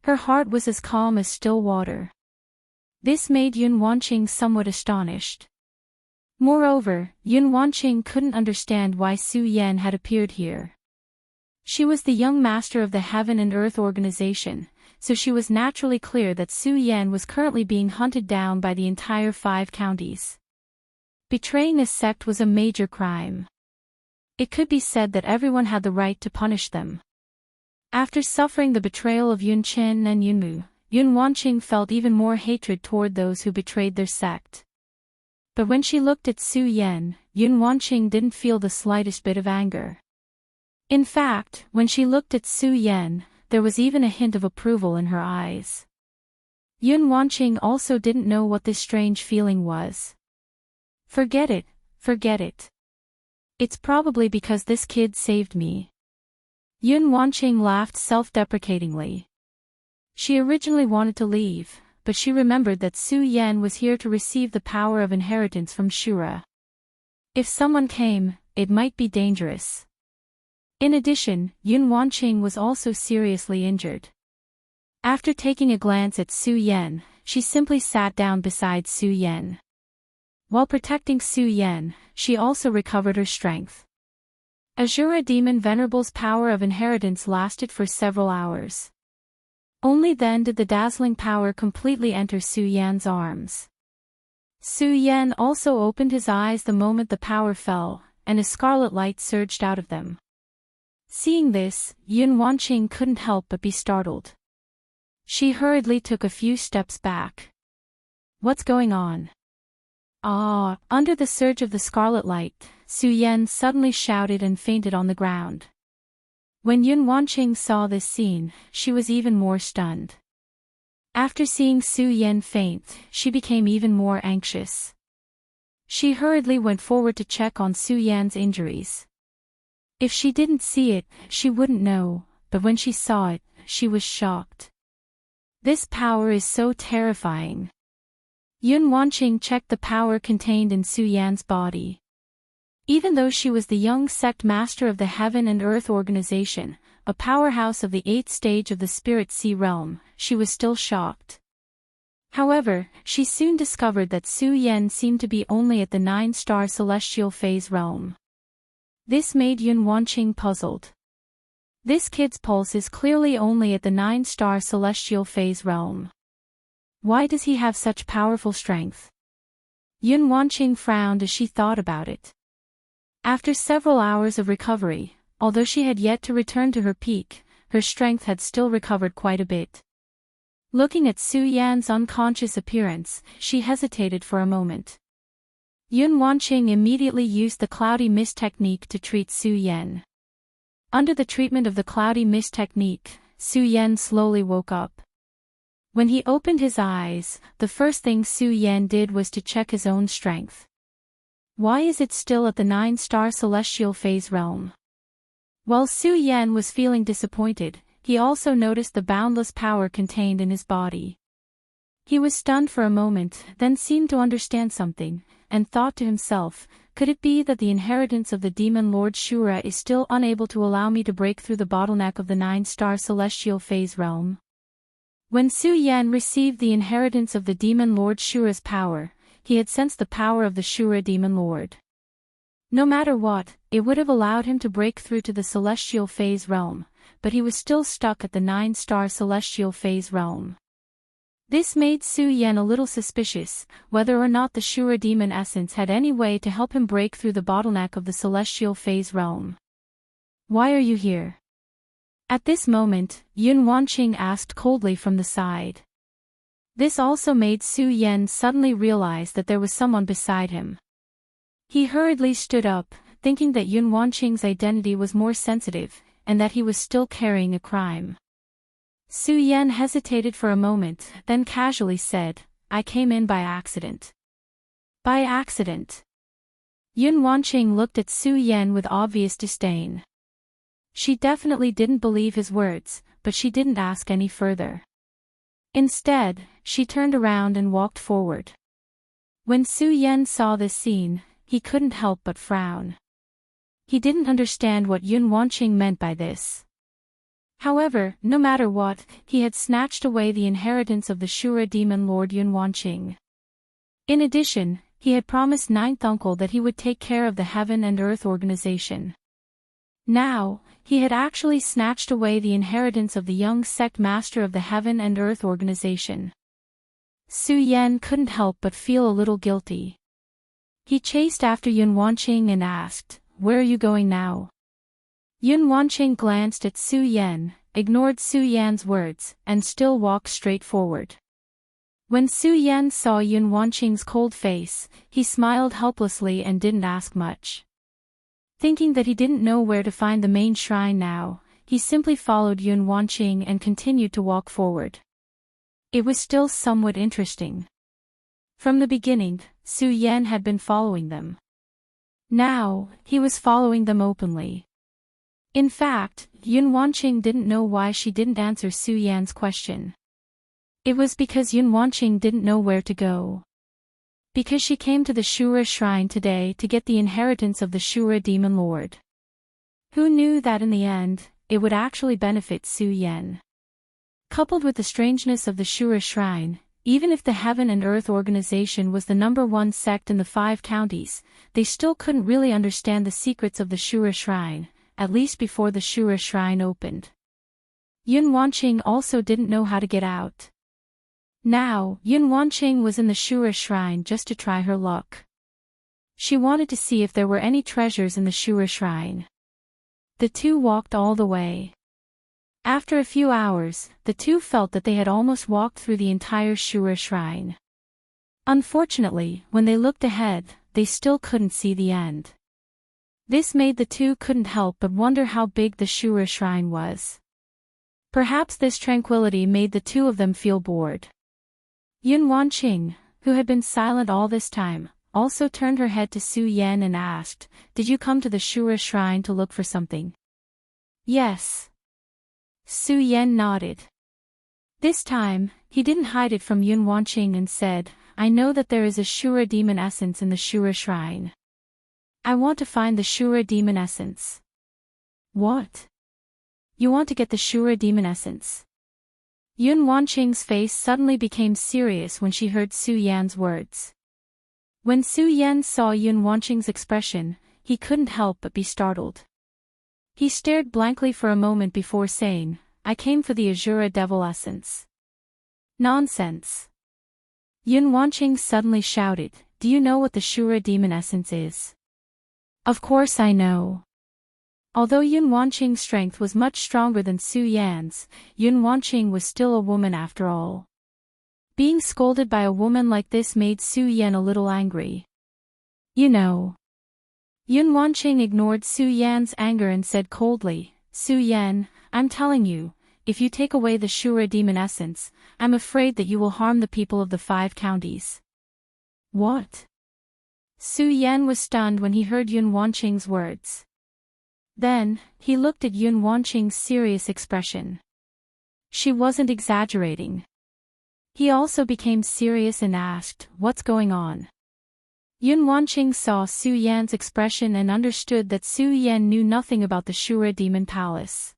Her heart was as calm as still water. This made Yun Wanqing somewhat astonished. Moreover, Yun Wanqing couldn't understand why Su Yan had appeared here. She was the young master of the Heaven and Earth Organization, so she was naturally clear that Su Yan was currently being hunted down by the entire 5 counties. Betraying a sect was a major crime. It could be said that everyone had the right to punish them. After suffering the betrayal of Yun Qin and Yunmu, Yun Wanqing felt even more hatred toward those who betrayed their sect. But when she looked at Su Yan, Yun Wanqing didn't feel the slightest bit of anger. In fact, when she looked at Su Yan, there was even a hint of approval in her eyes. Yun Wanqing also didn't know what this strange feeling was. Forget it, forget it. It's probably because this kid saved me. Yun Wanqing laughed self-deprecatingly. She originally wanted to leave, but she remembered that Su Yan was here to receive the power of inheritance from Shura. If someone came, it might be dangerous. In addition, Yun Wanqing was also seriously injured. After taking a glance at Su Yan, she simply sat down beside Su Yan. While protecting Su Yan, she also recovered her strength. Azura Demon Venerable's power of inheritance lasted for several hours. Only then did the dazzling power completely enter Su Yan's arms. Su Yan also opened his eyes the moment the power fell, and a scarlet light surged out of them. Seeing this, Yun Wanqing couldn't help but be startled. She hurriedly took a few steps back. What's going on? Under the surge of the scarlet light, Su Yan suddenly shouted and fainted on the ground. When Yun Wanqing saw this scene, she was even more stunned. After seeing Su Yan faint, she became even more anxious. She hurriedly went forward to check on Su Yan's injuries. If she didn't see it, she wouldn't know, but when she saw it, she was shocked. This power is so terrifying. Yun Wanqing checked the power contained in Su Yan's body. Even though she was the young sect master of the Heaven and Earth Organization, a powerhouse of the 8th stage of the Spirit Sea realm, she was still shocked. However, she soon discovered that Su Yan seemed to be only at the 9-star celestial phase realm. This made Yun Wanqing puzzled. This kid's pulse is clearly only at the 9-star celestial phase realm. Why does he have such powerful strength? Yun Wanqing frowned as she thought about it. After several hours of recovery, although she had yet to return to her peak, her strength had still recovered quite a bit. Looking at Su Yan's unconscious appearance, she hesitated for a moment. Yun Wanqing immediately used the cloudy mist technique to treat Su Yan. Under the treatment of the cloudy mist technique, Su Yan slowly woke up. When he opened his eyes, the first thing Su Yan did was to check his own strength. Why is it still at the 9-star celestial phase realm? While Su Yan was feeling disappointed, he also noticed the boundless power contained in his body. He was stunned for a moment, then seemed to understand something, and thought to himself, Could it be that the inheritance of the demon Lord Shura is still unable to allow me to break through the bottleneck of the 9-star celestial phase realm? When Su Yan received the inheritance of the demon Lord Shura's power, he had sensed the power of the Shura demon lord. No matter what, it would have allowed him to break through to the celestial phase realm, but he was still stuck at the 9-star celestial phase realm. This made Su Yan a little suspicious, whether or not the Shura demon essence had any way to help him break through the bottleneck of the celestial phase realm. "Why are you here?" At this moment, Yun Wanqing asked coldly from the side. This also made Su Yan suddenly realize that there was someone beside him. He hurriedly stood up, thinking that Yun Wanqing's identity was more sensitive, and that he was still carrying a crime. Su Yan hesitated for a moment, then casually said, "I came in by accident." "By accident?" Yun Wanqing looked at Su Yan with obvious disdain. She definitely didn't believe his words, but she didn't ask any further. Instead, she turned around and walked forward. When Su Yan saw this scene, he couldn't help but frown. He didn't understand what Yun Wanqing meant by this. However, no matter what, he had snatched away the inheritance of the Shura demon lord Yun Wanqing. In addition, he had promised Ninth Uncle that he would take care of the Heaven and Earth organization. Now, he had actually snatched away the inheritance of the young sect master of the Heaven and Earth organization. Su Yan couldn't help but feel a little guilty. He chased after Yun Wanqing and asked, "Where are you going now?" Yun Wanqing glanced at Su Yan, ignored Su Yan's words, and still walked straight forward. When Su Yan saw Yun Wanqing's cold face, he smiled helplessly and didn't ask much. Thinking that he didn't know where to find the main shrine now, he simply followed Yun Wanqing and continued to walk forward. It was still somewhat interesting. From the beginning, Su Yan had been following them. Now, he was following them openly. In fact, Yun Wanqing didn't know why she didn't answer Su Yan's question. It was because Yun Wanqing didn't know where to go. Because she came to the Shura shrine today to get the inheritance of the Shura demon lord. Who knew that in the end, it would actually benefit Su Yan? Coupled with the strangeness of the Shura shrine, even if the Heaven and Earth organization was the #1 sect in the 5 counties, they still couldn't really understand the secrets of the Shura shrine, at least before the Shura shrine opened. Yun Wanqing also didn't know how to get out. Now, Yun Wanqing was in the Shura shrine just to try her luck. She wanted to see if there were any treasures in the Shura shrine. The two walked all the way. After a few hours, the two felt that they had almost walked through the entire Shura shrine. Unfortunately, when they looked ahead, they still couldn't see the end. This made the two couldn't help but wonder how big the Shura shrine was. Perhaps this tranquility made the two of them feel bored. Yun Wanqing, who had been silent all this time, also turned her head to Su Yan and asked, "Did you come to the Shura shrine to look for something?" "Yes." Su Yan nodded. This time, he didn't hide it from Yun Wanqing and said, "I know that there is a Shura demon essence in the Shura shrine. I want to find the Shura demon essence." "What? You want to get the Shura demon essence?" Yun Wanqing's face suddenly became serious when she heard Su Yan's words. When Su Yan saw Yun Wanqing's expression, he couldn't help but be startled. He stared blankly for a moment before saying, "I came for the Azura devil essence." "Nonsense!" Yun Wanqing suddenly shouted, "Do you know what the Shura demon essence is?" "Of course I know." Although Yun Wanqing's strength was much stronger than Su Yan's, Yun Wanqing was still a woman after all. Being scolded by a woman like this made Su Yan a little angry. "You know." Yun Wanqing ignored Su Yan's anger and said coldly, "Su Yan, I'm telling you, if you take away the Shura demon essence, I'm afraid that you will harm the people of the 5 counties." "What?" Su Yan was stunned when he heard Yun Wanqing's words. Then, he looked at Yun Wanqing's serious expression. She wasn't exaggerating. He also became serious and asked, "What's going on?" Yun Wanqing saw Su Yan's expression and understood that Su Yan knew nothing about the Shura Demon Palace.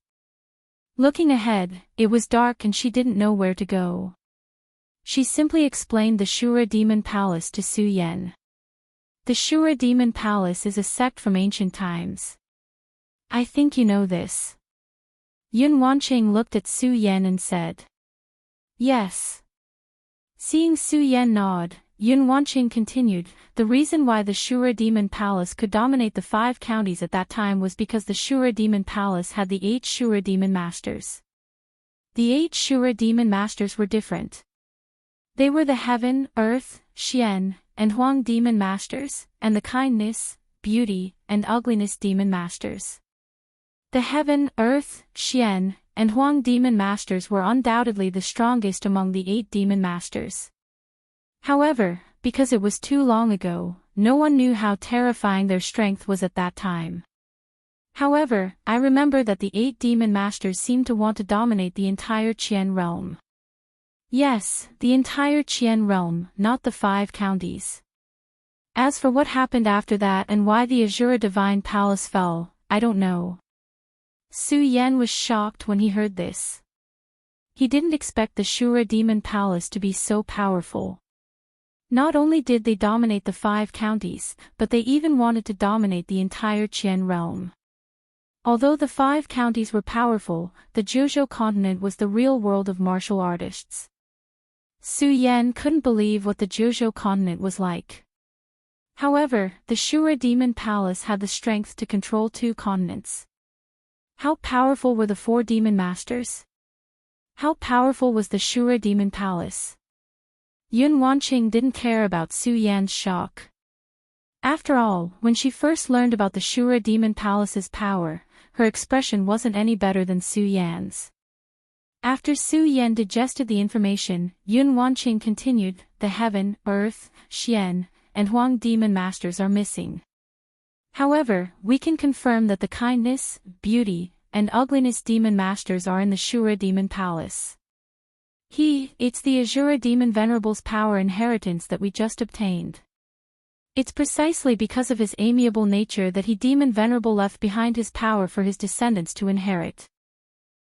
Looking ahead, it was dark and she didn't know where to go. She simply explained the Shura Demon Palace to Su Yan. The Shura Demon Palace is a sect from ancient times. I think you know this. Yun Wanqing looked at Su Yan and said. Yes. Seeing Su Yan nod, Yun Wanqing continued, the reason why the Shura Demon Palace could dominate the 5 counties at that time was because the Shura Demon Palace had the 8 Shura Demon Masters. The 8 Shura Demon Masters were different. They were the Heaven, Earth, Xian, and Huang Demon Masters, and the Kindness, Beauty, and Ugliness Demon Masters. The Heaven, Earth, Xian, and Huang Demon Masters were undoubtedly the strongest among the 8 Demon Masters. However, because it was too long ago, no one knew how terrifying their strength was at that time. However, I remember that the 8 Demon Masters seemed to want to dominate the entire Qian realm. Yes, the entire Qian realm, not the 5 counties. As for what happened after that and why the Azura Divine Palace fell, I don't know. Su Yan was shocked when he heard this. He didn't expect the Shura Demon Palace to be so powerful. Not only did they dominate the 5 counties, but they even wanted to dominate the entire Qian realm. Although the 5 counties were powerful, the Zhuzhou continent was the real world of martial artists. Su Yan couldn't believe what the Zhuzhou continent was like. However, the Shura Demon Palace had the strength to control 2 continents. How powerful were the 4 Demon Masters? How powerful was the Shura Demon Palace? Yun Wanqing didn't care about Su Yan's shock. After all, when she first learned about the Shura Demon Palace's power, her expression wasn't any better than Su Yan's. After Su Yan digested the information, Yun Wanqing continued, the Heaven, Earth, Xian, and Huang Demon Masters are missing. However, we can confirm that the Kindness, Beauty, and Ugliness Demon Masters are in the Shura Demon Palace. It's the Azura Demon Venerable's power inheritance that we just obtained. It's precisely because of his amiable nature that Demon Venerable left behind his power for his descendants to inherit.